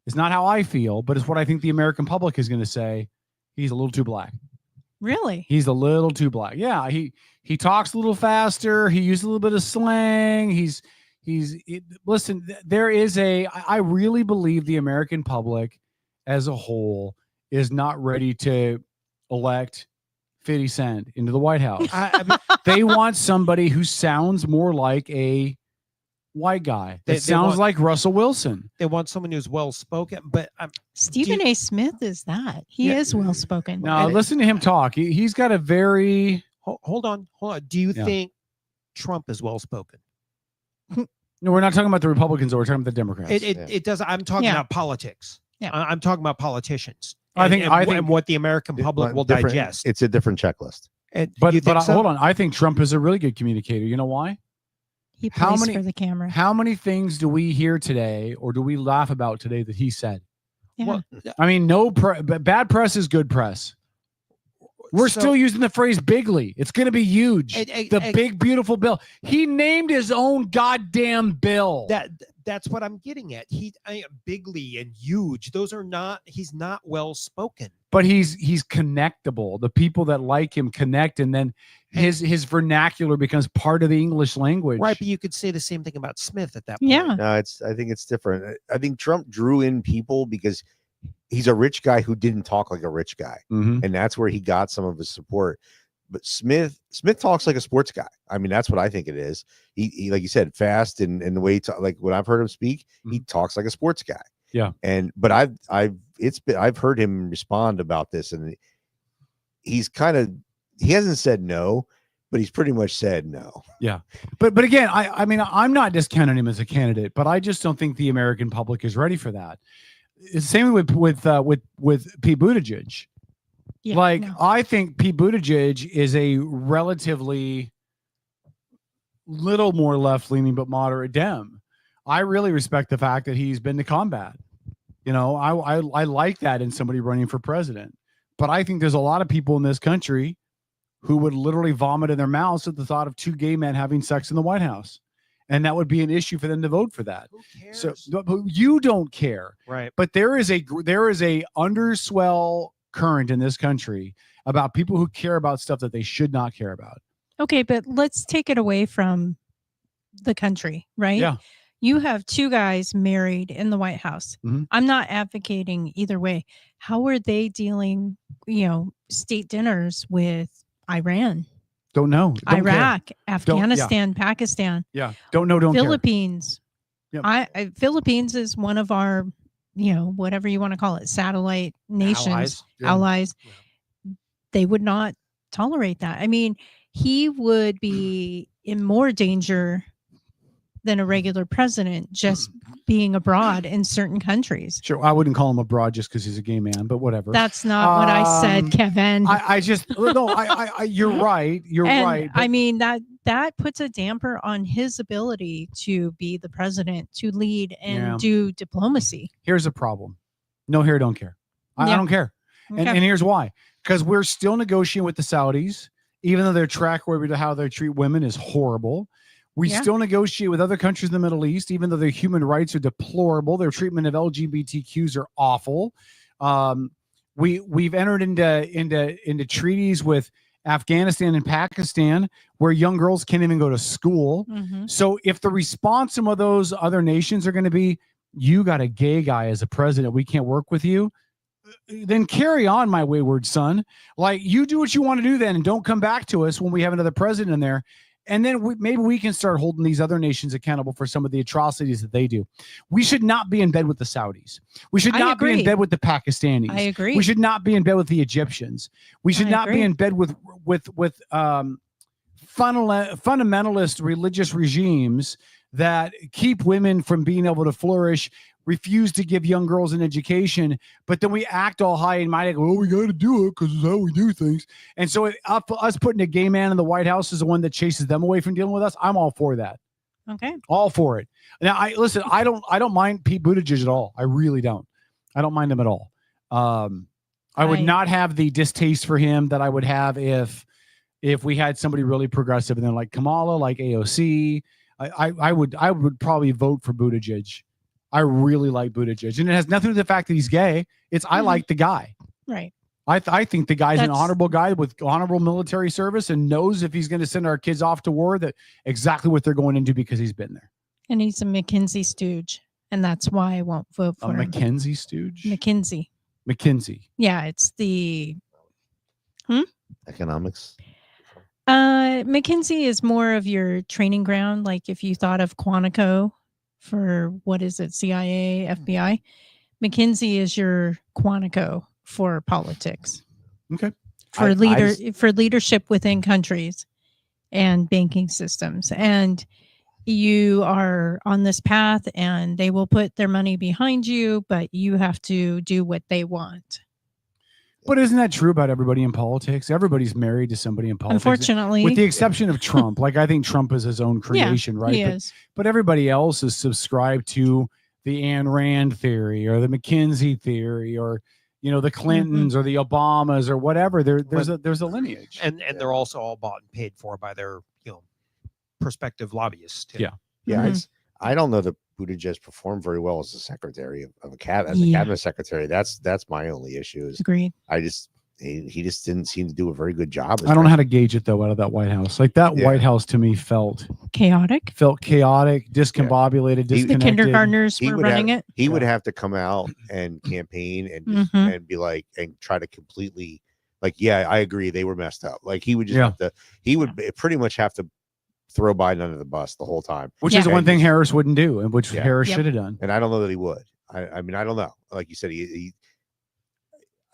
Speaker 2: It's not how I feel, but it's what I think the American public is going to say. He's a little too black.
Speaker 4: Really?
Speaker 2: He's a little too black. Yeah, he talks a little faster. He uses a little bit of slang. Listen, I really believe the American public as a whole is not ready to elect 50 Cent into the White House. They want somebody who sounds more like a white guy. That sounds like Russell Wilson.
Speaker 11: They want someone who's well-spoken, but
Speaker 4: Stephen A. Smith is that. He is well-spoken.
Speaker 2: Now, listen to him talk. He's got a very...
Speaker 11: Hold on. Do you think Trump is well-spoken?
Speaker 2: No, we're not talking about the Republicans, or we're talking about the Democrats.
Speaker 11: It does. I'm talking about politics.
Speaker 4: Yeah.
Speaker 11: I'm talking about politicians.
Speaker 2: I think
Speaker 11: what the American public will digest.
Speaker 12: It's a different checklist.
Speaker 2: But hold on. I think Trump is a really good communicator. You know why?
Speaker 4: He plays for the camera.
Speaker 2: How many things do we hear today, or do we laugh about today that he said?
Speaker 4: Yeah.
Speaker 2: Well, I mean, bad press is good press. We're still using the phrase bigly. It's going to be huge. The big, beautiful bill. He named his own goddamn bill.
Speaker 11: That's what I'm getting at. Bigly and huge. Those are not. He's not well spoken.
Speaker 2: But he's connectable. The people that like him connect, and then his vernacular becomes part of the English language.
Speaker 11: Right, but you could say the same thing about Smith at that point.
Speaker 4: Yeah.
Speaker 12: No, I think it's different. I think Trump drew in people because he's a rich guy who didn't talk like a rich guy, and that's where he got some of his support. But Smith talks like a sports guy. I mean, that's what I think it is. He like you said, fast and the way like when I've heard him speak, he talks like a sports guy.
Speaker 2: Yeah.
Speaker 12: But I've heard him respond about this, and he hasn't said no, but he's pretty much said no.
Speaker 2: Yeah. But again, I mean, I'm not discounting him as a candidate, but I just don't think the American public is ready for that. It's the same with Pete Buttigieg.
Speaker 4: Yeah,
Speaker 2: I think Pete Buttigieg is a relatively little more left-leaning but moderate Dem. I really respect the fact that he's been to combat. You know, I like that in somebody running for president. But I think there's a lot of people in this country who would literally vomit in their mouths at the thought of two gay men having sex in the White House. And that would be an issue for them to vote for that. Who cares? So you don't care. Right. But there is a underswell current in this country about people who care about stuff that they should not care about.
Speaker 4: Okay, but let's take it away from the country, right?
Speaker 2: Yeah.
Speaker 4: You have two guys married in the White House. I'm not advocating either way. How are they dealing, state dinners with Iran?
Speaker 2: Don't know. Don't
Speaker 4: Iraq,
Speaker 2: care.
Speaker 4: Afghanistan, Pakistan.
Speaker 2: Yeah. Don't know. Don't
Speaker 4: Philippines.
Speaker 2: Yep.
Speaker 4: Philippines is one of our, whatever you want to call it, satellite nations, allies.
Speaker 2: Yeah.
Speaker 4: They would not tolerate that. I mean, he would be in more danger than a regular president just being abroad in certain countries.
Speaker 2: Sure. I wouldn't call him abroad just because he's a gay man, but whatever.
Speaker 4: That's not what I said, Kevin.
Speaker 2: You're right. You're right.
Speaker 4: I mean, that puts a damper on his ability to be the president, to lead and do diplomacy.
Speaker 2: Here's the problem. No hair, don't care. I don't care.
Speaker 4: Okay.
Speaker 2: And here's why. Because we're still negotiating with the Saudis, even though their track record of how they treat women is horrible. We still negotiate with other countries in the Middle East, even though their human rights are deplorable. Their treatment of LGBTQs are awful. We've entered into treaties with Afghanistan and Pakistan where young girls can't even go to school. So if the response from those other nations are going to be, you got a gay guy as a president, we can't work with you, then carry on, my wayward son. Like, you do what you want to do then, and don't come back to us when we have another president in there. And then maybe we can start holding these other nations accountable for some of the atrocities that they do. We should not be in bed with the Saudis. We should not be in bed with the Pakistanis.
Speaker 4: I agree.
Speaker 2: We should not be in bed with the Egyptians. We should not be in bed with fundamentalist religious regimes that keep women from being able to flourish, refuse to give young girls an education, but then we act all high and mighty, well, we got to do it because it's how we do things. And so us putting a gay man in the White House is the one that chases them away from dealing with us. I'm all for that.
Speaker 4: Okay.
Speaker 2: All for it. Now, I don't mind Pete Buttigieg at all. I really don't. I don't mind him at all. I would not have the distaste for him that I would have if we had somebody really progressive and then like Kamala, like AOC. I would probably vote for Buttigieg. I really like Buttigieg, and it has nothing to do with the fact that he's gay. It's I like the guy.
Speaker 4: Right.
Speaker 2: I think the guy's an honorable guy with honorable military service and knows if he's going to send our kids off to war that exactly what they're going into because he's been there.
Speaker 4: And he's a McKinsey stooge, and that's why I won't vote for him.
Speaker 2: McKinsey stooge? McKinsey.
Speaker 4: Yeah, it's the
Speaker 12: economics.
Speaker 4: McKinsey is more of your training ground. Like if you thought of Quantico for what is it, CIA, FBI, McKinsey is your Quantico for politics.
Speaker 2: Okay.
Speaker 4: For leadership within countries and banking systems. And you are on this path and they will put their money behind you, but you have to do what they want.
Speaker 2: But isn't that true about everybody in politics? Everybody's married to somebody in politics.
Speaker 4: Unfortunately.
Speaker 2: With the exception of Trump. Like, I think Trump is his own creation, right?
Speaker 4: He is.
Speaker 2: But everybody else is subscribed to the Ayn Rand theory or the McKinsey theory or, the Clintons or the Obamas or whatever. There's a lineage.
Speaker 11: And they're also all bought and paid for by their, prospective lobbyists too.
Speaker 2: Yeah.
Speaker 12: Yeah. I don't know that Buttigieg performed very well as a secretary of a cabinet, as a cabinet secretary. That's my only issue.
Speaker 4: Agreed.
Speaker 12: I just he just didn't seem to do a very good job.
Speaker 2: I don't know how to gauge it though out of that White House. Like that White House to me felt
Speaker 4: chaotic,
Speaker 2: discombobulated, disconnected.
Speaker 4: The kindergartners were running it.
Speaker 12: He would have to come out and campaign and just, and be like, and try to completely like, yeah, I agree, they were messed up. Like he would just have to, he would pretty much have to throw Biden under the bus the whole time,
Speaker 2: which is the one thing Harris wouldn't do, and which Harris should have done.
Speaker 12: And I don't know that he would. I mean, I don't know. Like you said,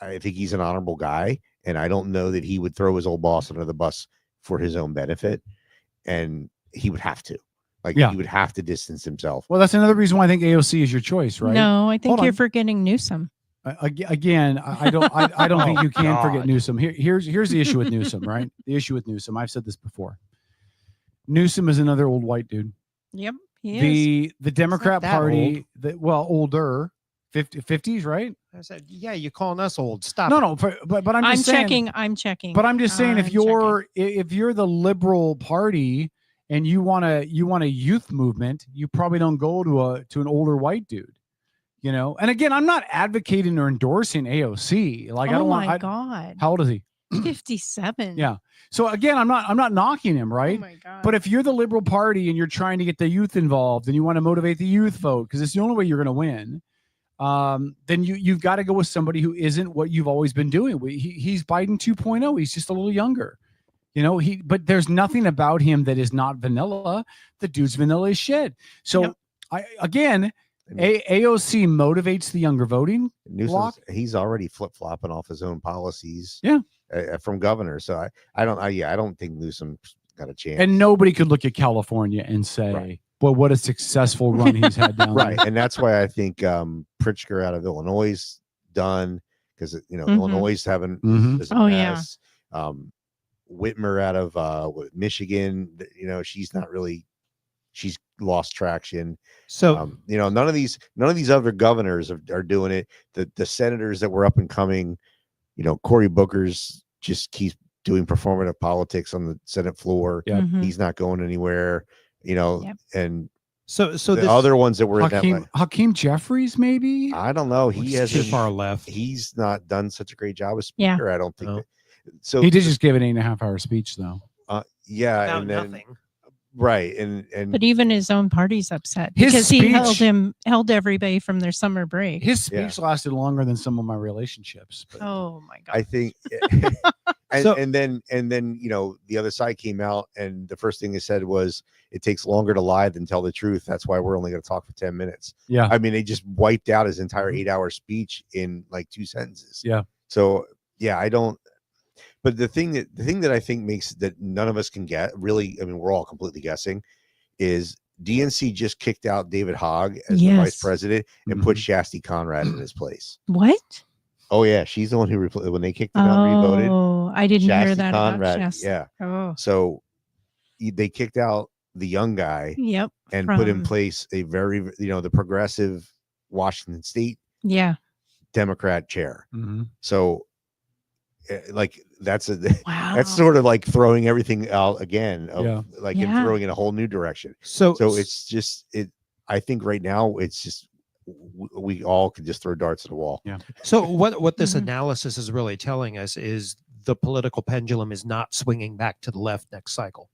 Speaker 12: I think he's an honorable guy, and I don't know that he would throw his old boss under the bus for his own benefit. And he would have to, he would have to distance himself.
Speaker 2: Well, that's another reason why I think AOC is your choice, right?
Speaker 4: No, I think you're forgetting Newsom.
Speaker 2: Again, I don't think you can forget Newsom. Here's the issue with Newsom, right? The issue with Newsom, I've said this before. Newsom is another old white dude.
Speaker 4: Yep, he is.
Speaker 2: The Democrat Party, older. 50s, right?
Speaker 11: I said, yeah, you're calling us old. Stop.
Speaker 2: No, but I'm just saying.
Speaker 4: I'm checking.
Speaker 2: But I'm just saying, if you're the liberal party and you want a youth movement, you probably don't go to an older white dude, you know. And again, I'm not advocating or endorsing AOC. Like I don't want.
Speaker 4: Oh my God.
Speaker 2: How old is he?
Speaker 4: 57.
Speaker 2: Yeah. So again, I'm not knocking him, right?
Speaker 4: Oh my God.
Speaker 2: But if you're the liberal party and you're trying to get the youth involved and you want to motivate the youth vote, because it's the only way you're going to win. Then you've got to go with somebody who isn't what you've always been doing. He's Biden 2.0. He's just a little younger, you know. But there's nothing about him that is not vanilla. The dude's vanilla as shit. So AOC motivates the younger voting bloc.
Speaker 12: He's already flip flopping off his own policies.
Speaker 2: Yeah,
Speaker 12: from governor. So I don't think Newsom's got a chance.
Speaker 2: And nobody could look at California and say. Right. Well, what a successful run he's had down there.
Speaker 12: Right. And that's why I think Pritzker out of Illinois is done, because Illinois is having this mess. Whitmer out of Michigan, she's lost traction.
Speaker 11: So
Speaker 12: none of these other governors are doing it. The senators that were up and coming, Cory Booker's just keeps doing performative politics on the Senate floor.
Speaker 2: Yeah.
Speaker 12: He's not going anywhere. And
Speaker 11: so
Speaker 12: the other ones that were
Speaker 2: Hakeem Jeffries, maybe.
Speaker 12: I don't know. He has
Speaker 11: too far left.
Speaker 12: He's not done such a great job as speaker. I don't think. So
Speaker 2: he did just give an 8.5-hour speech, though.
Speaker 12: And then
Speaker 11: nothing.
Speaker 12: Right, and
Speaker 4: but even his own party's upset
Speaker 2: His
Speaker 4: because
Speaker 2: speech,
Speaker 4: he held everybody from their summer break.
Speaker 2: His speech lasted longer than some of my relationships. But.
Speaker 4: Oh my God!
Speaker 12: I think, and then the other side came out, and the first thing they said was, "It takes longer to lie than tell the truth. That's why we're only going to talk for 10 minutes."
Speaker 2: Yeah,
Speaker 12: I mean, they just wiped out his entire 8-hour speech in like 2 sentences.
Speaker 2: Yeah.
Speaker 12: So I don't. But the thing that I think makes that none of us can get really, I mean, we're all completely guessing, is DNC just kicked out David Hogg as the vice president and put Shasti Conrad in his place.
Speaker 4: What?
Speaker 12: Oh yeah, she's the one who when they kicked him out and revoted.
Speaker 4: Oh, I didn't hear that
Speaker 12: Conrad,
Speaker 4: about Shasti.
Speaker 12: yeah.
Speaker 4: Oh.
Speaker 12: So they kicked out the young guy.
Speaker 4: Yep.
Speaker 12: And put in place a very, the progressive Washington State.
Speaker 4: Yeah.
Speaker 12: Democrat chair.
Speaker 2: Mm-hmm.
Speaker 12: So. Like that's sort of like throwing everything out again, and throwing in a whole new direction. So it's just I think right now it's just we all could just throw darts at the wall.
Speaker 2: Yeah.
Speaker 11: So what this analysis is really telling us is the political pendulum is not swinging back to the left next cycle.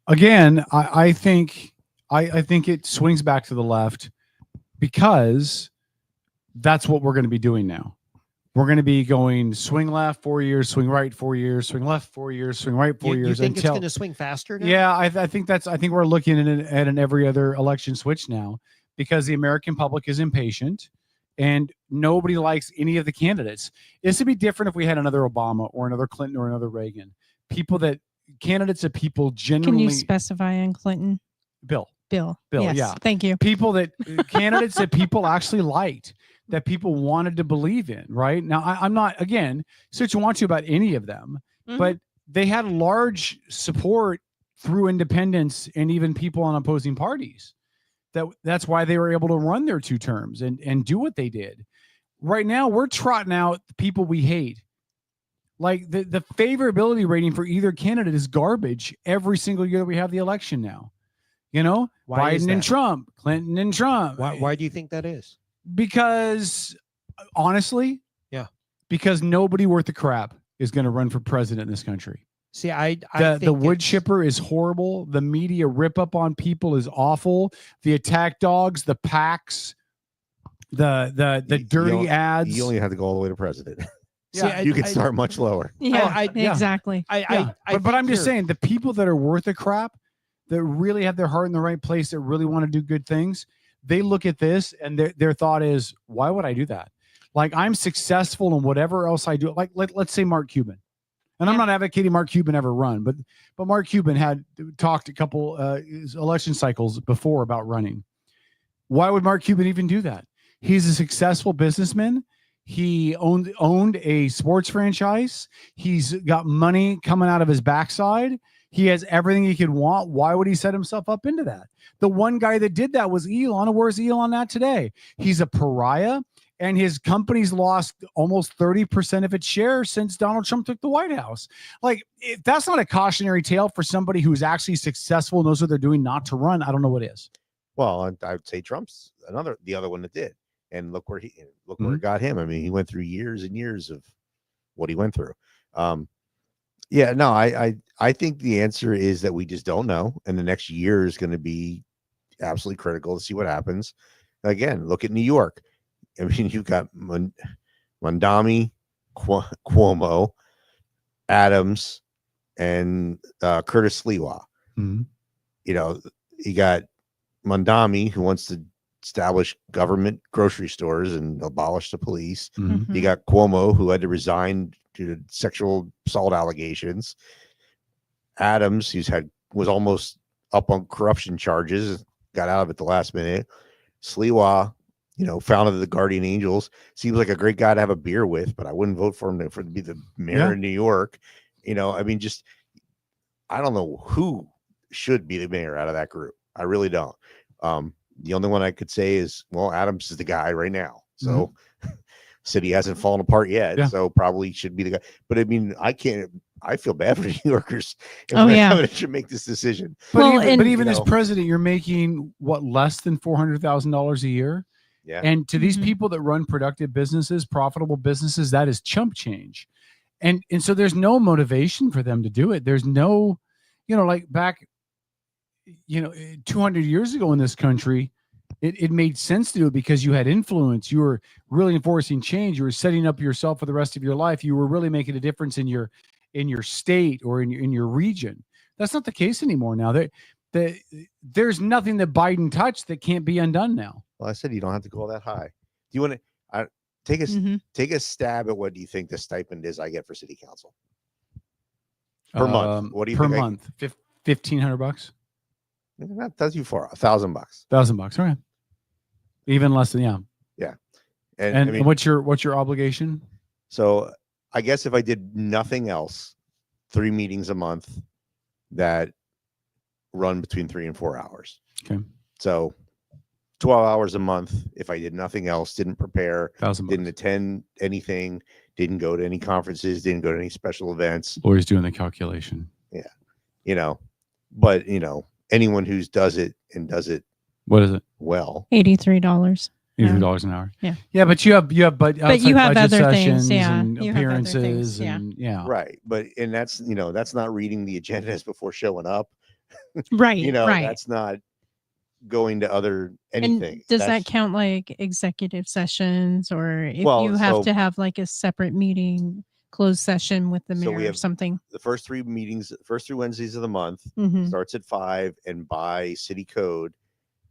Speaker 2: Again, I think it swings back to the left because that's what we're going to be doing now. We're going to be going swing left 4 years, swing right 4 years, swing left 4 years, swing right 4 years.
Speaker 11: You think it's going to swing faster now?
Speaker 2: Yeah, I think we're looking at an every other election switch now because the American public is impatient and nobody likes any of the candidates. This would be different if we had another Obama or another Clinton or another Reagan. Candidates that people genuinely.
Speaker 4: Can you specify on Clinton?
Speaker 2: Bill.
Speaker 4: Yes,
Speaker 2: yeah.
Speaker 4: Thank you.
Speaker 2: Candidates that people actually liked. That people wanted to believe in, right? Now, I'm not, again, say what you want to about any of them, but they had large support through independents and even people on opposing parties. That's why they were able to run their 2 terms and do what they did. Right now, we're trotting out the people we hate. Like the favorability rating for either candidate is garbage every single year that we have the election now.
Speaker 11: Why
Speaker 2: Biden and Trump, Clinton and Trump.
Speaker 11: Why do you think that is?
Speaker 2: Because honestly, because nobody worth the crap is going to run for president in this country.
Speaker 11: See, I
Speaker 2: the
Speaker 11: think
Speaker 2: wood chipper is horrible. The media rip up on people is awful. The attack dogs, the PACs, the dirty ads.
Speaker 12: You only have to go all the way to president.
Speaker 2: Yeah,
Speaker 12: You can start much lower.
Speaker 4: Yeah, exactly.
Speaker 2: But I'm just saying, the people that are worth the crap, that really have their heart in the right place, that really want to do good things, they look at this and their thought is, why would I do that? Like, I'm successful in whatever else I do. Like, let's say Mark Cuban. And I'm not advocating Mark Cuban ever run, but Mark Cuban had talked a couple election cycles before about running. Why would Mark Cuban even do that? He's a successful businessman. He owned a sports franchise. He's got money coming out of his backside. He has everything he could want. Why would he set himself up into that? The one guy that did that was Elon. Where's Elon at today? He's a pariah. And his company's lost almost 30% of its shares since Donald Trump took the White House. Like, if that's not a cautionary tale for somebody who's actually successful, knows what they're doing, not to run, I don't know what is.
Speaker 12: Well, I would say Trump's the other one that did. And look where it got him. I mean, he went through years and years of what he went through. I think the answer is that we just don't know. And the next year is going to be absolutely critical to see what happens. Again, look at New York. I mean, you've got Mondami, Cuomo, Adams, and Curtis Sliwa.
Speaker 2: Mm-hmm.
Speaker 12: You know, you got Mondami, who wants to establish government grocery stores and abolish the police.
Speaker 2: Mm-hmm.
Speaker 12: You got Cuomo, who had to resign due to sexual assault allegations. Adams, was almost up on corruption charges, got out of it the last minute. Sliwa, founded the Guardian Angels, seems like a great guy to have a beer with, but I wouldn't vote for him to be the mayor in New York. I mean, I don't know who should be the mayor out of that group. I really don't. The only one I could say is, well, Adams is the guy right now. So city hasn't fallen apart yet. So probably should be the guy. But I mean, I feel bad for New Yorkers. If should make this decision.
Speaker 2: But even as president, you're making less than $400,000 a year.
Speaker 12: Yeah.
Speaker 2: And to these people that run productive businesses, profitable businesses, that is chump change. And so there's no motivation for them to do it. There's no, like back, 200 years ago in this country, it made sense to do it because you had influence. You were really enforcing change. You were setting up yourself for the rest of your life. You were really making a difference in your state or in your region. That's not the case anymore now. There's nothing that Biden touched that can't be undone now.
Speaker 12: Well, I said you don't have to go that high. Do you want to take a stab at what do you think the stipend is I get for city council per month? What do you
Speaker 2: per
Speaker 12: think
Speaker 2: month? $1,500.
Speaker 12: That does you for $1,000.
Speaker 2: $1,000. Okay. Even less than
Speaker 12: yeah.
Speaker 2: And
Speaker 12: I mean,
Speaker 2: what's your obligation?
Speaker 12: So I guess if I did nothing else, 3 meetings a month that run between 3 and 4 hours.
Speaker 2: Okay.
Speaker 12: So 12 hours a month. If I did nothing else, didn't prepare,
Speaker 2: $1,000.
Speaker 12: didn't attend anything, didn't go to any conferences, didn't go to any special events.
Speaker 2: Lori's doing the calculation.
Speaker 12: Yeah. But anyone who does it and does it
Speaker 2: what is it?
Speaker 12: Well,
Speaker 4: $83.
Speaker 2: $83 an hour.
Speaker 4: Yeah.
Speaker 2: Yeah, but you have
Speaker 4: you have
Speaker 2: budget
Speaker 4: other things,
Speaker 2: sessions and
Speaker 4: you have other
Speaker 2: appearances
Speaker 4: things,
Speaker 2: and
Speaker 12: right. But that's that's not reading the agendas before showing up.
Speaker 4: Right. Right.
Speaker 12: That's not going to other anything.
Speaker 4: And does that count like executive sessions, or if
Speaker 12: Well,
Speaker 4: you have
Speaker 12: so-
Speaker 4: to have like a separate meeting, closed session with the
Speaker 12: So
Speaker 4: mayor
Speaker 12: we
Speaker 4: or
Speaker 12: have
Speaker 4: something?
Speaker 12: The first 3 Wednesdays of the month
Speaker 4: Mhm.
Speaker 12: starts at 5, and by city code,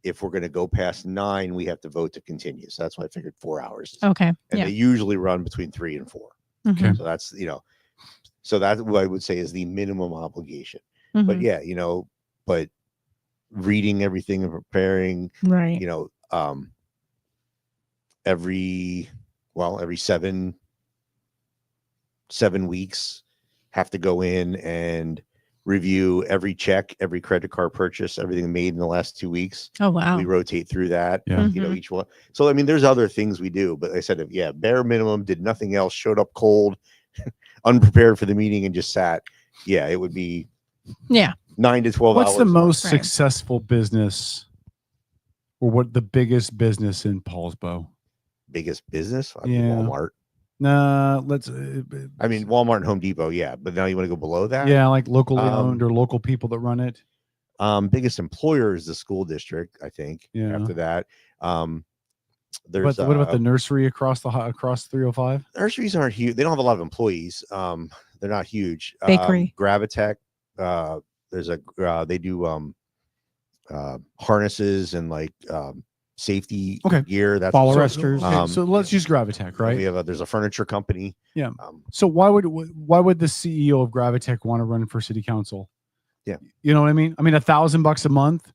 Speaker 12: if we're going to go past 9, we have to vote to continue. So that's why I figured 4 hours.
Speaker 4: Okay.
Speaker 12: And
Speaker 4: Yeah.
Speaker 12: they usually run between 3 and 4.
Speaker 4: Okay.
Speaker 12: So that's so that's what I would say is the minimum obligation. But
Speaker 4: Mhm.
Speaker 12: yeah, but reading everything and preparing,
Speaker 4: Right.
Speaker 12: every 7 weeks have to go in and review every check, every credit card purchase, everything made in the last 2 weeks.
Speaker 4: Oh, wow.
Speaker 12: We rotate through that.
Speaker 2: Yeah.
Speaker 4: Mhm.
Speaker 12: Each one. So I mean, there's other things we do, but I said, bare minimum, did nothing else, showed up cold, unprepared for the meeting, and just sat. Yeah, it would be 9 to 12
Speaker 2: What's
Speaker 12: hours.
Speaker 2: the most
Speaker 4: Right.
Speaker 2: successful business, or what the biggest business in Paulsbo?
Speaker 12: Biggest business?
Speaker 2: Yeah.
Speaker 12: Walmart.
Speaker 2: Let's.
Speaker 12: I mean, Walmart and Home Depot, yeah, but now you want to go below that?
Speaker 2: Yeah, like locally owned or local people that run it.
Speaker 12: Biggest employer is the school district, I think.
Speaker 2: Yeah.
Speaker 12: After that, there's
Speaker 2: what about the nursery across 305?
Speaker 12: Nurseries aren't huge. They don't have a lot of employees. They're not huge.
Speaker 4: Bakery.
Speaker 12: Gravitech. There's they do harnesses and like safety gear. That's
Speaker 2: Fall arresters. So let's use Gravitech, right?
Speaker 12: We have there's a furniture company.
Speaker 2: Yeah. So why would the CEO of Gravitech want to run for city council?
Speaker 12: Yeah.
Speaker 2: You know what I mean? I mean, $1,000 a month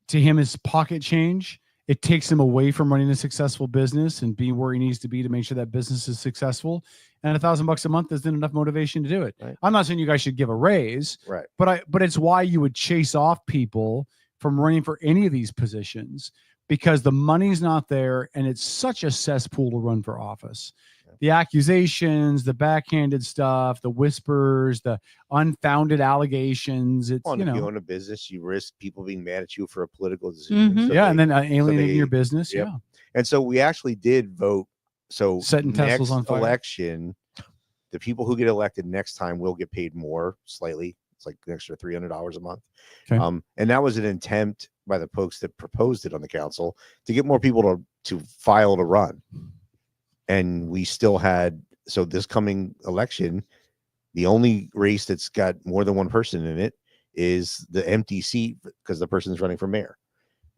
Speaker 2: to him is pocket change. It takes him away from running a successful business and being where he needs to be to make sure that business is successful. And $1,000 a month isn't enough motivation to do it.
Speaker 12: Right.
Speaker 2: I'm not saying you guys should give a raise,
Speaker 12: right?
Speaker 2: But it's why you would chase off people from running for any of these positions, because the money's not there and it's such a cesspool to run for office. The accusations, the backhanded stuff, the whispers, the unfounded allegations. It's,
Speaker 12: Well,
Speaker 2: you
Speaker 12: if you
Speaker 2: know,
Speaker 12: own a business, you risk people being mad at you for a political decision.
Speaker 2: Mhm. Yeah, and then alienating your business,
Speaker 12: Yep.
Speaker 2: yeah.
Speaker 12: And so we actually did vote. So
Speaker 2: Setting
Speaker 12: next
Speaker 2: Teslas on fire.
Speaker 12: election, the people who get elected next time will get paid more slightly. It's like an extra $300 a month.
Speaker 2: Okay.
Speaker 12: And that was an attempt by the folks that proposed it on the council to get more people to file to run. And we still had, so this coming election, the only race that's got more than one person in it is the empty seat because the person's running for mayor,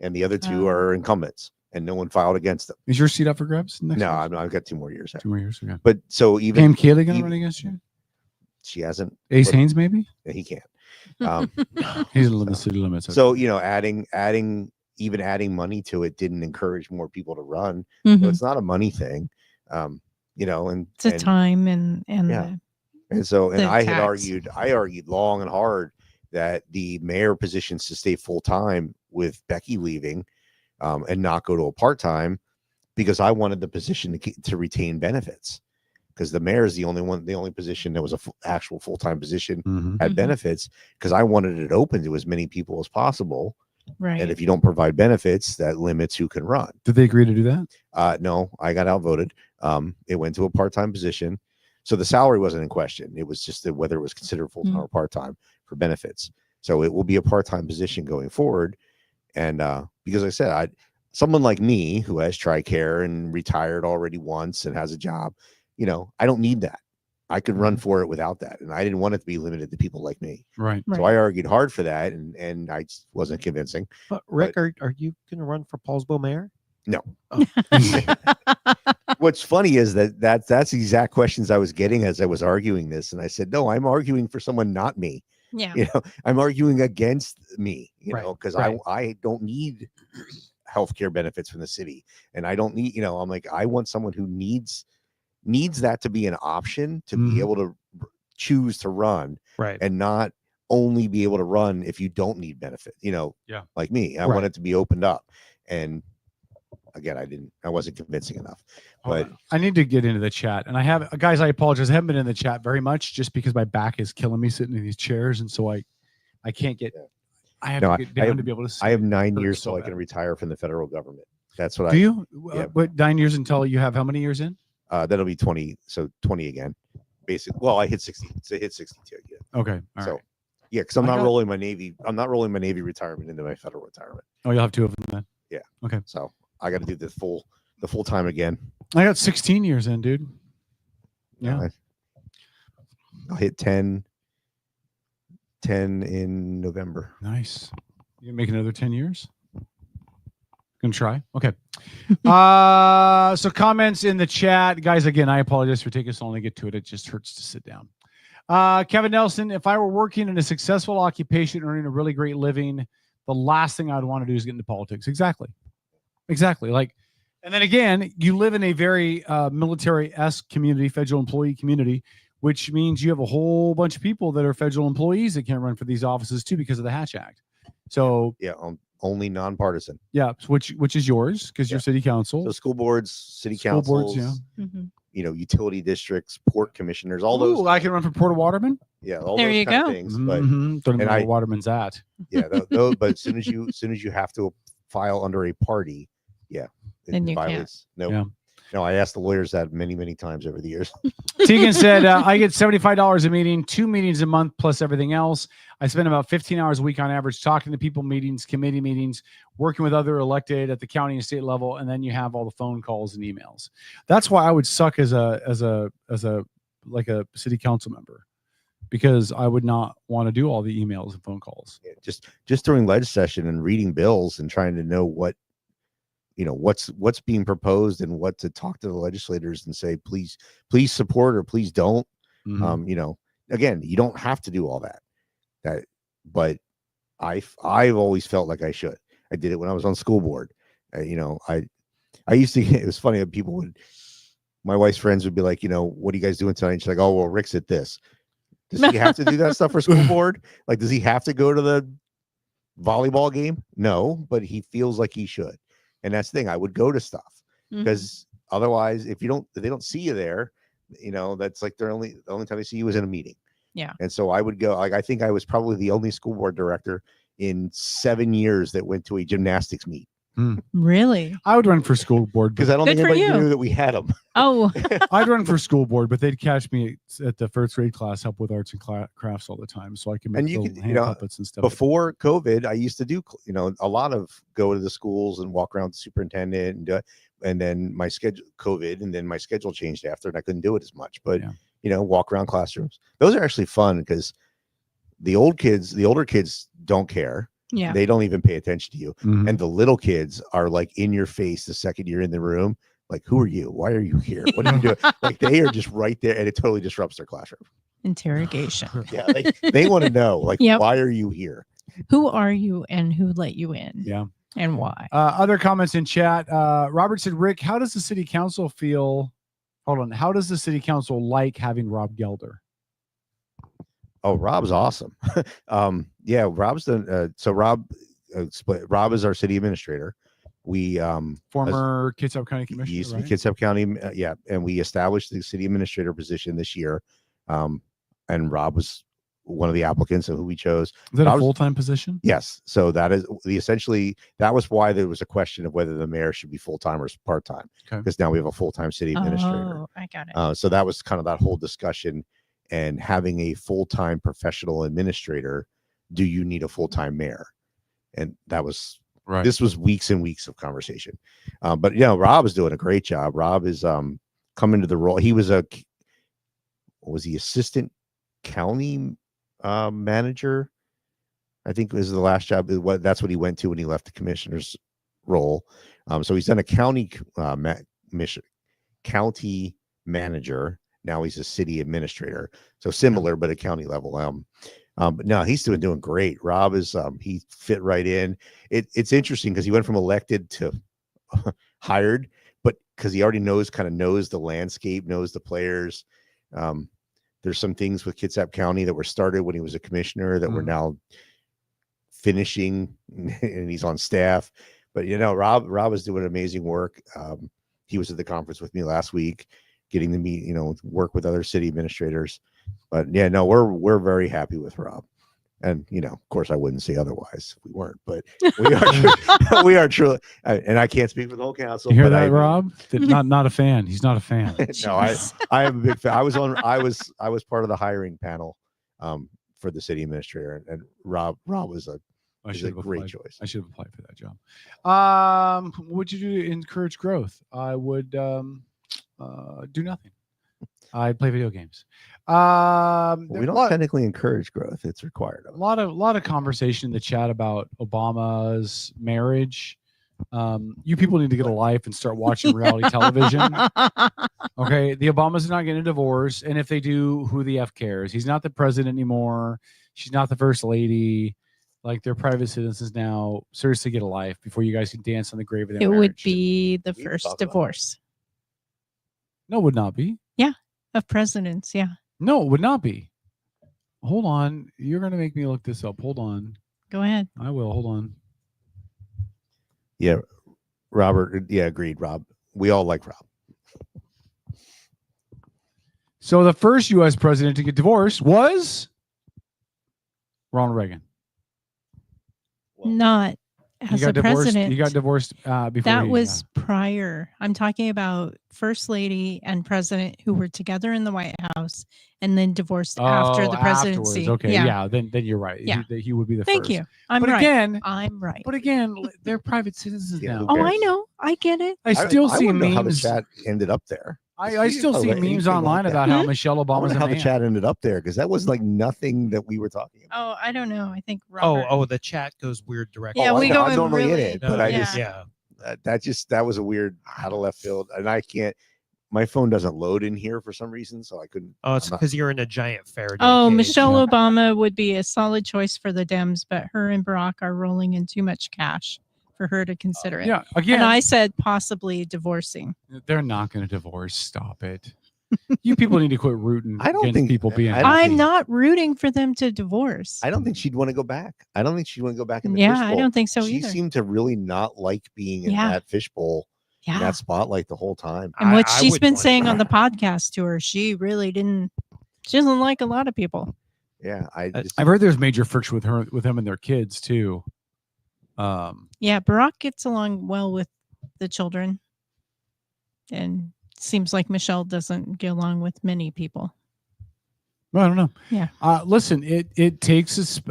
Speaker 12: and the other two are incumbents, and no one filed against them.
Speaker 2: Is your seat up for grabs?
Speaker 12: No, I've got 2 more years.
Speaker 2: 2 more years. Okay.
Speaker 12: But so even
Speaker 2: Pam Keeley going to run against you?
Speaker 12: She hasn't.
Speaker 2: Ace Haynes, maybe?
Speaker 12: Yeah, he can't.
Speaker 2: He's in the city limits.
Speaker 12: So, you know, adding money to it didn't encourage more people to run.
Speaker 4: Mhm.
Speaker 12: So it's not a money thing. You know, and
Speaker 4: It's a time and
Speaker 12: yeah. And so, and
Speaker 4: the
Speaker 12: I
Speaker 4: tax.
Speaker 12: argued long and hard that the mayor positions to stay full time with Becky leaving, and not go to a part time, because I wanted the position to retain benefits, because the mayor is the only position that was a actual full time position had
Speaker 4: Mhm.
Speaker 12: benefits, because I wanted it open to as many people as possible.
Speaker 4: Right.
Speaker 12: And if you don't provide benefits, that limits who can run.
Speaker 2: Did they agree to do that?
Speaker 12: No, I got outvoted. It went to a part-time position. So the salary wasn't in question. It was just whether it was considered full-time or part-time for benefits. So it will be a part-time position going forward. And because I said, someone like me who has TRICARE and retired already once and has a job, you know, I don't need that. I could run for it without that. And I didn't want it to be limited to people like me.
Speaker 2: Right.
Speaker 12: So I argued hard for that, and I just wasn't convincing.
Speaker 11: But Rick, are you going to run for Paulsbo mayor?
Speaker 12: No. What's funny is that's the exact questions I was getting as I was arguing this. And I said, no, I'm arguing for someone, not me.
Speaker 4: Yeah.
Speaker 12: You know, I'm arguing against me, you know, because
Speaker 2: right.
Speaker 12: I don't need healthcare benefits from the city. And I don't need, you know, I'm like, I want someone who needs that to be an option to be able to choose to run,
Speaker 11: right,
Speaker 12: and not only be able to run if you don't need benefit, you know,
Speaker 2: yeah,
Speaker 12: like me. I want it to be opened up. And again, I wasn't convincing enough. But
Speaker 2: I need to get into the chat, and I have, guys, I apologize, I haven't been in the chat very much just because my back is killing me sitting in these chairs, and so I can't get. I have to get down to be able to see.
Speaker 12: I have 9 years
Speaker 2: so
Speaker 12: till I
Speaker 2: bad.
Speaker 12: can retire from the federal government. That's what
Speaker 2: Do
Speaker 12: I
Speaker 2: you?
Speaker 12: Yeah.
Speaker 2: What 9 years until you have how many years in?
Speaker 12: That'll be 20. So 20 again. Basically, well, I hit 60. So I hit 62. Yeah.
Speaker 2: Okay. All
Speaker 12: so
Speaker 2: right.
Speaker 12: yeah, because I'm
Speaker 2: I
Speaker 12: not
Speaker 2: got-
Speaker 12: rolling my Navy. I'm not rolling my Navy retirement into my federal retirement.
Speaker 2: Oh, you'll have 2 of them then.
Speaker 12: Yeah.
Speaker 2: Okay.
Speaker 12: So I got to do the full time again.
Speaker 2: I got 16 years in, dude. Yeah.
Speaker 12: I'll hit 10 in November.
Speaker 2: Nice. You gonna make another 10 years? Gonna try. Okay. So comments in the chat, guys. Again, I apologize for taking so long to get to it. It just hurts to sit down. Kevin Nelson, if I were working in a successful occupation, earning a really great living, the last thing I'd want to do is get into politics. Exactly. Like, and then again, you live in a very military-esque community, federal employee community, which means you have a whole bunch of people that are federal employees that can't run for these offices too because of the Hatch Act. So
Speaker 12: yeah, only nonpartisan.
Speaker 2: Yeah, which is yours because you're city council.
Speaker 12: So school boards, city
Speaker 2: School boards,
Speaker 12: councils,
Speaker 2: yeah.
Speaker 12: you know, utility districts, port commissioners, all
Speaker 2: Ooh,
Speaker 12: those.
Speaker 2: I can run for Port of Waterman.
Speaker 12: Yeah, all
Speaker 4: There
Speaker 12: those
Speaker 4: you
Speaker 12: kind
Speaker 4: go.
Speaker 12: of things. But
Speaker 2: Don't know where Waterman's at.
Speaker 12: yeah, those, but as soon as you have to file under a party, yeah, it
Speaker 4: Then you can't.
Speaker 12: violates. No.
Speaker 2: Yeah.
Speaker 12: No, I asked the lawyers that many times over the years.
Speaker 2: Tegan said, I get $75 a meeting, 2 meetings a month plus everything else. I spend about 15 hours a week on average talking to people, meetings, committee meetings, working with other elected at the county and state level, and then you have all the phone calls and emails. That's why I would suck as a city council member, because I would not want to do all the emails and phone calls.
Speaker 12: Just during leg session and reading bills and trying to know what's being proposed and what to talk to the legislators and say, please support or please don't. Again, you don't have to do all that, but I've always felt like I should. I did it when I was on school board. I used to, it was funny that my wife's friends would be like, what are you guys doing tonight? And she's like, oh, well, Rick's at this. Does he have to do that stuff for school board? Like, does he have to go to the volleyball game? No, but he feels like he should. And that's the thing. I would go to stuff because otherwise, if they don't see you there, that's like the only time they see you is in a meeting.
Speaker 4: Yeah.
Speaker 12: And so I would go. Like, I think I was probably the only school board director in 7 years that went to a gymnastics meet.
Speaker 4: Really?
Speaker 2: I would run for school board
Speaker 12: because I don't think anybody knew that we had them.
Speaker 4: Oh,
Speaker 2: I'd run for school board, but they'd catch me at the first grade class, help with arts and crafts all the time, so I can make little hand puppets and stuff.
Speaker 12: Before COVID, I used to do a lot of go to the schools and walk around with the superintendent and do it. And then my schedule changed after, and I couldn't do it as much. But walk around classrooms. Those are actually fun because the older kids don't care.
Speaker 4: Yeah.
Speaker 12: They don't even pay attention to you. And the little kids are like in your face the second you're in the room. Like, who are you? Why are you here? What are you doing? Like, they are just right there, and it totally disrupts their classroom.
Speaker 4: Interrogation.
Speaker 12: Yeah, they want to know, like, why are you here?
Speaker 4: Who are you and who let you in?
Speaker 2: Yeah.
Speaker 4: And why?
Speaker 2: Other comments in chat. Robert said, Rick, how does the city council feel? Hold on. How does the city council like having Rob Gelder?
Speaker 12: Oh, Rob's awesome. Yeah, Rob's done. So Rob is our city administrator. We
Speaker 2: former Kitsap County Commissioner.
Speaker 12: He used to
Speaker 2: right?
Speaker 12: be Kitsap County, and we established the city administrator position this year. And Rob was one of the applicants of who we chose.
Speaker 2: Is that a full-time position?
Speaker 12: Yes. So that is that was why there was a question of whether the mayor should be full-time or part-time.
Speaker 2: Okay.
Speaker 12: Because now we have a full-time city administrator.
Speaker 4: Oh, I got it.
Speaker 12: So that was kind of that whole discussion, and having a full-time professional administrator. Do you need a full-time mayor? And that was right. This was weeks and weeks of conversation. But Rob is doing a great job. Rob is coming to the role. He was he assistant county manager? I think was the last job. That's what he went to when he left the commissioner's role. So he's done a county county manager. Now he's a city administrator. So similar, but at county level. But no, he's doing great. Rob is he fit right in. It's interesting because he went from elected to hired, but because he already knows the landscape, knows the players. There's some things with Kitsap County that were started when he was a commissioner that we're now finishing, and he's on staff. But Rob is doing amazing work. He was at the conference with me last week, getting to meet, work with other city administrators. But we're very happy with Rob. And of course, I wouldn't say otherwise if we weren't, but we are truly. And I can't speak for the whole council.
Speaker 2: You hear that, Rob? Not a fan. He's not a fan.
Speaker 12: No, I am a big fan. I was part of the hiring panel for the city administrator, and Rob was a great choice.
Speaker 2: I should have applied for that job. What would you do to encourage growth? I would do nothing. I'd play video games.
Speaker 12: We don't technically encourage growth; it's required.
Speaker 2: A lot of conversation in the chat about Obama's marriage. You people need to get a life and start watching reality television. Okay, the Obamas are not getting a divorce, and if they do, who the F cares? He's not the president anymore. She's not the first lady. Like, they're private citizens now. Seriously, get a life before you guys can dance on the grave of their marriage.
Speaker 4: It would be the first divorce.
Speaker 2: No, it would not be.
Speaker 4: Yeah, of presidents. Yeah.
Speaker 2: No, it would not be. Hold on. You're going to make me look this up. Hold on.
Speaker 4: Go ahead.
Speaker 2: I will. Hold on.
Speaker 12: Yeah, Robert. Yeah, agreed, Rob. We all like Rob.
Speaker 2: So the first U.S. president to get divorced was Ronald Reagan.
Speaker 4: Not as
Speaker 2: got
Speaker 4: a
Speaker 2: divorced.
Speaker 4: president.
Speaker 2: He got divorced before.
Speaker 4: That was prior. I'm talking about first lady and president who were together in the White House and then divorced after the presidency.
Speaker 2: Afterwards. Okay, yeah. Then you're right.
Speaker 4: Yeah.
Speaker 2: He would be the
Speaker 4: Thank
Speaker 2: first.
Speaker 4: you. I'm
Speaker 2: but
Speaker 4: right.
Speaker 2: Again,
Speaker 4: I'm right.
Speaker 2: But again, they're private citizens now.
Speaker 4: Oh, I know. I get it.
Speaker 2: I still see
Speaker 12: wonder how the
Speaker 2: memes.
Speaker 12: chat ended up there.
Speaker 2: I still see memes online about how Michelle
Speaker 12: I
Speaker 2: Obama's
Speaker 12: wonder
Speaker 2: a
Speaker 12: how
Speaker 2: man.
Speaker 12: the chat ended up there because that was like nothing that we were talking about.
Speaker 4: Oh, I don't know. I think Robert.
Speaker 11: Oh, the chat goes weird directly.
Speaker 4: Yeah, we go
Speaker 12: I'm
Speaker 4: in
Speaker 12: normally in
Speaker 4: really-
Speaker 12: it, but I just
Speaker 11: yeah.
Speaker 12: that was a weird out of left field, and I can't. My phone doesn't load in here for some reason, so I couldn't.
Speaker 11: Oh, it's
Speaker 12: I'm not-
Speaker 11: because you're in a giant Faraday.
Speaker 4: Oh,
Speaker 11: cage.
Speaker 4: Michelle Obama would be a solid choice for the Dems, but her and Barack are rolling in too much cash for her to consider it.
Speaker 2: Yeah, again-
Speaker 4: And I said possibly divorcing.
Speaker 2: They're not going to divorce. Stop it. You people need to quit rooting
Speaker 12: I don't
Speaker 2: against
Speaker 12: think-
Speaker 2: people being.
Speaker 12: I don't
Speaker 4: I'm
Speaker 12: think-
Speaker 4: not rooting for them to divorce.
Speaker 12: I don't think she'd want to go back. I don't think she'd want to go back in the
Speaker 4: Yeah,
Speaker 12: fishbowl.
Speaker 4: I don't think so
Speaker 12: She
Speaker 4: either.
Speaker 12: seemed to really not like being in
Speaker 4: Yeah.
Speaker 12: that fishbowl, in
Speaker 4: Yeah.
Speaker 12: that spotlight the whole time.
Speaker 4: And what she's been saying on the podcast to her, she really didn't. She doesn't like a lot of people.
Speaker 12: Yeah,
Speaker 2: I've heard there's major friction with him and their kids too.
Speaker 4: Yeah, Barack gets along well with the children, and seems like Michelle doesn't get along with many people.
Speaker 2: Well, I don't know.
Speaker 4: Yeah.
Speaker 2: Listen, it takes it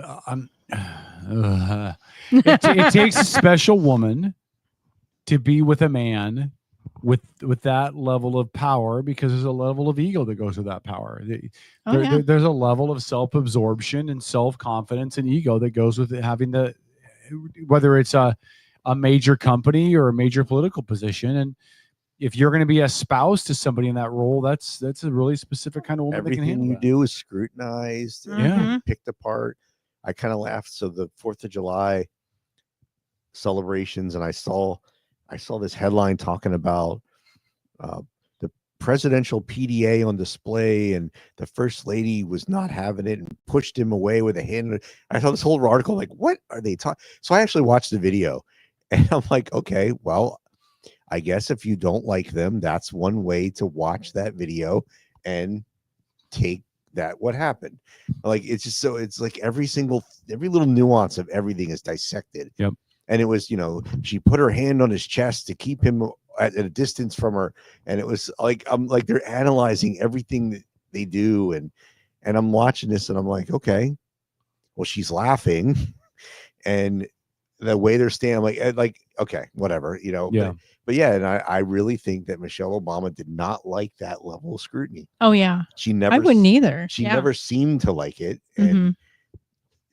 Speaker 2: takes a special woman to be with a man with that level of power, because there's a level of ego that goes with that power. There's a level of self-absorption and self-confidence and ego that goes with having whether it's a major company or a major political position. And if you're going to be a spouse to somebody in that role, that's a really specific kind of woman that can
Speaker 12: Everything
Speaker 2: handle
Speaker 12: you
Speaker 2: that.
Speaker 12: do is scrutinized and
Speaker 2: Yeah.
Speaker 12: picked apart. I kind of laughed. So the 4th of July celebrations, and I saw this headline talking about the presidential PDA on display, and the first lady was not having it and pushed him away with a hand. I saw this whole article, like, what are they talking? So I actually watched the video, and I'm like, okay, well, I guess if you don't like them, that's one way to watch that video and take that what happened. Like, it's just so, it's like every little nuance of everything is dissected.
Speaker 2: Yep.
Speaker 12: And it was, she put her hand on his chest to keep him at a distance from her, and it was like, I'm like, they're analyzing everything that they do, and I'm watching this, and I'm like, okay, well, she's laughing, and the way they're standing, I'm like, okay, whatever,
Speaker 2: Yeah.
Speaker 12: But yeah, and I really think that Michelle Obama did not like that level of scrutiny.
Speaker 4: Oh yeah,
Speaker 12: She never.
Speaker 4: I wouldn't either.
Speaker 12: She
Speaker 4: Yeah.
Speaker 12: never seemed to like it, and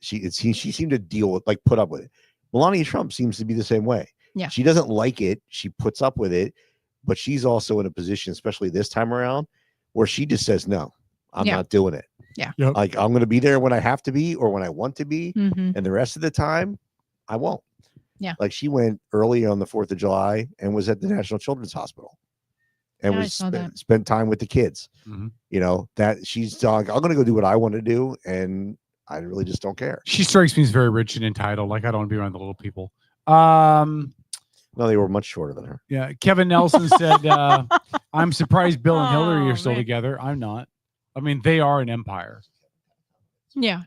Speaker 4: Mhm.
Speaker 12: she seemed to deal with, like, put up with it. Melania Trump seems to be the same way.
Speaker 4: Yeah.
Speaker 12: She doesn't like it. She puts up with it, but she's also in a position, especially this time around, where she just says, no, I'm
Speaker 4: Yeah.
Speaker 12: not doing it.
Speaker 4: Yeah.
Speaker 2: Yep.
Speaker 12: Like, I'm going to be there when I have to be or when I want to be.
Speaker 4: Mhm.
Speaker 12: And the rest of the time, I won't.
Speaker 4: Yeah.
Speaker 12: Like, she went early on the 4th of July and was at the National Children's Hospital and
Speaker 4: Yeah, I
Speaker 12: was
Speaker 4: saw that.
Speaker 12: spent time with the kids.
Speaker 2: Mhm.
Speaker 12: That she's like, I'm going to go do what I want to do. And I really just don't care.
Speaker 2: She strikes me as very rich and entitled. Like, I don't want to be around the little people.
Speaker 12: No, they were much shorter than her.
Speaker 2: Yeah. Kevin Nelson said, I'm surprised Bill and Hillary are still
Speaker 4: man.
Speaker 2: together. I'm not. I mean, they are an empire.
Speaker 4: Yeah.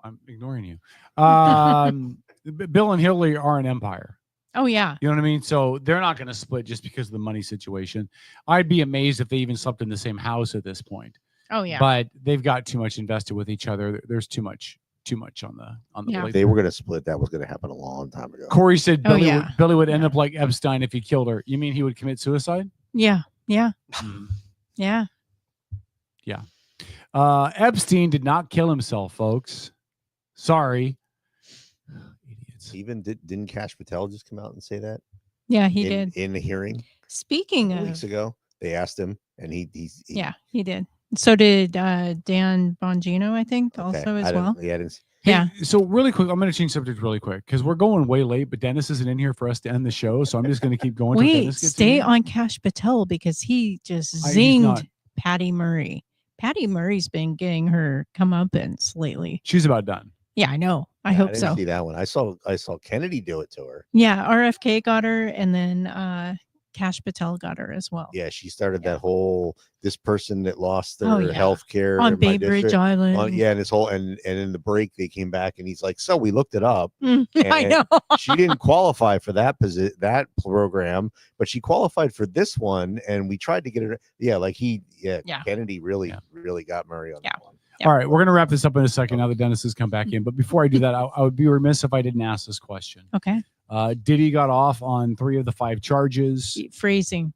Speaker 2: I'm ignoring you. Bill and Hillary are an empire.
Speaker 4: Oh yeah.
Speaker 2: You know what I mean? So they're not going to split just because of the money situation. I'd be amazed if they even slept in the same house at this point.
Speaker 4: Oh yeah.
Speaker 2: But they've got too much invested with each other. There's too much on the
Speaker 4: Yeah.
Speaker 2: plate.
Speaker 12: They were going to split. That was going to happen a long time ago.
Speaker 2: Corey said
Speaker 4: Oh, yeah.
Speaker 2: Billy would end up like Epstein if he killed her. You mean he would commit suicide?
Speaker 4: Yeah. Yeah.
Speaker 2: Mhm.
Speaker 4: Yeah.
Speaker 2: Yeah. Epstein did not kill himself, folks. Sorry.
Speaker 12: Even didn't Kash Patel just come out and say that?
Speaker 4: Yeah, he did.
Speaker 12: In the hearing
Speaker 4: Speaking of,
Speaker 12: weeks ago. They asked him, and he
Speaker 4: yeah, he did. So did Dan Bongino, I think, also as well.
Speaker 12: Yeah, I didn't.
Speaker 4: Yeah.
Speaker 2: So really quick, I'm going to change subject really quick because we're going way late, but Dennis isn't in here for us to end the show. So I'm just going to keep going. till
Speaker 4: Wait,
Speaker 2: Dennis gets
Speaker 4: stay
Speaker 2: in.
Speaker 4: on Kash Patel because he just
Speaker 2: He's
Speaker 4: zinged
Speaker 2: not.
Speaker 4: Patty Murray. Patty Murray's been getting her comeuppance lately.
Speaker 2: She's about done.
Speaker 4: Yeah, I know. I
Speaker 12: Yeah,
Speaker 4: hope
Speaker 12: didn't
Speaker 4: so.
Speaker 12: see that one. I saw Kennedy do it to her.
Speaker 4: Yeah, RFK got her, and then Cash Patel got her as well.
Speaker 12: Yeah, she started that whole this person that lost their
Speaker 4: Oh, yeah.
Speaker 12: health care
Speaker 4: On
Speaker 12: in my
Speaker 4: Bay Bridge
Speaker 12: district.
Speaker 4: Island.
Speaker 12: Yeah, and this whole and in the break they came back and he's like, so we looked it up.
Speaker 4: I
Speaker 12: and
Speaker 4: know.
Speaker 12: She didn't qualify for that that program, but she qualified for this one, and we tried to get her. Yeah, like Kennedy really got Murray on that one.
Speaker 2: All right, we're going to wrap this up in a second now that Dennis has come back in. But before I do that, I would be remiss if I didn't ask this question.
Speaker 4: Okay.
Speaker 2: Diddy got off on 3 of the 5 charges.
Speaker 4: Phrasing.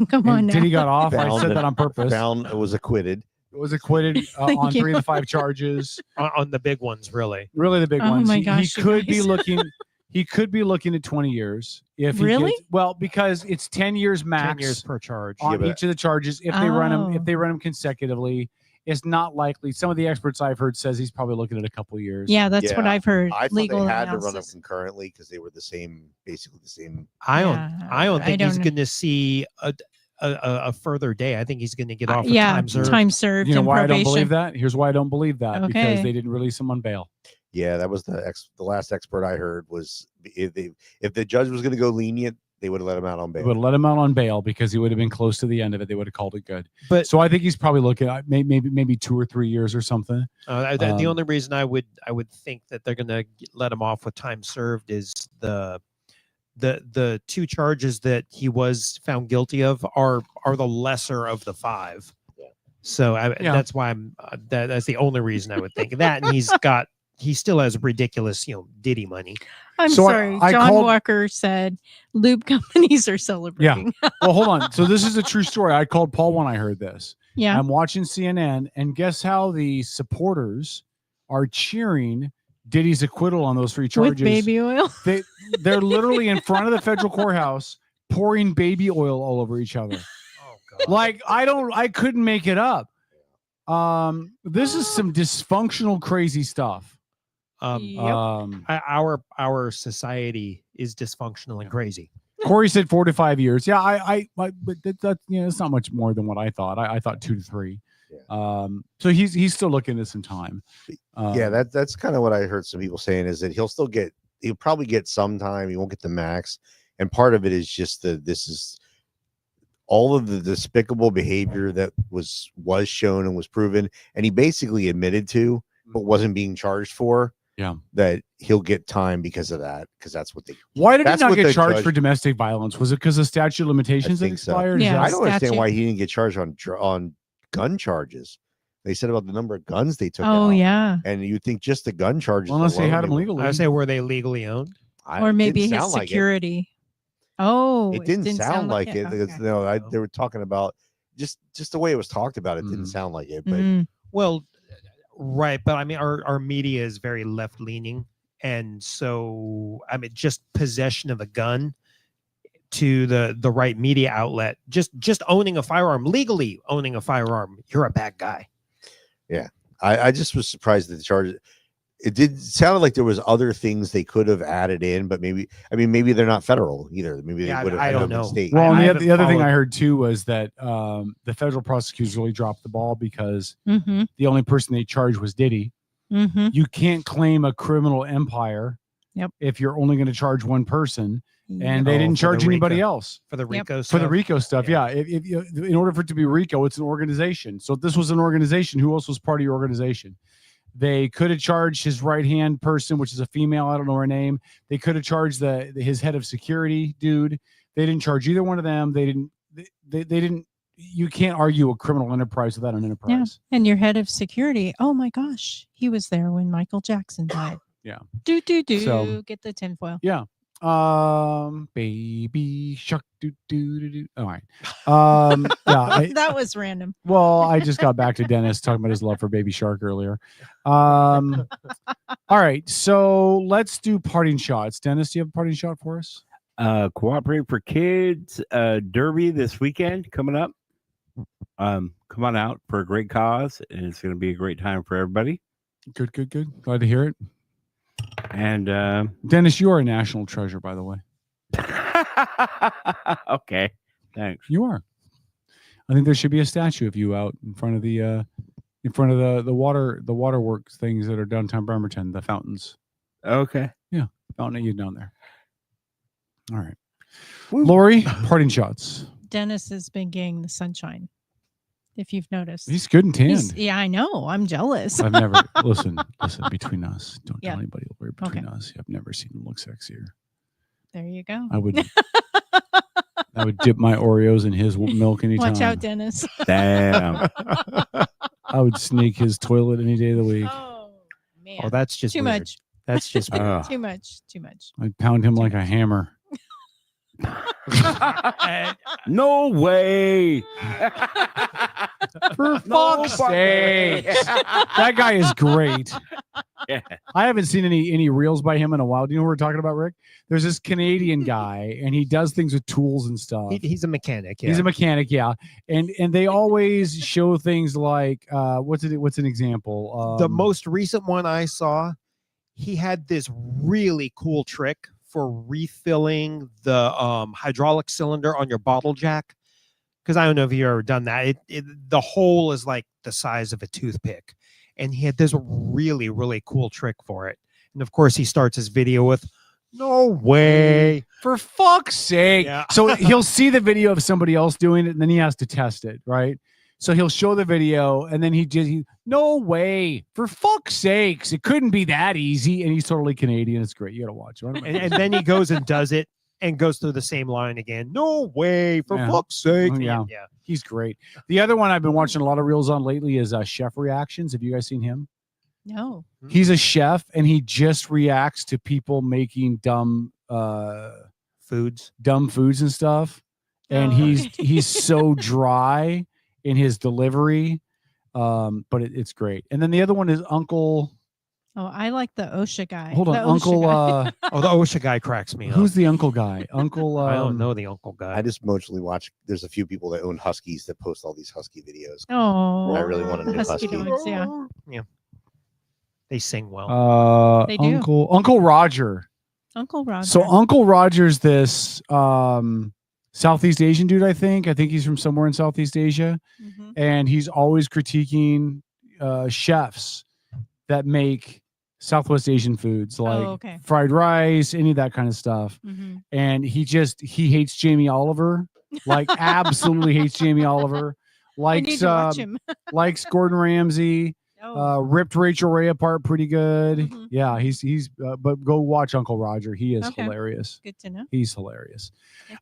Speaker 4: Come on now.
Speaker 2: Diddy got off. I said that on purpose.
Speaker 12: Found was acquitted.
Speaker 2: It was acquitted on 3 of the 5 charges.
Speaker 11: On the big ones, really.
Speaker 2: Really the big
Speaker 4: Oh
Speaker 2: ones.
Speaker 4: my
Speaker 2: He
Speaker 4: gosh, you
Speaker 2: could be
Speaker 4: guys.
Speaker 2: looking. He could be looking at 20 years. If he
Speaker 4: Really?
Speaker 2: gets, because it's 10 years max.
Speaker 11: 10 years per charge.
Speaker 2: On each of the charges. If they run
Speaker 4: Oh.
Speaker 2: them consecutively, it's not likely. Some of the experts I've heard says he's probably looking at a couple of years.
Speaker 4: Yeah, that's what I've heard.
Speaker 12: I thought
Speaker 4: Legal
Speaker 12: they had to run them
Speaker 4: analysis.
Speaker 12: concurrently because they were basically the same.
Speaker 11: I don't
Speaker 4: I
Speaker 11: think he's
Speaker 4: don't-
Speaker 11: going to see a further day. I think he's going to get off. With
Speaker 4: yeah,
Speaker 11: time served.
Speaker 4: time served.
Speaker 2: You know
Speaker 4: and
Speaker 2: why I don't
Speaker 4: probation.
Speaker 2: believe that? Here's why I don't believe that.
Speaker 4: Okay.
Speaker 2: Because they didn't release him on bail.
Speaker 12: Yeah, that was the last expert I heard was if the judge was going to go lenient, they would have let him out on
Speaker 2: They
Speaker 12: bail.
Speaker 2: would have let him out on bail because he would have been close to the end of it. They would have called it good.
Speaker 11: But
Speaker 2: so I think he's probably looking at maybe 2 or 3 years or something.
Speaker 11: The only reason I would think that they're going to let him off with time served is the 2 charges that he was found guilty of are the lesser of the 5. So that's why that's the only reason I would think that. And he still has ridiculous, Diddy money.
Speaker 4: I'm
Speaker 2: So
Speaker 4: sorry.
Speaker 2: I
Speaker 4: John
Speaker 2: called-
Speaker 4: Walker said lube companies are
Speaker 2: Yeah.
Speaker 4: celebrating.
Speaker 2: Well, hold on. So this is a true story. I called Paul when I heard this.
Speaker 4: Yeah.
Speaker 2: I'm watching CNN, and guess how the supporters are cheering Diddy's acquittal on those 3 charges?
Speaker 4: With baby oil.
Speaker 2: They're literally in front of the federal courthouse pouring baby oil all over each other.
Speaker 11: Oh God.
Speaker 2: Like I couldn't make it up. This is some dysfunctional, crazy stuff.
Speaker 11: Our society is dysfunctional and crazy.
Speaker 2: Corey said 4 to 5 years. Yeah, but that's it's not much more than what I thought. I thought 2 to 3. So he's still looking at some time.
Speaker 12: Yeah, that's kind of what I heard some people saying is that he'll probably get some time. He won't get the max, and part of it is just this is all of the despicable behavior that was shown and was proven, and he basically admitted to, but wasn't being charged for.
Speaker 2: Yeah,
Speaker 12: that he'll get time because of that, because that's what they.
Speaker 2: Why did he
Speaker 12: that's
Speaker 2: not
Speaker 12: what
Speaker 2: get
Speaker 12: the
Speaker 2: charged
Speaker 12: judge-
Speaker 2: for domestic violence? Was it because the statute of limitations had
Speaker 12: think so.
Speaker 2: expired? Is
Speaker 4: Yeah,
Speaker 2: that-
Speaker 12: I don't understand
Speaker 4: statute.
Speaker 12: why he didn't get charged on gun charges. They said about the number of guns they took
Speaker 4: Oh
Speaker 12: out,
Speaker 4: yeah.
Speaker 12: and you think just the gun charges.
Speaker 2: Well, unless they
Speaker 12: alone,
Speaker 2: had them
Speaker 12: would-
Speaker 2: legally.
Speaker 11: I say, were they legally owned?
Speaker 4: Or maybe
Speaker 12: didn't
Speaker 4: his
Speaker 12: sound like it.
Speaker 4: security. Oh,
Speaker 12: It didn't sound like it.
Speaker 4: Okay.
Speaker 12: No, they were talking about just the way it was talked about. It didn't sound like it, but
Speaker 4: Mm.
Speaker 11: Well, right, but I mean, our media is very left leaning, and so I mean, just possession of a gun to the right media outlet, just owning a firearm, legally owning a firearm, you're a bad guy.
Speaker 12: yeah, I just was surprised that the charges. It sounded like there was other things they could have added in, but maybe they're not federal either. Maybe they
Speaker 11: Yeah,
Speaker 12: would have.
Speaker 11: I don't
Speaker 12: been
Speaker 11: know.
Speaker 12: State.
Speaker 2: Well, and
Speaker 11: I
Speaker 2: the
Speaker 11: haven't
Speaker 2: other thing
Speaker 11: followed-
Speaker 2: I heard too was that the federal prosecutors really dropped the ball because
Speaker 4: Mm-hmm.
Speaker 2: the only person they charged was Diddy.
Speaker 4: Mm-hmm.
Speaker 2: You can't claim a criminal empire
Speaker 4: Yep.
Speaker 2: if you're only going to charge one person, and they
Speaker 11: Oh,
Speaker 2: didn't
Speaker 11: for the
Speaker 2: charge anybody
Speaker 11: RICO.
Speaker 2: else
Speaker 11: For the RICO
Speaker 2: for the
Speaker 11: stuff?
Speaker 2: RICO stuff. Yeah, if in order for it to be RICO, it's an organization. So if this was an organization, who else was part of your organization? They could have charged his right hand person, which is a female. I don't know her name. They could have charged his head of security dude. They didn't charge either one of them. They didn't. They didn't. You can't argue a criminal enterprise without an enterprise.
Speaker 4: Yeah. And your head of security. Oh my gosh, he was there when Michael Jackson died.
Speaker 2: Yeah.
Speaker 4: Do
Speaker 2: So-
Speaker 4: get the tinfoil.
Speaker 2: Yeah. Baby shark. Do. All right. Yeah.
Speaker 4: That was random.
Speaker 2: Well, I just got back to Dennis talking about his love for Baby Shark earlier. All right, so let's do parting shots. Dennis, do you have a parting shot for us?
Speaker 16: Cooperate for Kids Derby this weekend coming up. Come on out for a great cause, and it's going to be a great time for everybody.
Speaker 2: Good. Glad to hear it.
Speaker 16: And
Speaker 2: Dennis, you are a national treasure, by the way.
Speaker 16: okay, thanks.
Speaker 2: You are. I think there should be a statue of you out in front of the waterworks things that are downtown Bremerton, the fountains.
Speaker 16: Okay.
Speaker 2: Yeah, fountain at you down there. All right. Lori, parting shots.
Speaker 4: Dennis has been getting the sunshine. If you've noticed,
Speaker 2: He's good and tanned.
Speaker 4: Yeah, I know. I'm jealous.
Speaker 2: I've never listen between us. Don't
Speaker 4: Yeah.
Speaker 2: tell anybody. Lori, between
Speaker 4: Okay.
Speaker 2: us, I've never seen him look sexier.
Speaker 4: There you go.
Speaker 2: I would dip my Oreos in his milk anytime.
Speaker 4: Watch out, Dennis.
Speaker 2: Damn. I would snake his toilet any day of the week.
Speaker 4: Oh man.
Speaker 11: Oh, that's just
Speaker 4: too
Speaker 11: weird.
Speaker 4: much.
Speaker 11: That's just weird.
Speaker 2: Ugh.
Speaker 4: Too much. Too much.
Speaker 2: I'd pound him like a hammer.
Speaker 16: No way.
Speaker 2: For fuck's sake. That guy is great.
Speaker 16: Yeah.
Speaker 2: I haven't seen any reels by him in a while. Do you know what we're talking about, Rick? There's this Canadian guy, and he does things with tools and stuff.
Speaker 11: He's a mechanic. Yeah.
Speaker 2: He's a mechanic, yeah. And they always show things like what's an example?
Speaker 11: The most recent one I saw, he had this really cool trick for refilling the hydraulic cylinder on your bottle jack. Because I don't know if you've ever done that. The hole is like the size of a toothpick. And he had this really, really cool trick for it. And of course, he starts his video with, "No way."
Speaker 2: For fuck's sake.
Speaker 11: Yeah.
Speaker 2: So he'll see the video of somebody else doing it, and then he has to test it, right? So he'll show the video, and then no way. For fuck's sakes. It couldn't be that easy. And he's totally Canadian. It's great. You got to watch it.
Speaker 11: And then he goes and does it and goes through the same line again. "No way, for
Speaker 2: Yeah.
Speaker 11: fuck's sake."
Speaker 2: Oh, yeah.
Speaker 11: Yeah.
Speaker 2: He's great. The other one I've been watching a lot of reels on lately is Chef Reactions. Have you guys seen him?
Speaker 4: No.
Speaker 2: He's a chef, and he just reacts to people making dumb foods and stuff. And he's so dry in his delivery, but it's great. And then the other one is Uncle.
Speaker 4: Oh, I like the OSHA guy.
Speaker 2: Hold on,
Speaker 4: The OSHA
Speaker 2: Uncle.
Speaker 4: guy.
Speaker 11: Oh, the OSHA guy cracks me up.
Speaker 2: Who's the Uncle guy? Uncle.
Speaker 11: I don't know the Uncle guy.
Speaker 12: I just mostly watch. There's a few people that own huskies that post all these husky videos.
Speaker 4: Oh,
Speaker 12: I really want a new husky.
Speaker 4: dogs, yeah.
Speaker 11: Yeah. They sing well.
Speaker 4: They do.
Speaker 2: Uncle Roger.
Speaker 4: Uncle Roger.
Speaker 2: So Uncle Roger's this Southeast Asian dude, I think. I think he's from somewhere in Southeast Asia.
Speaker 4: Mm-hmm.
Speaker 2: And he's always critiquing chefs that make Southwest Asian foods like fried rice, any of that kind of stuff.
Speaker 4: Mm-hmm.
Speaker 2: And he hates Jamie Oliver, like absolutely hates Jamie Oliver.
Speaker 4: I need to watch him.
Speaker 2: Likes Gordon Ramsay. Ripped Rachel Ray apart pretty good.
Speaker 4: Mm-hmm.
Speaker 2: Yeah, he's but go watch Uncle Roger. He is
Speaker 4: Okay.
Speaker 2: hilarious.
Speaker 4: Good to know.
Speaker 2: He's hilarious.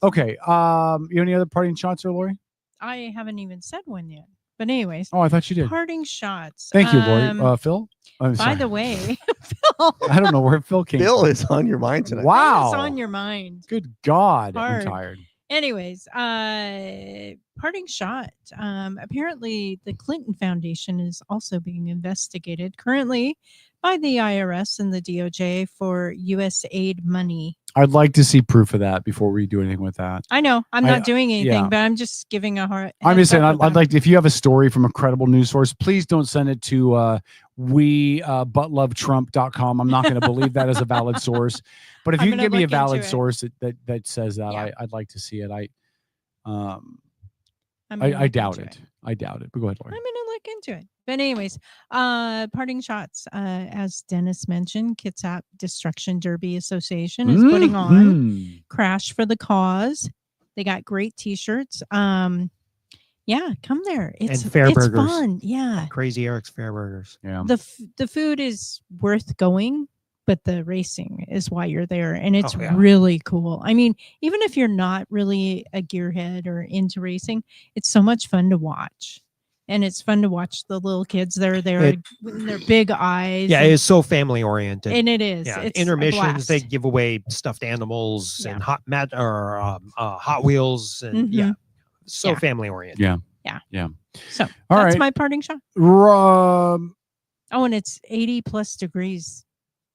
Speaker 2: Okay. You have any other parting shots, or Lori?
Speaker 4: I haven't even said one yet. But anyways.
Speaker 2: Oh, I thought you did.
Speaker 4: Parting shots.
Speaker 2: Thank you, Lori. Phil? I'm
Speaker 4: By
Speaker 2: sorry.
Speaker 4: the way, Phil.
Speaker 2: I don't know where Phil came
Speaker 12: Phil
Speaker 2: from.
Speaker 12: is on your mind tonight.
Speaker 2: Wow.
Speaker 4: It's on your mind.
Speaker 2: Good God.
Speaker 4: Hard.
Speaker 2: I'm tired.
Speaker 4: Anyways, parting shot. Apparently, the Clinton Foundation is also being investigated currently by the IRS and the DOJ for U.S. aid money.
Speaker 2: I'd like to see proof of that before we do anything with that.
Speaker 4: I know I'm not doing anything,
Speaker 2: yeah.
Speaker 4: but I'm just giving a hard.
Speaker 2: I'm just saying,
Speaker 4: heads up
Speaker 2: I'd
Speaker 4: about
Speaker 2: like, if you have a story from a credible news source, please don't send it to buttlovetrump.com. I'm not going to believe that as a valid source. But if
Speaker 4: I'm
Speaker 2: you can
Speaker 4: gonna
Speaker 2: give me a
Speaker 4: look into
Speaker 2: valid
Speaker 4: it.
Speaker 2: source that says that,
Speaker 4: Yeah.
Speaker 2: I'd like to see it.
Speaker 4: I'm gonna
Speaker 2: I
Speaker 4: look
Speaker 2: doubt
Speaker 4: into
Speaker 2: it. I doubt it. But go ahead, Lori.
Speaker 4: I'm gonna look into it. But anyways, parting shots. As Dennis mentioned, Kitsap Destruction Derby Association is putting on Crash for the Cause. They got great T-shirts. Yeah, come there. It's
Speaker 11: and Fair
Speaker 4: it's
Speaker 11: Burgers.
Speaker 4: fun. Yeah,
Speaker 11: Crazy Eric's Fair Burgers.
Speaker 2: Yeah.
Speaker 4: the food is worth going, but the racing is why you're there, and it's
Speaker 11: Oh, yeah.
Speaker 4: really cool. I mean, even if you're not really a gearhead or into racing, it's so much fun to watch. And it's fun to watch the little kids that are there with their big eyes.
Speaker 11: Yeah,
Speaker 4: and,
Speaker 11: it's so family oriented.
Speaker 4: and it is.
Speaker 11: Yeah,
Speaker 4: It's a
Speaker 11: intermissions they
Speaker 4: blast.
Speaker 11: give away stuffed animals
Speaker 4: Yeah.
Speaker 11: and Hot Wheels and
Speaker 4: Mhm.
Speaker 11: yeah, so
Speaker 4: Yeah.
Speaker 11: family oriented.
Speaker 2: Yeah.
Speaker 4: Yeah.
Speaker 2: Yeah.
Speaker 4: So
Speaker 2: All
Speaker 4: that's
Speaker 2: right.
Speaker 4: my parting shot. Oh, and it's 80 plus degrees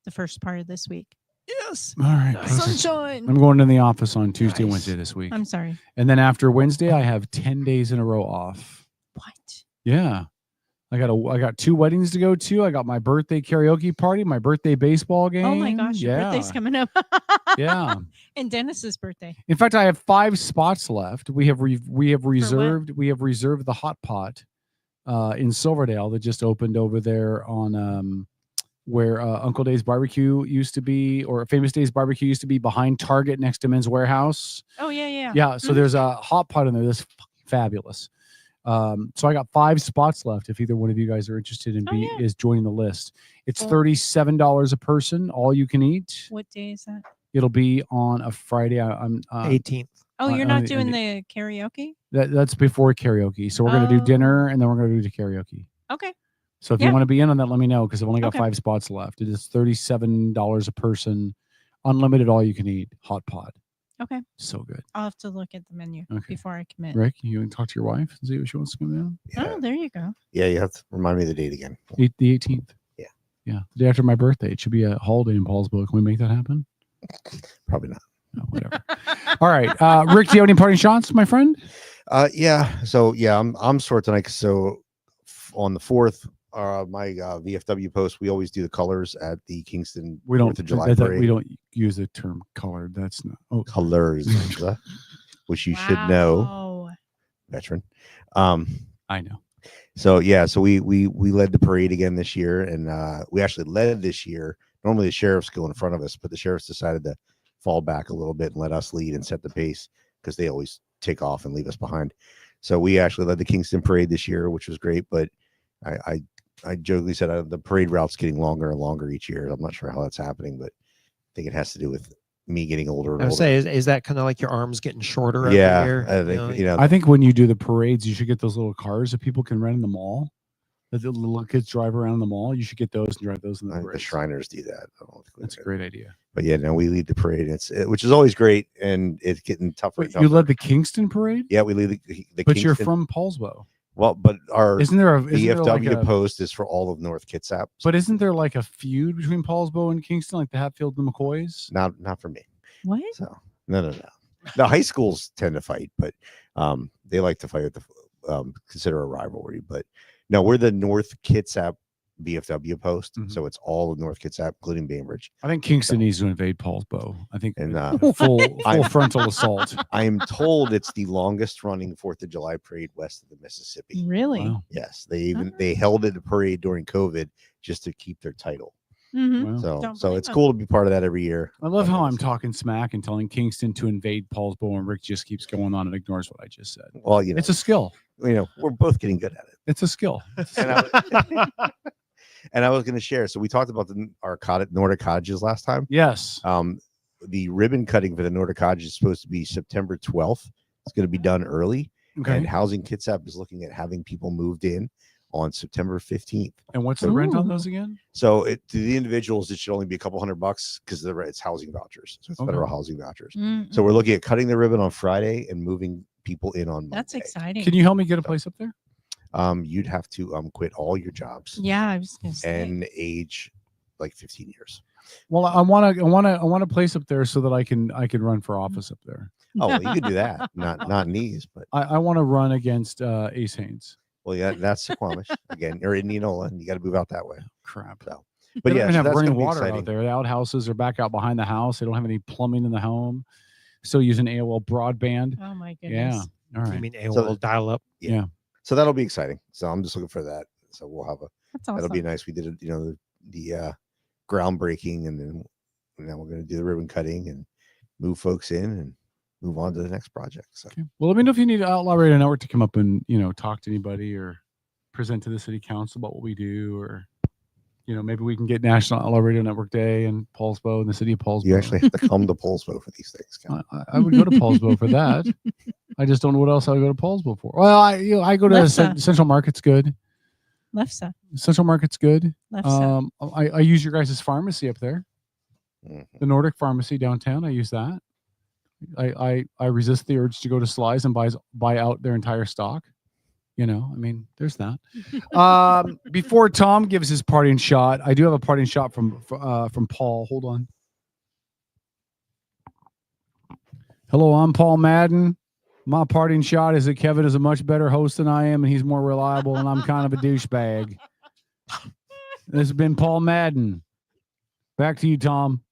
Speaker 4: the first part of this week. Yes.
Speaker 2: All right.
Speaker 4: Sunshine.
Speaker 2: I'm going to the office on Tuesday, Wednesday this week.
Speaker 4: I'm sorry.
Speaker 2: And then after Wednesday, I have 10 days in a row off.
Speaker 4: What?
Speaker 2: Yeah. I got 2 weddings to go to. I got my birthday karaoke party, my birthday baseball game.
Speaker 4: Oh my gosh, your birthday's coming up.
Speaker 2: Yeah.
Speaker 4: And Dennis's birthday.
Speaker 2: In fact, I have 5 spots left. We have reserved the hot pot in Silverdale that just opened over there on where Uncle Dave's Barbecue used to be, or Famous Dave's Barbecue used to be, behind Target next to Men's Warehouse.
Speaker 4: Oh yeah.
Speaker 2: Yeah. So there's a hot pot in there that's fabulous. So I got 5 spots left. If either one of you guys are interested in is joining the list, it's $37 a person, all you can eat.
Speaker 4: What day is that?
Speaker 2: It'll be on a Friday. I'm
Speaker 11: 18th.
Speaker 4: Oh, you're not doing the karaoke?
Speaker 2: That's before karaoke. So we're gonna do dinner and then we're gonna do the karaoke.
Speaker 4: Okay.
Speaker 2: So if you want to be in on that, let me know because I've only got
Speaker 4: Okay.
Speaker 2: 5 spots left. It is $37 a person, unlimited, all you can eat, hot pot.
Speaker 4: Okay.
Speaker 2: So good.
Speaker 4: I'll have to look at the menu before I commit.
Speaker 2: Rick, you can talk to your wife and see what she wants to come in.
Speaker 4: Oh, there you go.
Speaker 12: Yeah, you have to remind me of the date again.
Speaker 2: The 18th.
Speaker 12: Yeah.
Speaker 2: Yeah. The day after my birthday. It should be a holiday in Paulsville. Can we make that happen?
Speaker 12: Probably not.
Speaker 2: No, whatever. All right. Rick, do you have any parting shots, my friend?
Speaker 12: Yeah. So yeah, I'm sore tonight. So on the 4th, my VFW post, we always do the colors at the Kingston
Speaker 2: We don't
Speaker 12: 4th of July parade.
Speaker 2: we don't use the term colored. That's not
Speaker 12: colors, which you should know, veteran.
Speaker 2: I know.
Speaker 12: So yeah, so we led the parade again this year, and we actually led this year. Normally the sheriffs go in front of us, but the sheriffs decided to fall back a little bit and let us lead and set the pace because they always take off and leave us behind. So we actually led the Kingston parade this year, which was great. But I jokingly said the parade route's getting longer and longer each year. I'm not sure how that's happening, but I think it has to do with me getting older. And
Speaker 11: I would
Speaker 12: older.
Speaker 11: say, is that kind of like your arms getting shorter every
Speaker 12: Yeah,
Speaker 11: year?
Speaker 12: I think,
Speaker 2: I think when you do the parades, you should get those little cars that people can rent in the mall. That the little kids drive around the mall. You should get those and drive those in the
Speaker 12: I think
Speaker 2: parade.
Speaker 12: the Shriners do that.
Speaker 2: That's a great idea.
Speaker 12: But yeah, no, we lead the parade. Which is always great, and it's getting tougher. and
Speaker 2: Wait, you
Speaker 12: tougher.
Speaker 2: led the Kingston parade?
Speaker 12: Yeah, we lead the
Speaker 2: But
Speaker 12: Kingston.
Speaker 2: you're from Paulsbo.
Speaker 12: Well, but our
Speaker 2: Isn't there
Speaker 12: VFW
Speaker 2: like a-
Speaker 12: post is for all of North Kitsap.
Speaker 2: But isn't there like a feud between Paulsbo and Kingston, like the Hatfield and the McCoys?
Speaker 12: Not for me.
Speaker 4: What?
Speaker 12: So no. The high schools tend to fight, but they like to fight with the consider a rivalry. But no, we're the North Kitsap VFW post, so it's all of North Kitsap, including Bainbridge.
Speaker 2: I think Kingston needs to invade Paulsbo. I think
Speaker 12: And
Speaker 2: full frontal assault.
Speaker 12: I am told it's the longest running 4th of July parade west of the Mississippi.
Speaker 4: Really?
Speaker 2: Wow.
Speaker 12: Yes, they held it a parade during COVID just to keep their title.
Speaker 4: Mm-hmm.
Speaker 2: Wow.
Speaker 12: So it's cool to be part of that every year.
Speaker 2: I love how I'm talking smack and telling Kingston to invade Paulsbo, and Rick just keeps going on and ignores what I just said.
Speaker 12: Well, you know,
Speaker 2: it's a skill.
Speaker 12: We're both getting good at it.
Speaker 2: It's a skill.
Speaker 12: And I was going to share. So we talked about our Nordic cottages last time.
Speaker 2: Yes.
Speaker 12: The ribbon cutting for the Nordic cottage is supposed to be September 12th. It's going to be done early.
Speaker 2: Okay.
Speaker 12: And Housing Kitsap is looking at having people moved in on September 15th.
Speaker 2: And what's the rent on those again?
Speaker 12: So to the individuals, it should only be a couple $100 because it's housing vouchers. So it's
Speaker 2: Okay.
Speaker 12: federal housing vouchers.
Speaker 4: Mm-mm.
Speaker 12: So we're looking at cutting the ribbon on Friday and moving people in on Monday.
Speaker 4: That's exciting.
Speaker 2: Can you help me get a place up there?
Speaker 12: You'd have to quit all your jobs
Speaker 4: Yeah, I was gonna say.
Speaker 12: and age like 15 years.
Speaker 2: Well, I want a place up there so that I can run for office up there.
Speaker 12: Oh, well, you could do that. Not in these, but
Speaker 2: I want to run against Ace Haynes.
Speaker 12: well, yeah, that's Suquamish again, or Indianola, and you got to move out that way.
Speaker 2: Crap.
Speaker 12: So,
Speaker 2: But
Speaker 12: but
Speaker 2: they
Speaker 12: yeah,
Speaker 2: don't
Speaker 12: so
Speaker 2: have
Speaker 12: that's
Speaker 2: running
Speaker 12: gonna be
Speaker 2: water
Speaker 12: exciting.
Speaker 2: out there. The outhouses are back out behind the house. They don't have any plumbing in the home. Still using AOL broadband.
Speaker 4: Oh my
Speaker 2: Yeah.
Speaker 4: goodness.
Speaker 2: All right.
Speaker 11: You mean AOL dial up?
Speaker 2: Yeah.
Speaker 12: So that'll be exciting. So I'm just looking for that. So we'll have
Speaker 4: That's
Speaker 12: that'll be
Speaker 4: awesome.
Speaker 12: nice. We did it, the groundbreaking, and then now we're going to do the ribbon cutting and move folks in and move on to the next project. So
Speaker 2: Well, let me know if you need Outlaw Radio Network to come up and talk to anybody or present to the city council about what we do, or maybe we can get National Outlaw Radio Network Day in Paulsbo, in the city of Paulsbo.
Speaker 12: you actually have to come to Paulsbo for these things. Cal.
Speaker 2: I would go to Paulsbo for that. I just don't know what else I would go to Paulsbo for. Well, I go to
Speaker 4: Lefse.
Speaker 2: Central Market's good.
Speaker 4: Lefse.
Speaker 2: Central Market's good.
Speaker 4: Lefse.
Speaker 2: I use your guys' pharmacy up there,
Speaker 12: Mhm.
Speaker 2: the Nordic Pharmacy downtown. I use that. I resist the urge to go to Sly's and buy out their entire stock. There's that. Before Tom gives his parting shot, I do have a parting shot from Paul. Hold on. Hello, I'm Paul Madden. My parting shot is that Kevin is a much better host than I am, and he's more reliable, and I'm kind of a douchebag. This has been Paul Madden. Back to you, Tom.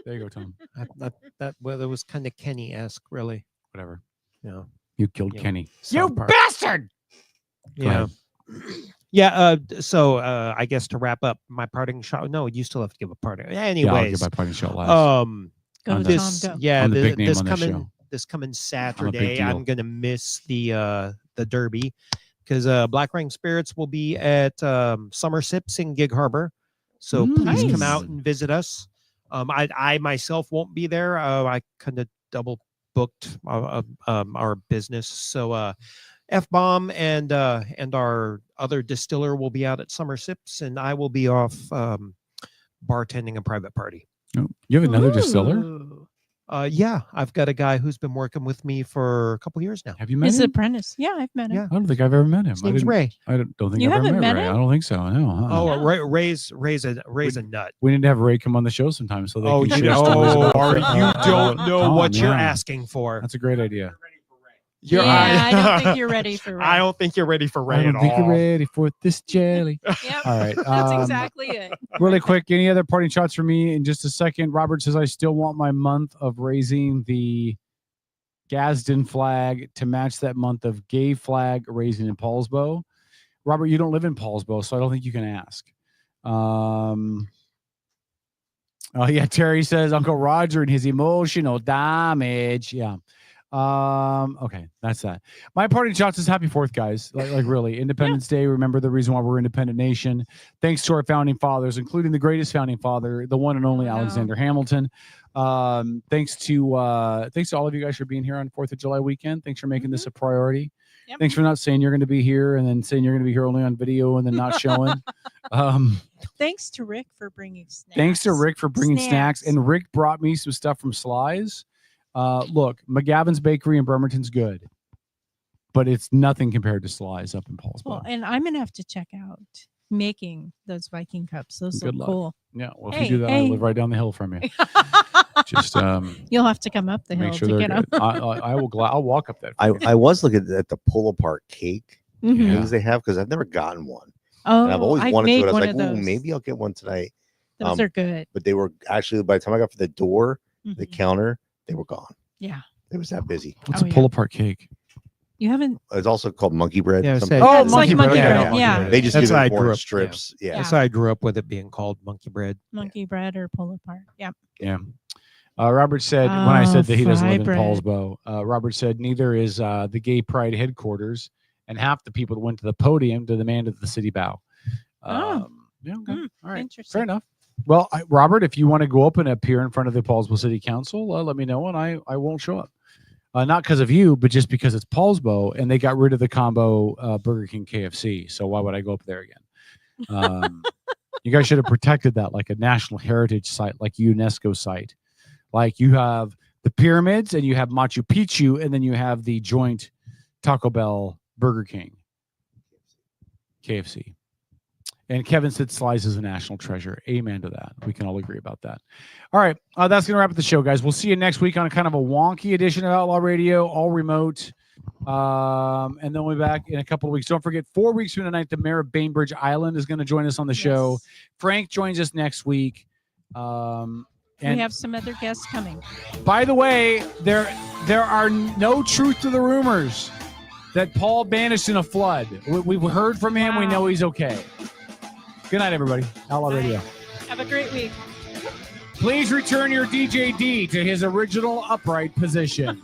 Speaker 2: There you go, Tom.
Speaker 11: That was kind of Kenny-esque, really.
Speaker 2: Whatever.
Speaker 11: Yeah.
Speaker 2: You killed
Speaker 11: Yeah.
Speaker 2: Kenny.
Speaker 11: South Park.
Speaker 2: bastard!
Speaker 11: Yeah. Yeah. So I guess to wrap up my parting shot. No, you still have to give a parting. Anyways,
Speaker 2: Yeah, I'll give my parting shot last.
Speaker 4: Go,
Speaker 11: this
Speaker 4: Tom, go.
Speaker 11: yeah
Speaker 2: I'm the big name
Speaker 11: this
Speaker 2: on this
Speaker 11: coming
Speaker 2: show.
Speaker 11: this coming
Speaker 2: big
Speaker 11: Saturday,
Speaker 2: deal.
Speaker 11: I'm gonna miss the Derby because Black Ring Spirits will be at Summer Sips in Gig Harbor. So please come
Speaker 4: Nice.
Speaker 11: out and visit us. I myself won't be there. I kind of double booked our business. So F-Bomb and our other distiller will be out at Summer Sips, and I will be off bartending a private party.
Speaker 2: Oh, you have another distiller?
Speaker 11: Yeah, I've got a guy who's been working with me for a couple years now.
Speaker 2: Have you met
Speaker 4: His
Speaker 2: him?
Speaker 4: apprentice. Yeah, I've met him.
Speaker 11: Yeah.
Speaker 2: I don't think I've ever met him.
Speaker 11: His name's Ray.
Speaker 2: I don't think
Speaker 4: You
Speaker 2: I've ever
Speaker 4: haven't
Speaker 2: met
Speaker 4: met
Speaker 2: Ray.
Speaker 4: him?
Speaker 2: I don't think so. No.
Speaker 11: Oh, Ray's a nut.
Speaker 2: We need to have Ray come on the show sometime so they
Speaker 11: Oh,
Speaker 2: can
Speaker 11: you
Speaker 2: share stories
Speaker 11: know,
Speaker 2: about
Speaker 11: you don't know
Speaker 2: Tom,
Speaker 11: what you're
Speaker 2: yeah.
Speaker 11: asking for.
Speaker 2: That's a great idea.
Speaker 11: You're-
Speaker 4: I don't think you're ready for Ray.
Speaker 11: I don't think you're ready for Ray
Speaker 2: I don't
Speaker 11: at
Speaker 2: think
Speaker 11: all.
Speaker 2: you're ready for this jelly.
Speaker 4: Yep.
Speaker 2: All right.
Speaker 4: That's exactly it.
Speaker 2: Really quick, any other parting shots for me in just a second? Robert says, I still want my month of raising the Gadsden flag to match that month of gay flag raising in Paulsbo. Robert, you don't live in Paulsbo, so I don't think you can ask. Oh, yeah. Terry says, Uncle Roger and his emotional damage. Yeah. Okay, that's that. My parting shots is happy 4th, guys. Like really, Independence Day. Remember the reason why we're independent nation. Thanks to our founding fathers, including the greatest founding father, the one and only Alexander Hamilton. Thanks to all of you guys for being here on 4th of July weekend. Thanks for making this a priority.
Speaker 4: Yep.
Speaker 2: Thanks for not saying you're going to be here and then saying you're going to be here only on video and then not showing.
Speaker 4: Thanks to Rick for bringing snacks.
Speaker 2: Thanks to Rick for bringing snacks. And Rick brought me some stuff from Sly's. Look, McGavin's Bakery in Bremerton's good, but it's nothing compared to Sly's up in Paulsbo.
Speaker 4: Well, and I'm gonna have to check out making those Viking cups. Those
Speaker 2: Good
Speaker 4: look
Speaker 2: luck.
Speaker 4: cool.
Speaker 2: Yeah, well, if you do that, I live right down the hill from you. Just
Speaker 4: You'll have to come up the hill
Speaker 2: make sure
Speaker 4: to
Speaker 2: they're
Speaker 4: get them.
Speaker 2: good. I will. I'll walk up that.
Speaker 12: I was looking at the pull apart cake
Speaker 4: Mhm.
Speaker 12: things they have because I've never gotten one.
Speaker 4: Oh,
Speaker 12: and I've always
Speaker 4: I've
Speaker 12: wanted
Speaker 4: made
Speaker 12: to. And I
Speaker 4: one
Speaker 12: was
Speaker 4: of
Speaker 12: like, "Ooh,
Speaker 4: those.
Speaker 12: maybe I'll get one tonight."
Speaker 4: Those are good.
Speaker 12: But they were actually by the time I got to the door, the counter, they were gone.
Speaker 4: Yeah.
Speaker 12: It was that busy.
Speaker 2: What's a pull apart cake?
Speaker 4: You haven't.
Speaker 12: It's also called monkey bread.
Speaker 11: Yeah,
Speaker 12: something.
Speaker 11: say-
Speaker 4: it's like monkey bread. Yeah.
Speaker 12: They just
Speaker 11: That's
Speaker 12: give
Speaker 11: how I
Speaker 12: it more
Speaker 11: grew
Speaker 12: in
Speaker 11: up.
Speaker 12: strips. Yeah.
Speaker 11: That's how I grew up with it being called monkey bread.
Speaker 4: Monkey bread or pull apart. Yep.
Speaker 2: Yeah. Robert said when I said that he doesn't
Speaker 4: fry
Speaker 2: live in
Speaker 4: bread.
Speaker 2: Paulsbo, Robert said neither is the Gay Pride headquarters, and half the people that went to the podium to the man at the city bow. Yeah. Okay. All right.
Speaker 4: Interesting.
Speaker 2: Fair enough. Well, Robert, if you want to go up and appear in front of the Paulsbo City Council, let me know, and I won't show up. Not because of you, but just because it's Paulsbo, and they got rid of the combo Burger King KFC. So why would I go up there again? You guys should have protected that like a national heritage site, like UNESCO site. Like you have the pyramids, and you have Machu Picchu, and then you have the joint Taco Bell Burger King KFC. And Kevin said Slice is a national treasure. Amen to that. We can all agree about that. All right. That's going to wrap up the show, guys. We'll see you next week on a kind of a wonky edition of Outlaw Radio, all remote. And then we'll be back in a couple of weeks. Don't forget, 4 weeks from tonight, the mayor of Bainbridge Island is going to join us on the show. Frank joins us next week. And
Speaker 4: We have some other guests coming.
Speaker 2: by the way, there are no truth to the rumors that Paul vanished in a flood. We've heard from him. We know he's okay. Good night, everybody. Outlaw Radio.
Speaker 4: Have a great week.
Speaker 2: Please return your DJ D to his original upright position.